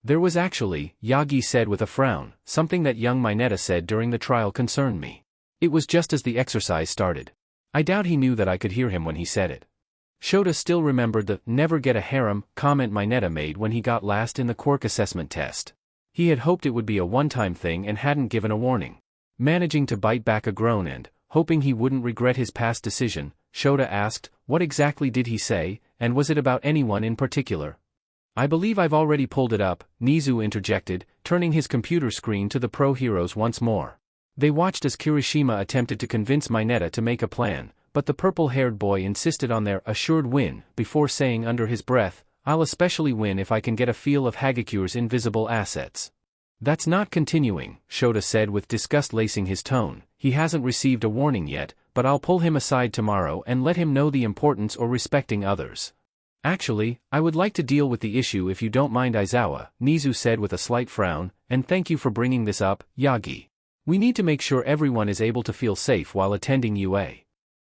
"There was actually," Yagi said with a frown, "something that young Mineta said during the trial concerned me. It was just as the exercise started. I doubt he knew that I could hear him when he said it." Shota still remembered the "never get a harem" comment Mineta made when he got last in the quirk assessment test. He had hoped it would be a one-time thing and hadn't given a warning. Managing to bite back a groan and, hoping he wouldn't regret his past decision, Shota asked, "What exactly did he say, and was it about anyone in particular?" "I believe I've already pulled it up," Nizu interjected, turning his computer screen to the pro heroes once more. They watched as Kirishima attempted to convince Mineta to make a plan, but the purple-haired boy insisted on their assured win, before saying under his breath, "I'll especially win if I can get a feel of Hagakure's invisible assets." "That's not continuing," Shota said with disgust lacing his tone. "He hasn't received a warning yet, but I'll pull him aside tomorrow and let him know the importance or respecting others." Actually, I would like to deal with the issue if you don't mind, Aizawa, Nizu said with a slight frown, and thank you for bringing this up, Yagi. We need to make sure everyone is able to feel safe while attending UA.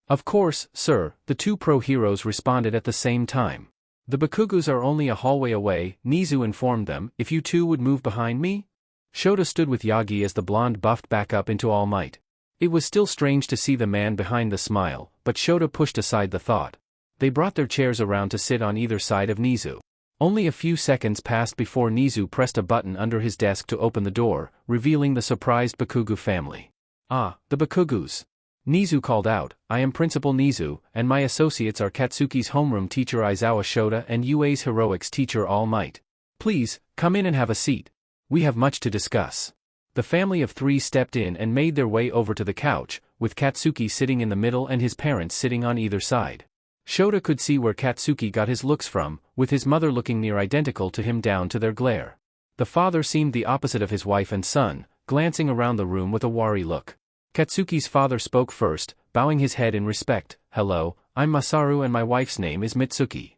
Of course, sir, the two pro-heroes responded at the same time. The Bakugus are only a hallway away, Nizu informed them, if you two would move behind me? Shota stood with Yagi as the blonde buffed back up into All Might. It was still strange to see the man behind the smile, but Shota pushed aside the thought. They brought their chairs around to sit on either side of Nizu. Only a few seconds passed before Nizu pressed a button under his desk to open the door, revealing the surprised Bakugu family. Ah, the Bakugus. Nizu called out, I am Principal Nizu, and my associates are Katsuki's homeroom teacher Aizawa Shota and UA's heroics teacher All Might. Please, come in and have a seat. We have much to discuss. The family of three stepped in and made their way over to the couch, with Katsuki sitting in the middle and his parents sitting on either side. Shota could see where Katsuki got his looks from, with his mother looking near identical to him down to their glare. The father seemed the opposite of his wife and son, glancing around the room with a wary look. Katsuki's father spoke first, bowing his head in respect. Hello, I'm Masaru and my wife's name is Mitsuki.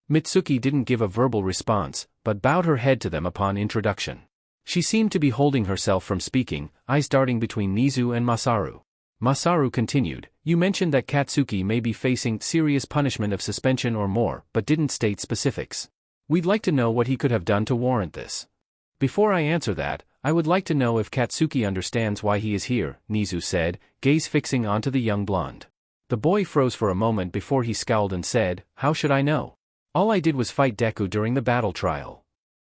Mitsuki didn't give a verbal response, but bowed her head to them upon introduction. She seemed to be holding herself from speaking, eyes darting between Nizu and Masaru. Masaru continued, you mentioned that Katsuki may be facing serious punishment of suspension or more, but didn't state specifics. We'd like to know what he could have done to warrant this. Before I answer that, I would like to know if Katsuki understands why he is here, Nizu said, gaze fixing onto the young blonde. The boy froze for a moment before he scowled and said, how should I know? All I did was fight Deku during the battle trial.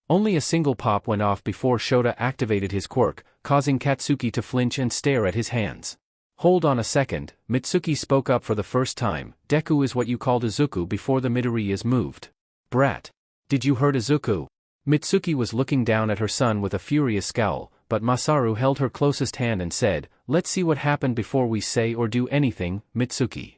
Only a single pop went off before Shota activated his quirk, causing Katsuki to flinch and stare at his hands. Hold on a second, Mitsuki spoke up for the first time, Deku is what you called Izuku before the Midoriyas moved. Brat. Did you hurt Izuku? Mitsuki was looking down at her son with a furious scowl, but Masaru held her closest hand and said, let's see what happened before we say or do anything, Mitsuki.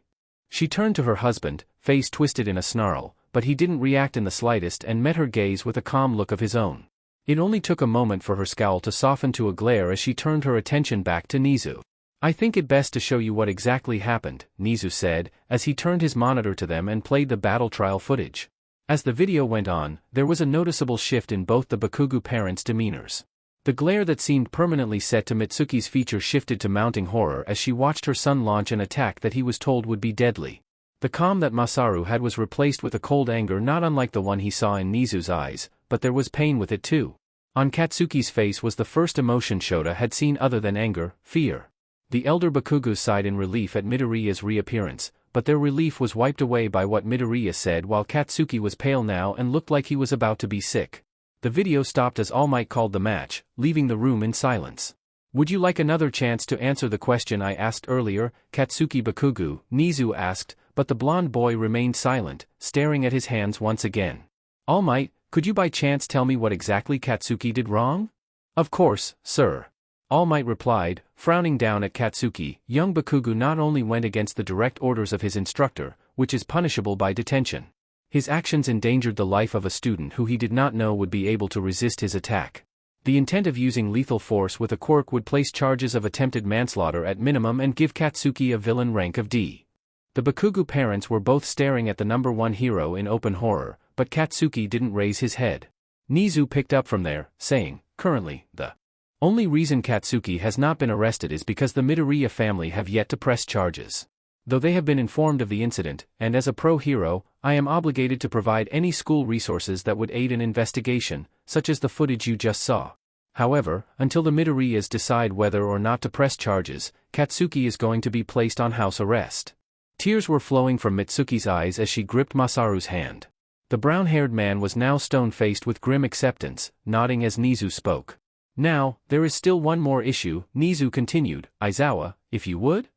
She turned to her husband, face twisted in a snarl, but he didn't react in the slightest and met her gaze with a calm look of his own. It only took a moment for her scowl to soften to a glare as she turned her attention back to Nizu. I think it best to show you what exactly happened, Nizu said, as he turned his monitor to them and played the battle trial footage. As the video went on, there was a noticeable shift in both the Bakugu parents' demeanors. The glare that seemed permanently set to Mitsuki's features shifted to mounting horror as she watched her son launch an attack that he was told would be deadly. The calm that Masaru had was replaced with a cold anger not unlike the one he saw in Nizu's eyes, but there was pain with it too. On Katsuki's face was the first emotion Shota had seen other than anger, fear. The elder Bakugus sighed in relief at Midoriya's reappearance, but their relief was wiped away by what Midoriya said while Katsuki was pale now and looked like he was about to be sick. The video stopped as All Might called the match, leaving the room in silence. Would you like another chance to answer the question I asked earlier, Katsuki Bakugu? Nizu asked, but the blonde boy remained silent, staring at his hands once again. All Might, could you by chance tell me what exactly Katsuki did wrong? Of course, sir. All Might replied, frowning down at Katsuki. Young Bakugu not only went against the direct orders of his instructor, which is punishable by detention. His actions endangered the life of a student who he did not know would be able to resist his attack. The intent of using lethal force with a quirk would place charges of attempted manslaughter at minimum and give Katsuki a villain rank of D. The Bakugu parents were both staring at the number one hero in open horror, but Katsuki didn't raise his head. Nizu picked up from there, saying, currently, the only reason Katsuki has not been arrested is because the Midoriya family have yet to press charges. Though they have been informed of the incident, and as a pro-hero, I am obligated to provide any school resources that would aid an investigation, such as the footage you just saw. However, until the Midoriyas decide whether or not to press charges, Katsuki is going to be placed on house arrest. Tears were flowing from Mitsuki's eyes as she gripped Masaru's hand. The brown-haired man was now stone-faced with grim acceptance, nodding as Nizu spoke. Now, there is still one more issue, Nizu continued, Aizawa, if you would?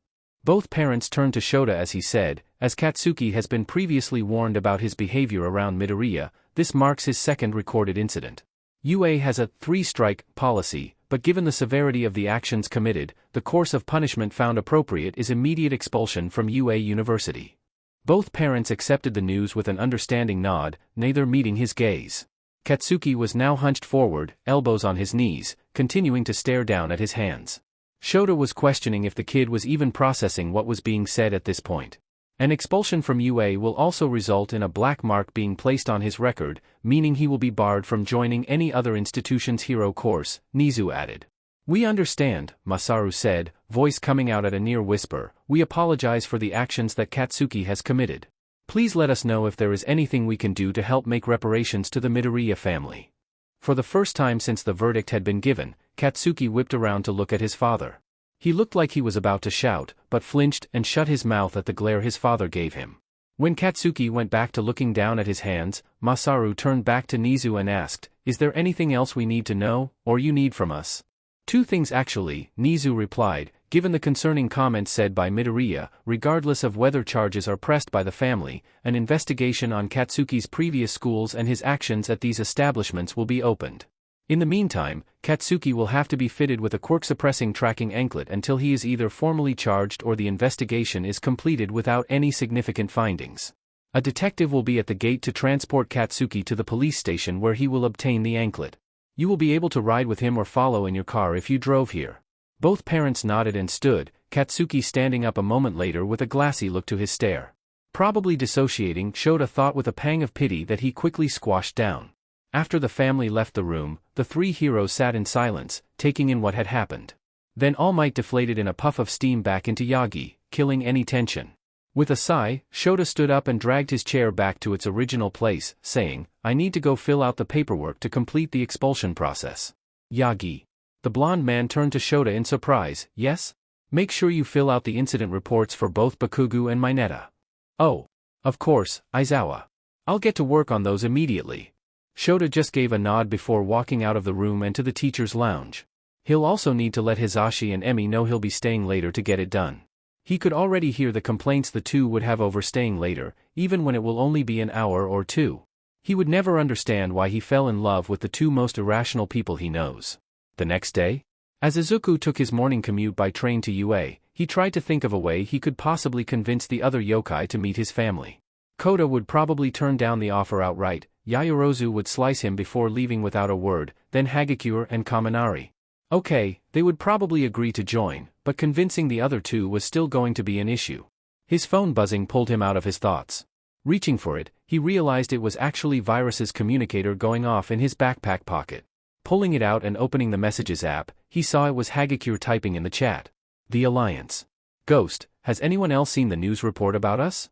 Both parents turned to Shota as he said, as Katsuki has been previously warned about his behavior around Midoriya, this marks his second recorded incident. UA has a three-strike policy, but given the severity of the actions committed, the course of punishment found appropriate is immediate expulsion from UA University. Both parents accepted the news with an understanding nod, neither meeting his gaze. Katsuki was now hunched forward, elbows on his knees, continuing to stare down at his hands. Shota was questioning if the kid was even processing what was being said at this point. An expulsion from UA will also result in a black mark being placed on his record, meaning he will be barred from joining any other institution's hero course, Nizu added. We understand, Masaru said, voice coming out at a near whisper. We apologize for the actions that Katsuki has committed. Please let us know if there is anything we can do to help make reparations to the Midoriya family. For the first time since the verdict had been given, Katsuki whipped around to look at his father. He looked like he was about to shout, but flinched and shut his mouth at the glare his father gave him. When Katsuki went back to looking down at his hands, Masaru turned back to Nizu and asked, "Is there anything else we need to know, or you need from us?" "Two things actually," Nizu replied, given the concerning comments said by Midoriya. Regardless of whether charges are pressed by the family, an investigation on Katsuki's previous schools and his actions at these establishments will be opened. In the meantime, Katsuki will have to be fitted with a quirk-suppressing tracking anklet until he is either formally charged or the investigation is completed without any significant findings. A detective will be at the gate to transport Katsuki to the police station where he will obtain the anklet. You will be able to ride with him or follow in your car if you drove here. Both parents nodded and stood, Katsuki standing up a moment later with a glassy look to his stare. Probably dissociating, Shota thought with a pang of pity that he quickly squashed down. After the family left the room, the three heroes sat in silence, taking in what had happened. Then All Might deflated in a puff of steam back into Yagi, killing any tension. With a sigh, Shota stood up and dragged his chair back to its original place, saying, "I need to go fill out the paperwork to complete the expulsion process." Yagi. The blonde man turned to Shota in surprise. "Yes? Make sure you fill out the incident reports for both Bakugu and Mineta." "Oh. Of course, Aizawa. I'll get to work on those immediately." Shota just gave a nod before walking out of the room and to the teacher's lounge. He'll also need to let Hisashi and Emi know he'll be staying later to get it done. He could already hear the complaints the two would have over staying later, even when it will only be an hour or two. He would never understand why he fell in love with the two most irrational people he knows. The next day? As Izuku took his morning commute by train to UA, he tried to think of a way he could possibly convince the other yokai to meet his family. Kota would probably turn down the offer outright, Yaoyorozu would slice him before leaving without a word, then Hagakure and Kaminari. Okay, they would probably agree to join, but convincing the other two was still going to be an issue. His phone buzzing pulled him out of his thoughts. Reaching for it, he realized it was actually Virus's communicator going off in his backpack pocket. Pulling it out and opening the Messages app, he saw it was Hagakure typing in the chat. "The Alliance. Ghost, has anyone else seen the news report about us?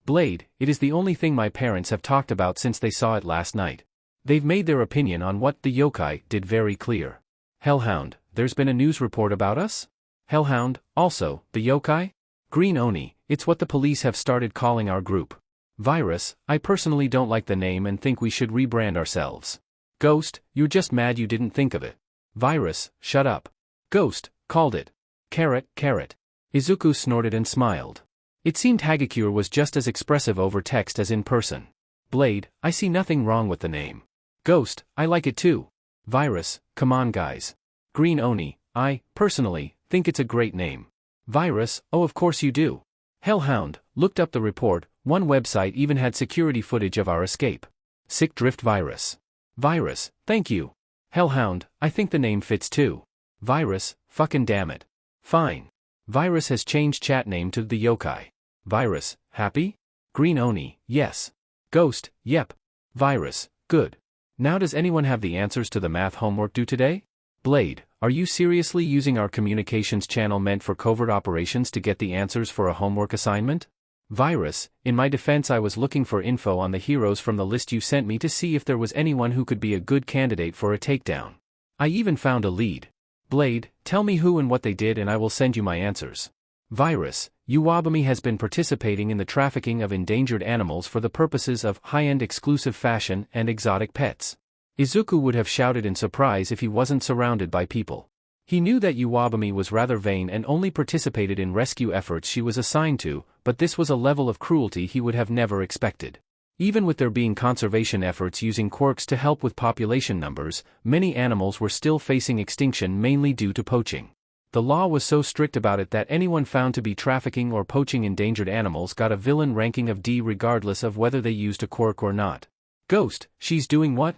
Blade, it is the only thing my parents have talked about since they saw it last night. They've made their opinion on what the yokai did very clear. Hellhound, there's been a news report about us? Hellhound, also, the yokai? Green Oni, it's what the police have started calling our group. Virus, I personally don't like the name and think we should rebrand ourselves. Ghost, you're just mad you didn't think of it. Virus, shut up. Ghost, called it. Carrot. Izuku snorted and smiled. It seemed Hagakure was just as expressive over text as in person. Blade, I see nothing wrong with the name. Ghost, I like it too. Virus, come on guys. Green Oni, I, personally, think it's a great name. Virus, oh of course you do. Hellhound, looked up the report, one website even had security footage of our escape. Sick drift Virus. Virus, thank you. Hellhound, I think the name fits too. Virus, fucking damn it. Fine. Virus has changed chat name to the yokai. Virus, happy? Green Oni, yes. Ghost, yep. Virus, good. Now does anyone have the answers to the math homework due today? Blade, are you seriously using our communications channel meant for covert operations to get the answers for a homework assignment? Virus, in my defense I was looking for info on the heroes from the list you sent me to see if there was anyone who could be a good candidate for a takedown. I even found a lead. Blade, tell me who and what they did and I will send you my answers. Virus, Uwabami has been participating in the trafficking of endangered animals for the purposes of high-end exclusive fashion and exotic pets. Izuku would have shouted in surprise if he wasn't surrounded by people. He knew that Uwabami was rather vain and only participated in rescue efforts she was assigned to, but this was a level of cruelty he would have never expected. Even with there being conservation efforts using quirks to help with population numbers, many animals were still facing extinction mainly due to poaching. The law was so strict about it that anyone found to be trafficking or poaching endangered animals got a villain ranking of D regardless of whether they used a quirk or not. Ghost, she's doing what?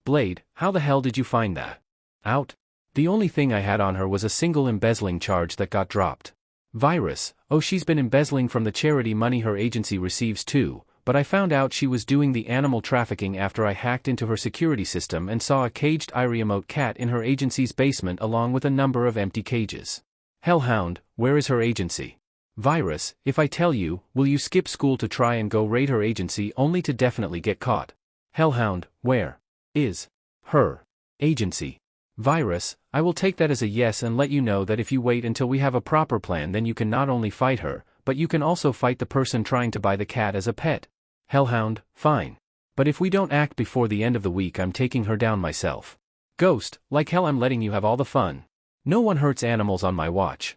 Blade, how the hell did you find that out? The only thing I had on her was a single embezzling charge that got dropped. Virus, oh, she's been embezzling from the charity money her agency receives too, but I found out she was doing the animal trafficking after I hacked into her security system and saw a caged iRemote cat in her agency's basement along with a number of empty cages. Hellhound, where is her agency? Virus, if I tell you, will you skip school to try and go raid her agency only to definitely get caught? Hellhound, where is her agency? Virus, I will take that as a yes and let you know that if you wait until we have a proper plan, then you can not only fight her, but you can also fight the person trying to buy the cat as a pet. Hellhound, fine. But if we don't act before the end of the week, I'm taking her down myself. Ghost, like hell, I'm letting you have all the fun. No one hurts animals on my watch.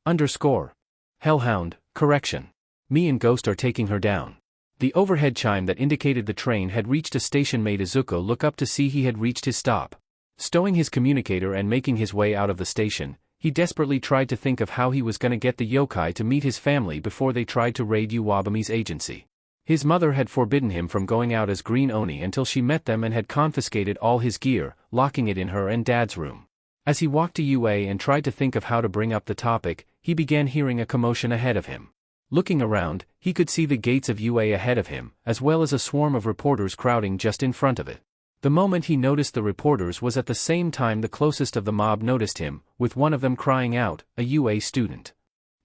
Underscore. Hellhound, correction. Me and Ghost are taking her down. The overhead chime that indicated the train had reached a station made Izuku look up to see he had reached his stop. Stowing his communicator and making his way out of the station, he desperately tried to think of how he was going to get the yokai to meet his family before they tried to raid Iwabami's agency. His mother had forbidden him from going out as Green Oni until she met them and had confiscated all his gear, locking it in her and Dad's room. As he walked to UA and tried to think of how to bring up the topic, he began hearing a commotion ahead of him. Looking around, he could see the gates of UA ahead of him, as well as a swarm of reporters crowding just in front of it. The moment he noticed the reporters was at the same time the closest of the mob noticed him, with one of them crying out, a UA student.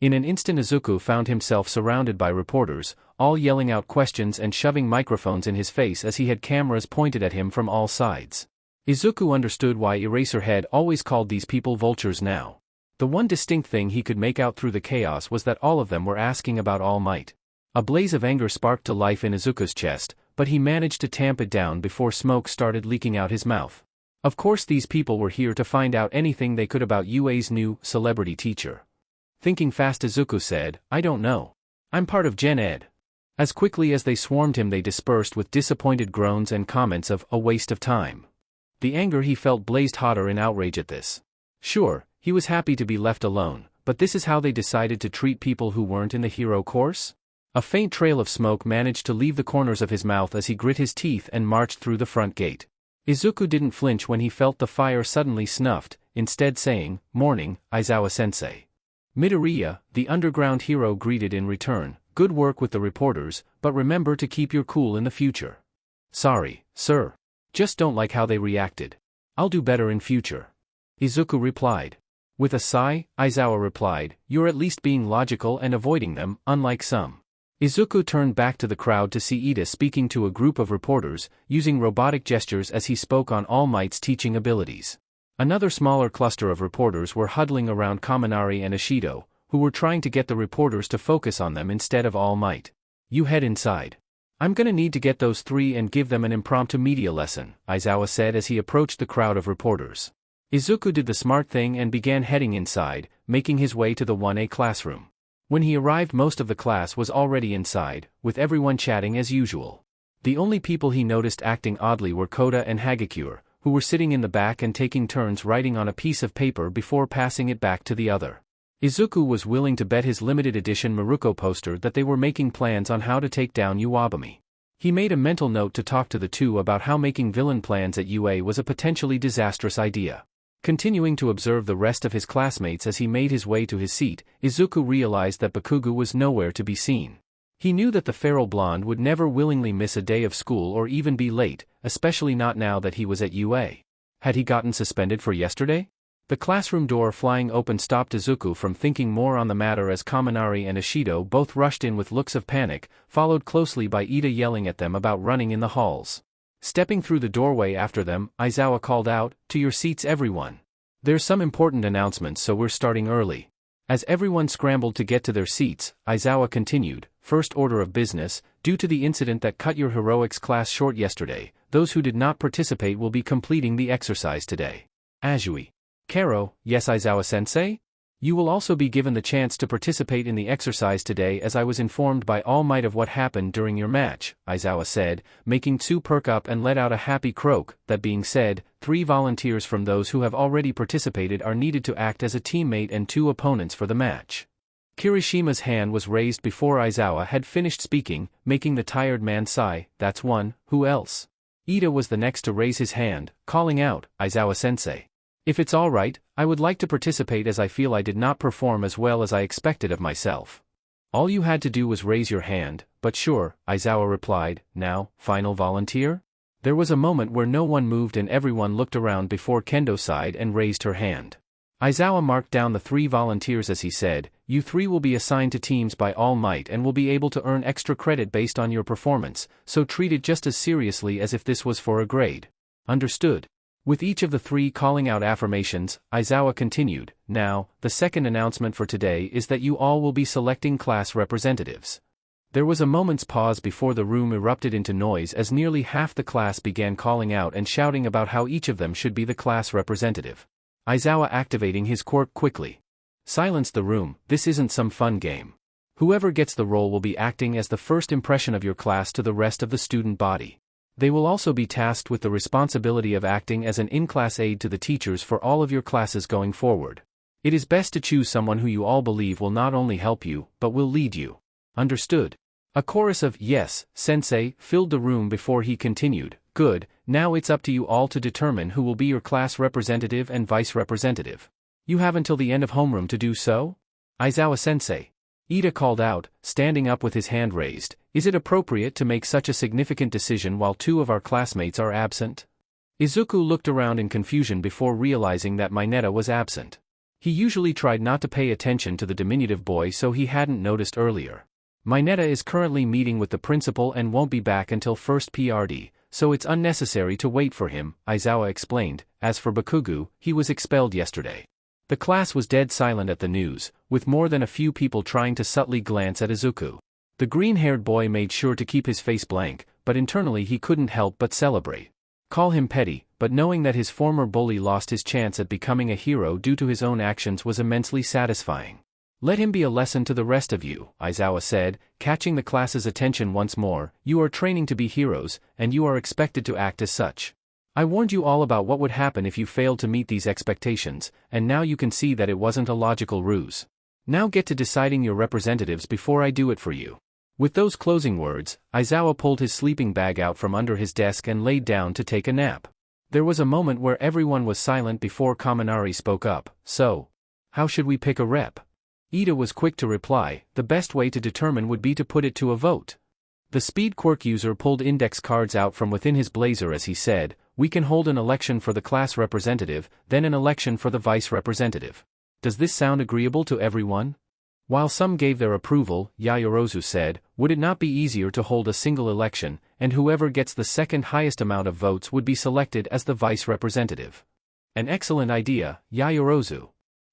In an instant Izuku found himself surrounded by reporters, all yelling out questions and shoving microphones in his face as he had cameras pointed at him from all sides. Izuku understood why Eraserhead always called these people vultures now. The one distinct thing he could make out through the chaos was that all of them were asking about All Might. A blaze of anger sparked to life in Izuku's chest, but he managed to tamp it down before smoke started leaking out his mouth. Of course these people were here to find out anything they could about UA's new celebrity teacher. Thinking fast, Izuku said, I don't know. I'm part of Gen Ed. As quickly as they swarmed him they dispersed with disappointed groans and comments of, a waste of time. The anger he felt blazed hotter in outrage at this. Sure, he was happy to be left alone, but this is how they decided to treat people who weren't in the hero course? A faint trail of smoke managed to leave the corners of his mouth as he grit his teeth and marched through the front gate. Izuku didn't flinch when he felt the fire suddenly snuffed, instead saying, Morning, Aizawa-sensei. Midoriya, the underground hero, greeted in return, good work with the reporters, but remember to keep your cool in the future. Sorry, sir. Just don't like how they reacted. I'll do better in future. Izuku replied. With a sigh, Aizawa replied, you're at least being logical and avoiding them, unlike some. Izuku turned back to the crowd to see Ida speaking to a group of reporters, using robotic gestures as he spoke on All Might's teaching abilities. Another smaller cluster of reporters were huddling around Kaminari and Ishido, who were trying to get the reporters to focus on them instead of All Might. You head inside. I'm gonna need to get those three and give them an impromptu media lesson, Aizawa said as he approached the crowd of reporters. Izuku did the smart thing and began heading inside, making his way to the 1A classroom. When he arrived, most of the class was already inside, with everyone chatting as usual. The only people he noticed acting oddly were Koda and Hagakure, who were sitting in the back and taking turns writing on a piece of paper before passing it back to the other. Izuku was willing to bet his limited edition Maruko poster that they were making plans on how to take down Iwabami. He made a mental note to talk to the two about how making villain plans at UA was a potentially disastrous idea. Continuing to observe the rest of his classmates as he made his way to his seat, Izuku realized that Bakugu was nowhere to be seen. He knew that the feral blonde would never willingly miss a day of school or even be late, especially not now that he was at UA. Had he gotten suspended for yesterday? The classroom door flying open stopped Izuku from thinking more on the matter as Kaminari and Ishido both rushed in with looks of panic, followed closely by Ida yelling at them about running in the halls. Stepping through the doorway after them, Aizawa called out, "To your seats everyone. There's some important announcements, so we're starting early." As everyone scrambled to get to their seats, Aizawa continued, "First order of business, due to the incident that cut your heroics class short yesterday, those who did not participate will be completing the exercise today. Azui. Karo, yes Aizawa-sensei? You will also be given the chance to participate in the exercise today, as I was informed by All Might of what happened during your match," Aizawa said, making Tsu perk up and let out a happy croak. That being said, 3 volunteers from those who have already participated are needed to act as a teammate and 2 opponents for the match. Kirishima's hand was raised before Aizawa had finished speaking, making the tired man sigh. That's one. Who else? Ida was the next to raise his hand, calling out, "Aizawa-sensei." If it's alright, I would like to participate as I feel I did not perform as well as I expected of myself. All you had to do was raise your hand, but sure, Aizawa replied. Now, final volunteer? There was a moment where no one moved and everyone looked around before Kendo sighed and raised her hand. Aizawa marked down the 3 volunteers as he said, "You 3 will be assigned to teams by All Might and will be able to earn extra credit based on your performance, so treat it just as seriously as if this was for a grade. Understood?" With each of the 3 calling out affirmations, Aizawa continued, "Now, the second announcement for today is that you all will be selecting class representatives." There was a moment's pause before the room erupted into noise as nearly half the class began calling out and shouting about how each of them should be the class representative. Aizawa activating his quirk quickly. "Silence the room, this isn't some fun game. Whoever gets the role will be acting as the first impression of your class to the rest of the student body. They will also be tasked with the responsibility of acting as an in-class aid to the teachers for all of your classes going forward. It is best to choose someone who you all believe will not only help you, but will lead you. Understood?" A chorus of "Yes, Sensei" filled the room before he continued, "Good, now it's up to you all to determine who will be your class representative and vice representative. You have until the end of homeroom to do so?" "Aizawa-sensei," Ida called out, standing up with his hand raised, "is it appropriate to make such a significant decision while 2 of our classmates are absent?" Izuku looked around in confusion before realizing that Mineta was absent. He usually tried not to pay attention to the diminutive boy so he hadn't noticed earlier. Mineta is currently meeting with the principal and won't be back until first PRD, so it's unnecessary to wait for him, Aizawa explained. As for Bakugu, he was expelled yesterday. The class was dead silent at the news, with more than a few people trying to subtly glance at Izuku. The green-haired boy made sure to keep his face blank, but internally he couldn't help but celebrate. Call him petty, but knowing that his former bully lost his chance at becoming a hero due to his own actions was immensely satisfying. "Let him be a lesson to the rest of you," Aizawa said, catching the class's attention once more. "You are training to be heroes, and you are expected to act as such. I warned you all about what would happen if you failed to meet these expectations, and now you can see that it wasn't a logical ruse. Now get to deciding your representatives before I do it for you." With those closing words, Aizawa pulled his sleeping bag out from under his desk and laid down to take a nap. There was a moment where everyone was silent before Kaminari spoke up. "So, how should we pick a rep?" Ida was quick to reply, "The best way to determine would be to put it to a vote." The speed quirk user pulled index cards out from within his blazer as he said, "We can hold an election for the class representative, then an election for the vice representative. Does this sound agreeable to everyone?" While some gave their approval, Yaoyorozu said, "Would it not be easier to hold a single election, and whoever gets the second highest amount of votes would be selected as the vice representative?" "An excellent idea, Yaoyorozu."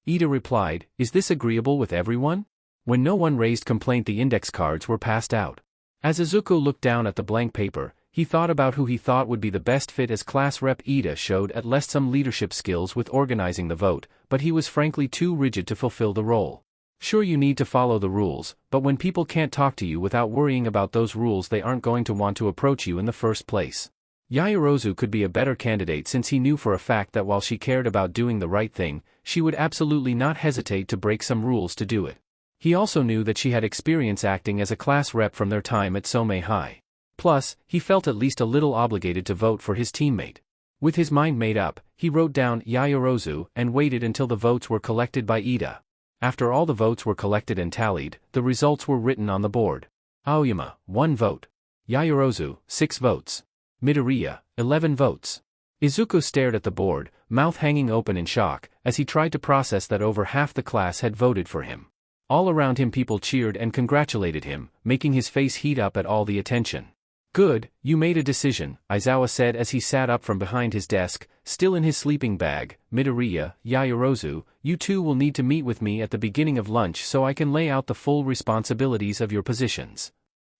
Ida replied, "Is this agreeable with everyone?" When no one raised complaint, the index cards were passed out. As Izuku looked down at the blank paper, he thought about who he thought would be the best fit as class rep. Ida showed at least some leadership skills with organizing the vote, but he was frankly too rigid to fulfill the role. Sure, you need to follow the rules, but when people can't talk to you without worrying about those rules, they aren't going to want to approach you in the first place. Yaoyorozu could be a better candidate since he knew for a fact that while she cared about doing the right thing, she would absolutely not hesitate to break some rules to do it. He also knew that she had experience acting as a class rep from their time at Somei High. Plus, he felt at least a little obligated to vote for his teammate. With his mind made up, he wrote down Yaoyorozu and waited until the votes were collected by Ida. After all the votes were collected and tallied, the results were written on the board. Aoyama, 1 vote. Yaoyorozu, 6 votes. Midoriya, 11 votes. Izuku stared at the board, mouth hanging open in shock, as he tried to process that over half the class had voted for him. All around him people cheered and congratulated him, making his face heat up at all the attention. "Good, you made a decision," Aizawa said as he sat up from behind his desk, still in his sleeping bag. "Midoriya, Yaoyorozu, you 2 will need to meet with me at the beginning of lunch so I can lay out the full responsibilities of your positions."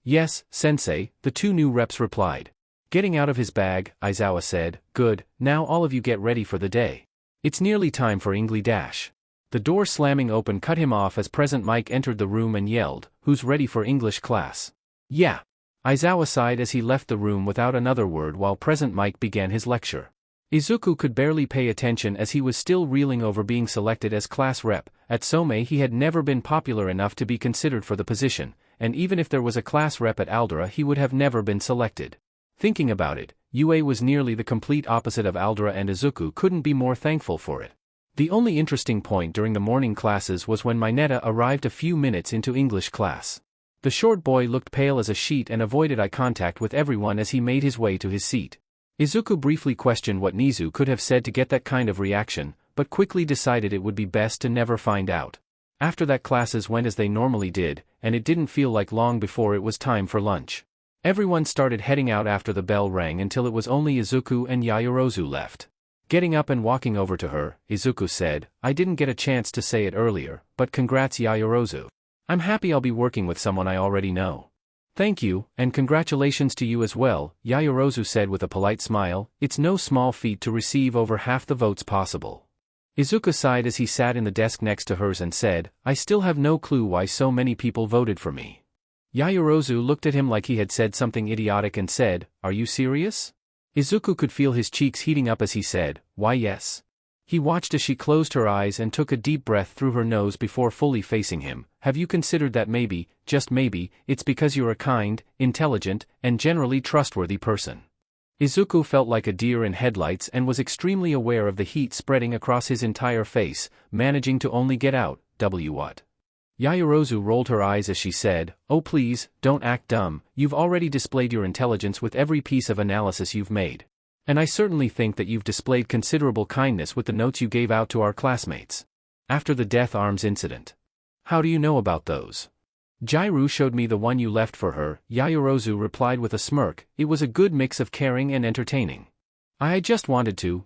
"Yes, sensei," the 2 new reps replied. Getting out of his bag, Aizawa said, "Good, now all of you get ready for the day. It's nearly time for Ingli Dash." The door slamming open cut him off as Present Mike entered the room and yelled, "Who's ready for English class?" "Yeah." Aizawa sighed as he left the room without another word while Present Mike began his lecture. Izuku could barely pay attention as he was still reeling over being selected as class rep. At Somei he had never been popular enough to be considered for the position, and even if there was a class rep at Aldera he would have never been selected. Thinking about it, Yue was nearly the complete opposite of Aldra, and Izuku couldn't be more thankful for it. The only interesting point during the morning classes was when Mineta arrived a few minutes into English class. The short boy looked pale as a sheet and avoided eye contact with everyone as he made his way to his seat. Izuku briefly questioned what Nizu could have said to get that kind of reaction, but quickly decided it would be best to never find out. After that, classes went as they normally did, and it didn't feel like long before it was time for lunch. Everyone started heading out after the bell rang until it was only Izuku and Yaoyorozu left. Getting up and walking over to her, Izuku said, "I didn't get a chance to say it earlier, but congrats, Yaoyorozu. I'm happy I'll be working with someone I already know." "Thank you, and congratulations to you as well," Yaoyorozu said with a polite smile. "It's no small feat to receive over half the votes possible." Izuku sighed as he sat in the desk next to hers and said, "I still have no clue why so many people voted for me." Yaoyorozu looked at him like he had said something idiotic and said, "Are you serious?" Izuku could feel his cheeks heating up as he said, "Why yes." He watched as she closed her eyes and took a deep breath through her nose before fully facing him. "Have you considered that maybe, just maybe, it's because you're a kind, intelligent, and generally trustworthy person?" Izuku felt like a deer in headlights and was extremely aware of the heat spreading across his entire face, managing to only get out, what? Yaoyorozu rolled her eyes as she said, "Oh please, don't act dumb, you've already displayed your intelligence with every piece of analysis you've made. And I certainly think that you've displayed considerable kindness with the notes you gave out to our classmates. After the Death Arms incident. How do you know about those?" "Jairu showed me the one you left for her," Yaoyorozu replied with a smirk. "It was a good mix of caring and entertaining. I just wanted to,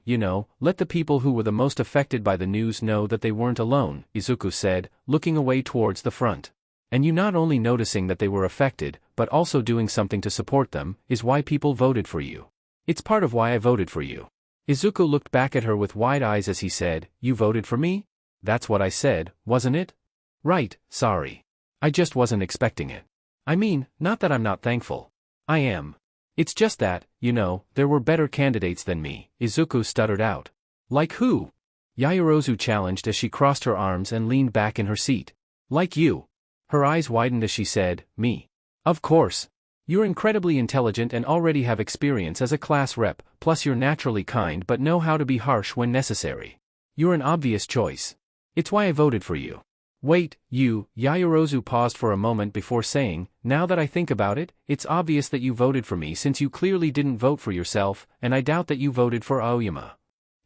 let the people who were the most affected by the news know that they weren't alone," Izuku said, looking away towards the front. "And you not only noticing that they were affected, but also doing something to support them, is why people voted for you. It's part of why I voted for you." Izuku looked back at her with wide eyes as he said, "You voted for me? That's what I said, wasn't it?" "Right, sorry. I just wasn't expecting it. I mean, not that I'm not thankful. I am. It's just that, there were better candidates than me," Izuku stuttered out. "Like who?" Yaoyorozu challenged as she crossed her arms and leaned back in her seat. "Like you." Her eyes widened as she said, "Me? Of course. You're incredibly intelligent and already have experience as a class rep, plus you're naturally kind but know how to be harsh when necessary. You're an obvious choice. It's why I voted for you." "Wait, Yaoyorozu paused for a moment before saying, "Now that I think about it, it's obvious that you voted for me since you clearly didn't vote for yourself, and I doubt that you voted for Aoyama."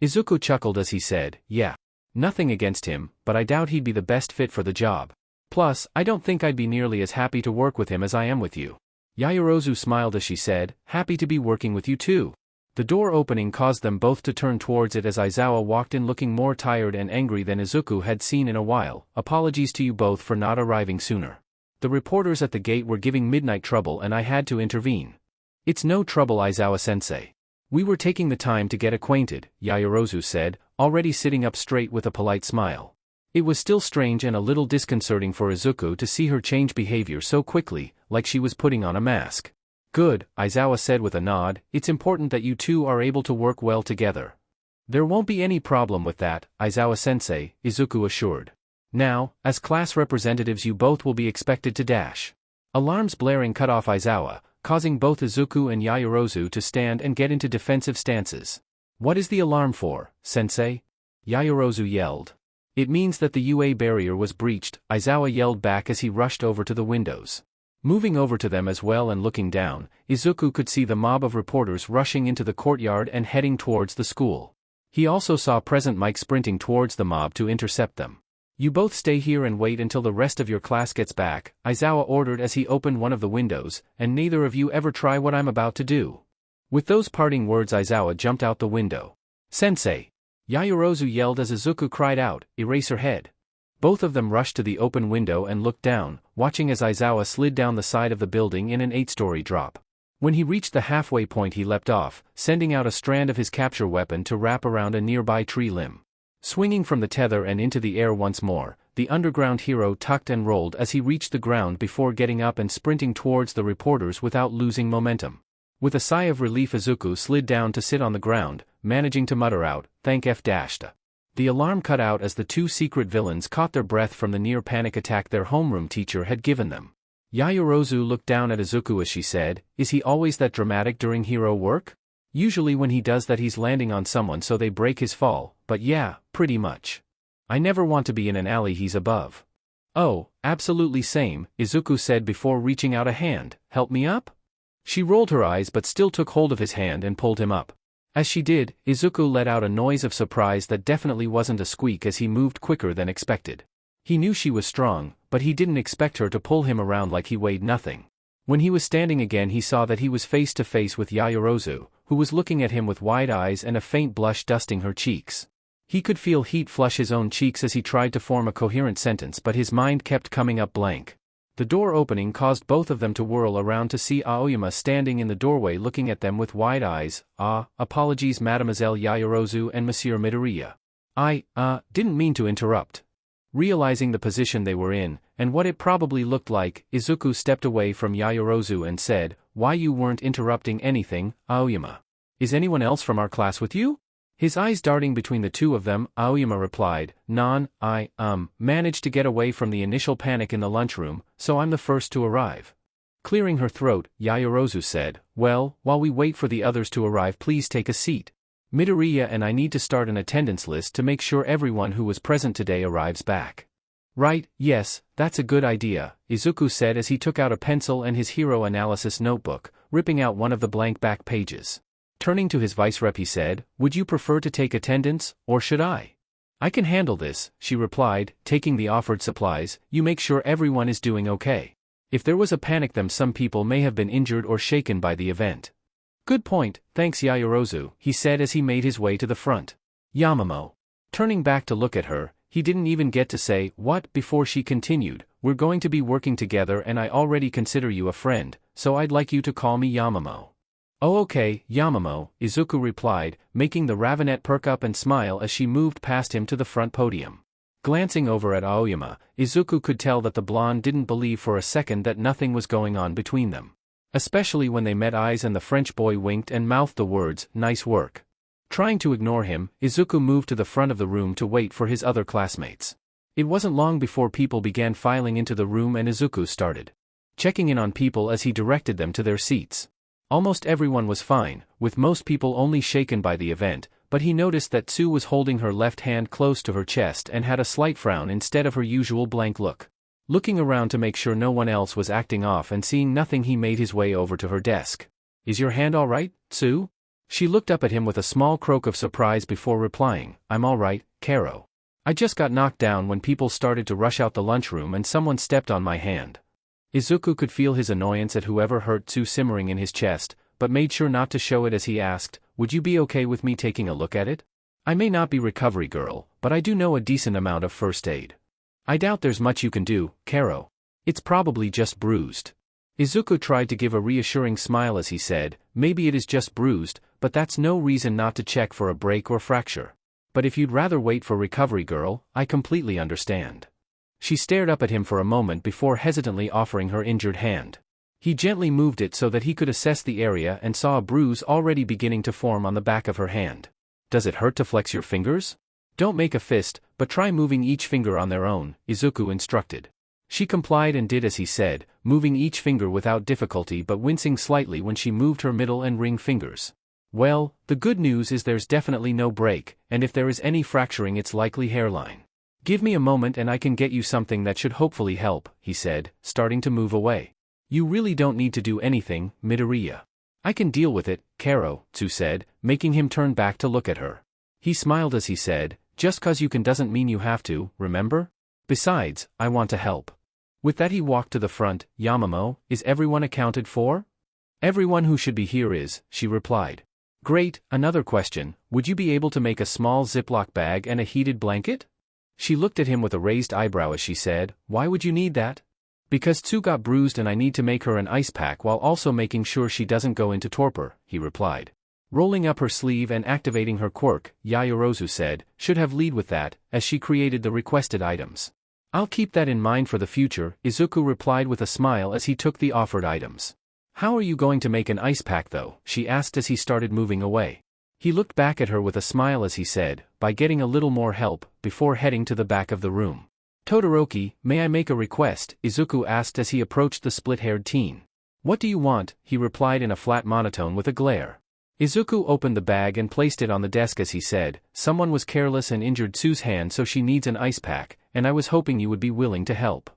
Izuku chuckled as he said, "Yeah. Nothing against him, but I doubt he'd be the best fit for the job. Plus, I don't think I'd be nearly as happy to work with him as I am with you." Yaoyorozu smiled as she said, "Happy to be working with you too." The door opening caused them both to turn towards it as Aizawa walked in looking more tired and angry than Izuku had seen in a while. "Apologies to you both for not arriving sooner. The reporters at the gate were giving midnight trouble and I had to intervene." "It's no trouble, Aizawa-sensei. We were taking the time to get acquainted," Yaoyorozu said, already sitting up straight with a polite smile. It was still strange and a little disconcerting for Izuku to see her change behavior so quickly, like she was putting on a mask. "Good," Aizawa said with a nod. "It's important that you two are able to work well together." "There won't be any problem with that, Aizawa-sensei," Izuku assured. "Now, as class representatives you both will be expected to dash." Alarms blaring cut off Aizawa, causing both Izuku and Yaoyorozu to stand and get into defensive stances. "What is the alarm for, sensei?" Yaoyorozu yelled. "It means that the UA barrier was breached," Aizawa yelled back as he rushed over to the windows. Moving over to them as well and looking down, Izuku could see the mob of reporters rushing into the courtyard and heading towards the school. He also saw Present Mike sprinting towards the mob to intercept them. "You both stay here and wait until the rest of your class gets back," Aizawa ordered as he opened one of the windows, "and neither of you ever try what I'm about to do." With those parting words Aizawa jumped out the window. "Sensei!" Yaoyorozu yelled as Izuku cried out, "Eraserhead!" Both of them rushed to the open window and looked down, watching as Aizawa slid down the side of the building in an 8-story drop. When he reached the halfway point he leapt off, sending out a strand of his capture weapon to wrap around a nearby tree limb. Swinging from the tether and into the air once more, the underground hero tucked and rolled as he reached the ground before getting up and sprinting towards the reporters without losing momentum. With a sigh of relief Izuku slid down to sit on the ground, managing to mutter out, "Thank F-." The alarm cut out as the two secret villains caught their breath from the near panic attack their homeroom teacher had given them. Yaoyorozu looked down at Izuku as she said, "Is he always that dramatic during hero work?" Usually when he does that he's landing on someone so they break his fall, but yeah, pretty much. I never want to be in an alley he's above. Oh, absolutely same, Izuku said before reaching out a hand. Help me up? She rolled her eyes but still took hold of his hand and pulled him up. As she did, Izuku let out a noise of surprise that definitely wasn't a squeak as he moved quicker than expected. He knew she was strong, but he didn't expect her to pull him around like he weighed nothing. When he was standing again he saw that he was face to face with Yaoyorozu, who was looking at him with wide eyes and a faint blush dusting her cheeks. He could feel heat flush his own cheeks as he tried to form a coherent sentence but his mind kept coming up blank. The door opening caused both of them to whirl around to see Aoyama standing in the doorway looking at them with wide eyes. Apologies Mademoiselle Yaoyorozu and Monsieur Midoriya. I didn't mean to interrupt. Realizing the position they were in, and what it probably looked like, Izuku stepped away from Yaoyorozu and said, Why you weren't interrupting anything, Aoyama? Is anyone else from our class with you? His eyes darting between the two of them, Aoyama replied, I managed to get away from the initial panic in the lunchroom, so I'm the first to arrive. Clearing her throat, Yaoyorozu said, Well, while we wait for the others to arrive please take a seat. Midoriya and I need to start an attendance list to make sure everyone who was present today arrives back. Right, yes, that's a good idea, Izuku said as he took out a pencil and his hero analysis notebook, ripping out one of the blank back pages. Turning to his vice rep he said, Would you prefer to take attendance, or should I? I can handle this, she replied, taking the offered supplies. You make sure everyone is doing okay. If there was a panic then some people may have been injured or shaken by the event. Good point, thanks Yaoyorozu, he said as he made his way to the front. Yamamoto. Turning back to look at her, he didn't even get to say, what, before she continued, We're going to be working together and I already consider you a friend, so I'd like you to call me Yamamoto. Oh okay, Yamamoto, Izuku replied, making the Ravenet perk up and smile as she moved past him to the front podium. Glancing over at Aoyama, Izuku could tell that the blonde didn't believe for a second that nothing was going on between them. Especially when they met eyes and the French boy winked and mouthed the words, nice work. Trying to ignore him, Izuku moved to the front of the room to wait for his other classmates. It wasn't long before people began filing into the room and Izuku started checking in on people as he directed them to their seats. Almost everyone was fine, with most people only shaken by the event, but he noticed that Tsu was holding her left hand close to her chest and had a slight frown instead of her usual blank look. Looking around to make sure no one else was acting off and seeing nothing he made his way over to her desk. Is your hand alright, Tsu? She looked up at him with a small croak of surprise before replying, I'm alright, Karo. I just got knocked down when people started to rush out the lunchroom and someone stepped on my hand. Izuku could feel his annoyance at whoever hurt Tsu simmering in his chest, but made sure not to show it as he asked, Would you be okay with me taking a look at it? I may not be recovery girl, but I do know a decent amount of first aid. I doubt there's much you can do, Karo. It's probably just bruised. Izuku tried to give a reassuring smile as he said, Maybe it is just bruised, but that's no reason not to check for a break or fracture. But if you'd rather wait for recovery girl, I completely understand. She stared up at him for a moment before hesitantly offering her injured hand. He gently moved it so that he could assess the area and saw a bruise already beginning to form on the back of her hand. Does it hurt to flex your fingers? Don't make a fist, but try moving each finger on their own, Izuku instructed. She complied and did as he said, moving each finger without difficulty but wincing slightly when she moved her middle and ring fingers. Well, the good news is there's definitely no break, and if there is any fracturing it's likely hairline. Give me a moment and I can get you something that should hopefully help, he said, starting to move away. You really don't need to do anything, Midoriya. I can deal with it, Karo, Tsu said, making him turn back to look at her. He smiled as he said, Just cause you can doesn't mean you have to, remember? Besides, I want to help. With that he walked to the front. Yamamoto, is everyone accounted for? Everyone who should be here is, she replied. Great, another question, would you be able to make a small Ziploc bag and a heated blanket? She looked at him with a raised eyebrow as she said, Why would you need that? Because Tsu got bruised and I need to make her an ice pack while also making sure she doesn't go into torpor, he replied. Rolling up her sleeve and activating her quirk, Yaoyorozu said, Should have lead with that, as she created the requested items. I'll keep that in mind for the future, Izuku replied with a smile as he took the offered items. How are you going to make an ice pack though? She asked as he started moving away. He looked back at her with a smile as he said, By getting a little more help, before heading to the back of the room. Todoroki, may I make a request? Izuku asked as he approached the split-haired teen. What do you want? He replied in a flat monotone with a glare. Izuku opened the bag and placed it on the desk as he said, "Someone was careless and injured Tsu's hand, so she needs an ice pack, and I was hoping you would be willing to help."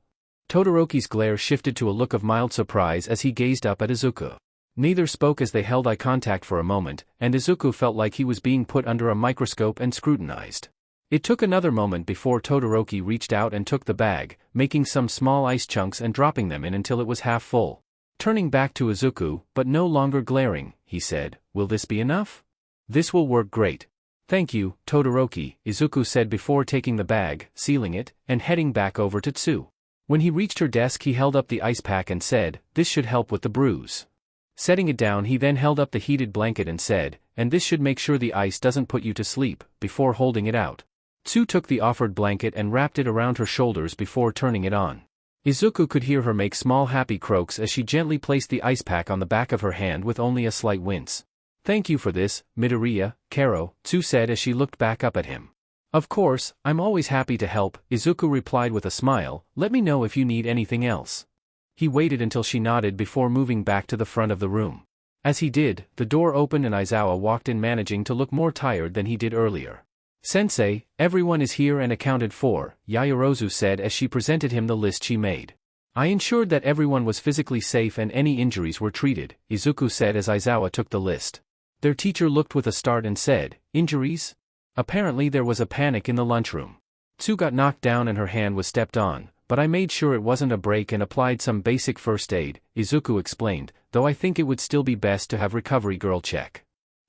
Todoroki's glare shifted to a look of mild surprise as he gazed up at Izuku. Neither spoke as they held eye contact for a moment, and Izuku felt like he was being put under a microscope and scrutinized. It took another moment before Todoroki reached out and took the bag, making some small ice chunks and dropping them in until it was half full. Turning back to Izuku, but no longer glaring, he said, "Will this be enough?" "This will work great. Thank you, Todoroki," Izuku said before taking the bag, sealing it, and heading back over to Tsu. When he reached her desk he held up the ice pack and said, "This should help with the bruise." Setting it down he then held up the heated blanket and said, "And this should make sure the ice doesn't put you to sleep," before holding it out. Tsu took the offered blanket and wrapped it around her shoulders before turning it on. Izuku could hear her make small happy croaks as she gently placed the ice pack on the back of her hand with only a slight wince. "Thank you for this, Midoriya, Karo," Tsu said as she looked back up at him. "Of course, I'm always happy to help," Izuku replied with a smile. "Let me know if you need anything else." He waited until she nodded before moving back to the front of the room. As he did, the door opened and Aizawa walked in, managing to look more tired than he did earlier. "Sensei, everyone is here and accounted for," Yaoyorozu said as she presented him the list she made. "I ensured that everyone was physically safe and any injuries were treated," Izuku said as Aizawa took the list. Their teacher looked with a start and said, "Injuries?" Apparently there was a panic in the lunchroom. Tsu got knocked down and her hand was stepped on, but I made sure it wasn't a break and applied some basic first aid, Izuku explained, though I think it would still be best to have recovery girl check.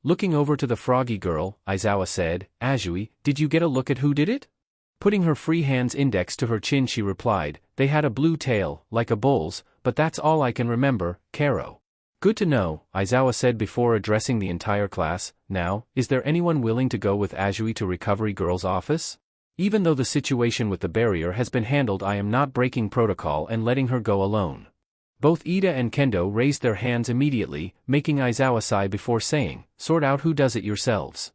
Looking over to the froggy girl, Aizawa said, "Azui, did you get a look at who did it?" Putting her free hand's index to her chin she replied, "They had a blue tail, like a bull's, but that's all I can remember, Karo." "Good to know," Aizawa said before addressing the entire class. "Now, is there anyone willing to go with Azui to recovery girl's office? Even though the situation with the barrier has been handled, I am not breaking protocol and letting her go alone." Both Ida and Kendo raised their hands immediately, making Aizawa sigh before saying, "Sort out who does it yourselves."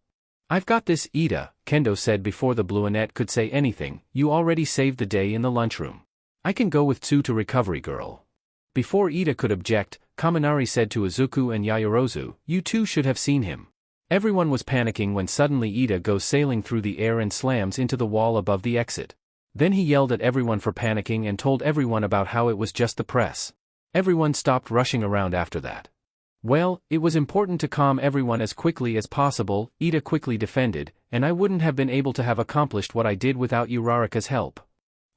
"I've got this, Ida," Kendo said before the Bluinette could say anything. "You already saved the day in the lunchroom. I can go with Tsu to recovery girl." Before Ida could object, Kaminari said to Izuku and Yaoyorozu, "You two should have seen him." Everyone was panicking when suddenly Ida goes sailing through the air and slams into the wall above the exit. Then he yelled at everyone for panicking and told everyone about how it was just the press. Everyone stopped rushing around after that. "Well, it was important to calm everyone as quickly as possible," Ida quickly defended, "and I wouldn't have been able to have accomplished what I did without Uraraka's help.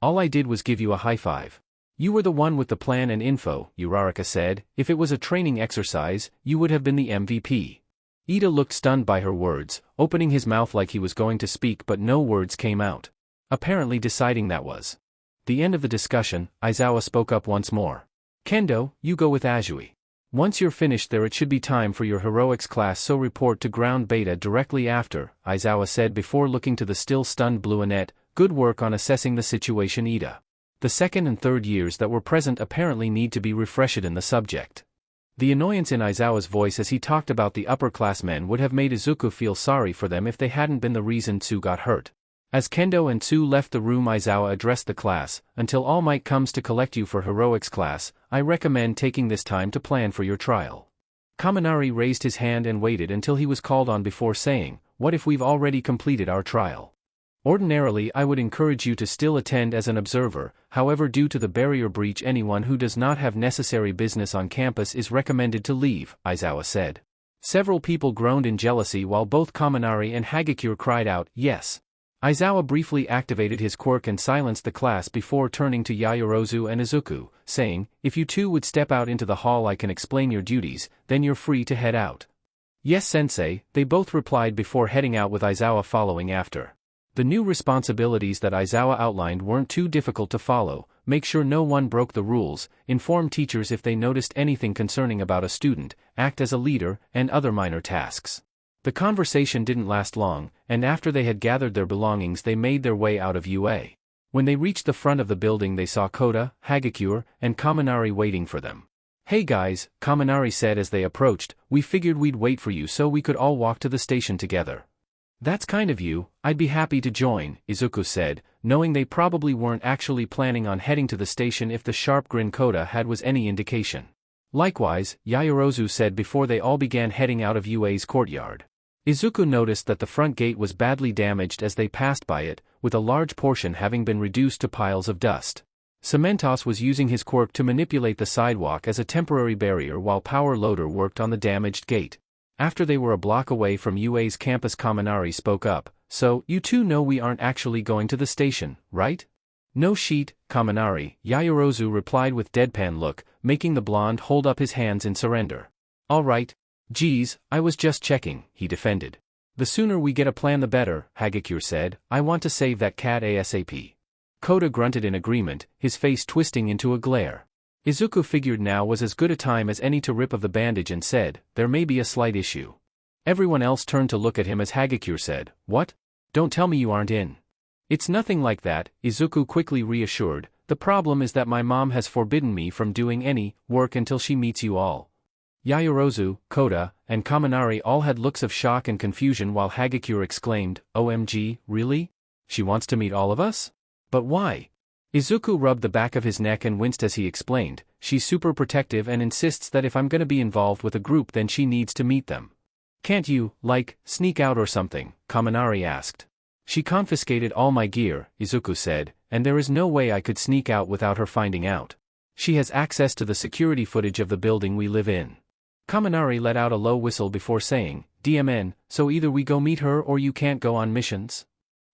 All I did was give you a high five. You were the one with the plan and info," Uraraka said. "If it was a training exercise, you would have been the MVP." Ida looked stunned by her words, opening his mouth like he was going to speak but no words came out. Apparently deciding that was the end of the discussion, Aizawa spoke up once more. "Kendo, you go with Azui. Once you're finished there it should be time for your heroics class, so report to ground beta directly after," Aizawa said before looking to the still stunned Bluinette. "Good work on assessing the situation, Ida. The second and third years that were present apparently need to be refreshed in the subject." The annoyance in Aizawa's voice as he talked about the upperclassmen would have made Izuku feel sorry for them if they hadn't been the reason Tsu got hurt. As Kendo and Tsu left the room, Aizawa addressed the class. "Until All Might comes to collect you for heroics class, I recommend taking this time to plan for your trial." Kaminari raised his hand and waited until he was called on before saying, "What if we've already completed our trial? Ordinarily I would encourage you to still attend as an observer, however due to the barrier breach anyone who does not have necessary business on campus is recommended to leave," Aizawa said. Several people groaned in jealousy while both Kaminari and Hagakure cried out, "Yes." Aizawa briefly activated his quirk and silenced the class before turning to Yaoyorozu and Izuku, saying, "If you two would step out into the hall I can explain your duties, then you're free to head out." "Yes, sensei," they both replied before heading out with Aizawa following after. The new responsibilities that Aizawa outlined weren't too difficult to follow: make sure no one broke the rules, inform teachers if they noticed anything concerning about a student, act as a leader, and other minor tasks. The conversation didn't last long, and after they had gathered their belongings they made their way out of UA. When they reached the front of the building they saw Kota, Hagakure, and Kaminari waiting for them. "Hey guys," Kaminari said as they approached, "we figured we'd wait for you so we could all walk to the station together." "That's kind of you, I'd be happy to join," Izuku said, knowing they probably weren't actually planning on heading to the station if the sharp grin Kota had was any indication. Likewise, Yaoyorozu said before they all began heading out of Yue's courtyard. Izuku noticed that the front gate was badly damaged as they passed by it, with a large portion having been reduced to piles of dust. Cementos was using his quirk to manipulate the sidewalk as a temporary barrier while Power Loader worked on the damaged gate. After they were a block away from Yue's campus, Kaminari spoke up, "So, you two know we aren't actually going to the station, right?" "No sheet, Kaminari," Yaoyorozu replied with deadpan look, making the blonde hold up his hands in surrender. "All right. Geez, I was just checking," he defended. "The sooner we get a plan the better," Hagakure said. "I want to save that cat ASAP." Koda grunted in agreement, his face twisting into a glare. Izuku figured now was as good a time as any to rip of the bandage and said, "There may be a slight issue." Everyone else turned to look at him as Hagakure said, "What? Don't tell me you aren't in." "It's nothing like that," Izuku quickly reassured. "The problem is that my mom has forbidden me from doing any work until she meets you all." Yaoyorozu, Koda, and Kaminari all had looks of shock and confusion while Hagakure exclaimed, "OMG, really? She wants to meet all of us? But why?" Izuku rubbed the back of his neck and winced as he explained, "She's super protective and insists that if I'm gonna be involved with a group then she needs to meet them." "Can't you, like, sneak out or something?" Kaminari asked. "She confiscated all my gear," Izuku said, "and there is no way I could sneak out without her finding out. She has access to the security footage of the building we live in." Kaminari let out a low whistle before saying, "DMN, so either we go meet her or you can't go on missions?"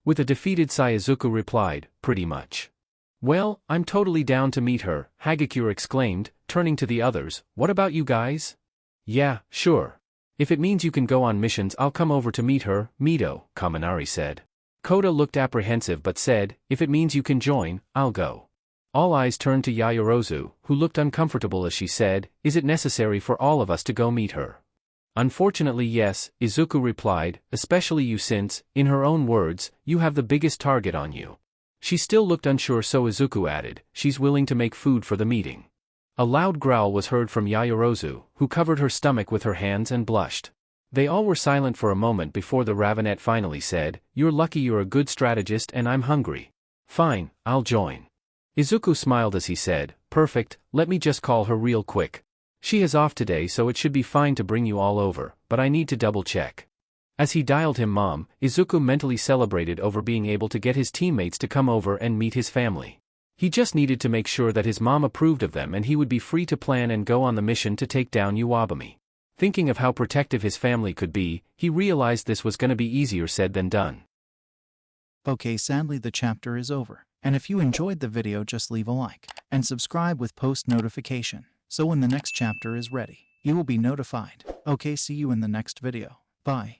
With a defeated sigh Izuku replied, "Pretty much." "Well, I'm totally down to meet her," Hagakure exclaimed, turning to the others. "What about you guys?" "Yeah, sure. If it means you can go on missions I'll come over to meet her, Mito," Kaminari said. Koda looked apprehensive but said, "If it means you can join, I'll go." All eyes turned to Yaoyorozu, who looked uncomfortable as she said, "Is it necessary for all of us to go meet her?" "Unfortunately yes," Izuku replied, "especially you since, in her own words, you have the biggest target on you." She still looked unsure so Izuku added, "She's willing to make food for the meeting." A loud growl was heard from Yaoyorozu, who covered her stomach with her hands and blushed. They all were silent for a moment before the Ravenet finally said, "You're lucky you're a good strategist and I'm hungry." "Fine, I'll join." Izuku smiled as he said, "Perfect, let me just call her real quick. She is off today so it should be fine to bring you all over, but I need to double check." As he dialed him Mom, Izuku mentally celebrated over being able to get his teammates to come over and meet his family. He just needed to make sure that his mom approved of them and he would be free to plan and go on the mission to take down Uwabami. Thinking of how protective his family could be, he realized this was going to be easier said than done. Okay, sadly the chapter is over. And if you enjoyed the video just leave a like and subscribe with post notification, so when the next chapter is ready, you will be notified. Okay, see you in the next video. Bye.